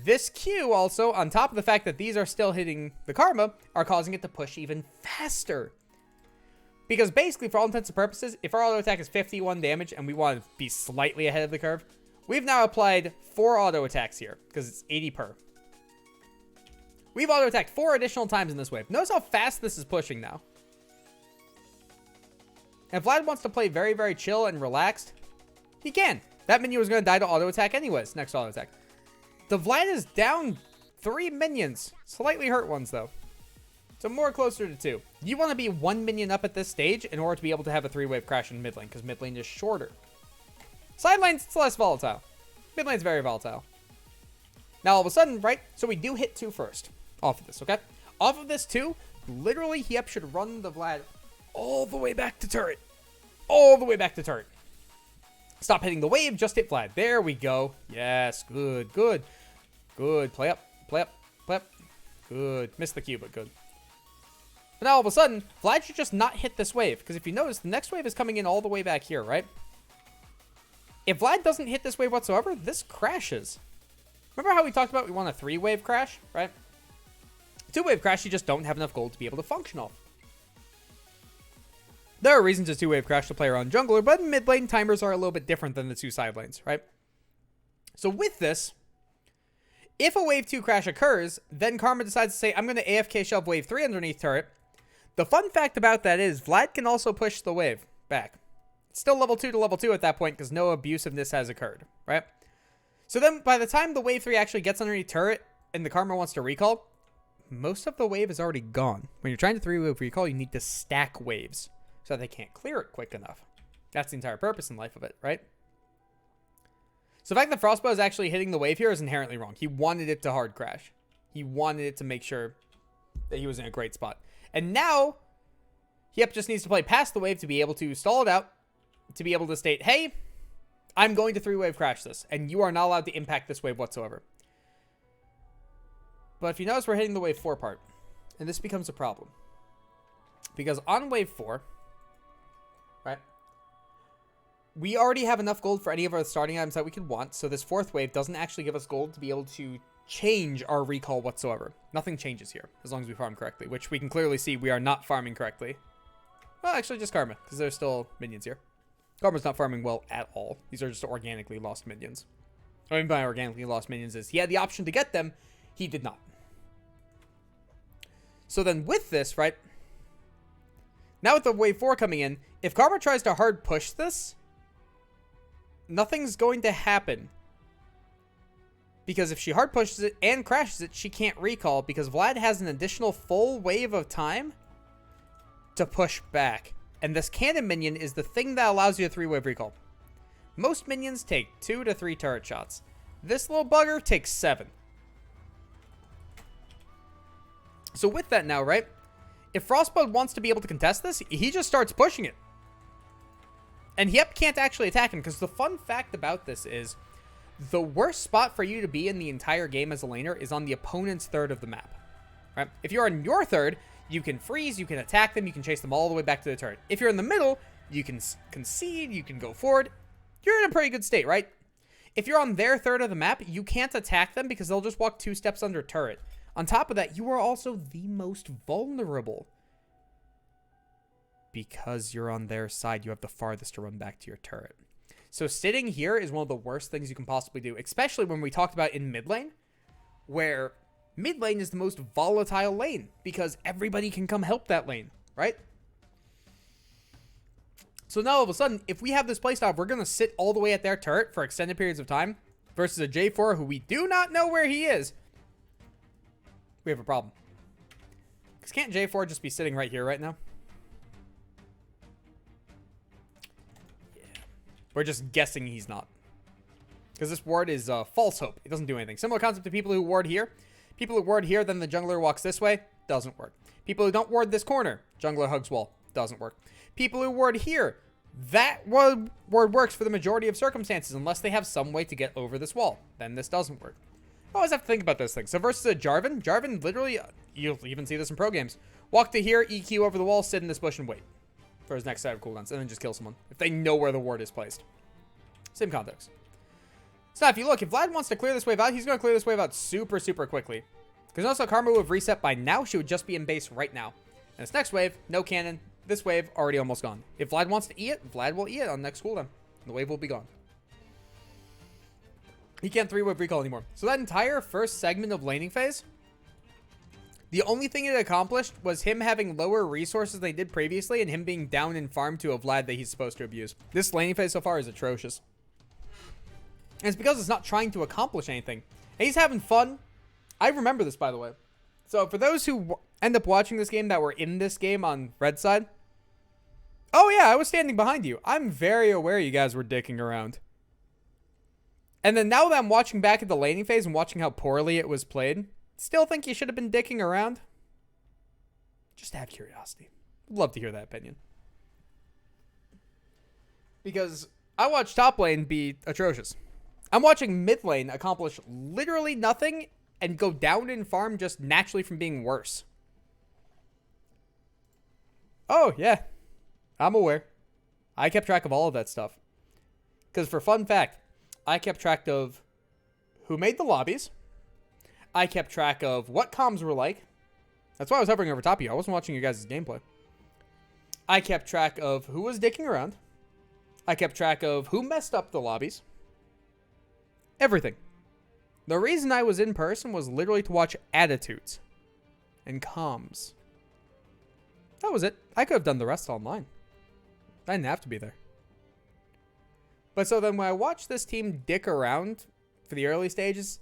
This Q also, on top of the fact that these are still hitting the Karma, are causing it to push even faster. Because basically, for all intents and purposes, if our auto attack is 51 damage and we want to be slightly ahead of the curve, we've now applied 4 auto attacks here, because it's 80 per. We've auto attacked 4 additional times in this wave. Notice how fast this is pushing now. And if Vlad wants to play very, very chill and relaxed, he can. That minion was going to die to auto attack anyways, next auto attack. The Vlad is down 3 minions. Slightly hurt ones, though. So more closer to 2. You want to be 1 minion up at this stage in order to be able to have a 3-wave crash in mid lane, because mid lane is shorter. Side lanes, it's less volatile. Mid lane's very volatile. Now, all of a sudden, right? So we do hit 2 first. Off of this, okay? Off of this 2, literally, Yep should run the Vlad all the way back to turret. All the way back to turret. Stop hitting the wave, just hit Vlad. There we go. Yes, good, good. Good. Play up, play up, play up. Good. Missed the Q, but good. But now all of a sudden, Vlad should just not hit this wave. Because if you notice, the next wave is coming in all the way back here, right? If Vlad doesn't hit this wave whatsoever, this crashes. Remember how we talked about we want a 3-wave crash, right? 2-wave crash, you just don't have enough gold to be able to function off. There are reasons a 2-wave crash to play around jungler, but mid lane timers are a little bit different than the 2 side lanes, right? So with this, if a wave 2 crash occurs, then Karma decides to say, I'm going to AFK shove wave 3 underneath turret. The fun fact about that is Vlad can also push the wave back. It's still level 2 to level 2 at that point because no abusiveness has occurred, right? So then by the time the wave 3 actually gets underneath turret and the Karma wants to recall, most of the wave is already gone. When you're trying to 3-wave recall, you need to stack waves so that they can't clear it quick enough. That's the entire purpose in life of it, right? So the fact that Frostbow is actually hitting the wave here is inherently wrong. He wanted it to hard crash. He wanted it to make sure that he was in a great spot. And now, Yep just needs to play past the wave to be able to stall it out, to be able to state, hey, I'm going to 3-wave crash this, and you are not allowed to impact this wave whatsoever. But if you notice, we're hitting the wave 4 part, and this becomes a problem. Because on wave 4, right, we already have enough gold for any of our starting items that we could want, so this 4th wave doesn't actually give us gold to be able to change our recall whatsoever. Nothing changes here, as long as we farm correctly, which we can clearly see we are not farming correctly. Well, actually, just Karma, because there's still minions here. Karma's not farming well at all. These are just organically lost minions. What I mean by organically lost minions is he had the option to get them, he did not. So then with this, right, now with the wave 4 coming in, if Karma tries to hard push this, nothing's going to happen. Because if she hard pushes it and crashes it, she can't recall because Vlad has an additional full wave of time to push back. And this cannon minion is the thing that allows you to 3-wave recall. Most minions take 2 to 3 turret shots. This little bugger takes 7. So with that now, right? If Frostbud wants to be able to contest this, he just starts pushing it. And Yep can't actually attack him because the fun fact about this is the worst spot for you to be in the entire game as a laner is on the opponent's third of the map. Right? If you're on your third, you can freeze, you can attack them, you can chase them all the way back to the turret. If you're in the middle, you can concede, you can go forward. You're in a pretty good state, right? If you're on their third of the map, you can't attack them because they'll just walk 2 steps under turret. On top of that, you are also the most vulnerable. Because you're on their side, you have the farthest to run back to your turret. So sitting here is one of the worst things you can possibly do, especially when we talked about in mid lane, where mid lane is the most volatile lane because everybody can come help that lane, right? So now all of a sudden, if we have this playstyle, we're going to sit all the way at their turret for extended periods of time versus a J4 who we do not know where he is. We have a problem. Because can't J4 just be sitting right here right now? Yeah. We're just guessing he's not. Because this ward is false hope. It doesn't do anything. Similar concept to people who ward here. People who ward here, then the jungler walks this way. Doesn't work. People who don't ward this corner. Jungler hugs wall. Doesn't work. People who ward here. That ward works for the majority of circumstances unless they have some way to get over this wall. Then this doesn't work. I always have to think about those things. So versus a Jarvan. Jarvan literally, you'll even see this in pro games. Walk to here, EQ over the wall, sit in this bush and wait for his next set of cooldowns. And then just kill someone. If they know where the ward is placed. Same context. So now if you look, if Vlad wants to clear this wave out, he's going to clear this wave out super, super quickly. Because also Karma would have reset by now. She would just be in base right now. And this next wave, no cannon. This wave already almost gone. If Vlad wants to eat it, Vlad will eat it on next cooldown. The wave will be gone. He can't 3-wave recall anymore. So that entire first segment of laning phase, the only thing it accomplished was him having lower resources than they did previously and him being down in farm to a Vlad that he's supposed to abuse. This laning phase so far is atrocious. And it's because it's not trying to accomplish anything. And he's having fun. I remember this, by the way. So for those who end up watching this game that were in this game on red side. Oh yeah, I was standing behind you. I'm very aware you guys were dicking around. And then now that I'm watching back at the laning phase and watching how poorly it was played, still think you should have been dicking around? Just out of curiosity. Love to hear that opinion. Because I watched top lane be atrocious. I'm watching mid lane accomplish literally nothing and go down in farm just naturally from being worse. Oh, yeah. I'm aware. I kept track of all of that stuff. Because for fun fact, I kept track of who made the lobbies. I kept track of what comms were like. That's why I was hovering over top of you. I wasn't watching your guys' gameplay. I kept track of who was dicking around. I kept track of who messed up the lobbies. Everything. The reason I was in person was literally to watch attitudes and comms. That was it. I could have done the rest online. I didn't have to be there. But so then when I watch this team dick around for the early stages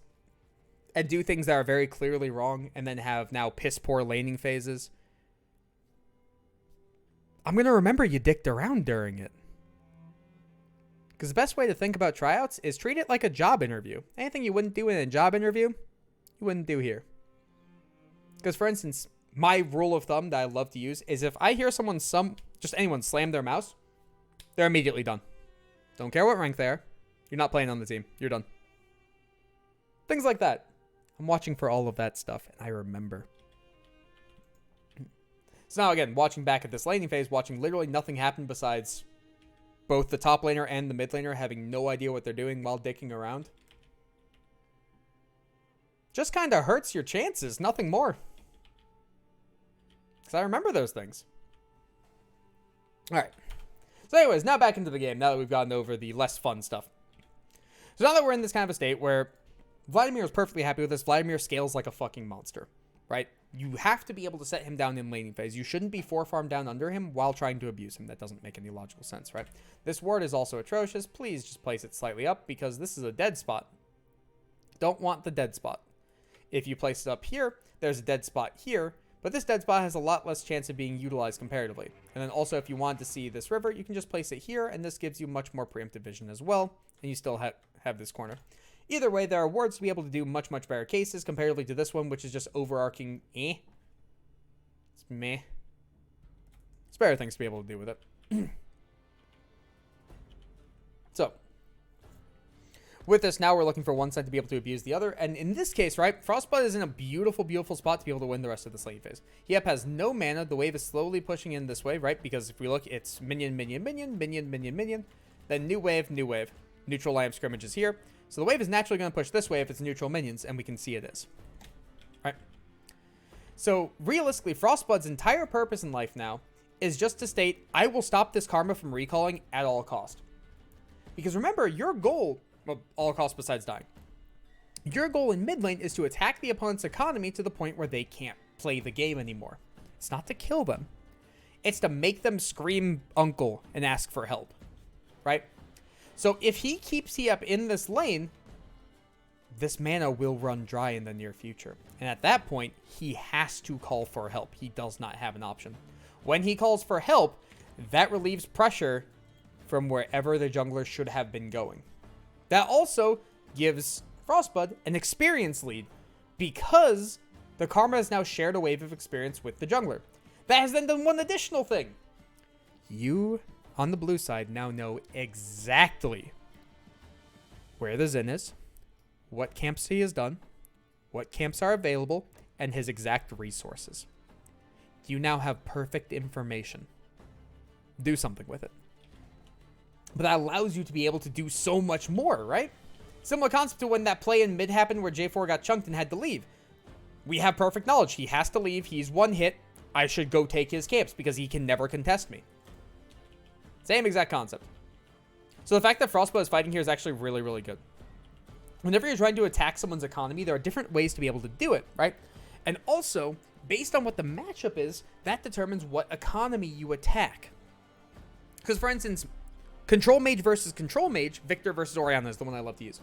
and do things that are very clearly wrong and then have now piss poor laning phases, I'm going to remember you dicked around during it. Because the best way to think about tryouts is treat it like a job interview. Anything you wouldn't do in a job interview, you wouldn't do here. Because for instance, my rule of thumb that I love to use is if I hear someone, just anyone slam their mouse, they're immediately done. Don't care what rank they are. You're not playing on the team. You're done. Things like that. I'm watching for all of that stuff, and I remember. So now again, watching back at this laning phase, watching literally nothing happen besides both the top laner and the mid laner having no idea what they're doing while dicking around. Just kind of hurts your chances, nothing more. Because I remember those things. Alright. So anyways, now back into the game, now that we've gotten over the less fun stuff. So now that we're in this kind of a state where Vladimir is perfectly happy with this, Vladimir scales like a fucking monster, right? You have to be able to set him down in laning phase. You shouldn't be 4-farm down under him while trying to abuse him. That doesn't make any logical sense, right? This ward is also atrocious. Please just place it slightly up because this is a dead spot. Don't want the dead spot. If you place it up here, there's a dead spot here, but this dead spot has a lot less chance of being utilized comparatively. And then also, if you want to see this river, you can just place it here, and this gives you much more preemptive vision as well, and you still have this corner. Either way, there are wards to be able to do much, much better cases comparatively to this one, which is just overarching It's meh. It's better things to be able to do with it. So, with this, now we're looking for one side to be able to abuse the other. And in this case, right, Frostbite is in a beautiful, beautiful spot to be able to win the rest of this lane phase. Yep, has no mana. The wave is slowly pushing in this way, right? Because if we look, it's minion, minion, minion, minion, minion, minion. Then new wave, new wave. Neutral line of scrimmage is here. So the wave is naturally going to push this way if it's neutral minions, and we can see it is. All right. So realistically, Frostblood's entire purpose in life now is just to state, I will stop this karma from recalling at all cost. Because remember, your goal, well, all costs besides dying, your goal in mid lane is to attack the opponent's economy to the point where they can't play the game anymore. It's not to kill them. It's to make them scream uncle and ask for help, right? So if he keeps Hiep in this lane, this mana will run dry in the near future. And at that point, he has to call for help. He does not have an option. When he calls for help, that relieves pressure from wherever the jungler should have been going. That also gives Frostbud an experience lead because the Karma has now shared a wave of experience with the jungler. That has then done one additional thing. You, on the blue side, now know exactly where the Xin is, what camps he has done, what camps are available, and his exact resources. You now have perfect information. Do something with it. But that allows you to be able to do so much more, right? Similar concept to when that play in mid happened where J4 got chunked and had to leave. We have perfect knowledge. He has to leave. He's one hit. I should go take his camps because he can never contest me. Same exact concept. So the fact that Frostbud is fighting here is actually really, really good. Whenever you're trying to attack someone's economy, there are different ways to be able to do it, right? And also, based on what the matchup is, that determines what economy you attack. Because, for instance, Control Mage versus Control Mage, Victor versus Orianna is the one I love to use.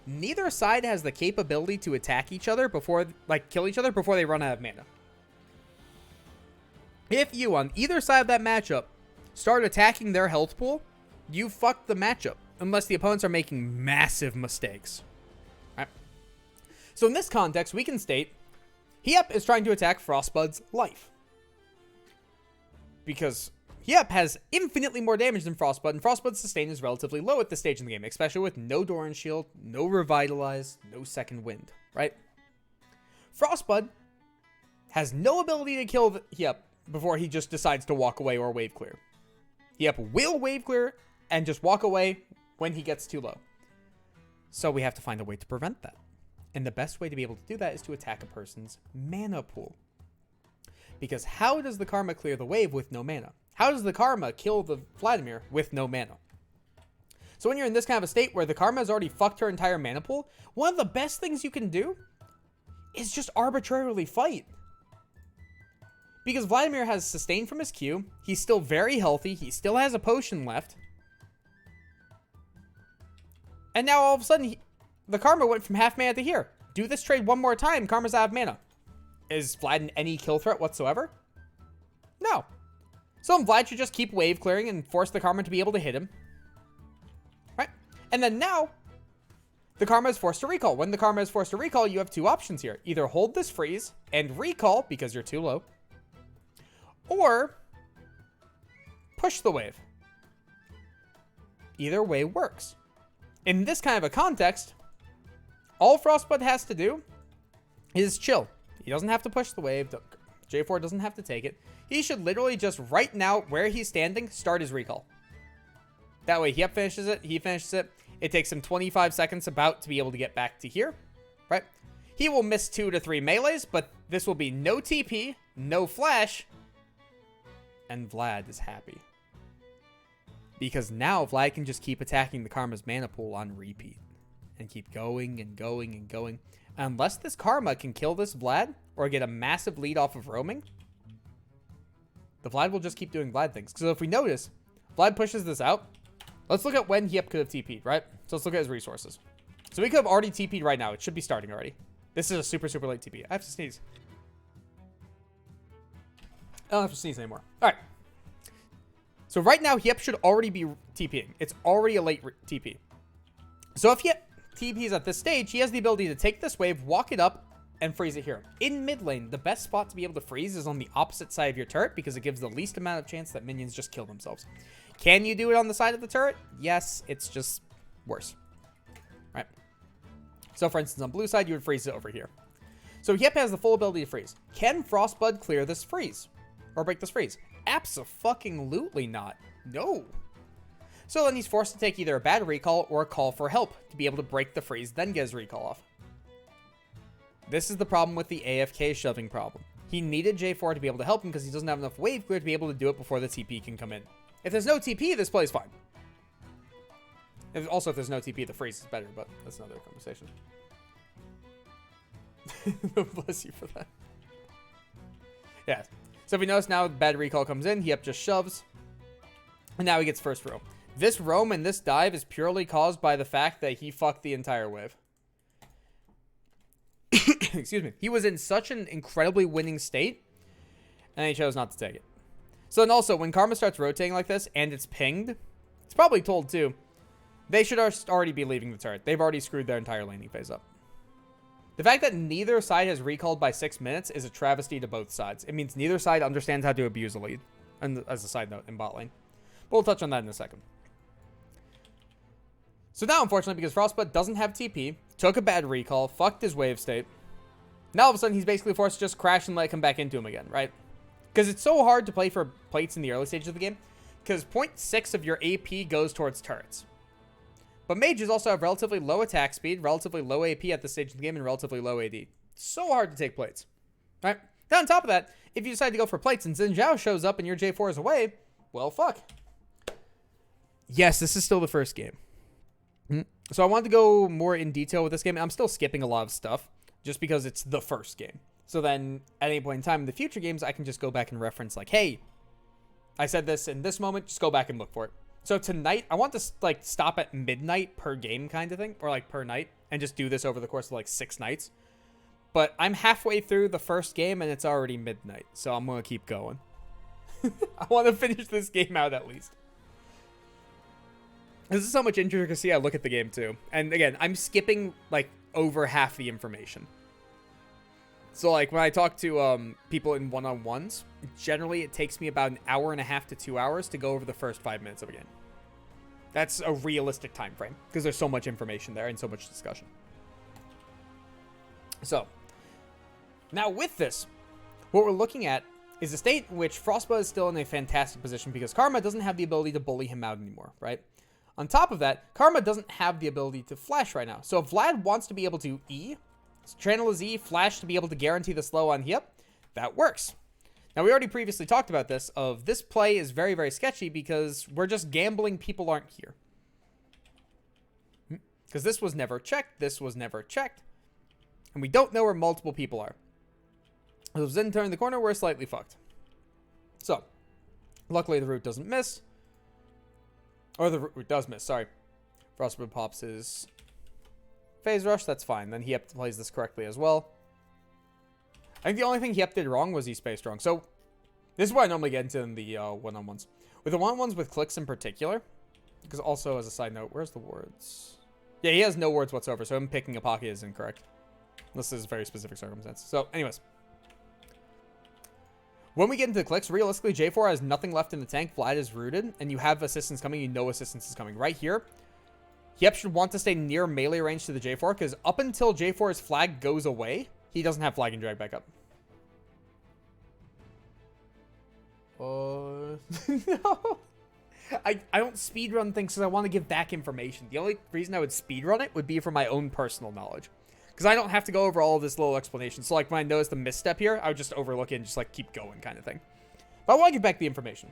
Neither side has the capability to attack each other before, like, kill each other before they run out of mana. If you, on either side of that matchup, start attacking their health pool, you fuck the matchup, unless the opponents are making massive mistakes. Right? So in this context, we can state, Hiep is trying to attack Frostbud's life. Because Hiep has infinitely more damage than Frostbud, and Frostbud's sustain is relatively low at this stage in the game, especially with no Doran Shield, no Revitalize, no Second Wind, right? Frostbud has no ability to kill Hiep before he just decides to walk away or wave clear. Hiep will wave clear and just walk away when he gets too low. So we have to find a way to prevent that. And the best way to be able to do that is to attack a person's mana pool. Because how does the Karma clear the wave with no mana? How does the Karma kill the Vladimir with no mana? So when you're in this kind of a state where the Karma has already fucked her entire mana pool, one of the best things you can do is just arbitrarily fight. Because Vladimir has sustained from his Q. He's still very healthy. He still has a potion left. And now all of a sudden, the Karma went from half mana to here. Do this trade one more time, Karma's out of mana. Is Vlad in any kill threat whatsoever? No. So Vlad should just keep wave clearing and force the Karma to be able to hit him. Right? And then now, the Karma is forced to recall. When the Karma is forced to recall, you have two options here. Either hold this freeze and recall because you're too low. Or push the wave. Either way works. In this kind of a context, all Frostbud has to do is chill. He doesn't have to push the wave. J4 doesn't have to take it. He should literally just right now, where he's standing, start his recall. That way, Hiep finishes it. He finishes it. It takes him 25 seconds about to be able to get back to here. Right? He will miss 2 to 3 melees, but this will be no TP, no flash, and Vlad is happy. Because now Vlad can just keep attacking the Karma's mana pool on repeat. And keep going and going and going. Unless this Karma can kill this Vlad or get a massive lead off of roaming, the Vlad will just keep doing Vlad things. So if we notice, Vlad pushes this out. Let's look at when Hiep could have TP'd, right? So let's look at his resources. So we could have already TP'd right now. It should be starting already. This is a super, super late TP. I have to sneeze. I don't have to sneeze anymore. All right. So right now, Hiep should already be TPing. It's already a late TP. So if Hiep TPs at this stage, he has the ability to take this wave, walk it up, and freeze it here. In mid lane, the best spot to be able to freeze is on the opposite side of your turret because it gives the least amount of chance that minions just kill themselves. Can you do it on the side of the turret? Yes, it's just worse. Right? So for instance, on blue side, you would freeze it over here. So Hiep has the full ability to freeze. Can Frostbud clear this freeze? Or break this freeze? Abso-fucking-lutely not. No. So then he's forced to take either a bad recall or a call for help to be able to break the freeze, then get his recall off. This is the problem with the AFK shoving problem. He needed J4 to be able to help him because he doesn't have enough wave clear to be able to do it before the TP can come in. If there's no TP, this play's fine. Also, if there's no TP, the freeze is better, but that's another conversation. Bless you for that. Yeah. So if we notice now, bad recall comes in, he up just shoves. And now he gets first roam. This roam and this dive is purely caused by the fact that he fucked the entire wave. Excuse me. He was in such an incredibly winning state, and he chose not to take it. So then also, when Karma starts rotating like this, and it's pinged, it's probably told too, they should already be leaving the turret. They've already screwed their entire laning phase up. The fact that neither side has recalled by 6 minutes is a travesty to both sides. It means neither side understands how to abuse a lead, and as a side note, in bot lane. But we'll touch on that in a second. So now, unfortunately, because Frostbud doesn't have TP, took a bad recall, fucked his wave state, now all of a sudden he's basically forced to just crash and let it come back into him again, right? Because it's so hard to play for plates in the early stages of the game, because 0.6 of your AP goes towards turrets. But mages also have relatively low attack speed, relatively low AP at this stage of the game, and relatively low AD. So hard to take plates, right? Now on top of that, if you decide to go for plates and Xin Zhao shows up and your J4 is away, well, fuck. Yes, this is still the first game. So I wanted to go more in detail with this game. I'm still skipping a lot of stuff just because it's the first game. So then at any point in time in the future games, I can just go back and reference like, hey, I said this in this moment, just go back and look for it. So tonight, I want to like stop at midnight per game kind of thing, or like per night, and just do this over the course of like 6 nights. But I'm halfway through the first game and it's already midnight, so I'm going to keep going. I want to finish this game out at least. This is how much intricacy I look at the game too. And again, I'm skipping like over half the information. So like when I talk to people in one-on-ones, generally it takes me about 1.5 hours to 2 hours to go over the first 5 minutes of a game. That's a realistic time frame because there's so much information there and so much discussion. So now with this, what we're looking at is a state in which Frostbud is still in a fantastic position because Karma doesn't have the ability to bully him out anymore, right? On top of that, Karma doesn't have the ability to flash right now. So if Vlad wants to be able to channel his E, flash to be able to guarantee the slow on Hyup, that works. Now, we already previously talked about this, of this play is very, very sketchy because we're just gambling people aren't here. Because this was never checked, and we don't know where multiple people are. So if Zen turned the corner, we're slightly fucked. So, luckily the root doesn't miss. Or the root does miss, sorry. Frostbud pops his phase rush, that's fine. Then Hyup plays this correctly as well. I think the only thing Hyup did wrong was he spaced wrong. So, this is what I normally get into in the one-on-ones. With the one-on-ones with clicks in particular, because also as a side note, where's the wards? Yeah, he has no wards whatsoever, so him picking a pocket is incorrect. Unless there's a very specific circumstance. So, anyways. When we get into the clicks, realistically, J4 has nothing left in the tank. Vlad is rooted, and you have assistance coming. You know assistance is coming. Right here, Hyup should want to stay near melee range to the J4, because up until J4's flag goes away, he doesn't have flag and drag back up. No. I don't speedrun things because I want to give back information. The only reason I would speedrun it would be for my own personal knowledge. Because I don't have to go over all of this little explanation. So, like, when I notice the misstep here, I would just overlook it and just, like, keep going kind of thing. But I want to give back the information.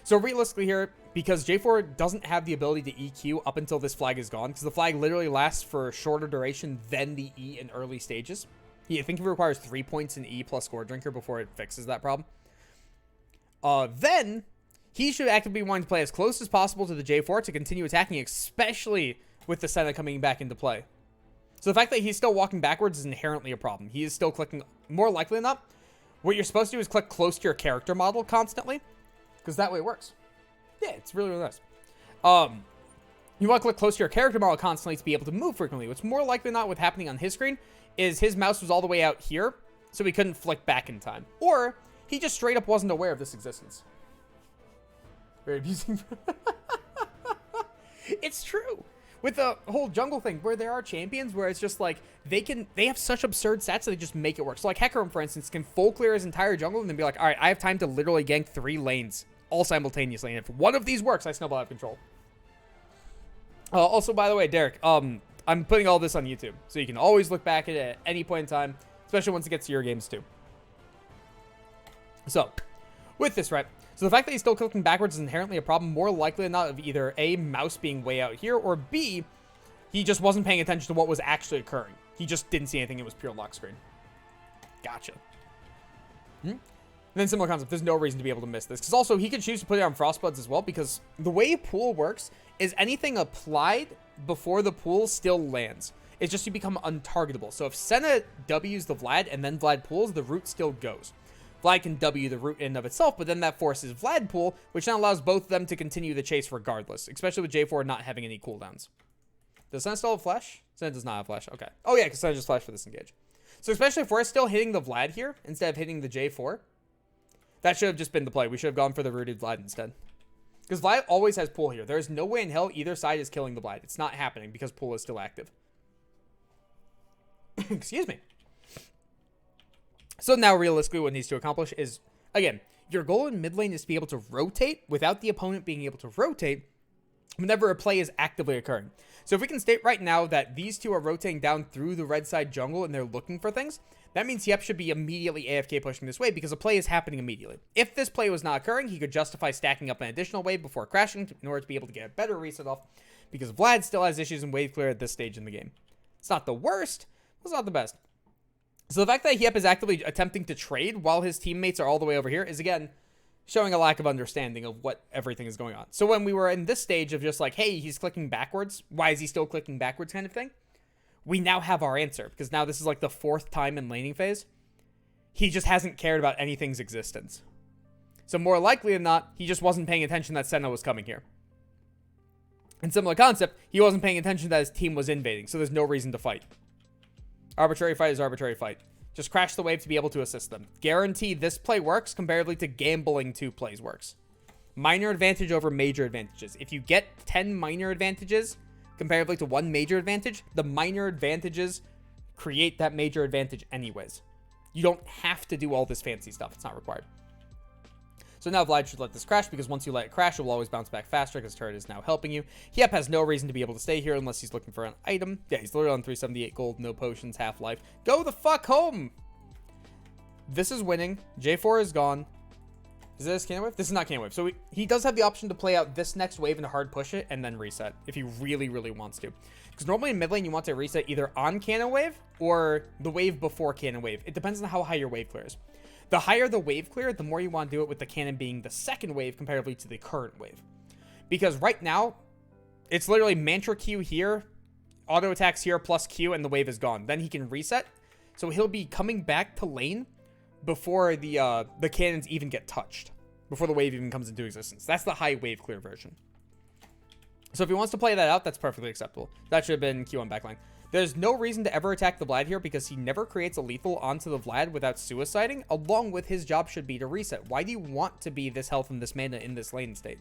So, realistically here, because J4 doesn't have the ability to EQ up until this flag is gone, because the flag literally lasts for a shorter duration than the E in early stages. I think it requires 3 points in E plus Score Drinker before it fixes that problem. Then, he should actively be wanting to play as close as possible to the J4 to continue attacking, especially with the Senna coming back into play. So the fact that he's still walking backwards is inherently a problem. He is still clicking, more likely than not, what you're supposed to do is click close to your character model constantly, because that way it works. Yeah, it's really, really nice. You want to click close to your character model constantly to be able to move frequently. What's more likely than not with happening on his screen is his mouse was all the way out here, so he couldn't flick back in time. Or he just straight up wasn't aware of this existence. Very abusing. It's true. With the whole jungle thing, where there are champions where it's just like, they have such absurd stats that they just make it work. So like Hecarim, for instance, can full clear his entire jungle and then be like, all right, I have time to literally gank 3 lanes all simultaneously. And if one of these works, I snowball out of control. Also, by the way, Derek, I'm putting all this on YouTube. So you can always look back at it at any point in time, especially once it gets to your games too. So, with this, right? So the fact that he's still clicking backwards is inherently a problem, more likely than not, of either A, mouse being way out here, or B, he just wasn't paying attention to what was actually occurring. He just didn't see anything. It was pure lock screen. Gotcha. And then similar concept, there's no reason to be able to miss this. Because also, he could choose to put it on Frostbuds as well, because the way pool works is anything applied before the pool still lands. It's just you become untargetable. So if Senna W's the Vlad and then Vlad pools, the root still goes. Vlad can W the root in and of itself, but then that forces Vlad pool, which now allows both of them to continue the chase regardless, especially with J4 not having any cooldowns. Does Senna still have flash? Senna does not have flash. Okay. Oh yeah, because Senna just flashed for this engage. So especially if we're still hitting the Vlad here instead of hitting the J4, that should have just been the play. We should have gone for the rooted Vlad instead. Because Vlad always has pool here. There is no way in hell either side is killing the Vlad. It's not happening because pool is still active. Excuse me. So now realistically what it needs to accomplish is, again, your goal in mid lane is to be able to rotate without the opponent being able to rotate whenever a play is actively occurring. So if we can state right now that these two are rotating down through the red side jungle and they're looking for things, that means Yep should be immediately AFK pushing this way because a play is happening immediately. If this play was not occurring, he could justify stacking up an additional wave before crashing in order to be able to get a better reset off because Vlad still has issues in wave clear at this stage in the game. It's not the worst, but it's not the best. So the fact that Yep is actively attempting to trade while his teammates are all the way over here is, again, showing a lack of understanding of what everything is going on. So when we were in this stage of just like, hey, he's clicking backwards, why is he still clicking backwards kind of thing, we now have our answer, because now this is like the 4th time in laning phase. He just hasn't cared about anything's existence. So more likely than not, he just wasn't paying attention that Senna was coming here. And similar concept, he wasn't paying attention that his team was invading, so there's no reason to fight. Arbitrary fight is arbitrary fight. Just crash the wave to be able to assist them. Guarantee this play works comparatively to gambling 2 plays works. Minor advantage over major advantages. If you get 10 minor advantages comparatively to 1 major advantage, the minor advantages create that major advantage anyways. You don't have to do all this fancy stuff. It's not required. So now Vlad should let this crash, because once you let it crash, it will always bounce back faster because turret is now helping you. Yep has no reason to be able to stay here unless he's looking for an item. Yeah, he's literally on 378 gold, no potions, half-life. Go the fuck home! This is winning. J4 is gone. Is this cannon wave? This is not cannon wave. So he does have the option to play out this next wave and hard push it and then reset if he really, really wants to. Because normally in mid lane, you want to reset either on cannon wave or the wave before cannon wave. It depends on how high your wave clears. The higher the wave clear, the more you want to do it with the cannon being the second wave comparatively to the current wave. Because right now, it's literally Mantra Q here, auto attacks here, plus Q, and the wave is gone. Then he can reset. So he'll be coming back to lane before the cannons even get touched. Before the wave even comes into existence. That's the high wave clear version. So if he wants to play that out, that's perfectly acceptable. That should have been Q on backline. There's no reason to ever attack the Vlad here because he never creates a lethal onto the Vlad without suiciding, along with his job should be to reset. Why do you want to be this health and this mana in this lane state?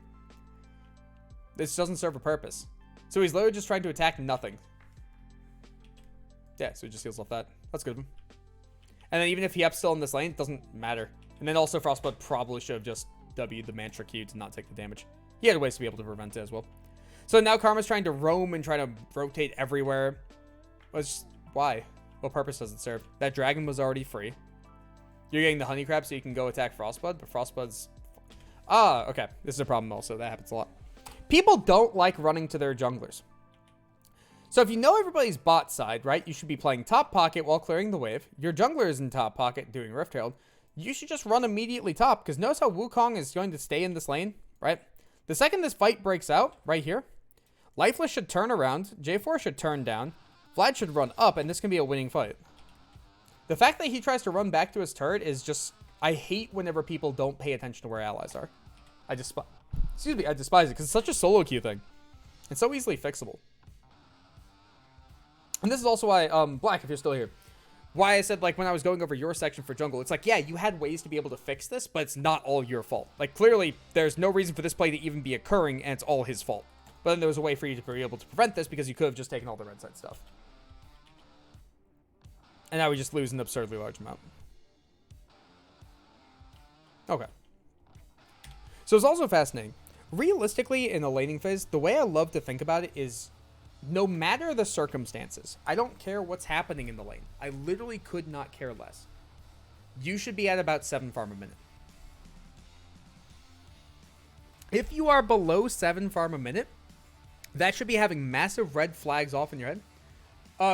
This doesn't serve a purpose. So he's literally just trying to attack nothing. Yeah, so he just heals off that. That's good of him. And then even if Yep's still in this lane, it doesn't matter. And then also Frostblood probably should have just W'd the Mantra Q to not take the damage. He had ways to be able to prevent it as well. So now Karma's trying to roam and try to rotate everywhere. Why? What purpose does it serve? That dragon was already free. You're getting the honey crab so you can go attack Frostblood, but Frostblood's... Ah, okay. This is a problem also. That happens a lot. People don't like running to their junglers. So if you know everybody's bot side, right, you should be playing top pocket while clearing the wave. Your jungler is in top pocket doing Rift Herald. You should just run immediately top, because notice how Wukong is going to stay in this lane, right? The second this fight breaks out, right here, Lifeless should turn around, J4 should turn down, Vlad should run up, and this can be a winning fight. The fact that he tries to run back to his turret is just... I hate whenever people don't pay attention to where allies are. I despise it, because it's such a solo queue thing. It's so easily fixable. And this is also why, Black, if you're still here, why I said, like, when I was going over your section for jungle, it's like, yeah, you had ways to be able to fix this, but it's not all your fault. Like, clearly, there's no reason for this play to even be occurring, and it's all his fault. But then there was a way for you to be able to prevent this, because you could have just taken all the red side stuff. And now we just lose an absurdly large amount. Okay. So it's also fascinating. Realistically, in the laning phase, the way I love to think about it is... no matter the circumstances, I don't care what's happening in the lane. I literally could not care less. You should be at about 7 farm a minute. If you are below 7 farm a minute, that should be having massive red flags off in your head.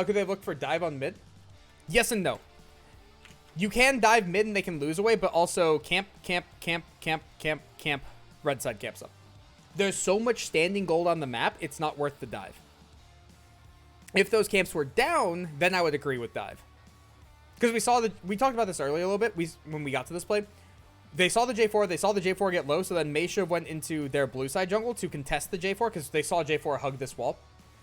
Could they look for dive on mid? Yes and no. You can dive mid and they can lose away, but also camp, red side camps up. There's so much standing gold on the map, it's not worth the dive. If those camps were down, then I would agree with dive. Because we talked about this earlier a little bit, when we got to this play. They saw the J4, they saw the J4 get low, so then Meisha went into their blue side jungle to contest the J4, because they saw J4 hug this wall.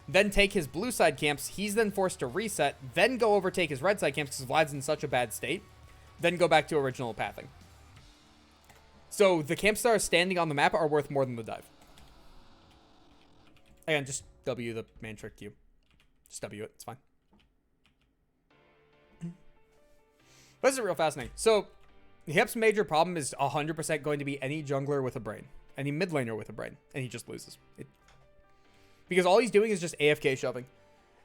Then take his blue side camps, he's then forced to reset, then go overtake his red side camps, because Vlad's in such a bad state, then go back to original pathing. So the camps that are standing on the map are worth more than the dive. Again, just W the man trick Q. Just W it, it's fine. But this is real fascinating. So, Hip's major problem is 100% going to be any jungler with a brain. Any mid laner with a brain. And he just loses. Because all he's doing is just AFK shoving.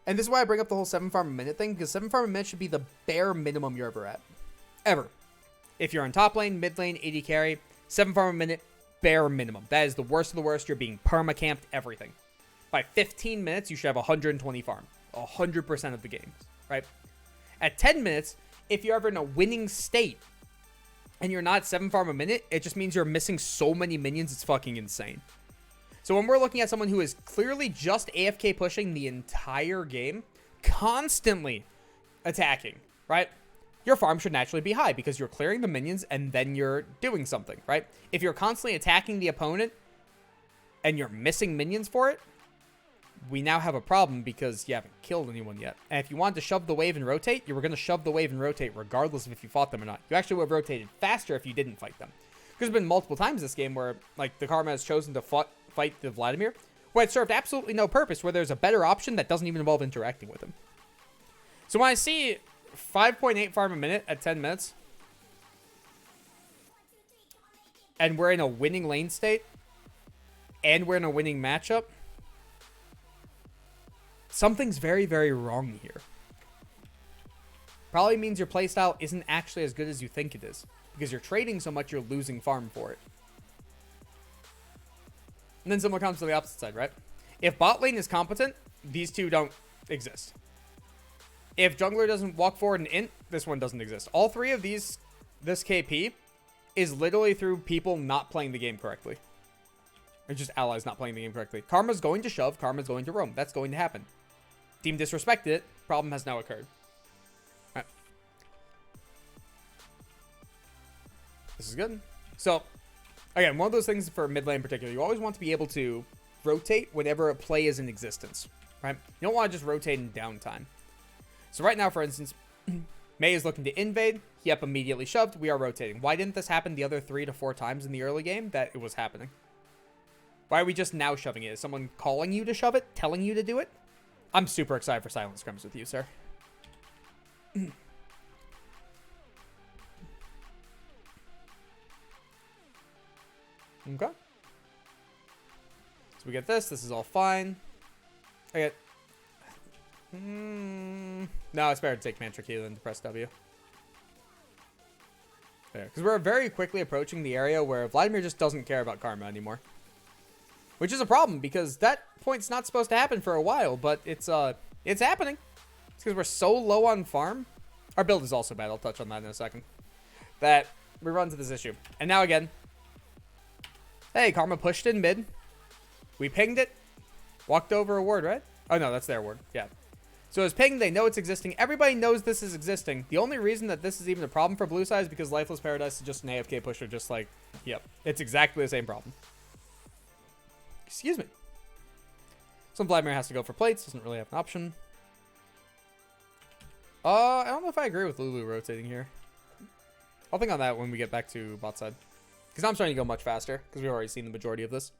And this is why I bring up the whole 7 farm a minute thing. Because 7 farm a minute should be the bare minimum you're ever at. Ever. If you're in top lane, mid lane, AD carry, 7 farm a minute, bare minimum. That is the worst of the worst. You're being perma-camped, everything. By 15 minutes, you should have 120 farm. 100% of the games, right? At 10 minutes, if you're ever in a winning state and you're not 7 farm a minute, it just means you're missing so many minions, it's fucking insane. So when we're looking at someone who is clearly just AFK pushing the entire game, constantly attacking, right? Your farm should naturally be high because you're clearing the minions and then you're doing something, right? If you're constantly attacking the opponent and you're missing minions for it, we now have a problem because you haven't killed anyone yet. And if you wanted to shove the wave and rotate, you were going to shove the wave and rotate regardless of if you fought them or not. You actually would have rotated faster if you didn't fight them. Because there's been multiple times this game where like the Karma has chosen to fight the Vladimir, where it served absolutely no purpose, where there's a better option that doesn't even involve interacting with him. So when I see 5.8 farm a minute at 10 minutes, and we're in a winning lane state, and we're in a winning matchup, something's very, very wrong here. Probably means your playstyle isn't actually as good as you think it is. Because you're trading so much, you're losing farm for it. And then similar comes to the opposite side, right? If bot lane is competent, these two don't exist. If jungler doesn't walk forward and int, this one doesn't exist. All three of these, this KP, is literally through people not playing the game correctly. Or just allies not playing the game correctly. Karma's going to shove, Karma's going to roam. That's going to happen. Team disrespected it. Problem has now occurred. All right. This is good. So, again, one of those things for mid lane in particular, you always want to be able to rotate whenever a play is in existence, right? You don't want to just rotate in downtime. So right now, for instance, Mei is looking to invade. Yep, immediately shoved. We are rotating. Why didn't this happen the other 3 to 4 times in the early game that it was happening? Why are we just now shoving it? Is someone calling you to shove it? Telling you to do it? I'm super excited for silent scrims with you, sir. Okay. So we get this. This is all fine. I get... No, it's better to take Mantra Key than to press W. Yeah, because we're very quickly approaching the area where Vladimir just doesn't care about Karma anymore. Which is a problem, because that point's not supposed to happen for a while, but it's happening. It's because we're so low on farm. Our build is also bad. I'll touch on that in a second. That we run into this issue. And now again, hey, Karma pushed in mid. We pinged it. Walked over a ward, right? Oh, no, that's their ward. Yeah. So it's pinged. They know it's existing. Everybody knows this is existing. The only reason that this is even a problem for blue side is because Lifeless Paradise is just an AFK pusher. Just like, yep. It's exactly the same problem. Excuse me. So Vladimir has to go for plates. Doesn't really have an option. I don't know if I agree with Lulu rotating here. I'll think on that when we get back to bot side. Because I'm trying to go much faster. Because we've already seen the majority of this.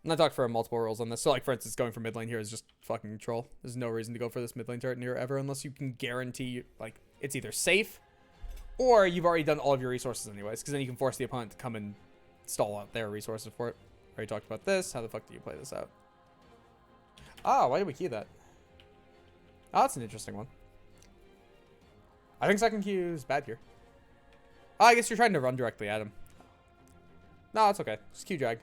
I'm not talking for multiple rolls on this. So like for instance, going for mid lane here is just fucking troll. There's no reason to go for this mid lane turret near ever. Unless you can guarantee like it's either safe. Or you've already done all of your resources anyways. Because then you can force the opponent to come and stall out their resources for it. Already talked about this. How the fuck do you play this out? Ah, why did we key that? Oh, that's an interesting one. I think second Q is bad here. Oh, I guess you're trying to run directly at him. No, it's okay. Just Q drag.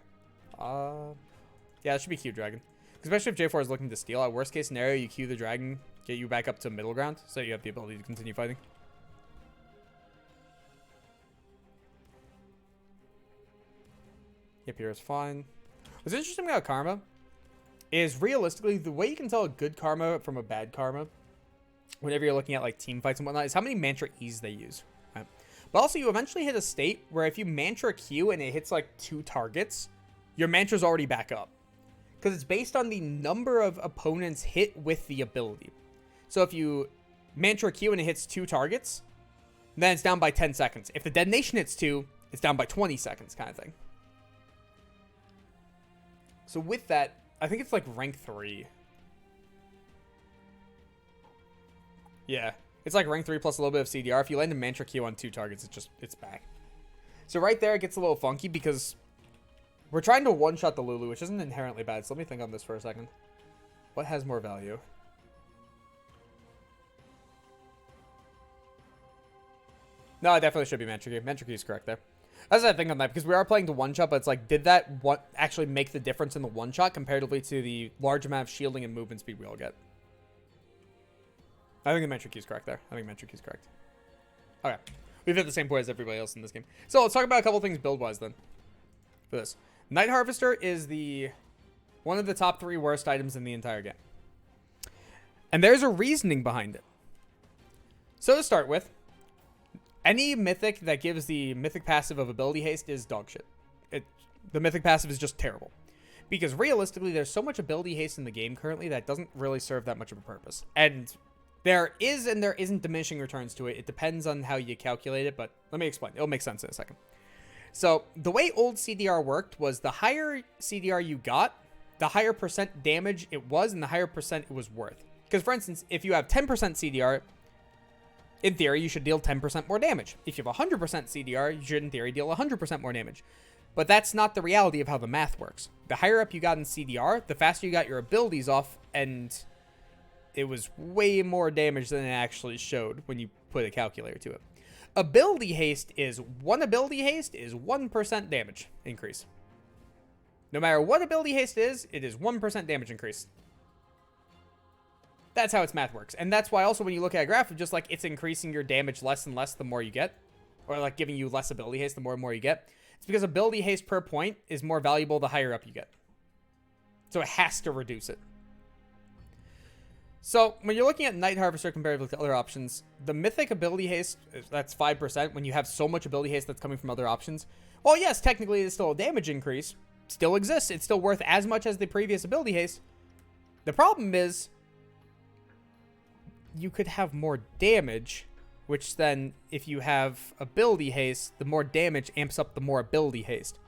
Yeah, it should be Q dragon. Especially if J4 is looking to steal. At worst case scenario, you Q the dragon, get you back up to middle ground, so you have the ability to continue fighting. Yep, here is fine. What's interesting about karma is realistically the way you can tell a good karma from a bad karma whenever you're looking at like team fights and whatnot is how many mantra E's they use. Right? But also you eventually hit a state where if you mantra Q and it hits like 2 targets, your mantra's already back up. Because it's based on the number of opponents hit with the ability. So if you mantra Q and it hits 2 targets, then it's down by 10 seconds. If the detonation hits 2, it's down by 20 seconds kind of thing. So with that, I think it's like rank 3. Yeah, it's like rank 3 plus a little bit of CDR. If you land a mantra Q on 2 targets, it's back. So right there, it gets a little funky because we're trying to one-shot the Lulu, which isn't inherently bad. So let me think on this for a second. What has more value? No, I definitely should be mantra Q. Mantra Q is correct there. That's what I think on that, because we are playing the one-shot, but it's like, did that actually make the difference in the one-shot comparatively to the large amount of shielding and movement speed we all get? I think the mantra Q is correct there. I think mantra Q is correct. Okay. We've hit the same point as everybody else in this game. So let's talk about a couple things build-wise then. For this. Night Harvester is one of the top 3 worst items in the entire game. And there's a reasoning behind it. So to start with, any mythic that gives the mythic passive of ability haste is dog shit. The mythic passive is just terrible. Because realistically, there's so much ability haste in the game currently that doesn't really serve that much of a purpose. And there is and there isn't diminishing returns to it. It depends on how you calculate it, but let me explain. It'll make sense in a second. So the way old CDR worked was the higher CDR you got, the higher percent damage it was and the higher percent it was worth. Because for instance, if you have 10% CDR, in theory, you should deal 10% more damage. If you have 100% CDR, you should, in theory, deal 100% more damage. But that's not the reality of how the math works. The higher up you got in CDR, the faster you got your abilities off, and it was way more damage than it actually showed when you put a calculator to it. Ability haste is 1% damage increase. No matter what ability haste is, it is 1% damage increase. That's how its math works. And that's why also when you look at a graph of just like it's increasing your damage less and less the more you get, or like giving you less ability haste the more and more you get, it's because ability haste per point is more valuable the higher up you get. So it has to reduce it. So when you're looking at Night Harvester comparatively to other options, the mythic ability haste, that's 5% when you have so much ability haste that's coming from other options. Well, yes, technically it's still a damage increase. Still exists. It's still worth as much as the previous ability haste. The problem is you could have more damage, which then, if you have ability haste, the more damage amps up the more ability haste.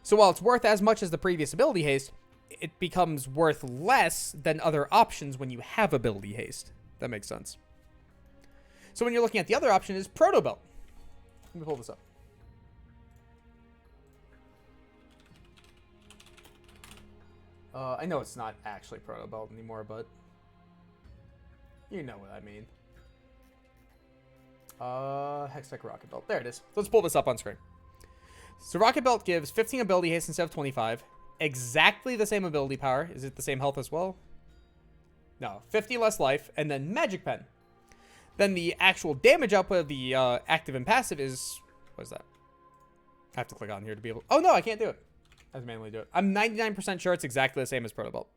So while it's worth as much as the previous ability haste, it becomes worth less than other options when you have ability haste. That makes sense. So when you're looking at the other option is Proto Belt. Let me pull this up. I know it's not actually Proto Belt anymore, but you know what I mean. Hextech Rocket Belt. There it is. So let's pull this up on screen. So Rocket Belt gives 15 ability haste instead of 25. Exactly the same ability power. Is it the same health as well? No. 50 less life. And then Magic Pen. Then the actual damage output of the active and passive is... What is that? I have to click on here to be able... Oh, no, I can't do it. I have to manually do it. I'm 99% sure it's exactly the same as Proto Belt.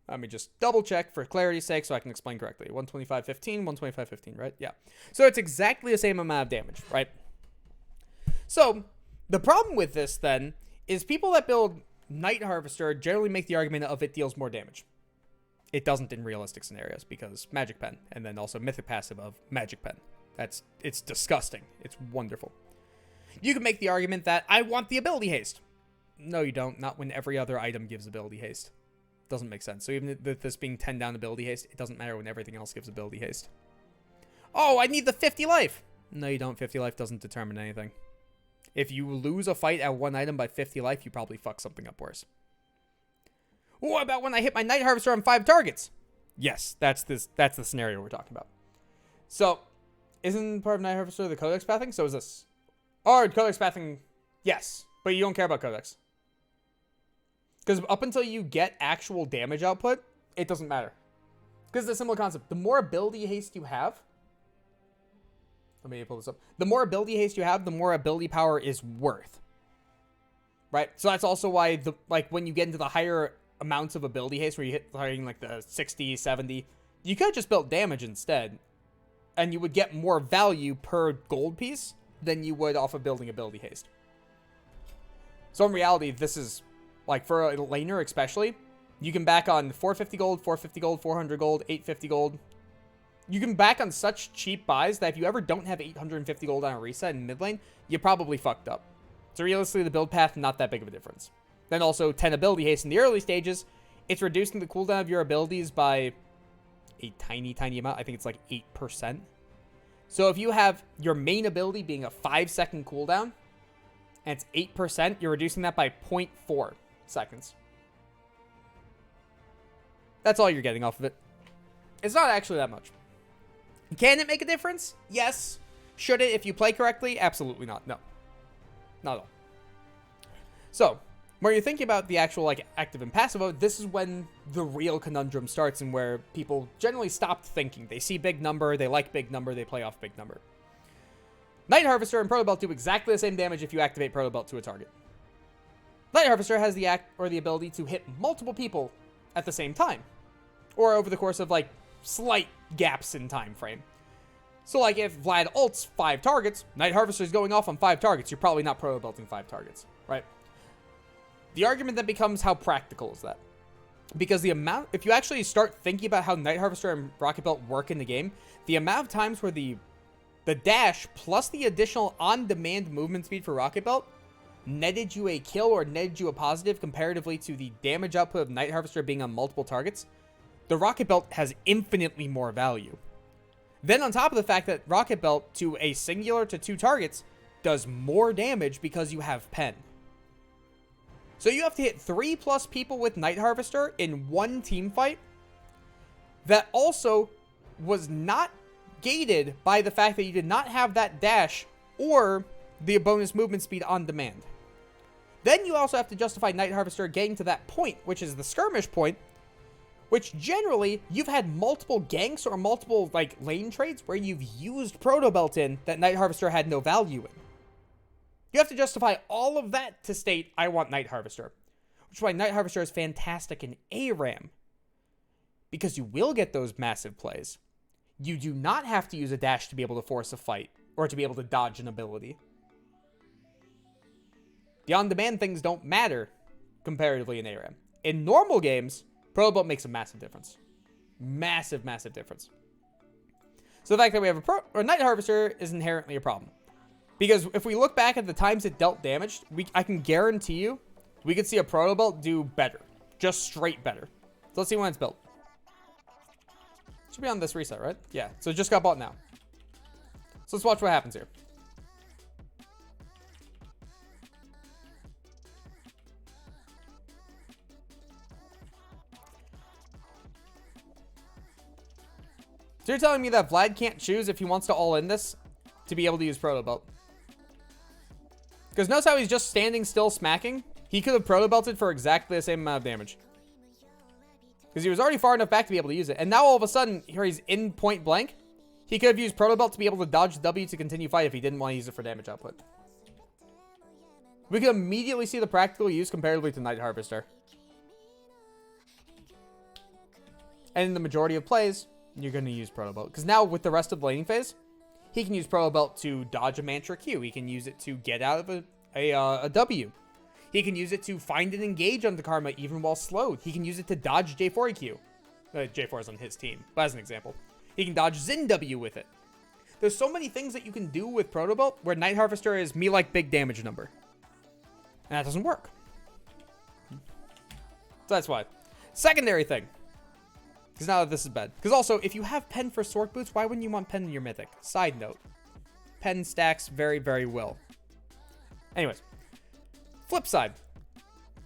Let me just double check for clarity's sake so I can explain correctly. 125.15, 125.15, right? Yeah. So it's exactly the same amount of damage, right? So the problem with this then is people that build Night Harvester generally make the argument of it deals more damage. It doesn't in realistic scenarios because Magic Pen and then also Mythic Passive of Magic Pen. It's disgusting. It's wonderful. You can make the argument that I want the ability haste. No, you don't. Not when every other item gives ability haste. Doesn't make sense. So even with this being 10 down ability haste, it doesn't matter when everything else gives ability haste. Oh, I need the 50 life. No, you don't. 50 life doesn't determine anything. If you lose a fight at one item by 50 life, you probably fuck something up worse. What about when I hit my Night Harvester on 5 targets? Yes, that's the scenario we're talking about. So, isn't part of Night Harvester the Codex pathing? So is this. Or Codex pathing, yes. But you don't care about Codex. Because up until you get actual damage output, it doesn't matter. Because it's a similar concept. The more ability haste you have, Let me pull this up. The more ability haste you have, the more ability power is worth. Right? So that's also why, when you get into the higher amounts of ability haste, where you hit like the 60, 70, you could have just built damage instead. And you would get more value per gold piece than you would off of building ability haste. So in reality, this is, like, for a laner especially, you can back on 450 gold, 450 gold, 400 gold, 850 gold. You can back on such cheap buys that if you ever don't have 850 gold on a reset in mid lane, you probably fucked up. So realistically, the build path, not that big of a difference. Then also 10 ability haste in the early stages. It's reducing the cooldown of your abilities by a tiny, tiny amount. I think it's like 8%. So if you have your main ability being a 5-second cooldown, and it's 8%, you're reducing that by 0.4 seconds. That's all you're getting off of it. It's not actually that much. Can it make a difference? Yes. Should it if you play correctly? Absolutely not. No. Not at all. So, when you're thinking about the actual active and passive mode, this is when the real conundrum starts and where people generally stop thinking. They see big number, they like big number, they play off big number. Night Harvester and Proto Belt do exactly the same damage if you activate Proto Belt to a target. Night Harvester has the ability to hit multiple people at the same time, or over the course of slight gaps in time frame. So if Vlad ults 5 targets, Night Harvester is going off on 5 targets. You're probably not Proto Belting 5 targets, right? The argument then becomes, how practical is that? Because if you actually start thinking about how Night Harvester and Rocket Belt work in the game, the amount of times where the dash plus the additional on-demand movement speed for Rocket Belt netted you a kill or netted you a positive comparatively to the damage output of Night Harvester being on multiple targets, the Rocket Belt has infinitely more value. Then on top of the fact that Rocket Belt to a singular to 2 targets does more damage because you have Pen. So you have to hit 3+ people with Night Harvester in one team fight that also was not gated by the fact that you did not have that dash or the bonus movement speed on demand. Then you also have to justify Night Harvester getting to that point, which is the skirmish point, which generally you've had multiple ganks or multiple lane trades where you've used Proto Belt in that Night Harvester had no value in. You have to justify all of that to state, I want Night Harvester. Which is why Night Harvester is fantastic in ARAM. Because you will get those massive plays. You do not have to use a dash to be able to force a fight, or to be able to dodge an ability. The on-demand things don't matter comparatively in ARAM. In normal games, Proto Belt makes a massive difference. Massive, massive difference. So the fact that we have a Night Harvester is inherently a problem. Because if we look back at the times it dealt damage, I can guarantee you, we could see a Proto Belt do better. Just straight better. So let's see when it's built. Should be on this reset, right? Yeah, so it just got bought now. So let's watch what happens here. So you're telling me that Vlad can't choose if he wants to all in this to be able to use Proto Belt? Because notice how he's just standing still smacking? He could have Proto Belted for exactly the same amount of damage. Because he was already far enough back to be able to use it. And now all of a sudden, here he's in point blank. He could have used Proto Belt to be able to dodge W to continue fight if he didn't want to use it for damage output. We can immediately see the practical use comparatively to Night Harvester. And in the majority of plays, you're going to use Proto Belt. Because now with the rest of the laning phase, he can use Proto Belt to dodge a Mantra Q. He can use it to get out of a W. He can use it to find and engage on the Karma even while slowed. He can use it to dodge J4 EQ. J4 is on his team, but as an example. He can dodge Xin W with it. There's so many things that you can do with Proto Belt where Night Harvester is me like big damage number. And that doesn't work. So that's why. Secondary thing. Because now that this is bad. Because also, if you have Pen for Sword Boots, why wouldn't you want Pen in your Mythic? Side note. Pen stacks very, very well. Anyways. Flip side.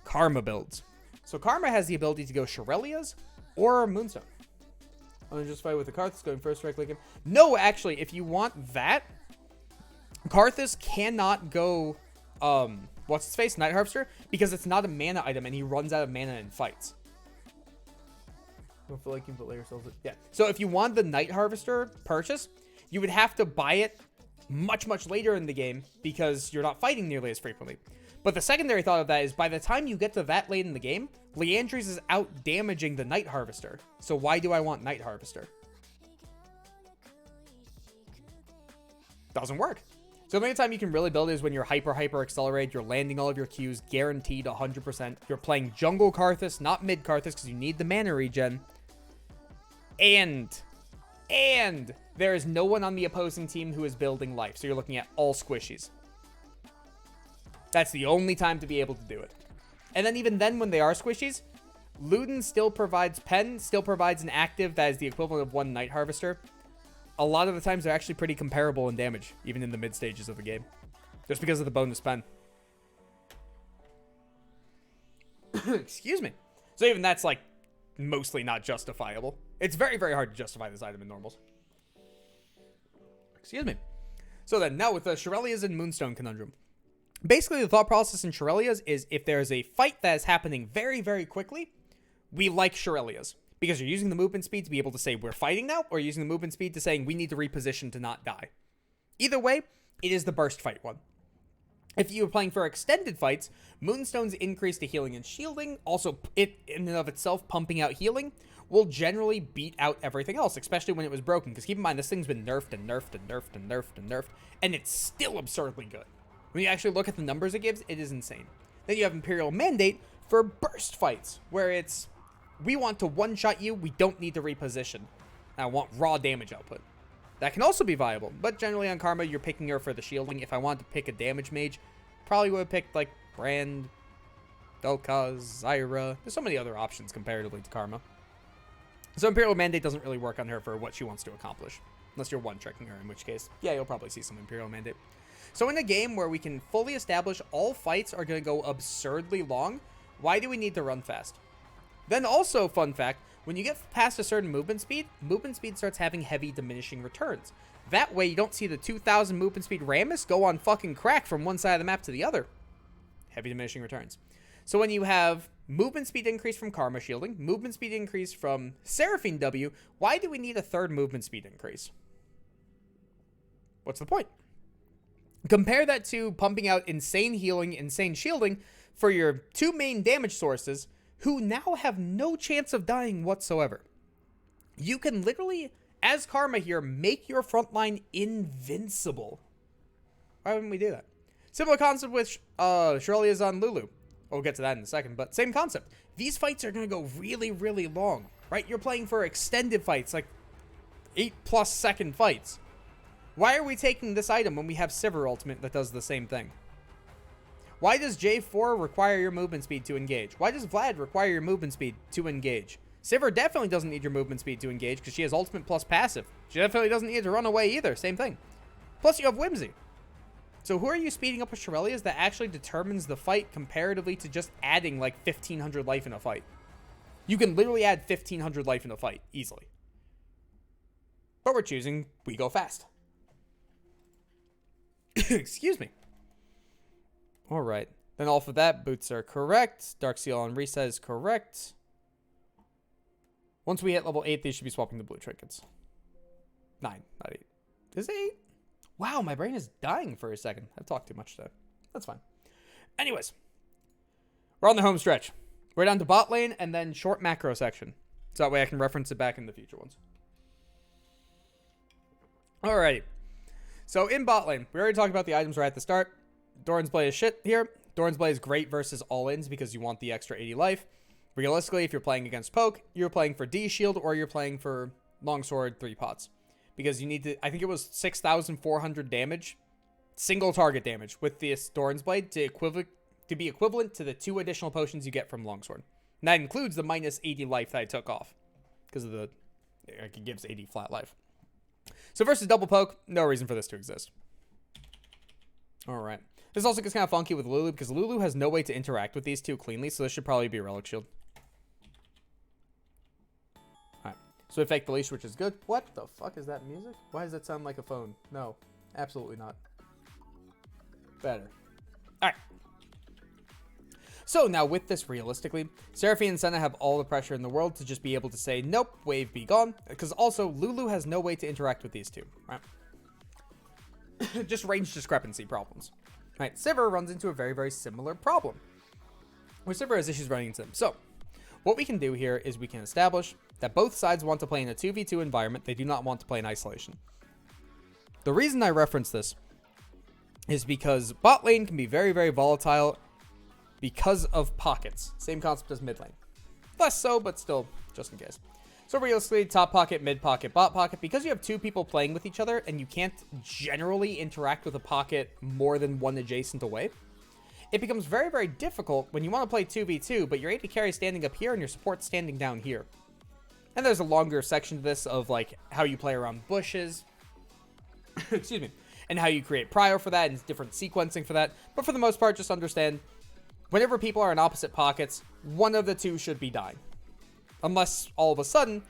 Karma builds. So Karma has the ability to go Shirelia's or Moonstone. I'm going to just fight with the Karthus going first, right click him. No, actually, if you want that, Karthus cannot go, what's his face? Night Harvester, because it's not a mana item and he runs out of mana in fights. I don't feel like you can put yourselves. Yeah. So if you want the Night Harvester purchase, you would have to buy it much, much later in the game because you're not fighting nearly as frequently. But the secondary thought of that is by the time you get to that late in the game, Leandries is out damaging the Night Harvester. So why do I want Night Harvester? Doesn't work. So the only time you can really build it is when you're hyper accelerated, you're landing all of your Qs guaranteed 100%. You're playing jungle Karthus, not mid Karthus, because you need the mana regen. And there is no one on the opposing team who is building life. So you're looking at all squishies. That's the only time to be able to do it. And then even then when they are squishies, Luden still provides Pen, still provides an active that is the equivalent of one Night Harvester. A lot of the times they're actually pretty comparable in damage, even in the mid stages of the game. Just because of the bonus Pen. Excuse me. So even that's like mostly not justifiable. It's very, very hard to justify this item in normals. Excuse me. So then, now with the Shurelya's and Moonstone conundrum. Basically, the thought process in Shurelya's is if there's a fight that is happening very, very quickly, we like Shurelya's. Because you're using the movement speed to be able to say we're fighting now, or using the movement speed to saying we need to reposition to not die. Either way, it is the burst fight one. If you're playing for extended fights, Moonstone's increase to healing and shielding, also it in and of itself pumping out healing, will generally beat out everything else, especially when it was broken. Because keep in mind, this thing's been nerfed and nerfed and nerfed and nerfed and nerfed, and it's still absurdly good. When you actually look at the numbers it gives, it is insane. Then you have Imperial Mandate for burst fights, where it's, we want to one-shot you, we don't need to reposition. I want raw damage output. That can also be viable, but generally on Karma, you're picking her for the shielding. If I wanted to pick a damage mage, probably would have picked, like, Brand, Dolkaz, Zyra. There's so many other options comparatively to Karma. So Imperial Mandate doesn't really work on her for what she wants to accomplish. Unless you're one-tricking her, in which case, yeah, you'll probably see some Imperial Mandate. So in a game where we can fully establish all fights are going to go absurdly long, why do we need to run fast? Then also, fun fact, when you get past a certain movement speed starts having heavy diminishing returns. That way you don't see the 2000 movement speed Rammus go on fucking crack from one side of the map to the other. Heavy diminishing returns. So when you have movement speed increase from Karma shielding, movement speed increase from Seraphine W, why do we need a third movement speed increase? What's the point? Compare that to pumping out insane healing, insane shielding for your two main damage sources who now have no chance of dying whatsoever. You can literally, as Karma here, make your frontline invincible. Why wouldn't we do that? Similar concept with Shurelya's on Lulu. We'll get to that in a second, but same concept. These fights are going to go really, really long, right? You're playing for extended fights, like 8+ second fights. Why are we taking this item when we have Sivir Ultimate that does the same thing? Why does J4 require your movement speed to engage? Why does Vlad require your movement speed to engage? Sivir definitely doesn't need your movement speed to engage because she has Ultimate plus passive. She definitely doesn't need to run away either. Same thing. Plus you have Whimsy. So who are you speeding up with Shurelya's that actually determines the fight comparatively to just adding like 1500 life in a fight? You can literally add 1500 life in a fight easily. But we're choosing we go fast. Excuse me. Alright. Then off of that, boots are correct. Dark Seal on reset is correct. Once we hit level 8, they should be swapping the blue trinkets. 9, not 8. Is it 8? Wow, my brain is dying for a second. I've talked too much today. That's fine. Anyways. We're on the home stretch. We're down to bot lane and then short macro section. So that way I can reference it back in the future ones. Alrighty. So in bot lane, we already talked about the items right at the start. Doran's Blade is shit here. Doran's Blade is great versus all-ins because you want the extra 80 life. Realistically, if you're playing against Poke, you're playing for D shield or you're playing for Longsword 3 pots. Because you need to, I think it was 6,400 damage, single target damage with this Doran's Blade to be equivalent to the 2 additional potions you get from Longsword. And that includes the minus 80 life that I took off because of the, it gives 80 flat life. So versus double poke, no reason for this to exist. Alright. This also gets kind of funky with Lulu because Lulu has no way to interact with these two cleanly, so this should probably be a Relic Shield. Alright. So we fake the leash, which is good. What the fuck is that music? Why does that sound like a phone? No. Absolutely not. Better. Alright. So now with this realistically, Seraphine and Senna have all the pressure in the world to just be able to say, nope, wave be gone. Because also Lulu has no way to interact with these two, right? just range discrepancy problems. Right? Sivir runs into a very, very similar problem, where Sivir has issues running into them. So, what we can do here is we can establish that both sides want to play in a 2v2 environment. They do not want to play in isolation. The reason I reference this is because bot lane can be very, very volatile because of pockets. Same concept as mid lane. Less so, but still, just in case. So realistically, top pocket, mid pocket, bot pocket, because you have two people playing with each other and you can't generally interact with a pocket more than one adjacent away, it becomes very, very difficult when you want to play 2v2, but your AD carry standing up here and your support standing down here. And there's a longer section to this of like how you play around bushes, excuse me, and how you create prio for that and different sequencing for that. But for the most part, just understand, whenever people are in opposite pockets, one of the two should be dying. Unless all of a sudden,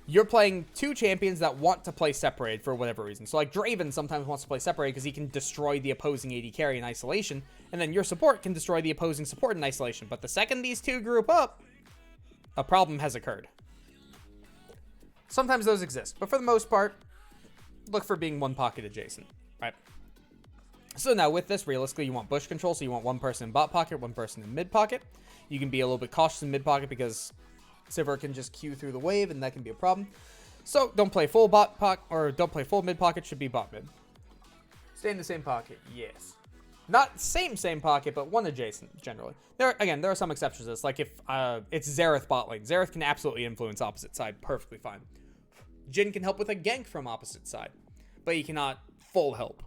you're playing two champions that want to play separated for whatever reason. So like Draven sometimes wants to play separated because he can destroy the opposing AD carry in isolation, and then your support can destroy the opposing support in isolation. But the second these two group up, a problem has occurred. Sometimes those exist, but for the most part, look for being one pocket adjacent, right? So now with this, realistically, you want bush control, so you want one person in bot pocket, one person in mid pocket. You can be a little bit cautious in mid pocket because Sivir can just queue through the wave, and that can be a problem. So don't play full bot pocket, or don't play full mid pocket, should be bot mid. Stay in the same pocket, yes. Not same pocket, but one adjacent, generally. There are some exceptions to this, like if it's Xerath bot lane. Xerath can absolutely influence opposite side perfectly fine. Jhin can help with a gank from opposite side, but he cannot full help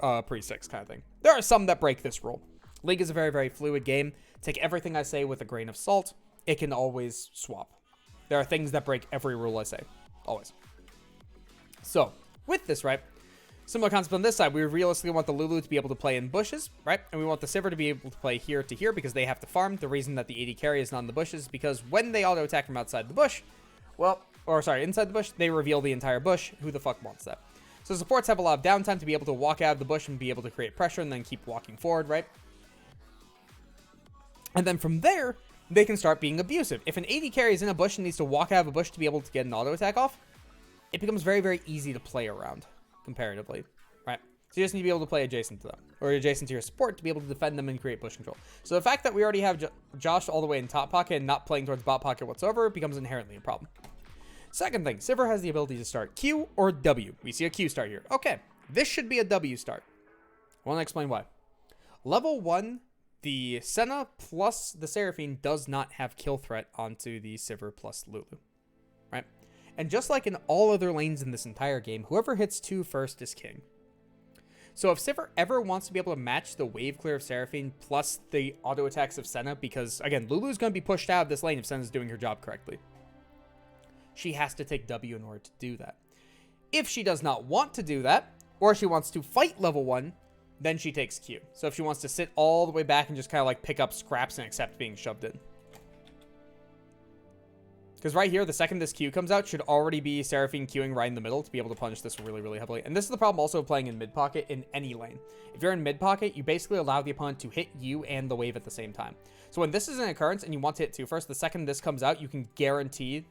pre-6 kind of thing. There are some that break this rule. League is a very, very fluid game. Take everything I say with a grain of salt. It can always swap. There are things that break every rule I say. Always. So, with this, right, similar concept on this side. We realistically want the Lulu to be able to play in bushes, right? And we want the Sivir to be able to play here to here because they have to farm. The reason that the AD carry is not in the bushes is because when they auto-attack from outside the bush, inside the bush, they reveal the entire bush. Who the fuck wants that? So supports have a lot of downtime to be able to walk out of the bush and be able to create pressure and then keep walking forward, right? And then from there, they can start being abusive. If an AD carry is in a bush and needs to walk out of a bush to be able to get an auto attack off, it becomes very, very easy to play around, comparatively, right? So you just need to be able to play adjacent to them, or adjacent to your support to be able to defend them and create bush control. So the fact that we already have Josh all the way in top pocket and not playing towards bot pocket whatsoever becomes inherently a problem. Second thing, Sivir has the ability to start Q or W. We see a Q start here. Okay, this should be a W start. I want to explain why. Level 1, the Senna plus the Seraphine does not have kill threat onto the Sivir plus Lulu, right? And just like in all other lanes in this entire game, whoever hits 2 first is king. So if Sivir ever wants to be able to match the wave clear of Seraphine plus the auto attacks of Senna, because again, Lulu's going to be pushed out of this lane if Senna's doing her job correctly, she has to take W in order to do that. If she does not want to do that, or she wants to fight level 1, then she takes Q. So if she wants to sit all the way back and just kind of like pick up scraps and accept being shoved in. Because right here, the second this Q comes out, should already be Seraphine queuing right in the middle to be able to punish this really, really heavily. And this is the problem also playing in mid pocket in any lane. If you're in mid pocket, you basically allow the opponent to hit you and the wave at the same time. So when this is an occurrence and you want to hit 2 first, the second this comes out, you can guarantee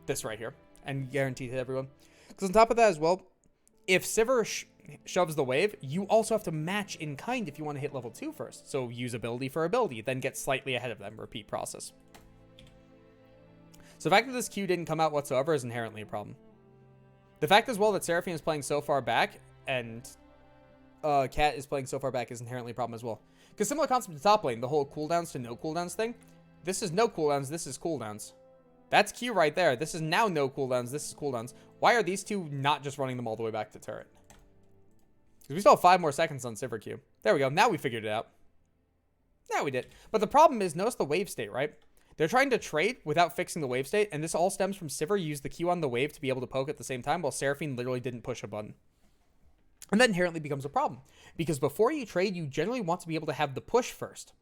this right here and guarantee to hit everyone. Because on top of that as well, if Sivir shoves the wave, you also have to match in kind if you want to hit level 2 first. So use ability for ability, then get slightly ahead of them, repeat process. So the fact that this Q didn't come out whatsoever is inherently a problem. The fact as well that Seraphine is playing so far back and Cat is playing so far back is inherently a problem as well. Because similar concept to top lane, the whole cooldowns to no cooldowns thing. This is no cooldowns, this is cooldowns. That's Q right there. This is now no cooldowns, this is cooldowns. Why are these two not just running them all the way back to turret? Because we still have 5 more seconds on Sivir Q. There we go. Now we figured it out. Now we did. But the problem is, notice the wave state, right? They're trying to trade without fixing the wave state, and this all stems from Sivir used the Q on the wave to be able to poke at the same time, while Seraphine literally didn't push a button. And that inherently becomes a problem. Because before you trade, you generally want to be able to have the push first.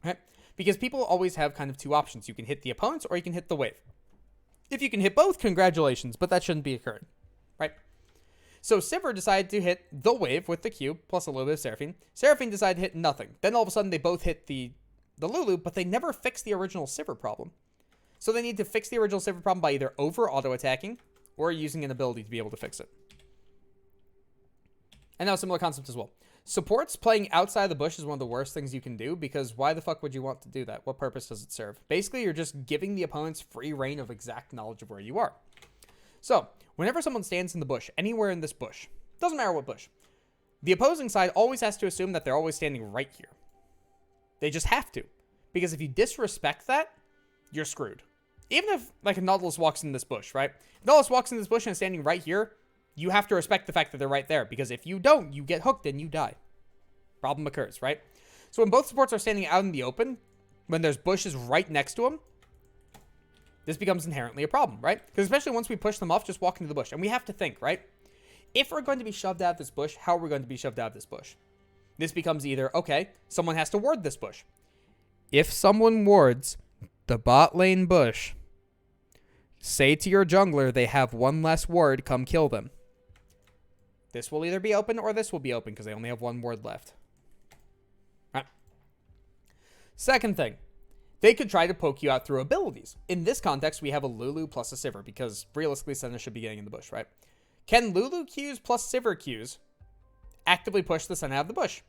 Right? Because people always have kind of 2 options. You can hit the opponents, or you can hit the wave. If you can hit both, congratulations, but that shouldn't be occurring. Right? So Sivir decided to hit the wave with the Q, plus a little bit of Seraphine. Seraphine decided to hit nothing. Then all of a sudden, they both hit the Lulu, but they never fixed the original Sivir problem. So they need to fix the original Sivir problem by either over auto-attacking or using an ability to be able to fix it. And now similar concept as well. Supports playing outside the bush is one of the worst things you can do, because why the fuck would you want to do that? What purpose does it serve? Basically, you're just giving the opponents free reign of exact knowledge of where you are. So, whenever someone stands in the bush, anywhere in this bush, doesn't matter what bush, the opposing side always has to assume that they're always standing right here. They just have to. Because if you disrespect that, you're screwed. Even if, like, a Nautilus walks in this bush, right? If Nautilus walks in this bush and is standing right here, you have to respect the fact that they're right there. Because if you don't, you get hooked and you die. Problem occurs, right? So when both supports are standing out in the open, when there's bushes right next to them, this becomes inherently a problem, right? Because especially once we push them off, just walk into the bush. And we have to think, right? If we're going to be shoved out of this bush, how are we going to be shoved out of this bush? This becomes either, okay, someone has to ward this bush. If someone wards the bot lane bush, say to your jungler they have one less ward, come kill them. This will either be open or this will be open because they only have one ward left. Right. Second thing, they could try to poke you out through abilities. In this context, we have a Lulu plus a Sivir because realistically, Senna should be getting in the bush, right? Can Lulu Qs plus Sivir Qs actively push the Senna out of the bush?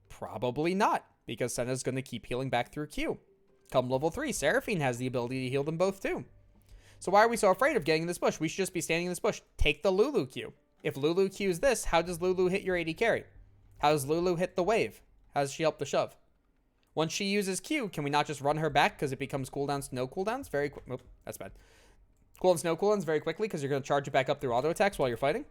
Probably not, because Senna's going to keep healing back through Q. Come level 3, Seraphine has the ability to heal them both too. So why are we so afraid of getting in this bush? We should just be standing in this bush. Take the Lulu Q. If Lulu Qs this, how does Lulu hit your AD carry? How does Lulu hit the wave? How does she help the shove? Once she uses Q, can we not just run her back because it becomes cooldowns, no cooldowns? Very quick. Oh, that's bad. Cooldowns, no cooldowns very quickly because you're going to charge it back up through auto attacks while you're fighting.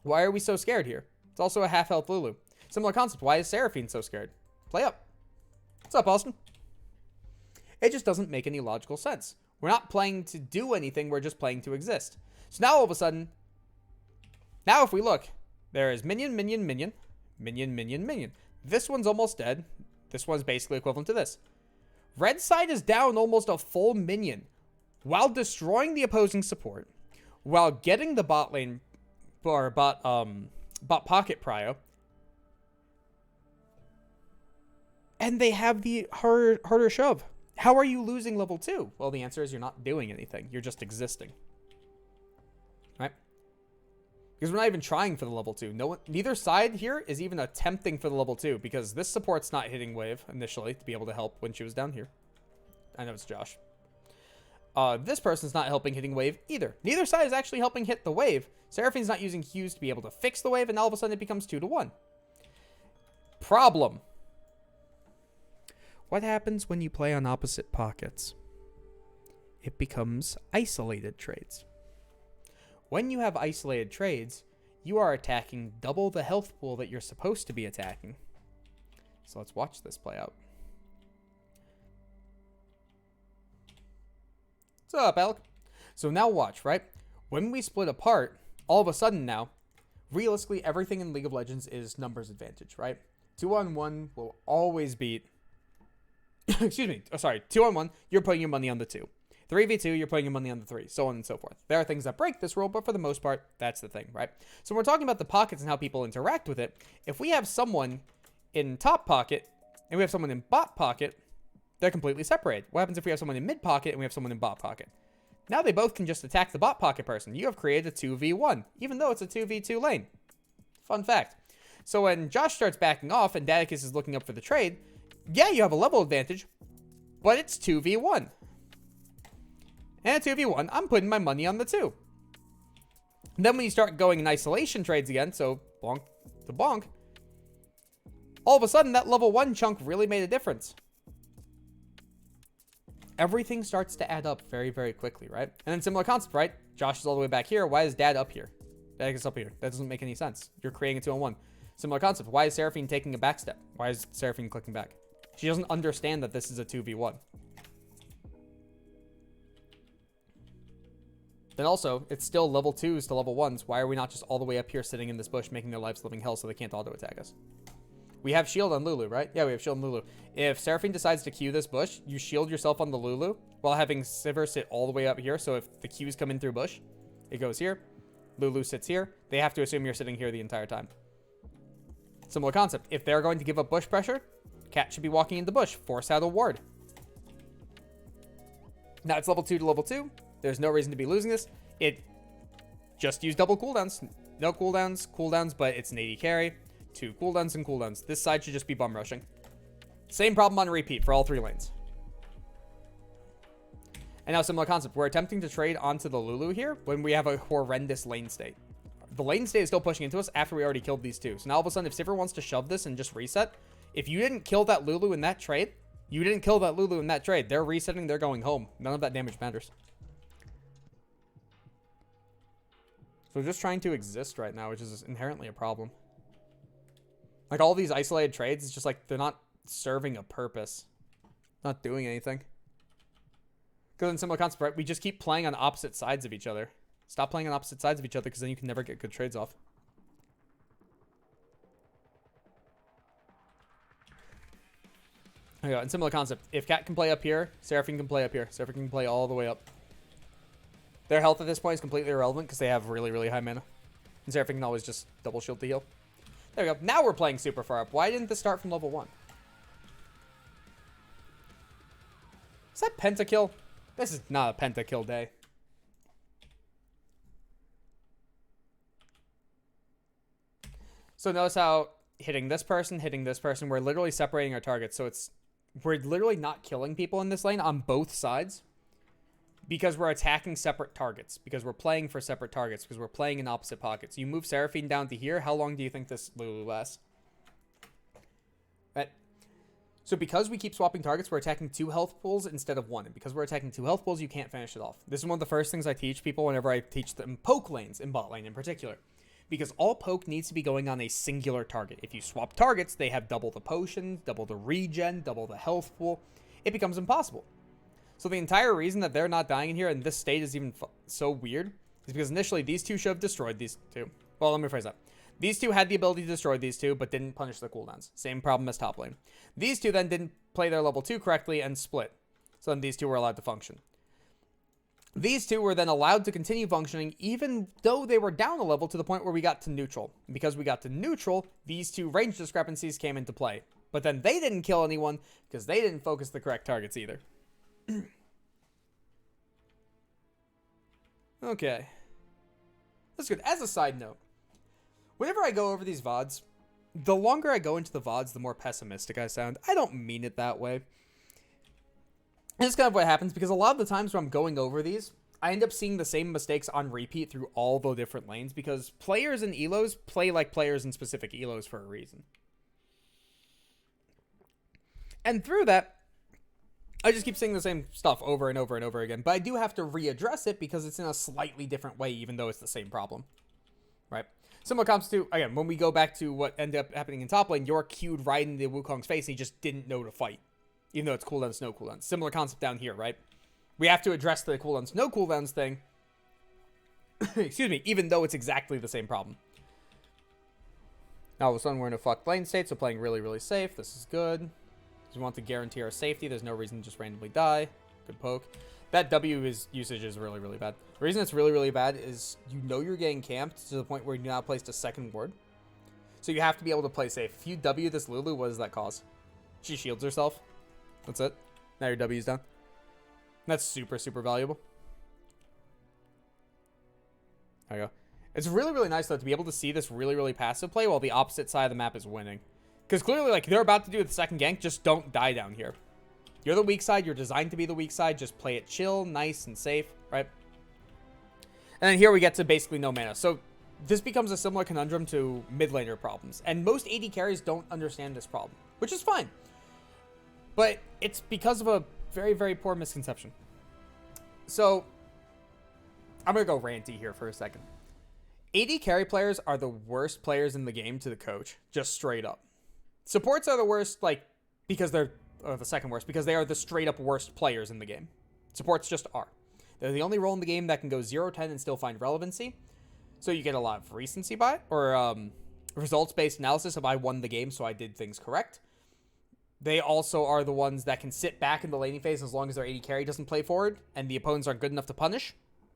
Why are we so scared here? It's also a half health Lulu. Similar concept. Why is Seraphine so scared? Play up. What's up, Austin? It just doesn't make any logical sense. We're not playing to do anything. We're just playing to exist. So now all of a sudden, now if we look, there is minion, minion, minion, minion, minion, minion. This one's almost dead. This one's basically equivalent to this. Red side is down almost a full minion while destroying the opposing support, while getting the bot lane or bot pocket prio. And they have the harder shove. How are you losing level 2? Well, the answer is you're not doing anything. You're just existing. Right? Because we're not even trying for the level 2. Neither side here is even attempting for the level 2 because this support's not hitting wave initially to be able to help when she was down here. I know it's Josh. This person's not helping hitting wave either. Neither side is actually helping hit the wave. Seraphine's not using Qs to be able to fix the wave, and all of a sudden it becomes 2-1. Problem. What happens when you play on opposite pockets? It becomes isolated trades. When you have isolated trades, you are attacking double the health pool that you're supposed to be attacking. So let's watch this play out. What's up, Alec? So now watch, right? When we split apart, all of a sudden now, realistically, everything in League of Legends is numbers advantage, right? 2-on-1 will always beat... Excuse me. Oh, sorry. 2-on-1, you're putting your money on the 2. 3v2, you're putting your money on the 3, so on and so forth. There are things that break this rule, but for the most part, that's the thing, right? So when we're talking about the pockets and how people interact with it, if we have someone in top pocket and we have someone in bot pocket, they're completely separated. What happens if we have someone in mid pocket and we have someone in bot pocket? Now they both can just attack the bot pocket person. You have created a 2v1, even though it's a 2v2 lane. Fun fact. So when Josh starts backing off and Dadicus is looking up for the trade, yeah, you have a level advantage, but it's 2v1. And a 2v1, I'm putting my money on the 2. And then when you start going in isolation trades again, so bonk to bonk, all of a sudden that level 1 chunk really made a difference. Everything starts to add up very, very quickly, right? And then similar concept, right? Josh is all the way back here. Why is Dad up here? Dad is up here. That doesn't make any sense. You're creating a 2-on-1. Similar concept. Why is Seraphine taking a back step? Why is Seraphine clicking back? She doesn't understand that this is a 2v1. Then also, it's still level 2s to level 1s. Why are we not just all the way up here sitting in this bush making their lives living hell so they can't auto attack us? We have shield on Lulu, right? Yeah, we have shield on Lulu. If Seraphine decides to Q this bush, you shield yourself on the Lulu while having Sivir sit all the way up here. So if the Qs come in through bush, it goes here. Lulu sits here. They have to assume you're sitting here the entire time. Similar concept. If they're going to give up bush pressure, Cat should be walking into bush. Force out a ward. Now it's level 2 to level 2. There's no reason to be losing this. It just used double cooldowns. No cooldowns, but it's an AD carry. 2 cooldowns and cooldowns. This side should just be bum rushing. Same problem on repeat for all 3 lanes. And now similar concept. We're attempting to trade onto the Lulu here when we have a horrendous lane state. The lane state is still pushing into us after we already killed these 2. So now all of a sudden, if Sivir wants to shove this and just reset, if you didn't kill that Lulu in that trade, they're resetting, they're going home. None of that damage matters. So we're just trying to exist right now, which is inherently a problem. Like, all these isolated trades, it's just like they're not serving a purpose. Not doing anything. Because in similar concept, right, we just keep playing on opposite sides of each other. Stop playing on opposite sides of each other, because then you can never get good trades off. There you go. In similar concept, if Cat can play up here, Seraphine can play up here. Seraphine can play all the way up. Their health at this point is completely irrelevant because they have really, really high mana. And Seraphine can always just double shield to heal. There we go. Now we're playing super far up. Why didn't this start from level 1? Is that pentakill? This is not a pentakill day. So notice how hitting this person, we're literally separating our targets. So we're literally not killing people in this lane on both sides because we're attacking separate targets, because we're playing for separate targets, because we're playing in opposite pockets. You move Seraphine down to here. How long do you think this Lulu lasts? Right. So because we keep swapping targets, we're attacking 2 health pools instead of 1. And because we're attacking 2 health pools, you can't finish it off. This is one of the first things I teach people whenever I teach them poke lanes, in bot lane in particular. Because all poke needs to be going on a singular target. If you swap targets, they have double the potions, double the regen, double the health pool. It becomes impossible. So the entire reason that they're not dying in here, and this state is even so weird, is because initially these 2 should have destroyed these 2. Well, let me rephrase that. These 2 had the ability to destroy these 2, but didn't punish the cooldowns. Same problem as top lane. These 2 then didn't play their level 2 correctly and split. So then these 2 were allowed to function. These 2 were then allowed to continue functioning even though they were down a level to the point where we got to neutral. And because we got to neutral, these 2 range discrepancies came into play. But then they didn't kill anyone because they didn't focus the correct targets either. Okay. That's good. As a side note, whenever I go over these VODs, the longer I go into the VODs, the more pessimistic I sound. I don't mean it that way. And it's kind of what happens because a lot of the times when I'm going over these, I end up seeing the same mistakes on repeat through all the different lanes because players in ELOs play like players in specific ELOs for a reason. And through that, I just keep seeing the same stuff over and over and over again. But I do have to readdress it because it's in a slightly different way, even though it's the same problem. Right? Similar comes to, again, when we go back to what ended up happening in top lane, York queued right into Wukong's face and he just didn't know to fight. Even though it's cooldowns, no cooldowns. Similar concept down here, right? We have to address the cooldowns, no cooldowns thing. Excuse me, even though it's exactly the same problem. Now all of a sudden we're in a fucked lane state, so playing really, really safe. This is good. We want to guarantee our safety. There's no reason to just randomly die. Good poke. That W usage is really, really bad. The reason it's really, really bad is you know you're getting camped to the point where you now placed a second ward. So you have to be able to play safe. If you W this Lulu, what does that cause? She shields herself. That's it. Now your W's down. That's super, super valuable. There you go. It's really, really nice, though, to be able to see this really, really passive play while the opposite side of the map is winning. Because clearly, like, they're about to do the second gank. Just don't die down here. You're the weak side. You're designed to be the weak side. Just play it chill, nice, and safe, right? And then here we get to basically no mana. So this becomes a similar conundrum to mid laner problems. And most AD carries don't understand this problem, which is fine. But it's because of a very, very poor misconception. So I'm going to go ranty here for a second. AD carry players are the worst players in the game to the coach, just straight up. Supports are the worst, like, because they're the second worst, because they are the straight up worst players in the game. Supports just are. They're the only role in the game that can go 0-10 and still find relevancy. So you get a lot of recency by it, or results-based analysis of I won the game, so I did things correct. They also are the ones that can sit back in the laning phase as long as their AD carry doesn't play forward, and the opponents aren't good enough to punish.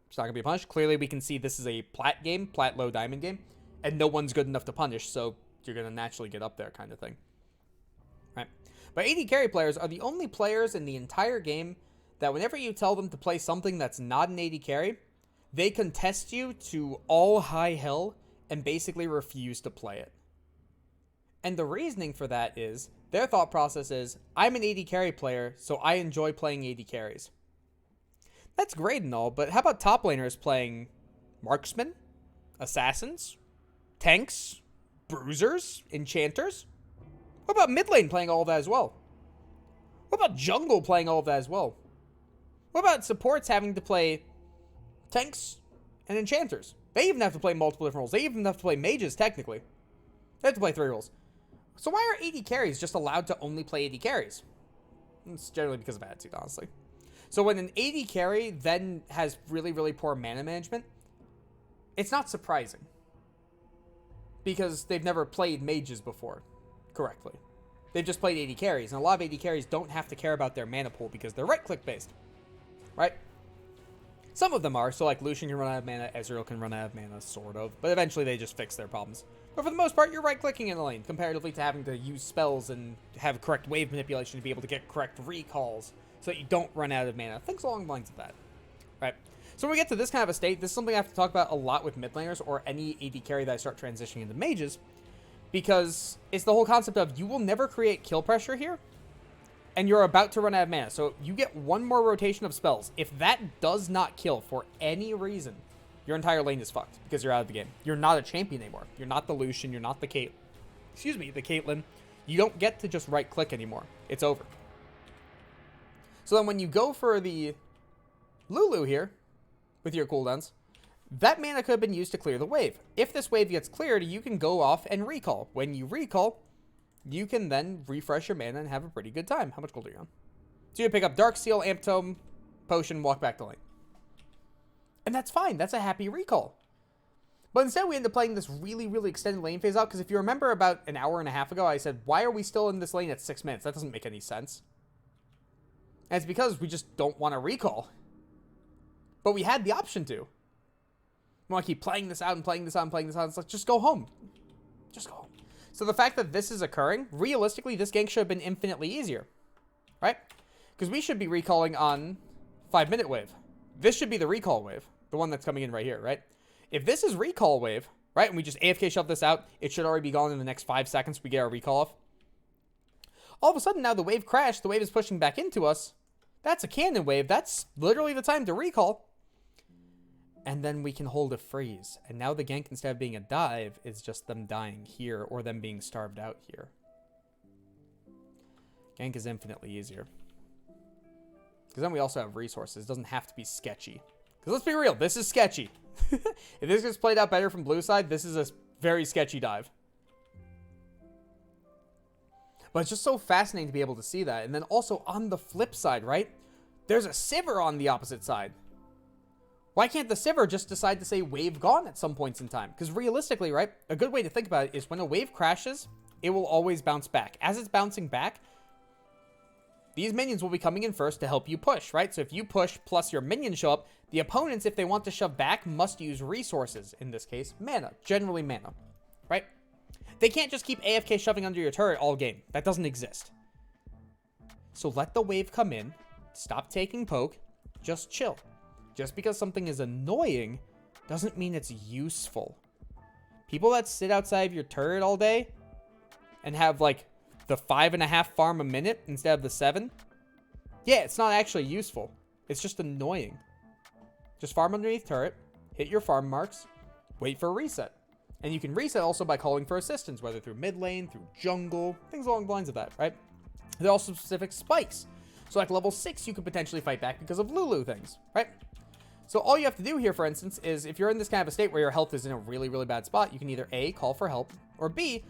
It's not going to be punished. Clearly, we can see this is a plat game, plat low diamond game, and no one's good enough to punish, so you're going to naturally get up there kind of thing. Right? But AD carry players are the only players in the entire game that whenever you tell them to play something that's not an AD carry, they contest you to all high hell and basically refuse to play it. And the reasoning for that is, their thought process is, I'm an AD carry player, so I enjoy playing AD carries. That's great and all, but how about top laners playing marksmen, assassins, tanks, bruisers, enchanters? What about mid lane playing all of that as well? What about jungle playing all of that as well? What about supports having to play tanks and enchanters? They even have to play multiple different roles. They even have to play mages, technically. They have to play 3 roles. So why are AD carries just allowed to only play AD carries? It's generally because of attitude, honestly. So when an AD carry then has really, really poor mana management, it's not surprising. Because they've never played mages before correctly. They've just played AD carries, and a lot of AD carries don't have to care about their mana pool because they're right-click based. Right? Some of them are, so like Lucian can run out of mana, Ezreal can run out of mana, sort of, but eventually they just fix their problems. But for the most part, you're right-clicking in the lane, comparatively to having to use spells and have correct wave manipulation to be able to get correct recalls, so that you don't run out of mana. Things along the lines of that. Right? So when we get to this kind of a state, this is something I have to talk about a lot with mid laners, or any AD carry that I start transitioning into mages, because it's the whole concept of, you will never create kill pressure here, and you're about to run out of mana. So you get one more rotation of spells. If that does not kill for any reason, your entire lane is fucked because you're out of the game. You're not a champion anymore. You're not the Lucian. You're not the the Caitlyn. You don't get to just right click anymore. It's over. So then when you go for the Lulu here with your cooldowns, that mana could have been used to clear the wave. If this wave gets cleared, you can go off and recall. When you recall, you can then refresh your mana and have a pretty good time. How much gold are you on? So you pick up Dark Seal, Amp Tome, Potion, walk back to lane. And that's fine. That's a happy recall. But instead, we end up playing this really, really extended lane phase out, because if you remember about an hour and a half ago, I said, why are we still in this lane at 6 minutes? That doesn't make any sense. And it's because we just don't want to recall. But we had the option to. We want to keep playing this out and playing this out and playing this out. It's like, just go home. Just go home. So the fact that this is occurring, realistically, this gank should have been infinitely easier. Right? Because we should be recalling on 5-minute wave. This should be the recall wave. The one that's coming in right here, right? If this is recall wave, right, and we just AFK shove this out, it should already be gone in the next 5 seconds. We get our recall off. All of a sudden, now the wave crashed. The wave is pushing back into us. That's a cannon wave. That's literally the time to recall. And then we can hold a freeze. And now the gank, instead of being a dive, is just them dying here or them being starved out here. Gank is infinitely easier. Because then we also have resources. It doesn't have to be sketchy. Because let's be real, this is sketchy. If this gets played out better from blue side, this is a very sketchy dive. But it's just so fascinating to be able to see that. And then also on the flip side, right? There's a Sivir on the opposite side. Why can't the Sivir just decide to say wave gone at some points in time? Because realistically, right, a good way to think about it is when a wave crashes, it will always bounce back. As it's bouncing back, these minions will be coming in first to help you push, right? So if you push plus your minions show up, the opponents, if they want to shove back, must use resources. In this case, mana. Generally mana, right? They can't just keep AFK shoving under your turret all game. That doesn't exist. So let the wave come in. Stop taking poke. Just chill. Just because something is annoying doesn't mean it's useful. People that sit outside of your turret all day and have like the 5.5 farm a minute instead of the 7, yeah, it's not actually useful. It's just annoying. Just farm underneath turret, hit your farm marks, wait for a reset. And you can reset also by calling for assistance, whether through mid lane, through jungle, things along the lines of that, right? There are also specific spikes. So like level 6, you could potentially fight back because of Lulu things, right? So all you have to do here, for instance, is if you're in this kind of a state where your health is in a really, really bad spot, you can either A, call for help, or B,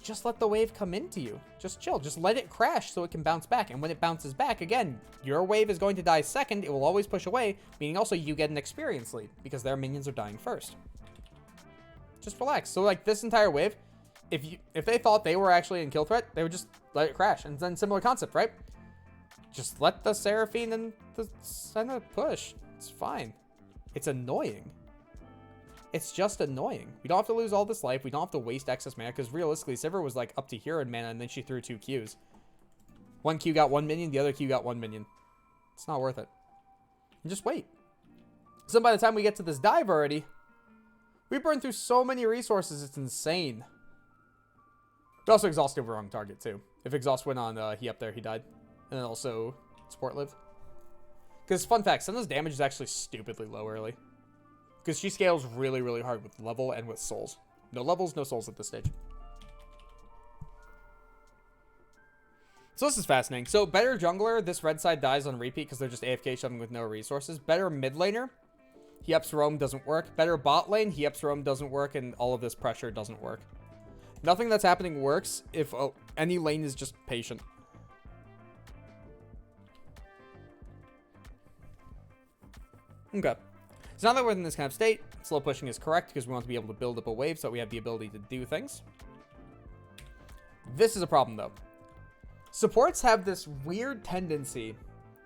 just let the wave come into you. Just chill. Just let it crash so it can bounce back. And when it bounces back, again, your wave is going to die second. It will always push away, meaning also you get an experience lead because their minions are dying first. Just relax. So like this entire wave, if they thought they were actually in kill threat, they would just let it crash. And then similar concept, right? Just let the Seraphine and the Senna push. It's fine. It's annoying. It's just annoying. We don't have to lose all this life. We don't have to waste excess mana, because realistically, Sivir was like up to here in mana, and then she threw 2 Qs. One Q got 1 minion, the other Q got 1 minion. It's not worth it. And just wait. So by the time we get to this dive already, We burned through so many resources, it's insane. We also exhausted the wrong target, too. If exhaust went on he up there, he died. And then also support lived. Because, fun fact, Senna's damage is actually stupidly low early. Because she scales really, really hard with level and with souls. No levels, no souls at this stage. So this is fascinating. So better jungler, this red side dies on repeat because they're just AFK shoving with no resources. Better mid laner, he ups roam, doesn't work. Better bot lane, he ups roam, doesn't work, and all of this pressure doesn't work. Nothing that's happening works if any lane is just patient. Okay. So now that we're in this kind of state, slow pushing is correct because we want to be able to build up a wave so we have the ability to do things. This is a problem, though. Supports have this weird tendency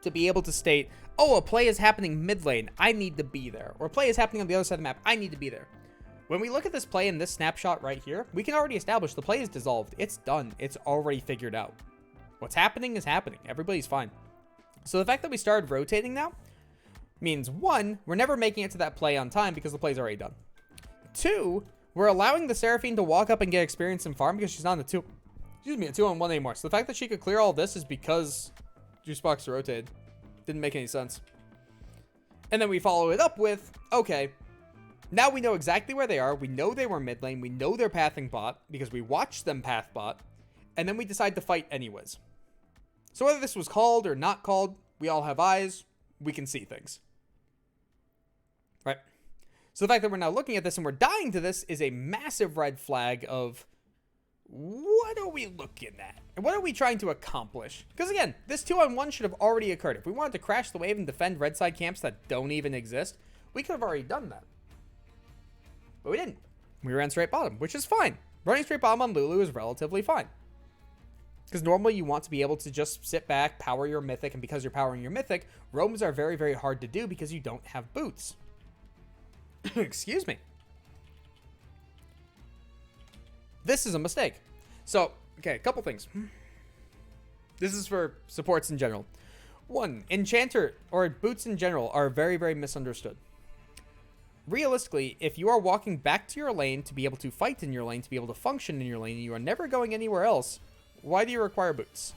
to be able to state, oh, a play is happening mid lane, I need to be there. Or a play is happening on the other side of the map, I need to be there. When we look at this play in this snapshot right here, we can already establish the play is dissolved. It's done. It's already figured out. What's happening is happening. Everybody's fine. So the fact that we started rotating now means, one, we're never making it to that play on time because the play's already done. Two, we're allowing the Seraphine to walk up and get experience and farm because she's not in the a 2-on-1 anymore. So the fact that she could clear all this is because Juicebox rotated. Didn't make any sense. And then we follow it up with, okay, now we know exactly where they are. We know they were mid lane. We know they're pathing bot because we watched them path bot. And then we decide to fight anyways. So whether this was called or not called, we all have eyes. We can see things. Right? So the fact that we're now looking at this and we're dying to this is a massive red flag of what are we looking at? And what are we trying to accomplish? Because again, this 2-on-1 should have already occurred. If we wanted to crash the wave and defend red side camps that don't even exist, we could have already done that. But we didn't. We ran straight bottom, which is fine. Running straight bottom on Lulu is relatively fine. Because normally you want to be able to just sit back, power your mythic, and because you're powering your mythic, roams are very, very hard to do because you don't have boots. Excuse me. This is a mistake. So, okay, a couple things. This is for supports in general. One, Enchanter, or boots in general, are very, very misunderstood. Realistically, if you are walking back to your lane to be able to fight in your lane, to be able to function in your lane, and you are never going anywhere else, why do you require boots?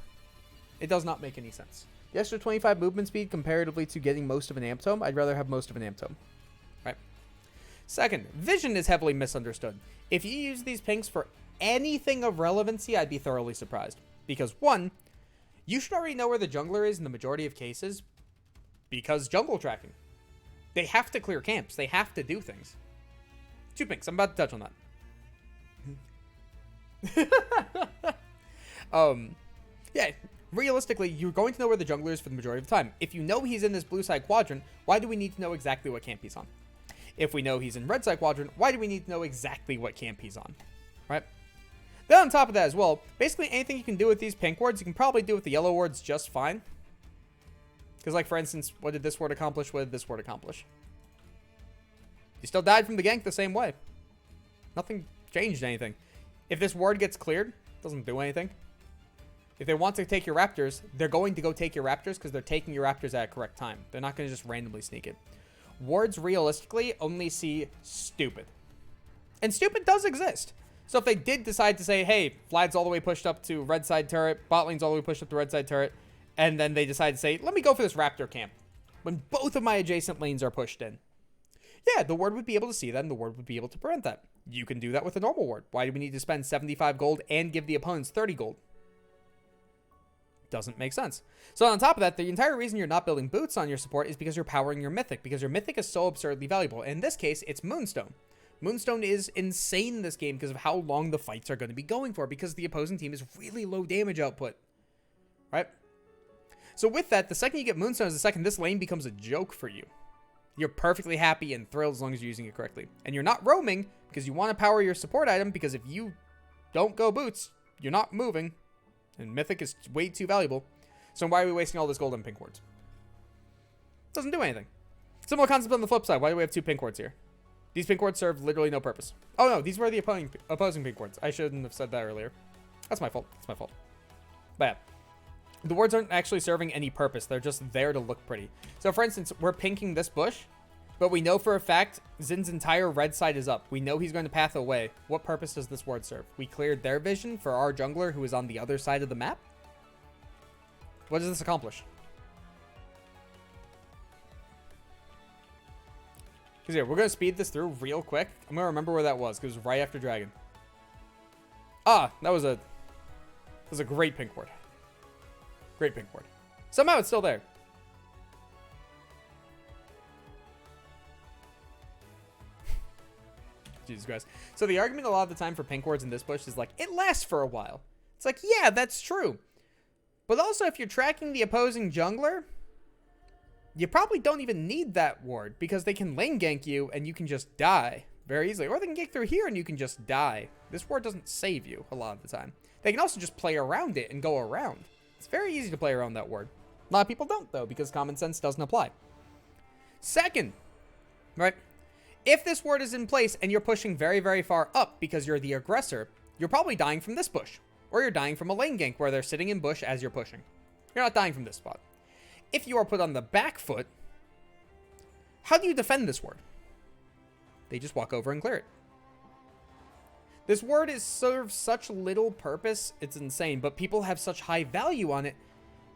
It does not make any sense. The extra 25 movement speed comparatively to getting most of an amp tome, I'd rather have most of an amp tome. Right. Second, vision is heavily misunderstood. If you use these pinks for anything of relevancy, I'd be thoroughly surprised. Because one, you should already know where the jungler is in the majority of cases because jungle tracking. They have to clear camps. They have to do things. 2 pinks. I'm about to touch on that. Yeah, realistically, you're going to know where the jungler is for the majority of the time. If you know he's in this blue side quadrant, why do we need to know exactly what camp he's on? If we know he's in red side quadrant, why do we need to know exactly what camp he's on? Right? Then on top of that as well, basically anything you can do with these pink wards, you can probably do with the yellow wards just fine. Because, like, for instance, what did this ward accomplish? What did this ward accomplish? You still died from the gank the same way. Nothing changed anything. If this ward gets cleared, it doesn't do anything. If they want to take your raptors, they're going to go take your raptors because they're taking your raptors at a correct time. They're not going to just randomly sneak it. Wards realistically only see stupid. And stupid does exist. So if they did decide to say, hey, Vlad's all the way pushed up to red side turret, bot lane's all the way pushed up to red side turret, and then they decide to say, let me go for this raptor camp, when both of my adjacent lanes are pushed in. Yeah, the ward would be able to see that, and the ward would be able to prevent that. You can do that with a normal ward. Why do we need to spend 75 gold and give the opponents 30 gold? Doesn't make sense. So on top of that, the entire reason you're not building boots on your support is because you're powering your mythic, because your mythic is so absurdly valuable. And in this case, it's Moonstone. Moonstone is insane in this game because of how long the fights are going to be going for, because the opposing team is really low damage output. Right? So with that, the second you get Moonstone is the second this lane becomes a joke for you. You're perfectly happy and thrilled as long as you're using it correctly. And you're not roaming because you want to power your support item, because if you don't go boots, you're not moving. And Mythic is way too valuable. So why are we wasting all this gold on pink wards? Doesn't do anything. Similar concept on the flip side. Why do we have 2 pink wards here? These pink wards serve literally no purpose. Oh no, these were the opposing pink wards. I shouldn't have said that earlier. That's my fault. That's my fault. But yeah. The wards aren't actually serving any purpose. They're just there to look pretty. So for instance, we're pinking this bush. But we know for a fact Zin's entire red side is up. We know he's going to path away. What purpose does this ward serve? We cleared their vision for our jungler who is on the other side of the map. What does this accomplish? Because here, we're going to speed this through real quick. I'm going to remember where that was because it was right after Dragon. Ah, that was a great pink ward. Great pink ward. Somehow it's still there. Jesus Christ. So the argument a lot of the time for pink wards in this bush is like, it lasts for a while. It's like, yeah, that's true. But also, if you're tracking the opposing jungler, you probably don't even need that ward because they can lane gank you and you can just die very easily. Or they can get through here and you can just die. This ward doesn't save you a lot of the time. They can also just play around it and go around. It's very easy to play around that ward. A lot of people don't, though, because common sense doesn't apply. Second, right? If this ward is in place and you're pushing very, very far up because you're the aggressor, you're probably dying from this bush. Or you're dying from a lane gank where they're sitting in bush as you're pushing. You're not dying from this spot. If you are put on the back foot, how do you defend this ward? They just walk over and clear it. This ward serves such little purpose, it's insane, but people have such high value on it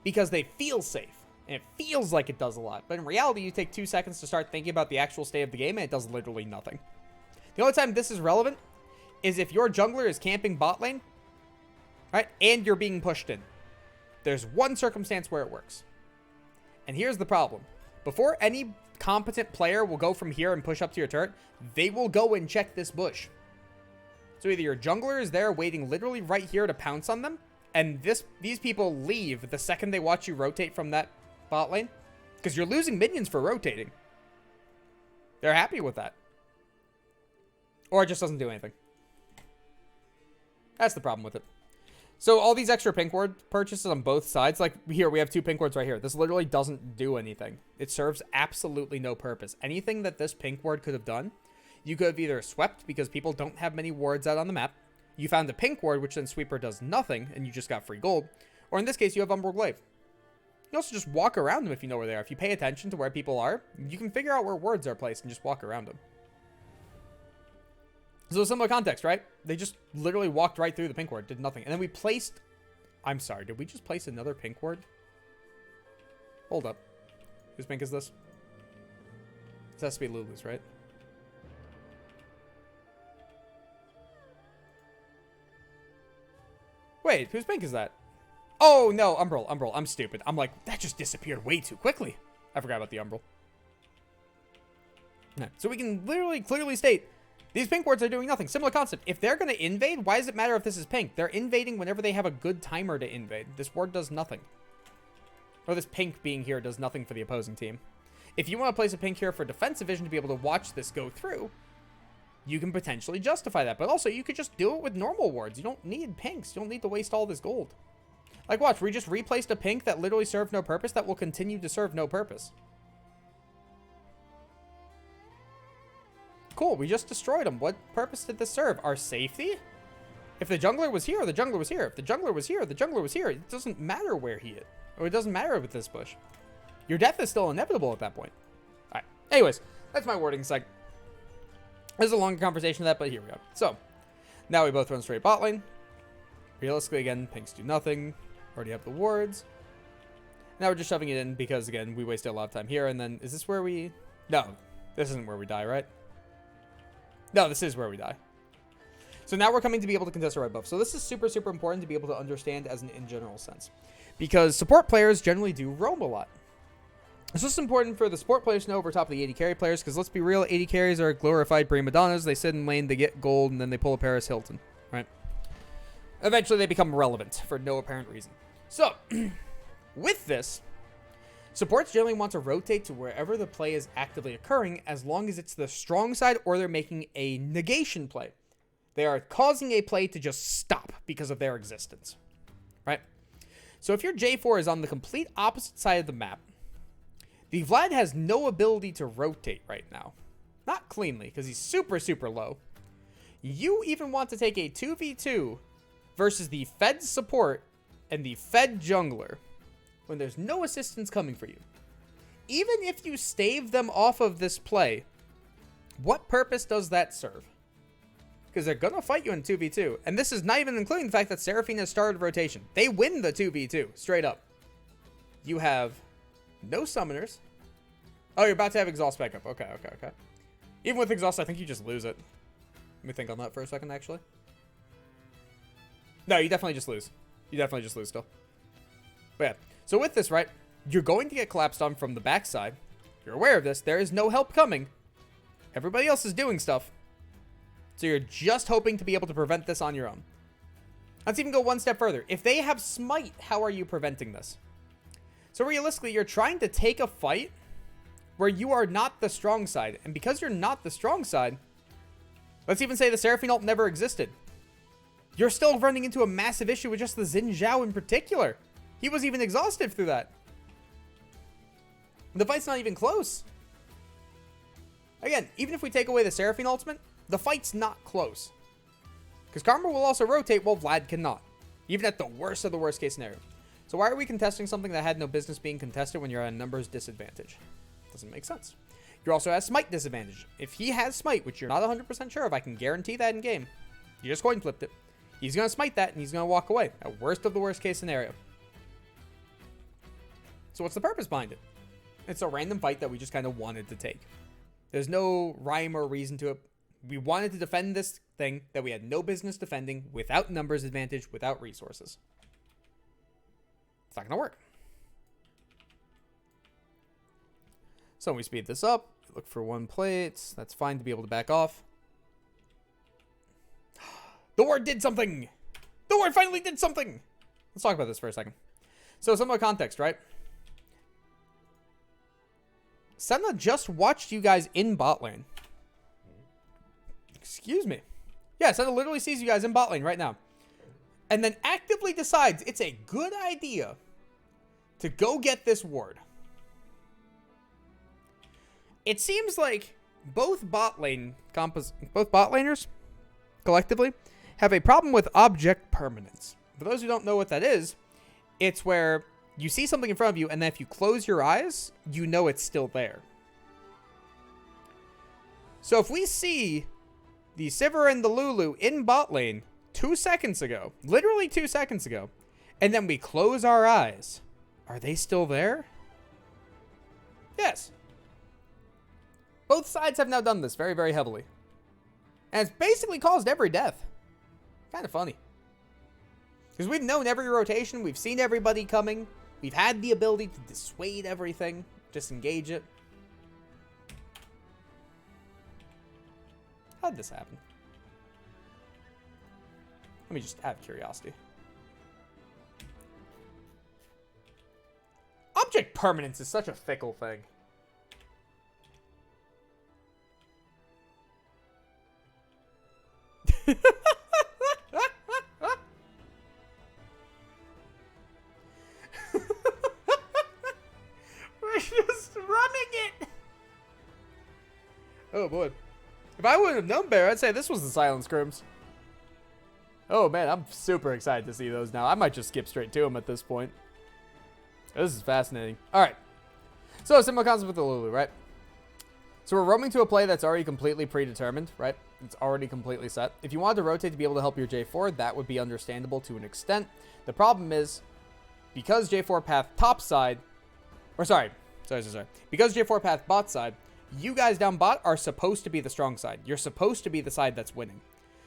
because they feel safe. And it feels like it does a lot. But in reality, you take 2 seconds to start thinking about the actual state of the game and it does literally nothing. The only time this is relevant is if your jungler is camping bot lane, right, and you're being pushed in. There's one circumstance where it works. And here's the problem. Before any competent player will go from here and push up to your turret, they will go and check this bush. So either your jungler is there waiting literally right here to pounce on them, and these people leave the second they watch you rotate from that bot lane, because you're losing minions for rotating. They're happy with that. Or it just doesn't do anything. That's the problem with it. So all these extra pink ward purchases on both sides, like here, we have 2 pink wards right here. This literally doesn't do anything. It serves absolutely no purpose. Anything that this pink ward could have done, you could have either swept because people don't have many wards out on the map. You found a pink ward, which then sweeper does nothing, and you just got free gold. Or in this case, you have Umbral Glaive. You can also just walk around them if you know where they are. If you pay attention to where people are, you can figure out where wards are placed and just walk around them. So similar context, right? They just literally walked right through the pink ward, did nothing. And then we placed... I'm sorry, did we just place another pink ward? Hold up. Whose pink is this? This has to be Lulu's, right? Wait, whose pink is that? Oh, no, Umbral. I'm stupid. I'm like, that just disappeared way too quickly. I forgot about the Umbral. No. So we can literally clearly state... These pink wards are doing nothing. Similar concept. If they're going to invade, why does it matter if this is pink? They're invading whenever they have a good timer to invade. This ward does nothing. Or this pink being here does nothing for the opposing team. If you want to place a pink here for defensive vision to be able to watch this go through, you can potentially justify that. But also, you could just do it with normal wards. You don't need pinks. You don't need to waste all this gold. Like, watch. We just replaced a pink that literally served no purpose that will continue to serve no purpose. Cool, we just destroyed them. What purpose did this serve? Our safety? If the jungler was here, the jungler was here. If the jungler was here, the jungler was here. It doesn't matter where he is. Or it doesn't matter with this bush. Your death is still inevitable at that point. Alright. Anyways, that's my wording seg. This is a longer conversation of that, but here we go. So, now we both run straight bot lane. Realistically, again, pinks do nothing. Already have the wards. Now we're just shoving it in because, again, we wasted a lot of time here. And then, is this where we... No, this isn't where we die, right? No, this is where we die. So now we're coming to be able to contest a red buff. So this is super, super important to be able to understand as an in general sense. Because support players generally do roam a lot. So this is important for the support players to know over top of the AD carry players. Because let's be real, AD carries are glorified prima donnas. They sit in lane, they get gold, and then they pull a Paris Hilton. Right? Eventually they become relevant for no apparent reason. So, with this... Supports generally want to rotate to wherever the play is actively occurring as long as it's the strong side or they're making a negation play. They are causing a play to just stop because of their existence, right? So if your J4 is on the complete opposite side of the map, the Vlad has no ability to rotate right now. Not cleanly because he's super, super low. You even want to take a 2v2 versus the Fed support and the Fed jungler when there's no assistance coming for you. even if you stave them off of this play, what purpose does that serve? Because they're going to fight you in 2v2. And this is not even including the fact that Seraphine has started rotation. They win the 2v2, straight up. You have no summoners. Oh, you're about to have exhaust back up. Okay. Even with exhaust, I think you just lose it. Let me think on that for a second, actually. No, you definitely just lose. You definitely just lose still. But yeah. So with this, right, you're going to get collapsed on from the backside. You're aware of this. There is no help coming. Everybody else is doing stuff. So you're just hoping to be able to prevent this on your own. Let's even go one step further. If they have smite, how are you preventing this? So realistically, you're trying to take a fight where you are not the strong side. And because you're not the strong side, let's even say the Seraphine ult never existed. You're still running into a massive issue with just the Xin Zhao in particular. He was even exhausted through that. The fight's not even close. Again, even if we take away the Seraphine ultimate, the fight's not close. Because Karma will also rotate while Vlad cannot. Even at the worst of the worst case scenario. So why are we contesting something that had no business being contested when you're at a numbers disadvantage? Doesn't make sense. You're also at a smite disadvantage. If he has smite, which you're not 100% sure of, I can guarantee that in game. You just coin flipped it. He's going to smite that and he's going to walk away. At worst of the worst case scenario. So what's the purpose behind it? It's a random fight that we just kind of wanted to take. There's no rhyme or reason to it. We wanted to defend this thing that we had no business defending without numbers advantage, without resources. It's not going to work. So we speed this up. Look for one plate. That's fine to be able to back off. The ward did something. The ward finally did something. Let's talk about this for a second. So some of the context, right? Senna just watched you guys in bot lane. Excuse me. Yeah, Senna literally sees you guys in bot lane right now. And then actively decides it's a good idea to go get this ward. It seems like both bot laners collectively have a problem with object permanence. For those who don't know what that is, it's where you see something in front of you, and then if you close your eyes, you know it's still there. So if we see the Sivir and the Lulu in bot lane 2 seconds ago, literally 2 seconds ago, and then we close our eyes, are they still there? Yes. Both sides have now done this very, very heavily. And it's basically caused every death. Kind of funny. Because we've known every rotation. We've seen everybody coming. We've had the ability to dissuade everything. Disengage it. How did this happen? Let me just have curiosity. Object permanence is such a fickle thing. We're just running it. Oh boy. If I would have known better, I'd say this was the silent scrims. Oh man, I'm super excited to see those now. I might just skip straight to them at this point. This is fascinating. Alright. So, similar concept with the Lulu, right? So we're roaming to a play that's already completely predetermined, right? It's already completely set. If you wanted to rotate to be able to help your J4, that would be understandable to an extent. The problem is, because J4 path top side, sorry. Because J4 path bot side, you guys down bot are supposed to be the strong side. You're supposed to be the side that's winning.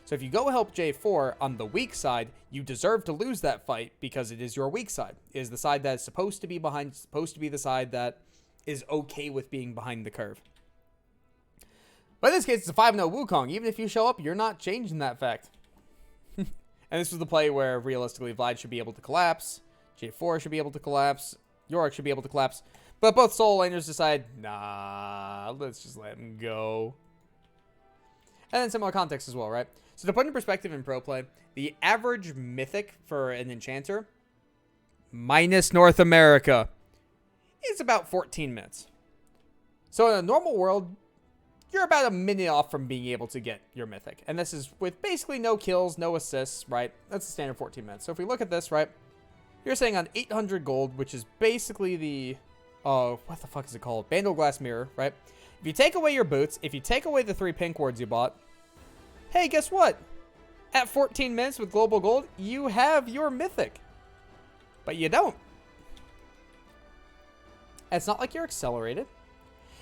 So if you go help J4 on the weak side, you deserve to lose that fight because it is your weak side. It is the side that is supposed to be behind, supposed to be the side that is okay with being behind the curve. But in this case, it's a 5-0 Wukong. Even if you show up, you're not changing that fact. And this was the play where, realistically, Vlad should be able to collapse. J4 should be able to collapse. Yorick should be able to collapse. But both solo laners decide, nah, let's just let him go. And then similar context as well, right? So to put in perspective in pro play, the average mythic for an enchanter, minus North America, is about 14 minutes. So in a normal world, you're about a minute off from being able to get your mythic. And this is with basically no kills, no assists, right? That's the standard 14 minutes. So if we look at this, right? You're saying on 800 gold, which is basically the what the fuck is it called? Bandle Glass Mirror, right? If you take away your boots, if you take away the 3 pink wards you bought, hey, guess what? At 14 minutes with Global Gold, you have your mythic. But you don't. It's not like you're accelerated.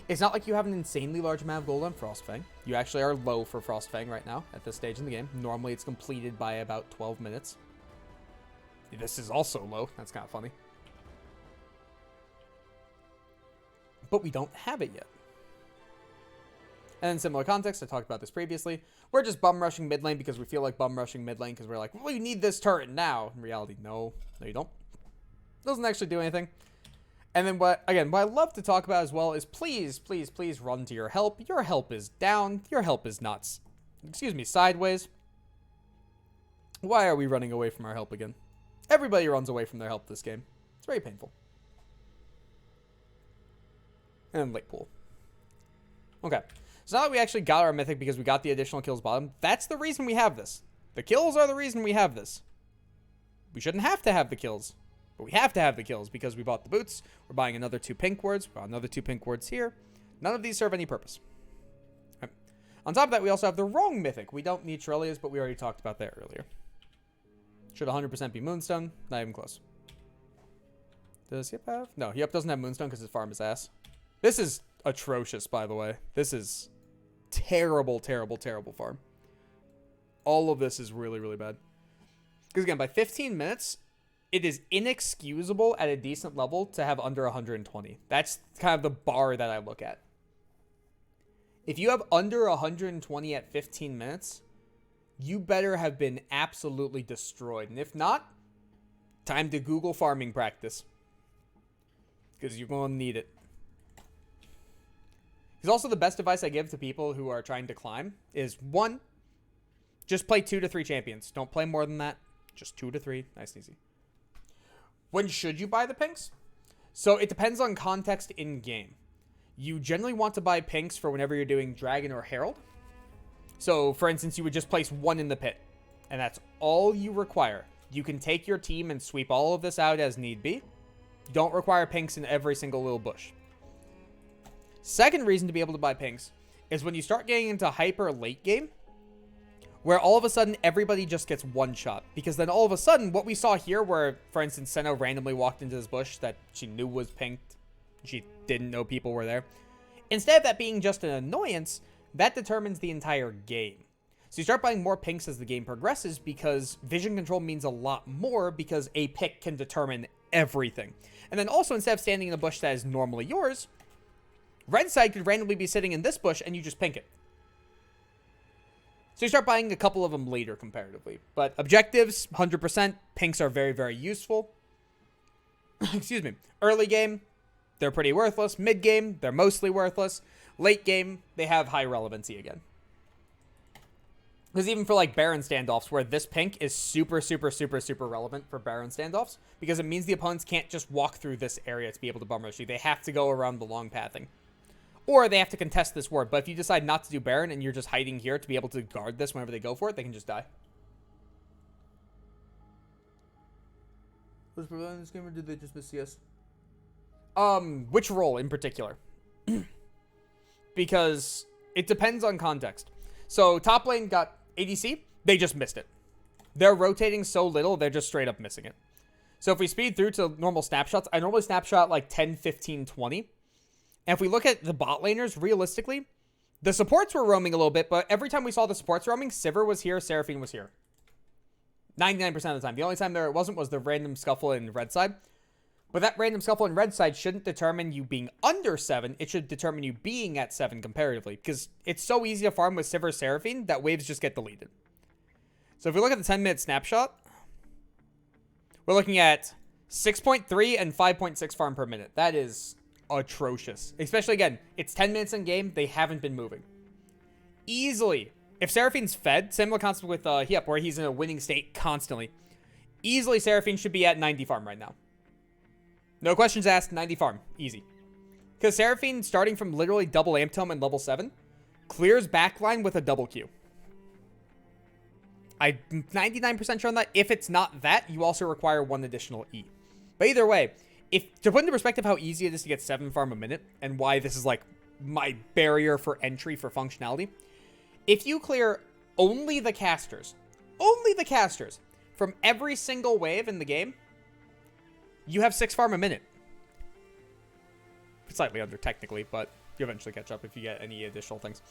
It's not like you have an insanely large amount of gold on Frostfang. You actually are low for Frostfang right now at this stage in the game. Normally it's completed by about 12 minutes. This is also low. That's kind of funny. But we don't have it yet. And in similar context, I talked about this previously. We're just bum rushing mid lane because we feel like bum rushing mid lane because we're like, well, we need this turret now. In reality, no, you don't. Doesn't actually do anything. And then what I love to talk about as well is please, please, please run to your help. Your help is down. Your help is nuts. Excuse me, sideways. Why are we running away from our help again? Everybody runs away from their help this game. It's very painful. And late pool. Okay. So now that we actually got our mythic because we got the additional kills bottom, that's the reason we have this. The kills are the reason we have this. We shouldn't have to have the kills. But we have to have the kills because we bought the boots. We're buying another 2 pink wards. We bought another 2 pink wards here. None of these serve any purpose. Right. On top of that, we also have the wrong mythic. We don't need Trellias, but we already talked about that earlier. Should 100% be Moonstone. Not even close. Does Yep have? No, Yep doesn't have Moonstone because his farm is ass. This is atrocious, by the way. This is terrible, terrible, terrible farm. All of this is really, really bad. Because again, by 15 minutes... it is inexcusable at a decent level to have under 120. That's kind of the bar that I look at. If you have under 120 at 15 minutes, you better have been absolutely destroyed. And if not, time to Google farming practice. Because you're going to need it. Because also the best advice I give to people who are trying to climb is, 1, just play 2 to 3 champions. Don't play more than that. Just 2 to 3. Nice and easy. When should you buy the pinks? So it depends on context in game. You generally want to buy pinks for whenever you're doing Dragon or Herald. So for instance, you would just place 1 in the pit. And that's all you require. You can take your team and sweep all of this out as need be. You don't require pinks in every single little bush. Second reason to be able to buy pinks is when you start getting into hyper late game, where all of a sudden everybody just gets one shot. Because then all of a sudden, what we saw here where, for instance, Senna randomly walked into this bush that she knew was pinked. She didn't know people were there. Instead of that being just an annoyance, that determines the entire game. So you start buying more pinks as the game progresses because vision control means a lot more because a pick can determine everything. And then also, instead of standing in a bush that is normally yours, red side could randomly be sitting in this bush and you just pink it. So you start buying a couple of them later comparatively. But objectives, 100%. Pinks are very, very useful. Excuse me. Early game, they're pretty worthless. Mid game, they're mostly worthless. Late game, they have high relevancy again. Because even for like Baron standoffs, where this pink is super, super, super, super relevant for Baron standoffs, because it means the opponents can't just walk through this area to be able to bum rush you. They have to go around the long pathing. Or they have to contest this ward. But if you decide not to do Baron and you're just hiding here to be able to guard this whenever they go for it, they can just die. Was Berlin this game or did they just miss CS? Which role in particular? Because it depends on context. So top lane got ADC. They just missed it. They're rotating so little, they're just straight up missing it. So if we speed through to normal snapshots, I normally snapshot like 10, 15, 20. And if we look at the bot laners, realistically, the supports were roaming a little bit, but every time we saw the supports roaming, Sivir was here, Seraphine was here. 99% of the time. The only time there it wasn't was the random scuffle in red side. But that random scuffle in red side shouldn't determine you being under 7. It should determine you being at 7 comparatively. Because it's so easy to farm with Sivir Seraphine that waves just get deleted. So if we look at the 10-minute snapshot, we're looking at 6.3 and 5.6 farm per minute. That is atrocious. Especially, again, it's 10 minutes in game. They haven't been moving. Easily. If Seraphine's fed, similar concept with Hiep, where he's in a winning state constantly. Easily, Seraphine should be at 90 farm right now. No questions asked, 90 farm. Easy. Because Seraphine, starting from literally double Amp Tome and level 7, clears backline with a double Q. I'm 99% sure on that. If it's not that, you also require one additional E. But either way, if to put into perspective how easy it is to get 7 farm a minute and why this is like my barrier for entry for functionality, if you clear only the casters from every single wave in the game, you have 6 farm a minute. Slightly under technically, but you eventually catch up if you get any additional things.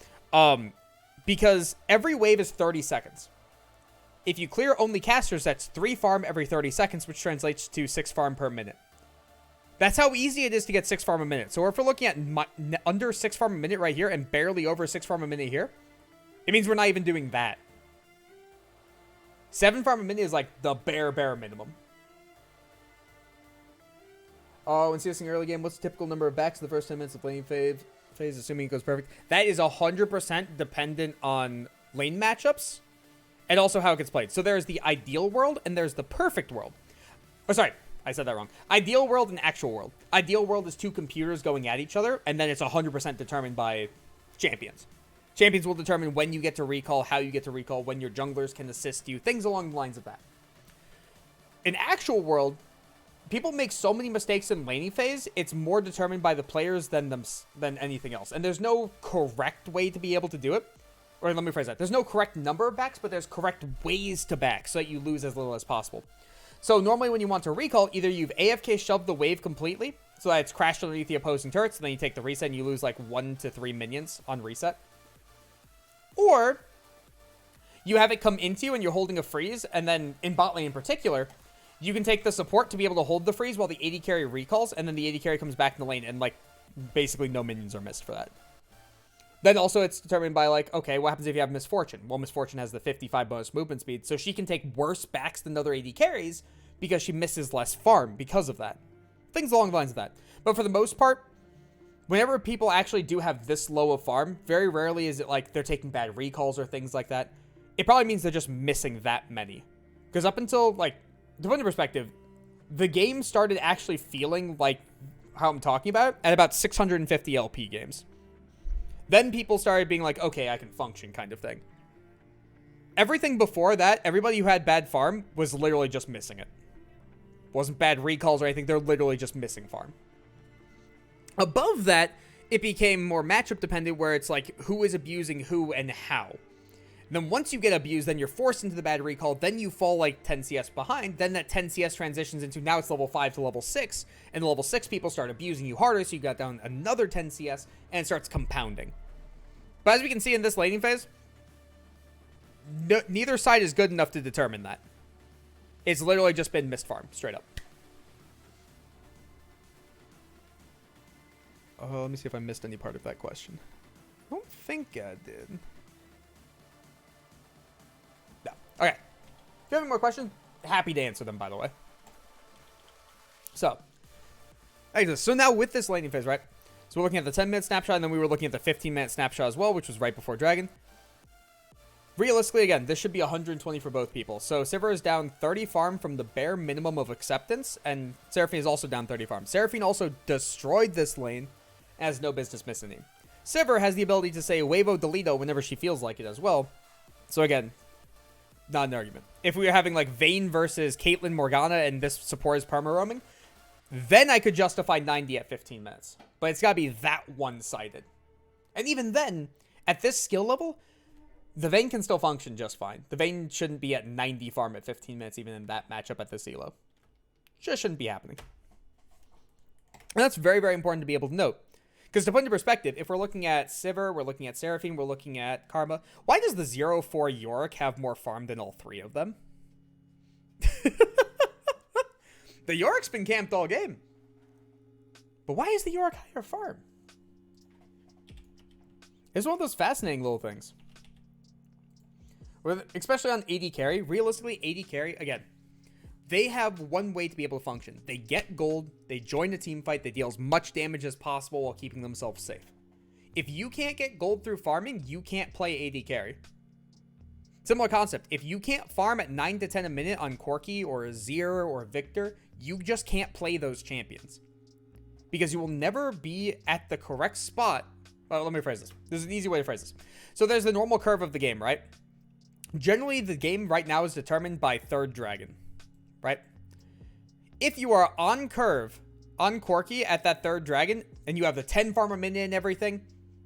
Because every wave is 30 seconds. If you clear only casters, that's 3 farm every 30 seconds, which translates to 6 farm per minute. That's how easy it is to get 6 farm a minute. So if we're looking at under 6 farm a minute right here and barely over 6 farm a minute here, it means we're not even doing that. 7 farm a minute is like the bare minimum. Oh, when CSing early game, what's the typical number of backs in the first 10 minutes of laning phase, assuming it goes perfect? That is 100% dependent on lane matchups and also how it gets played. So there's the ideal world and there's the perfect world. Oh, sorry, I said that wrong. Ideal world and actual world. Ideal world is 2 computers going at each other, and then it's 100% determined by champions. Champions will determine when you get to recall, how you get to recall, when your junglers can assist you, things along the lines of that. In actual world, people make so many mistakes in laning phase, it's more determined by the players than anything else. And there's no correct way to be able to do it. Or let me phrase that. There's no correct number of backs, but there's correct ways to back so that you lose as little as possible. So normally when you want to recall, either you've AFK shoved the wave completely, so that it's crashed underneath the opposing turrets, and then you take the reset and you lose like 1 to 3 minions on reset. Or you have it come into you and you're holding a freeze, and then in bot lane in particular, you can take the support to be able to hold the freeze while the AD carry recalls, and then the AD carry comes back in the lane, and, like, basically no minions are missed for that. Then also it's determined by, like, okay, what happens if you have Misfortune? Well, Misfortune has the 55 bonus movement speed, so she can take worse backs than other AD carries because she misses less farm because of that. Things along the lines of that. But for the most part, whenever people actually do have this low of farm, very rarely is it, like, they're taking bad recalls or things like that. It probably means they're just missing that many. Because up until, like, to put into perspective, the game started actually feeling like how I'm talking about at about 650 LP games. Then people started being like, okay, I can function kind of thing. Everything before that, everybody who had bad farm was literally just missing it. Wasn't bad recalls or anything, they're literally just missing farm. Above that, it became more matchup dependent where it's like who is abusing who and how. Then once you get abused, then you're forced into the bad recall, then you fall like 10 CS behind, then that 10 CS transitions into now it's level 5 to level 6, and the level 6 people start abusing you harder, so you got down another 10 CS, and it starts compounding. But as we can see in this laning phase, neither side is good enough to determine that. It's literally just been missed farm, straight up. Let me see if I missed any part of that question. I don't think I did. No. Okay. If you have any more questions, happy to answer them, by the way. So now with this laning phase, right? So we're looking at the 10-minute snapshot, and then we were looking at the 15-minute snapshot as well, which was right before Dragon. Realistically, again, this should be 120 for both people. So Sivir is down 30 farm from the bare minimum of acceptance, and Seraphine is also down 30 farm. Seraphine also destroyed this lane, and has no business missing it. Sivir has the ability to say Huevo Delito whenever she feels like it as well. So again, not an argument. If we were having like Vayne versus Caitlyn Morgana and this support is perma roaming, then I could justify 90 at 15 minutes. But it's got to be that one-sided. And even then, at this skill level, the Vayne can still function just fine. The Vayne shouldn't be at 90 farm at 15 minutes even in that matchup at this elo. Just shouldn't be happening. And that's very, very important to be able to note. Because to put into perspective, if we're looking at Sivir, we're looking at Seraphine, we're looking at Karma, why does the 0-4 Yorick have more farm than all three of them? The Yorick's been camped all game. But why is the Yorick higher farm? It's one of those fascinating little things. Especially on AD carry. Realistically, AD carry, again, they have one way to be able to function. They get gold, they join a team fight, they deal as much damage as possible while keeping themselves safe. If you can't get gold through farming, you can't play AD carry. Similar concept. If you can't farm at 9 to 10 a minute on Corki or Azir or Victor, you just can't play those champions. Because you will never be at the correct spot. Well, let me phrase this. There's an easy way to phrase this. So there's the normal curve of the game, right? Generally, the game right now is determined by third dragon, right? If you are on curve uncorky at that third dragon, and you have the 10 farmer minion and everything,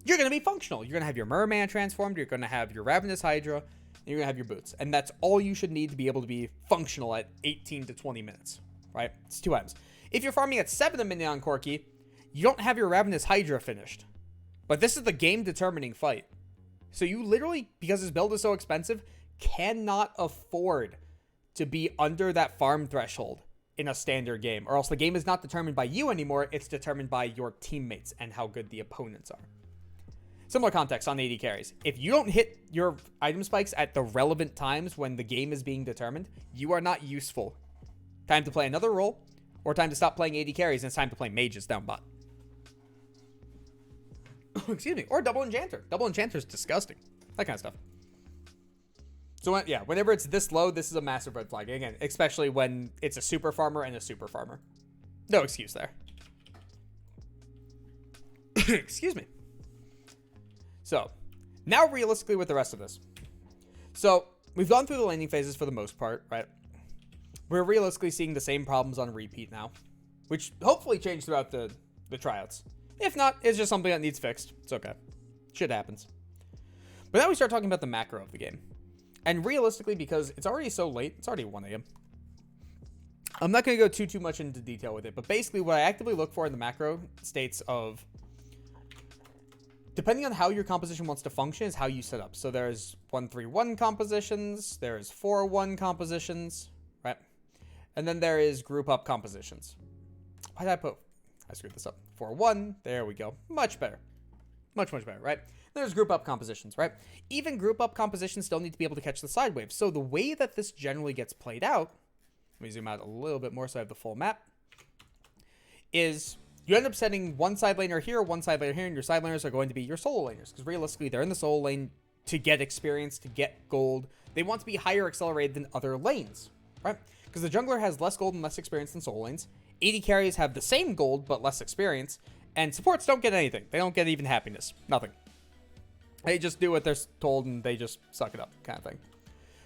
you're going to be functional. You're going to have your merman transformed, you're going to have your ravenous hydra, and you're going to have your boots. And that's all you should need to be able to be functional at 18 to 20 minutes, right? It's 2 items. If you're farming at 7 a minute on Corky, you don't have your ravenous hydra finished. But this is the game-determining fight. So you literally, because this build is so expensive, cannot afford to be under that farm threshold in a standard game, or else the game is not determined by you anymore, it's determined by your teammates and how good the opponents are. Similar context on AD carries. If you don't hit your item spikes at the relevant times when the game is being determined, you are not useful. Time to play another role, or time to stop playing AD carries, and it's time to play mages down bot. Excuse me. Or double enchanter. Double enchanter is disgusting. That kind of stuff. So, whenever it's this low, this is a massive red flag. Again, especially when it's a super farmer and a super farmer. No excuse there. Excuse me. So, now realistically with the rest of this. So, we've gone through the laning phases for the most part, right? We're realistically seeing the same problems on repeat now, which hopefully change throughout the tryouts. If not, it's just something that needs fixed. It's okay. Shit happens. But now we start talking about the macro of the game. And realistically, because it's already so late, it's already 1 a.m. I'm not going to go too much into detail with it, but basically what I actively look for in the macro states of, depending on how your composition wants to function, is how you set up. So there's 1-3-1 compositions, there's 4-1 compositions, right? And then there is group up compositions. Why did I screwed this up. 4-1, there we go. Much better. Much better, right? There's group up compositions, right? Even group up compositions still need to be able to catch the side waves. So the way that this generally gets played out, let me zoom out a little bit more so I have the full map, is you end up setting one side laner here, one side laner here, and your side laners are going to be your solo laners. Because realistically, they're in the solo lane to get experience, to get gold. They want to be higher accelerated than other lanes, right? Because the jungler has less gold and less experience than solo lanes. AD carries have the same gold, but less experience. And supports don't get anything. They don't get even happiness. Nothing. They just do what they're told and they just suck it up, kind of thing.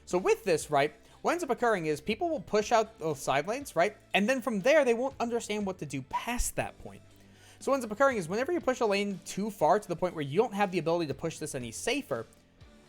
So with this, right, what ends up occurring is people will push out those side lanes, right? And then from there, they won't understand what to do past that point. So what ends up occurring is whenever you push a lane too far to the point where you don't have the ability to push this any safer,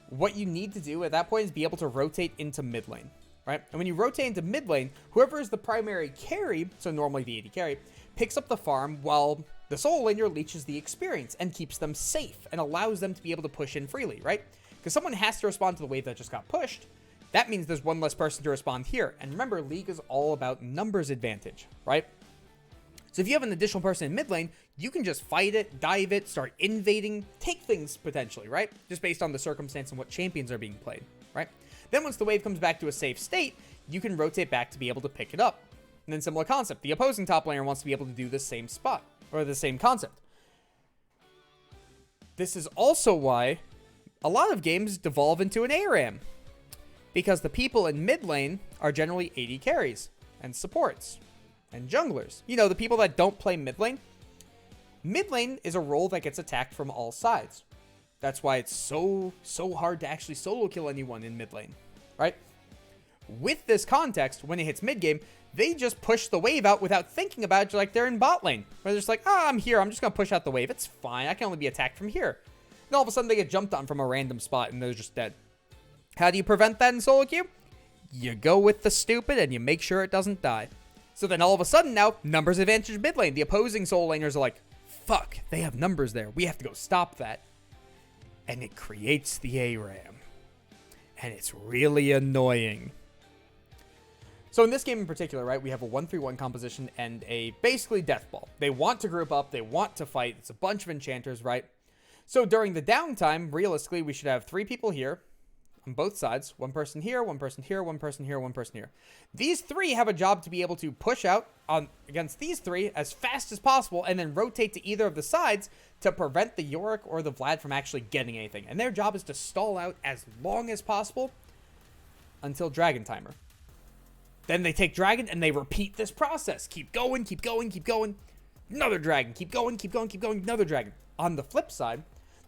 what you need to do at that point is be able to rotate into mid lane, right? And when you rotate into mid lane, whoever is the primary carry, so normally the AD carry, picks up the farm while the solo laner leeches the experience and keeps them safe and allows them to be able to push in freely, right? Because someone has to respond to the wave that just got pushed. That means there's one less person to respond here. And remember, League is all about numbers advantage, right? So if you have an additional person in mid lane, you can just fight it, dive it, start invading, take things potentially, right? Just based on the circumstance and what champions are being played, right? Then once the wave comes back to a safe state, you can rotate back to be able to pick it up. And then similar concept, the opposing top laner wants to be able to do the same spot, or the same concept. This is also why a lot of games devolve into an ARAM. Because the people in mid lane are generally AD carries, and supports, and junglers. You know, the people that don't play mid lane. Mid lane is a role that gets attacked from all sides. That's why it's so hard to actually solo kill anyone in mid lane, right? With this context, when it hits mid game, they just push the wave out without thinking about it, like they're in bot lane. Where they're just like, I'm here, I'm just going to push out the wave. It's fine, I can only be attacked from here. And all of a sudden they get jumped on from a random spot and they're just dead. How do you prevent that in solo queue? You go with the stupid and you make sure it doesn't die. So then all of a sudden now, numbers advantage mid lane. The opposing solo laners are like, fuck, they have numbers there. We have to go stop that. And it creates the ARAM. And it's really annoying. So in this game in particular, right, we have a 1-3-1 composition and a basically death ball. They want to group up, they want to fight. It's a bunch of enchanters, right? So during the downtime, realistically, we should have 3 people here on both sides. 1 person here, 1 person here, 1 person here, 1 person here. These 3 have a job to be able to push out on against these 3 as fast as possible and then rotate to either of the sides to prevent the Yorick or the Vlad from actually getting anything. And their job is to stall out as long as possible until Dragon Timer. Then they take Dragon and they repeat this process. Keep going, keep going, keep going. Another Dragon. Keep going, keep going, keep going. Another Dragon. On the flip side,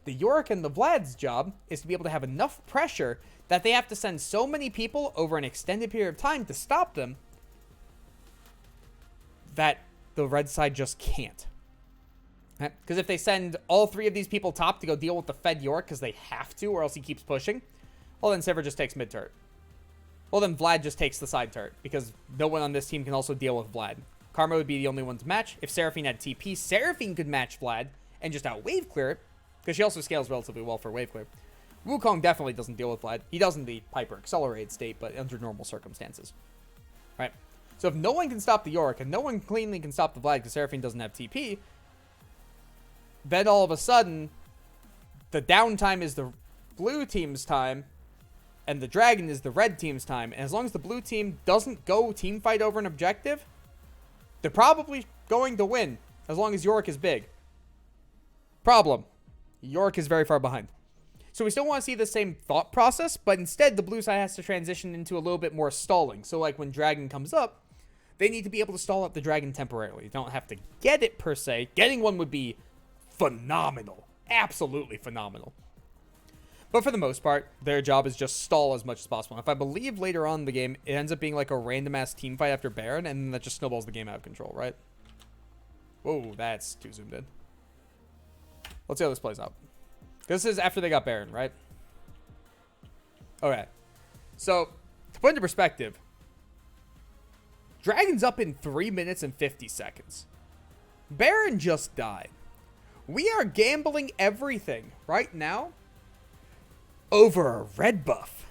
the Yorick and the Vlad's job is to be able to have enough pressure that they have to send so many people over an extended period of time to stop them that the red side just can't. Because if they send all 3 of these people top to go deal with the Fed York because they have to, or else he keeps pushing, well, then Sivir just takes mid turret. Well, then Vlad just takes the side turret because no one on this team can also deal with Vlad. Karma would be the only one to match. If Seraphine had TP, Seraphine could match Vlad and just out wave clear it because she also scales relatively well for wave clear. Wukong definitely doesn't deal with Vlad. He does in the Piper accelerated state, but under normal circumstances. Right? So if no one can stop the York and no one cleanly can stop the Vlad because Seraphine doesn't have TP, then all of a sudden, the downtime is the blue team's time, and the dragon is the red team's time. And as long as the blue team doesn't go team fight over an objective, they're probably going to win, as long as York is big. Problem: York is very far behind. So we still want to see the same thought process, but instead the blue side has to transition into a little bit more stalling. So like when dragon comes up, they need to be able to stall up the dragon temporarily. You don't have to get it per se. Getting one would be phenomenal. Absolutely phenomenal. But for the most part, their job is just stall as much as possible. If I believe later on in the game, it ends up being like a random ass team fight after Baron, and then that just snowballs the game out of control, right? Whoa, that's too zoomed in. Let's see how this plays out. This is after they got Baron, right? Okay. So, to put into perspective, Dragon's up in 3 minutes and 50 seconds. Baron just died. We are gambling everything right now over a red buff.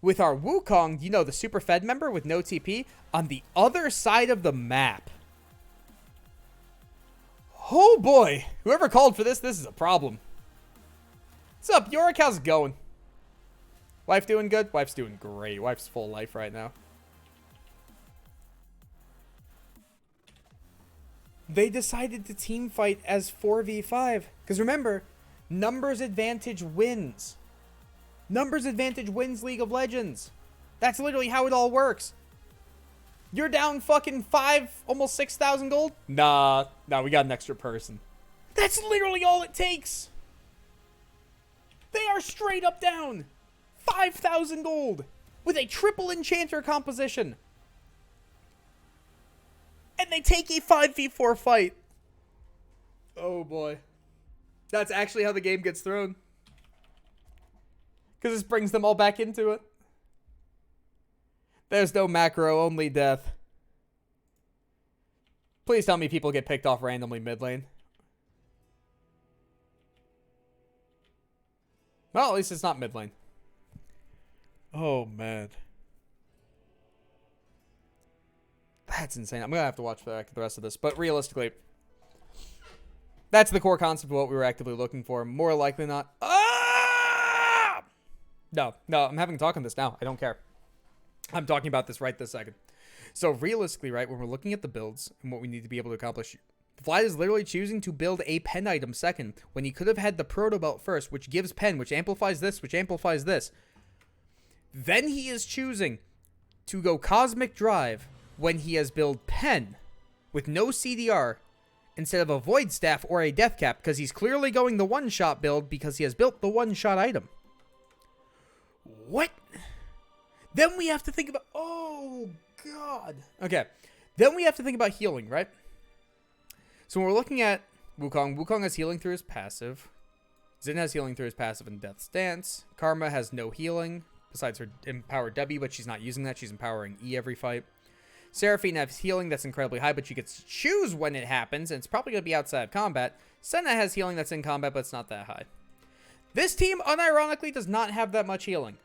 With our Wukong, you know, the super fed member with no TP, on the other side of the map. Oh boy. Whoever called for this is a problem. What's up, Yorick? How's it going? Wife doing good? Wife's doing great. Wife's full life right now. They decided to team fight as 4v5. Because remember, numbers advantage wins. Numbers advantage wins League of Legends. That's literally how it all works. You're down fucking 5, almost 6,000 gold? Nah, we got an extra person. That's literally all it takes. They are straight up down 5,000 gold with a triple enchanter composition. And they take a 5v4 fight. Oh boy. That's actually how the game gets thrown. Because this brings them all back into it. There's no macro, only death. Please tell me people get picked off randomly mid lane. Well, at least it's not mid lane. Oh, man. That's insane. I'm going to have to watch the rest of this. But realistically, that's the core concept of what we were actively looking for. More likely not. Ah! No, I'm having a talk on this now. I don't care. I'm talking about this right this second. So realistically, right, when we're looking at the builds and what we need to be able to accomplish, Vlad is literally choosing to build a pen item second when he could have had the proto belt first, which gives pen, which amplifies this, which amplifies this. Then he is choosing to go cosmic drive when he has built pen with no CDR instead of a void staff or a death cap, because he's clearly going the one-shot build because he has built the one-shot item. What? Then we have to think about... Oh, God. Okay. Then we have to think about healing, right? So when we're looking at Wukong, Wukong has healing through his passive. Xin has healing through his passive in Death's Dance. Karma has no healing besides her Empower W, but she's not using that. She's empowering E every fight. Seraphine has healing that's incredibly high, but she gets to choose when it happens, and it's probably going to be outside of combat. Senna has healing that's in combat, but it's not that high. This team, unironically, does not have that much healing.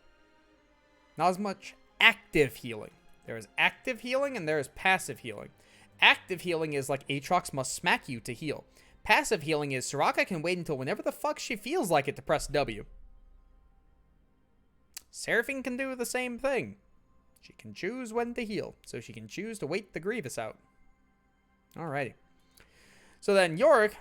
Not as much active healing. There is active healing, and there is passive healing. Active healing is like Aatrox must smack you to heal. Passive healing is Soraka can wait until whenever the fuck she feels like it to press W. Seraphine can do the same thing. She can choose when to heal, so she can choose to wait the Grievous out. Alrighty. So then Yorick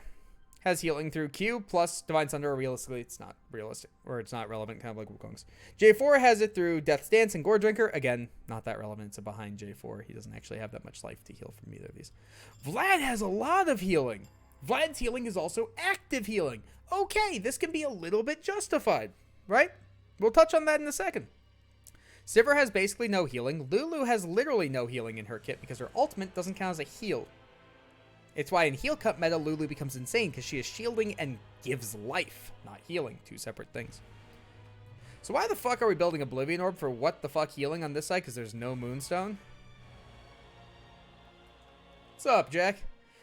has healing through Q plus Divine Thunder. Realistically, it's not realistic, or it's not relevant, kind of like Wukong's. J4 has it through Death's Dance and Gore Drinker. Again, not that relevant. It's a behind J4. He doesn't actually have that much life to heal from either of these. Vlad has a lot of healing. Vlad's healing is also active healing. Okay, this can be a little bit justified, right? We'll touch on that in a second. Sivir has basically no healing. Lulu has literally no healing in her kit because her ultimate doesn't count as a heal. It's why in heal cut meta, Lulu becomes insane, because she is shielding and gives life, not healing. Two separate things. So why the fuck are we building Oblivion Orb for what the fuck healing on this side? Because there's no Moonstone. What's up, Jack?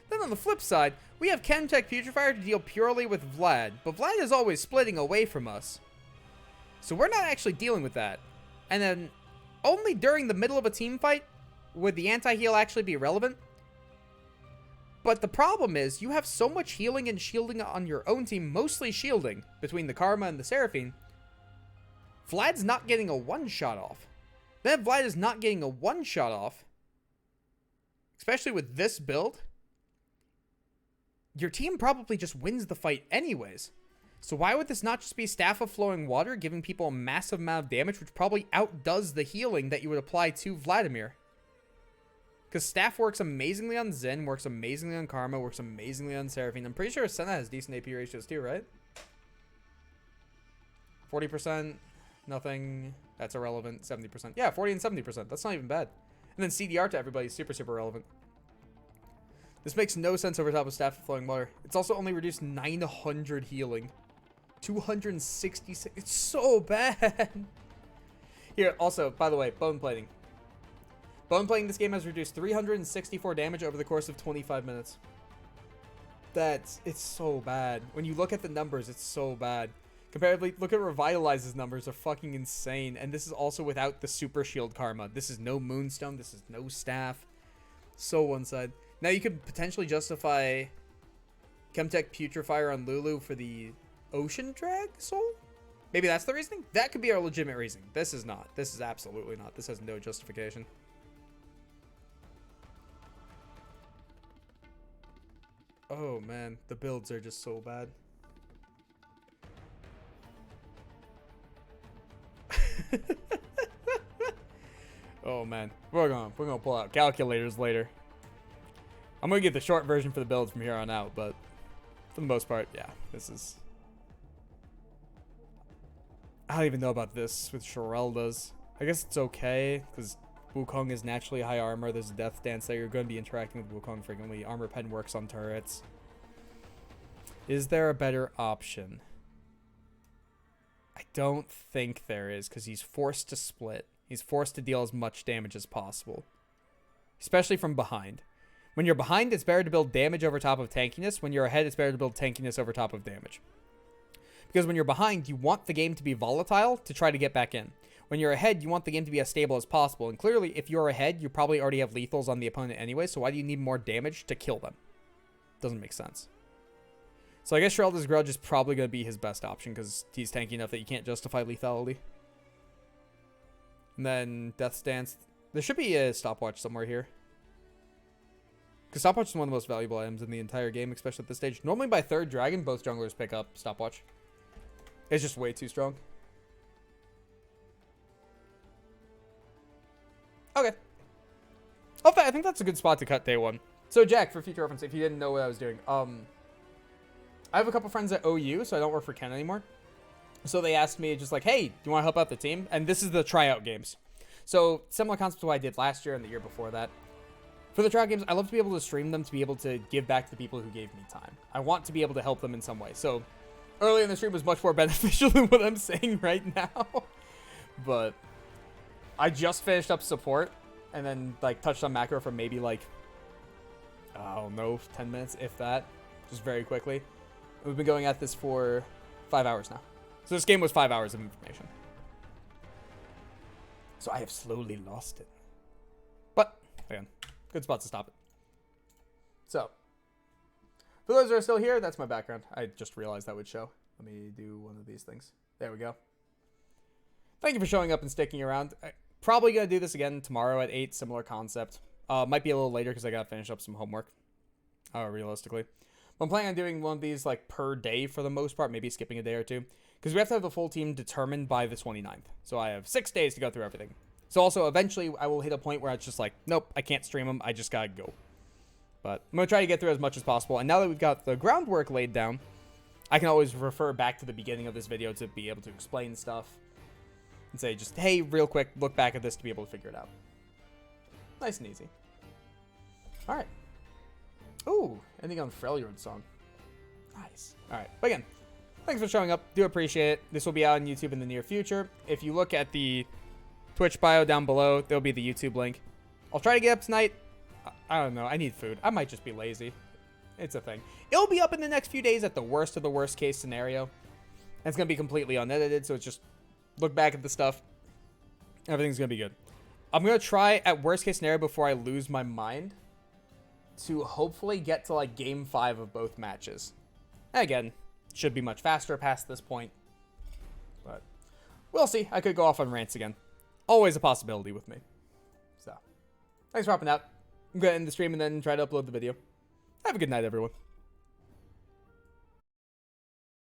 Then on the flip side, we have Chemtech Putrefier to deal purely with Vlad, but Vlad is always splitting away from us. So we're not actually dealing with that. And then only during the middle of a team fight would the anti-heal actually be relevant. But the problem is, you have so much healing and shielding on your own team, mostly shielding, between the Karma and the Seraphine. Vlad's not getting a one-shot off. Then Vlad is not getting a one-shot off, especially with this build. Your team probably just wins the fight anyways. So why would this not just be Staff of Flowing Water, giving people a massive amount of damage, which probably outdoes the healing that you would apply to Vladimir? Because Staff works amazingly on Zen, works amazingly on Karma, works amazingly on Seraphine. I'm pretty sure Senna has decent AP ratios too, right? 40%, nothing. That's irrelevant. 70%. Yeah, 40 and 70%. That's not even bad. And then CDR to everybody is super, super relevant. This makes no sense over top of Staff of Flowing Water. It's also only reduced 900 healing. 266. It's so bad. Here, also, by the way, bone plating. Bone plating this game has reduced 364 damage over the course of 25 minutes. It's so bad. When you look at the numbers, it's so bad. Comparatively, look at Revitalize's numbers. They're fucking insane. And this is also without the Super Shield Karma. This is no Moonstone. This is no Staff. So one side. Now you could potentially justify Chemtech Putrefier on Lulu for the Ocean Drag Soul? Maybe that's the reasoning? That could be our legitimate reasoning. This is not. This is absolutely not. This has no justification. Oh man, the builds are just so bad. Oh man, we're gonna pull out calculators later. I'm gonna get the short version for the builds from here on out, but for the most part, yeah, this is. I don't even know about this with Sherelda's. I guess it's okay because Wukong is naturally high armor. There's a death dance there. You're going to be interacting with Wukong frequently. Armor pen works on turrets. Is there a better option? I don't think there is because he's forced to split. He's forced to deal as much damage as possible, especially from behind. When you're behind, it's better to build damage over top of tankiness. When you're ahead, it's better to build tankiness over top of damage. Because when you're behind, you want the game to be volatile to try to get back in. When you're ahead, you want the game to be as stable as possible. And clearly, if you're ahead, you probably already have lethals on the opponent anyway, so why do you need more damage to kill them? Doesn't make sense. So I guess Sherelda's Grudge is probably going to be his best option because he's tanky enough that you can't justify lethality. And then Death's Dance. There should be a stopwatch somewhere here. Because stopwatch is one of the most valuable items in the entire game, especially at this stage. Normally by third dragon, both junglers pick up stopwatch. It's just way too strong. Okay. I think that's a good spot to cut day one. So Jack, for future reference, if you didn't know what I was doing, I have a couple friends at OU, so I don't work for Ken anymore. So they asked me just like, hey, do you want to help out the team? And this is the tryout games. So similar concept to what I did last year and the year before that. For the tryout games, I love to be able to stream them to be able to give back to the people who gave me time. I want to be able to help them in some way. So earlier in the stream was much more beneficial than what I'm saying right now. But I just finished up support and then like touched on macro for maybe like, I don't know, 10 minutes, if that, just very quickly. We've been going at this for 5 hours now. So this game was 5 hours of information. So I have slowly lost it. But, again, good spot to stop it. So, for those that are still here, that's my background. I just realized that would show. Let me do one of these things. There we go. Thank you for showing up and sticking around. Probably going to do this again tomorrow at 8, similar concept. Might be a little later because I got to finish up some homework, realistically. But I'm planning on doing one of these like per day for the most part, maybe skipping a day or two. Because we have to have the full team determined by the 29th. So I have 6 days to go through everything. So also, eventually, I will hit a point where it's just like, nope, I can't stream them. I just gotta go. But I'm going to try to get through as much as possible. And now that we've got the groundwork laid down, I can always refer back to the beginning of this video to be able to explain stuff. And say just, hey, real quick, look back at this to be able to figure it out. Nice and easy. All right. Ooh, ending on Freljord song. Nice. All right. But again, thanks for showing up. Do appreciate it. This will be out on YouTube in the near future. If you look at the Twitch bio down below, there'll be the YouTube link. I'll try to get up tonight. I don't know. I need food. I might just be lazy. It's a thing. It'll be up in the next few days at the worst of the worst case scenario. And it's going to be completely unedited, so it's just look back at the stuff. Everything's going to be good. I'm going to try at worst case scenario before I lose my mind to hopefully get to like game 5 of both matches. Again, should be much faster past this point. But we'll see. I could go off on rants again. Always a possibility with me. So, thanks for hopping out. I'm going to end the stream and then try to upload the video. Have a good night, everyone.